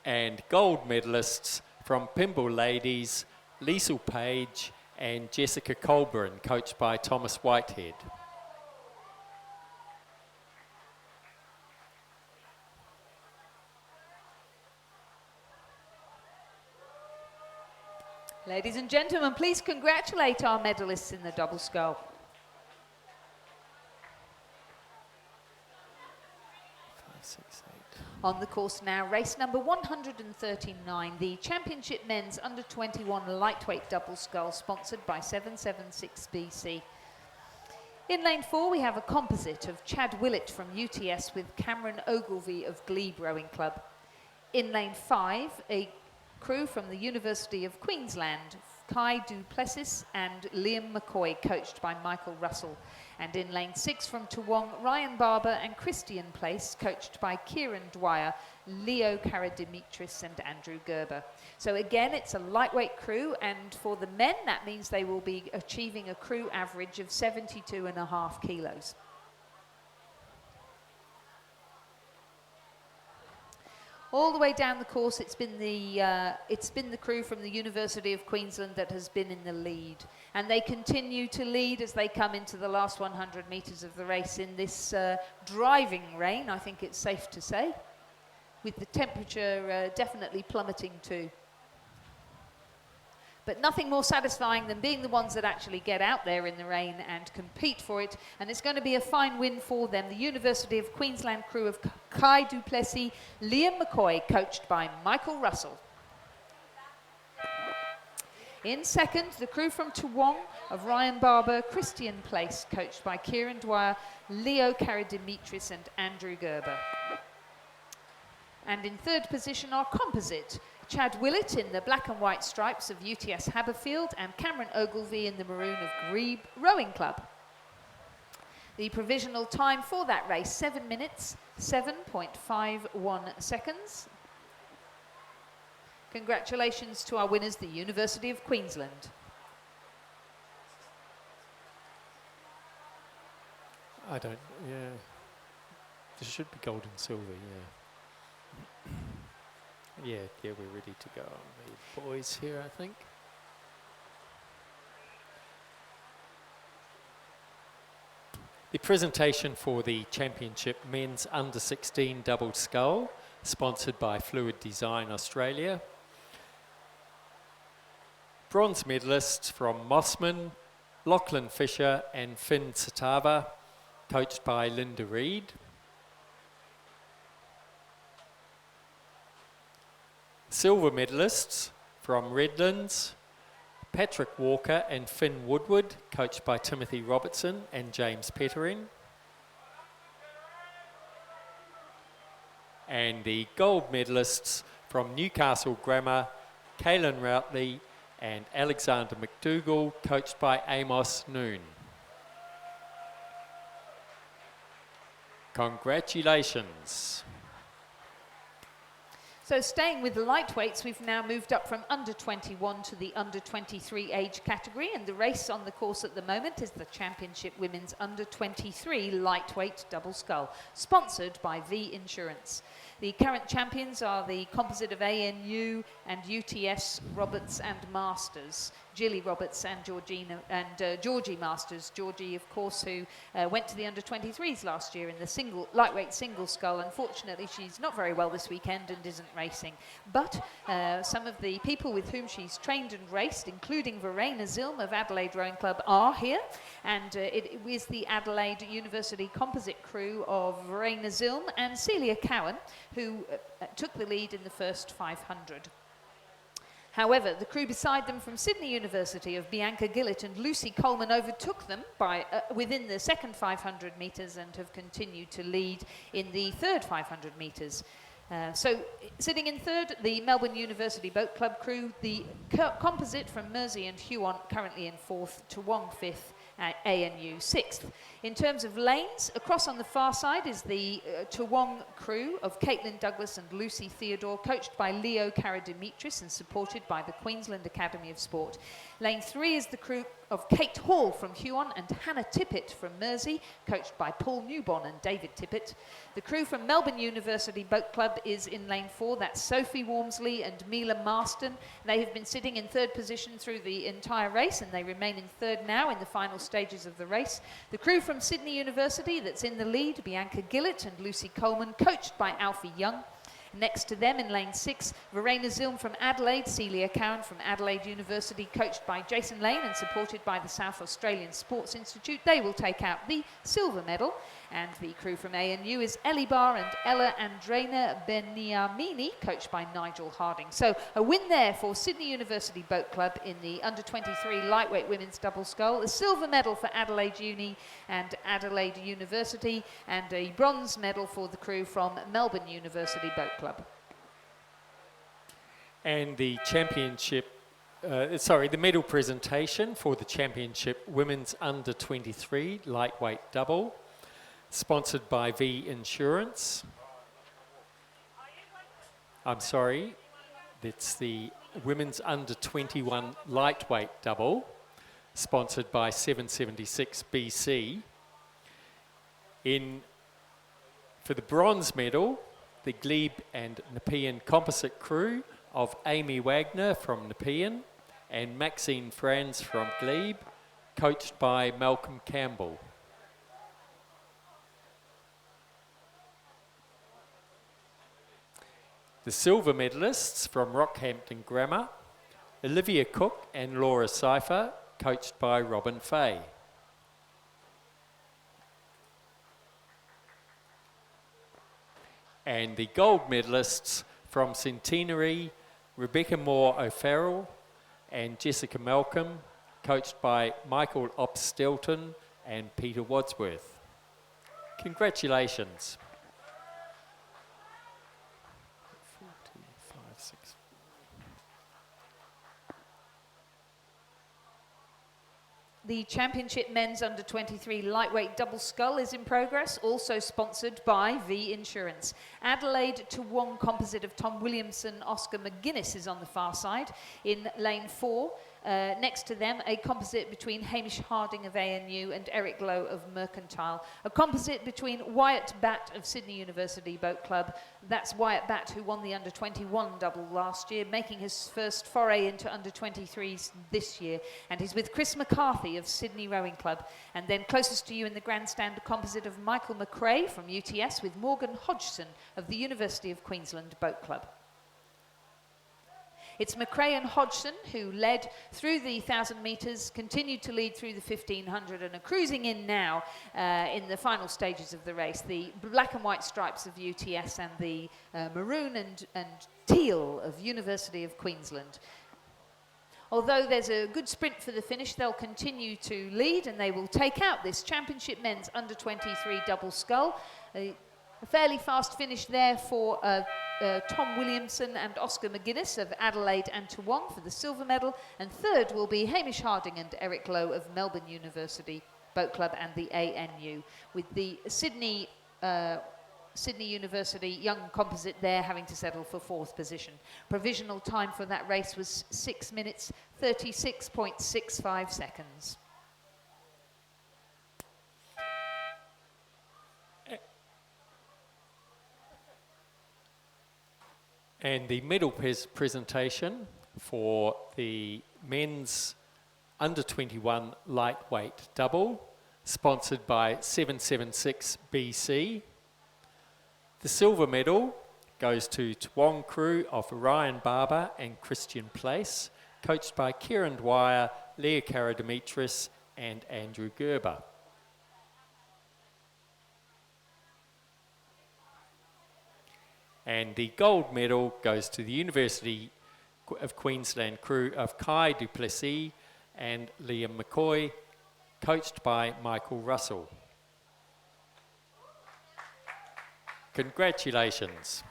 And gold medalists from Pymble Ladies, Liesl Page and Jessica Colburn, coached by Thomas Whitehead. Ladies and gentlemen, please congratulate our medalists in the double scull. 5, 6, 8. On the course now, race number 139, the Championship Men's Under-21 Lightweight Double Scull, sponsored by 776 BC. In lane 4, we have a composite of Chad Willett from UTS with Cameron Ogilvie of Glebe Rowing Club. In lane 5, a crew from the University of Queensland, Kai Duplessis and Liam McCoy, coached by Michael Russell. And in lane 6 from Toowong, Ryan Barber and Christian Place, coached by Kieran Dwyer, Leo Karadimitris and Andrew Gerber. So again, it's a lightweight crew, and for the men, that means they will be achieving a crew average of 72.5 kilos. All the way down the course, it's been the crew from the University of Queensland that has been in the lead. And they continue to lead as they come into the last 100 metres of the race in this driving rain, I think it's safe to say, with the temperature definitely plummeting too. But nothing more satisfying than being the ones that actually get out there in the rain and compete for it. And it's going to be a fine win for them. The University of Queensland crew of Kai Duplessis, Liam McCoy, coached by Michael Russell. In second, the crew from Toowong of Ryan Barber, Christian Place, coached by Kieran Dwyer, Leo Karadimitris and Andrew Gerber. And in third position, our composite, Chad Willett in the black and white stripes of UTS Haberfield and Cameron Ogilvie in the maroon of Glebe Rowing Club. The provisional time for that race, 7 minutes, 7.51 seconds. Congratulations to our winners, the University of Queensland. Yeah. There should be gold and silver, yeah. Yeah, we're ready to go. The boys here, I think. The presentation for the Championship Men's Under-16 Double Scull, sponsored by Fluid Design Australia. Bronze medalists from Mossman, Lachlan Fisher and Finn Satava, coached by Linda Reid. Silver medalists from Redlands, Patrick Walker and Finn Woodward, coached by Timothy Robertson and James Pettering. And the gold medalists from Newcastle Grammar, Kaylin Routley and Alexander McDougall, coached by Amos Noon. Congratulations. So staying with the lightweights, we've now moved up from under 21 to the under 23 age category, and the race on the course at the moment is the Championship Women's Under 23 Lightweight Double Scull, sponsored by V Insurance. The current champions are the composite of ANU and UTS Roberts and Masters, Jilly Roberts and Georgie Masters. Georgie, of course, who went to the under 23s last year in the lightweight single scull. Unfortunately, she's not very well this weekend and isn't racing. But some of the people with whom she's trained and raced, including Verena Zilm of Adelaide Rowing Club, are here. And it is the Adelaide University composite crew of Verena Zilm and Celia Cowan, who took the lead in the first 500. However, the crew beside them from Sydney University of Bianca Gillett and Lucy Coleman overtook them by within the second 500 metres and have continued to lead in the third 500 metres. So sitting in third, the Melbourne University Boat Club crew, the composite from Mersey and Huon currently in fourth, Toowong fifth, ANU sixth. In terms of lanes, across on the far side is the Toowong crew of Caitlin Douglas and Lucy Theodore, coached by Leo Karadimitris and supported by the Queensland Academy of Sport. Lane 3 is the crew of Kate Hall from Huon and Hannah Tippett from Mersey, coached by Paul Newbon and David Tippett. The crew from Melbourne University Boat Club is in lane 4. That's Sophie Wormsley and Mila Marston. They have been sitting in third position through the entire race, and they remain in third now in the final stages of the race. The crew from Sydney University that's in the lead, Bianca Gillett and Lucy Coleman, coached by Alfie Young. Next to them in lane 6, Verena Zilm from Adelaide, Celia Cowan from Adelaide University, coached by Jason Lane and supported by the South Australian Sports Institute. They will take out the silver medal. And the crew from ANU is Ellie Barr and Ella Andrena Beniamini, coached by Nigel Harding. So a win there for Sydney University Boat Club in the under-23 lightweight women's double scull, a silver medal for Adelaide Uni and Adelaide University, and a bronze medal for the crew from Melbourne University Boat Club. And the championship, the medal presentation for the championship women's under 23 lightweight double, sponsored by V Insurance. I'm sorry, it's the women's under 21 lightweight double, sponsored by 776 BC. For the bronze medal, the Glebe and Nepean composite crew of Amy Wagner from Nepean and Maxine Franz from Glebe, coached by Malcolm Campbell. The silver medalists from Rockhampton Grammar, Olivia Cook and Laura Cipher, coached by Robin Fay. And the gold medalists from Centenary, Rebecca Moore O'Farrell and Jessica Malcolm, coached by Michael Opstelton and Peter Wadsworth. Congratulations. The Championship Men's Under 23 Lightweight Double Scull is in progress, also sponsored by V Insurance. Adelaide Toowong composite of Tom Williamson, Oscar McGuinness is on the far side in lane 4. Next to them, a composite between Hamish Harding of ANU and Eric Lowe of Mercantile. A composite between Wyatt Batt of Sydney University Boat Club. That's Wyatt Batt, who won the under-21 double last year, making his first foray into under-23s this year. And he's with Chris McCarthy of Sydney Rowing Club. And then closest to you in the grandstand, a composite of Michael McRae from UTS with Morgan Hodgson of the University of Queensland Boat Club. It's McRae and Hodgson who led through the 1,000 metres, continued to lead through the 1,500 and are cruising in now in the final stages of the race. The black and white stripes of UTS and the maroon and teal of University of Queensland. Although there's a good sprint for the finish, they'll continue to lead and they will take out this championship men's under 23 double scull. A fairly fast finish there for Tom Williamson and Oscar McGuinness of Adelaide and Toowong for the silver medal. And third will be Hamish Harding and Eric Lowe of Melbourne University Boat Club and the ANU, with the Sydney University young composite there having to settle for fourth position. Provisional time for that race was 6 minutes 36.65 seconds. And the medal presentation for the men's under 21 lightweight double, sponsored by 776 BC. The silver medal goes to Toowong crew of Ryan Barber and Christian Place, coached by Kieran Dwyer, Leah Karadimitris and Andrew Gerber. And the gold medal goes to the University of Queensland crew of Kai Duplessis and Liam McCoy, coached by Michael Russell. Congratulations.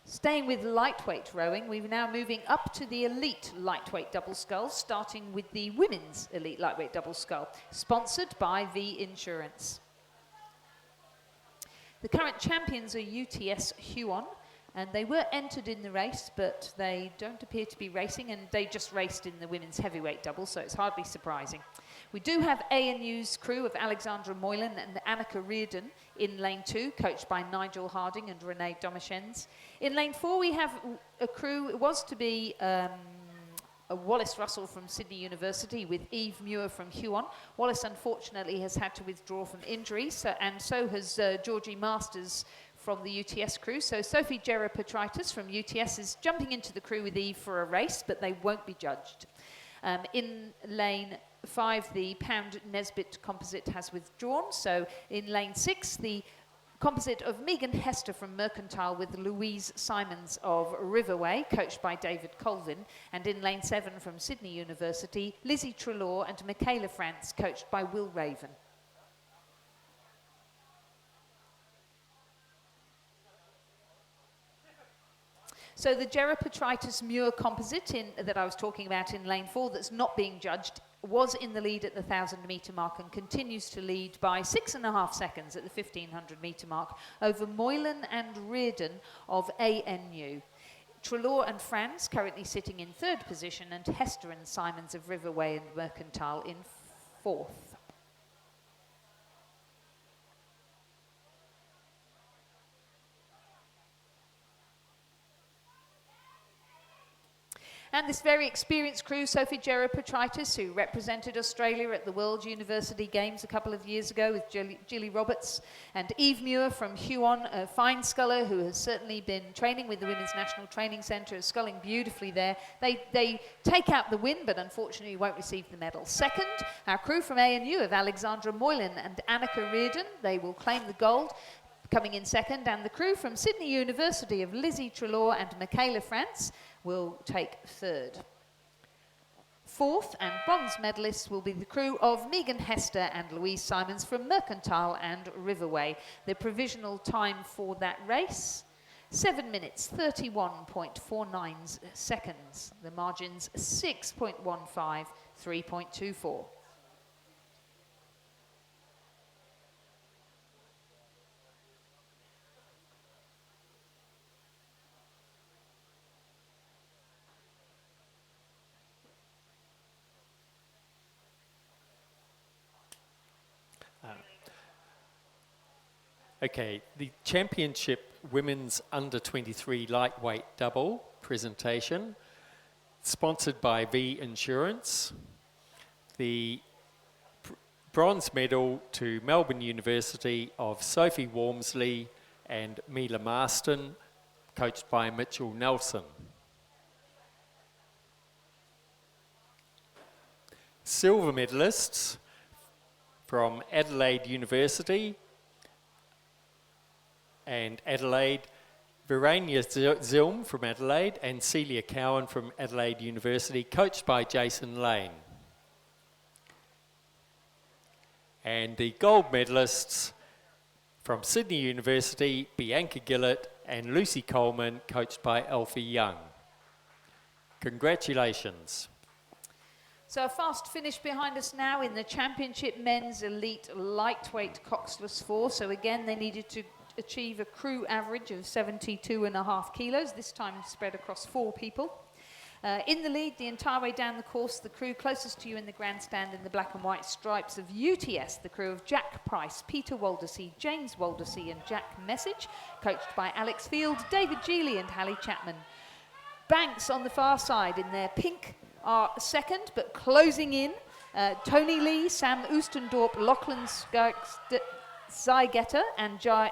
Staying with lightweight rowing, we're now moving up to the elite lightweight double scull, starting with the women's elite lightweight double scull, sponsored by V Insurance. The current champions are UTS Huon, and they were entered in the race, but they don't appear to be racing, and they just raced in the women's heavyweight double, so it's hardly surprising. We do have ANU's crew of Alexandra Moylan and Annika Reardon in lane 2, coached by Nigel Harding and Renee Domashens. In lane 4, we have a crew, it was to be Wallace Russell from Sydney University with Eve Muir from Huon. Wallace unfortunately has had to withdraw from injury, and so has Georgie Masters from the UTS crew. So Sophie Gerapetritis from UTS is jumping into the crew with Eve for a race, but they won't be judged. In lane 5, the Pound Nesbitt composite has withdrawn. So in lane 6, the composite of Megan Hester from Mercantile with Louise Simons of Riverway, coached by David Colvin. And in lane 7 from Sydney University, Lizzie Trelaw and Michaela France, coached by Will Raven. So the Gerapetritis Muir composite that I was talking about in lane 4 that's not being judged was in the lead at the 1,000 metre mark and continues to lead by 6.5 seconds at the 1,500 metre mark over Moylan and Reardon of ANU. Trelaw and Franz currently sitting in 3rd position, and Hester and Simons of Riverway and Mercantile in 4th. And this very experienced crew, Sophie Gerapetritis, who represented Australia at the World University Games a couple of years ago with Gilly Roberts, and Eve Muir from Huon, a fine sculler who has certainly been training with the Women's National Training Centre, is sculling beautifully there. They take out the win, but unfortunately won't receive the medal. Second, our crew from ANU of Alexandra Moylan and Annika Reardon, they will claim the gold, coming in second, and the crew from Sydney University of Lizzie Trelaw and Michaela France will take 3rd. 4th and bronze medalists will be the crew of Megan Hester and Louise Simons from Mercantile and Riverway. The provisional time for that race, 7 minutes 31.49 seconds. The margins 6.15, 3.24. Okay, the Championship Women's Under 23 Lightweight Double presentation, sponsored by V Insurance. The bronze medal to Melbourne University of Sophie Walmsley and Mila Marston, coached by Mitchell Nelson. Silver medalists from Adelaide University and Adelaide, Verania Zilm from Adelaide and Celia Cowan from Adelaide University, coached by Jason Lane. And the gold medalists from Sydney University, Bianca Gillett and Lucy Coleman, coached by Alfie Young. Congratulations. So a fast finish behind us now in the Championship Men's Elite Lightweight Coxless 4. So again, they needed to achieve a crew average of 72.5 kilos, this time spread across 4 people. In the lead the entire way down the course, the crew closest to you in the grandstand in the black and white stripes of UTS, the crew of Jack Price, Peter Waldersea, James Waldersea and Jack Message, coached by Alex Field, David Geely and Hallie Chapman. Banks on the far side in their pink are second, but closing in, Tony Lee, Sam Oostendorp, Lachlan Zygetter and Guy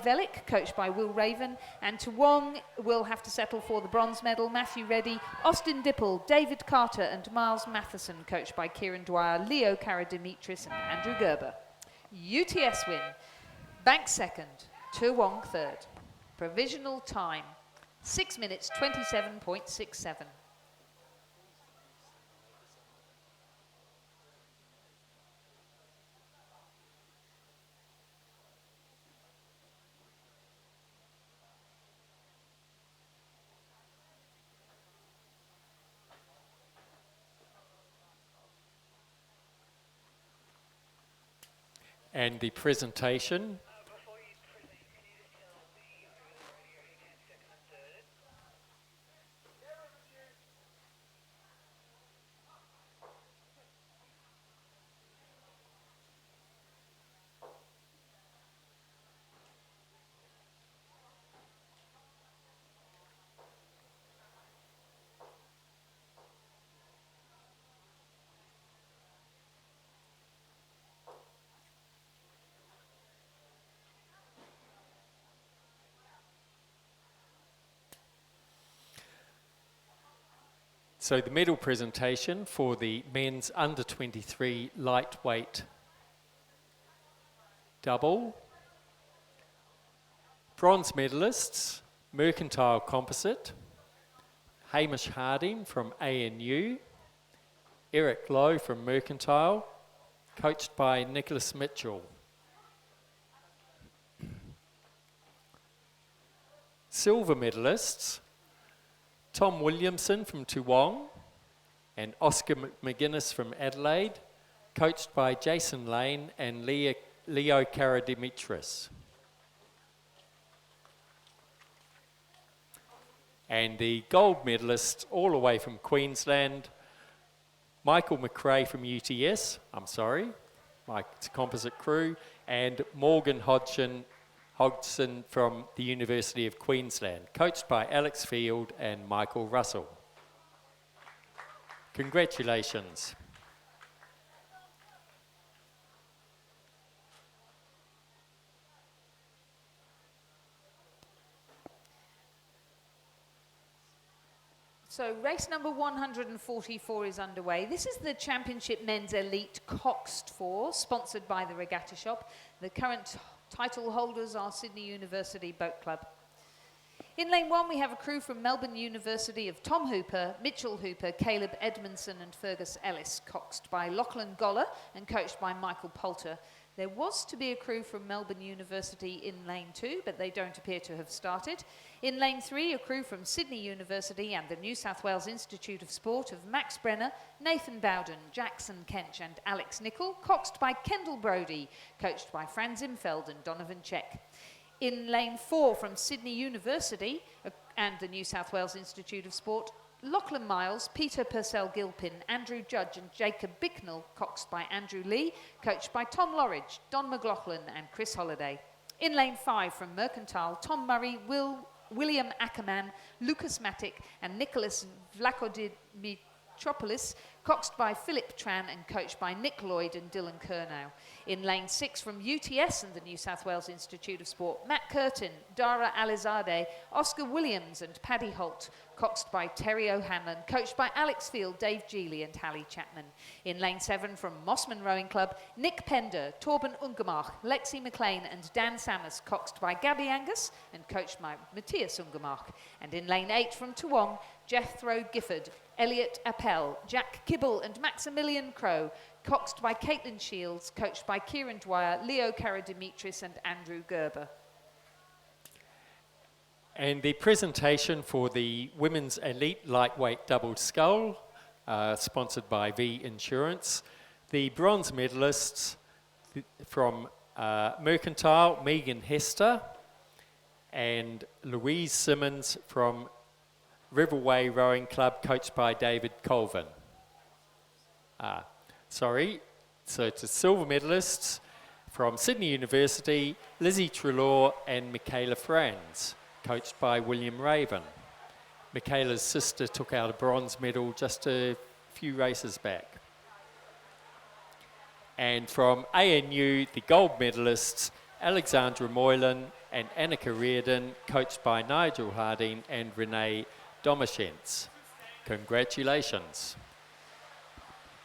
Velick, coached by Will Raven, and Tuwong will have to settle for the bronze medal. Matthew Reddy, Austin Dipple, David Carter and Miles Matheson, coached by Kieran Dwyer, Leo Karadimitris and Andrew Gerber. UTS win, Banks second, Tuwong third. Provisional time, 6 minutes 27.67. And the presentation. Before you present, can you just tell the crew on the radio who came second and third? So the medal presentation for the men's under 23 lightweight double. Bronze medalists, Mercantile Composite, Hamish Harding from ANU, Eric Lowe from Mercantile, coached by Nicholas Mitchell. Silver medalists, Tom Williamson from Toowong and Oscar McGuinness from Adelaide, coached by Jason Lane and Leo Karadimitris. And the gold medalists all the way from Queensland, Michael McRae from UTS, it's a composite crew, and Morgan Hodgson from the University of Queensland, coached by Alex Field and Michael Russell. Congratulations. So race number 144 is underway. This is the Championship Men's Elite Coxed 4, sponsored by the Regatta Shop. The current title holders are Sydney University Boat Club. In lane 1 we have a crew from Melbourne University of Tom Hooper, Mitchell Hooper, Caleb Edmondson and Fergus Ellis, coxed by Lachlan Goller and coached by Michael Poulter. There was to be a crew from Melbourne University in lane 2, but they don't appear to have started. In lane 3, a crew from Sydney University and the New South Wales Institute of Sport of Max Brenner, Nathan Bowden, Jackson Kench and Alex Nichol, coxed by Kendall Brodie, coached by Franz Imfeld and Donovan Check. In lane 4 from Sydney University and the New South Wales Institute of Sport, Lachlan Miles, Peter Purcell-Gilpin, Andrew Judge and Jacob Bicknell, coxed by Andrew Lee, coached by Tom Lorridge, Don McLaughlin and Chris Holliday. In lane 5 from Mercantile, Tom Murray, William Ackerman, Lucas Matic and Nicholas Vlachodimitriou, Metropolis, coxed by Philip Tran and coached by Nick Lloyd and Dylan Kernow. In lane 6 from UTS and the New South Wales Institute of Sport, Matt Curtin, Dara Alizadeh, Oscar Williams and Paddy Holt, coxed by Terry O'Hanlon, coached by Alex Field, Dave Geely and Hallie Chapman. In lane 7 from Mossman Rowing Club, Nick Pender, Torben Ungermark, Lexi McLean and Dan Samus, coxed by Gabby Angus and coached by Matthias Ungermark. And in lane 8 from Toowong, Jethro Gifford, Elliot Appel, Jack Kibble and Maximilian Crow, coxed by Caitlin Shields, coached by Kieran Dwyer, Leo Karadimitris and Andrew Gerber. And the presentation for the Women's Elite Lightweight Double Scull, sponsored by V Insurance. The bronze medalists from Mercantile, Megan Hester, and Louise Simmons from Riverway Rowing Club, coached by David Colvin. So it's the silver medalists from Sydney University, Lizzie Trelaw and Michaela Franz, coached by William Raven. Michaela's sister took out a bronze medal just a few races back. And from ANU, the gold medalists, Alexandra Moylan and Annika Reardon, coached by Nigel Harding and Renee Domashentz. Congratulations.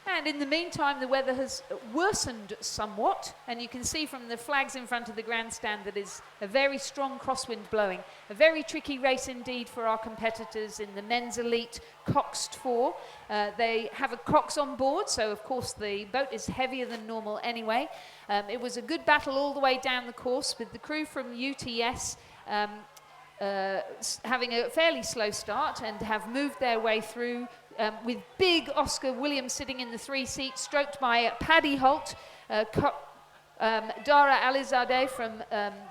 And in the meantime, the weather has worsened somewhat, and you can see from the flags in front of the grandstand that is a very strong crosswind blowing. A very tricky race indeed for our competitors in the men's elite coxed 4. They have a cox on board, so of course the boat is heavier than normal anyway. It was a good battle all the way down the course with the crew from UTS having a fairly slow start and have moved their way through with big Oscar Williams sitting in the 3 seat, stroked by Paddy Holt, Dara Alizadeh from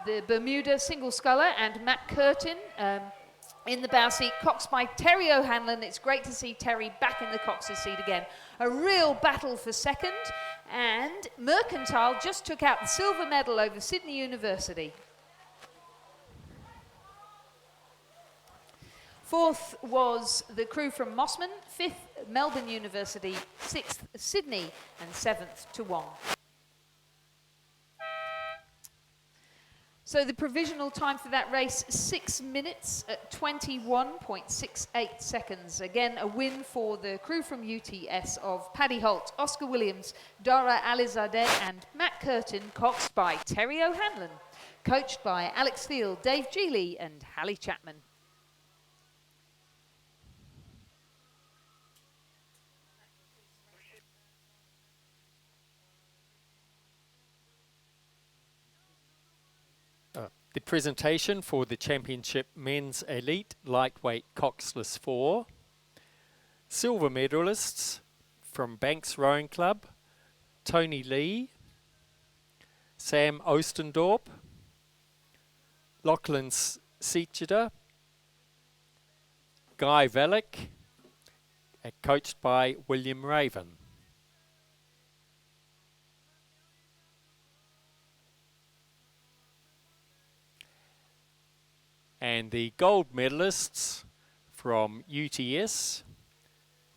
the Bermuda single sculler, and Matt Curtin in the bow seat, coxed by Terry O'Hanlon. It's great to see Terry back in the cox's seat again. A real battle for second, and Mercantile just took out the silver medal over Sydney University. 4th was the crew from Mossman, 5th Melbourne University, 6th Sydney and 7th Toowong. So the provisional time for that race, 6 minutes at 21.68 seconds. Again, a win for the crew from UTS of Paddy Holt, Oscar Williams, Dara Alizadeh and Matt Curtin, coxed by Terry O'Hanlon, coached by Alex Field, Dave Geely and Hallie Chapman. The presentation for the Championship Men's Elite Lightweight Coxless 4. Silver medalists from Banks Rowing Club, Tony Lee, Sam Ostendorp, Lachlan Seachida, Guy Valek, coached by William Raven. And the gold medalists from UTS,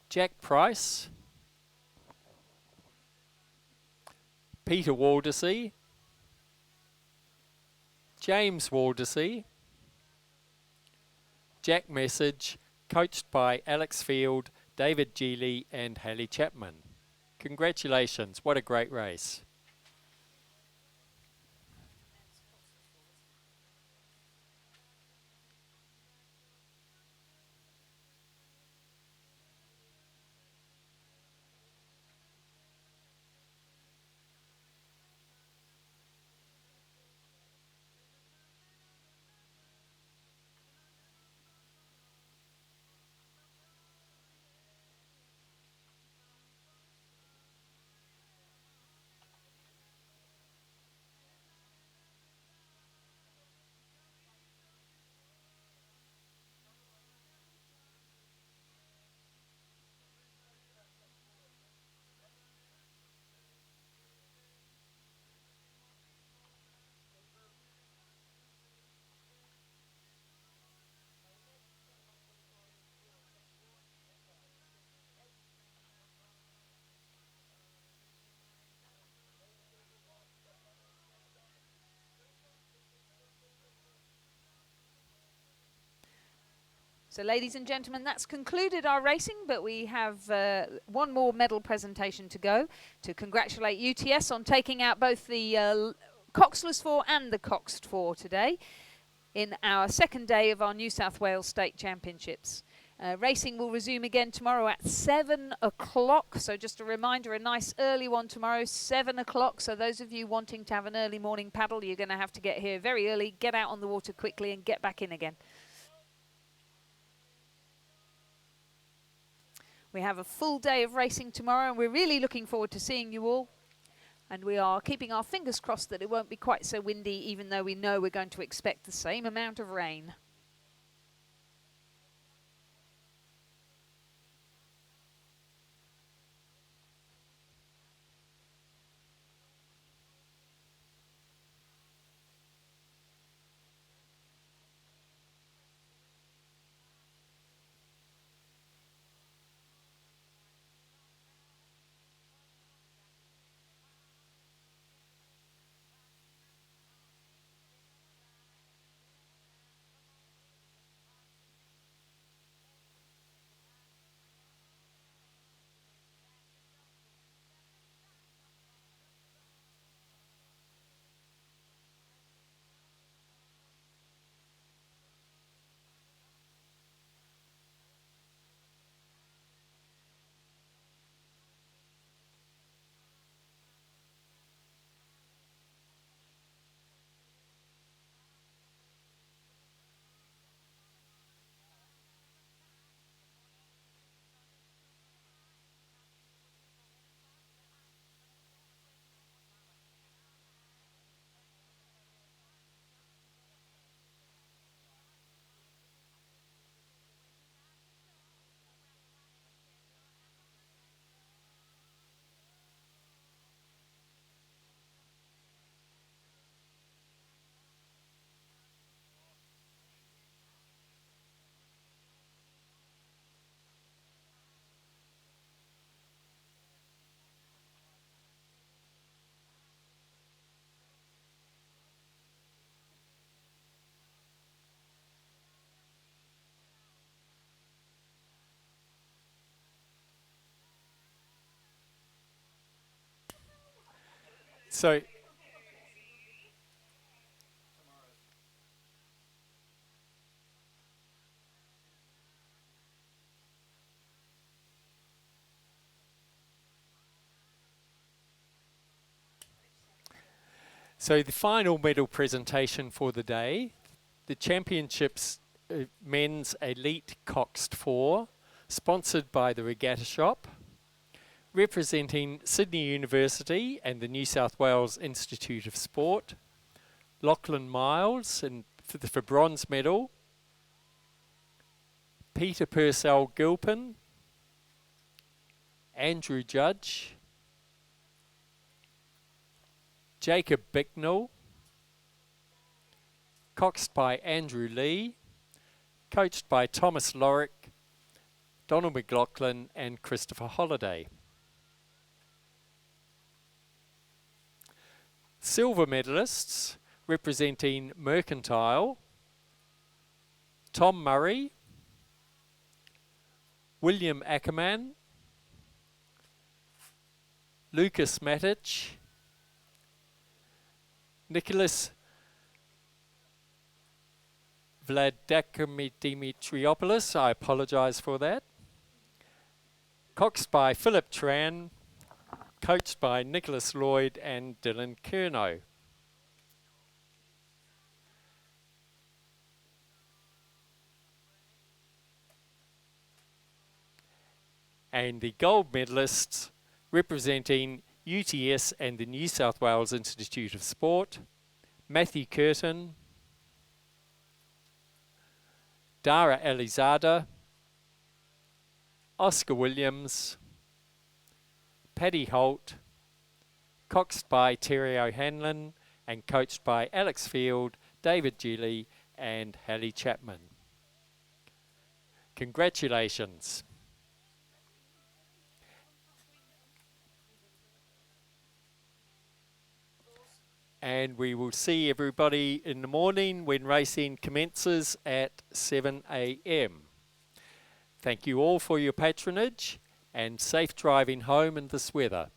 Jack Price, Peter Waldersey, James Waldersey, Jack Message, coached by Alex Field, David Geely and Hallie Chapman. Congratulations, what a great race. So, ladies and gentlemen, that's concluded our racing, but we have one more medal presentation to go to congratulate UTS on taking out both the coxless 4 and the coxed 4 today in our second day of our New South Wales State Championships. Racing will resume again tomorrow at 7 o'clock. So just a reminder, a nice early one tomorrow, 7 o'clock. So those of you wanting to have an early morning paddle, you're going to have to get here very early, get out on the water quickly and get back in again. We have a full day of racing tomorrow and we're really looking forward to seeing you all. And we are keeping our fingers crossed that it won't be quite so windy, even though we know we're going to expect the same amount of rain. So, the final medal presentation for the day, the Championships Men's Elite Coxed 4, sponsored by the Regatta Shop, representing Sydney University and the New South Wales Institute of Sport, Lachlan Miles for bronze medal, Peter Purcell Gilpin, Andrew Judge, Jacob Bicknell, coxed by Andrew Lee, coached by Thomas Lorick, Donald McLaughlin and Christopher Holliday. Silver medalists representing Mercantile, Tom Murray, William Ackerman, Lucas Matic, Nicholas Vladimir-Dimitriopoulos, I apologise for that. Coxed by Philip Tran, coached by Nicholas Lloyd and Dylan Kerno. And the gold medalists representing UTS and the New South Wales Institute of Sport, Matthew Curtin, Dara Elizada, Oscar Williams, Paddy Holt, coxed by Terry O'Hanlon and coached by Alex Field, David Gilly and Hallie Chapman. Congratulations. And we will see everybody in the morning when racing commences at 7 a.m. Thank you all for your patronage and safe driving home in this weather.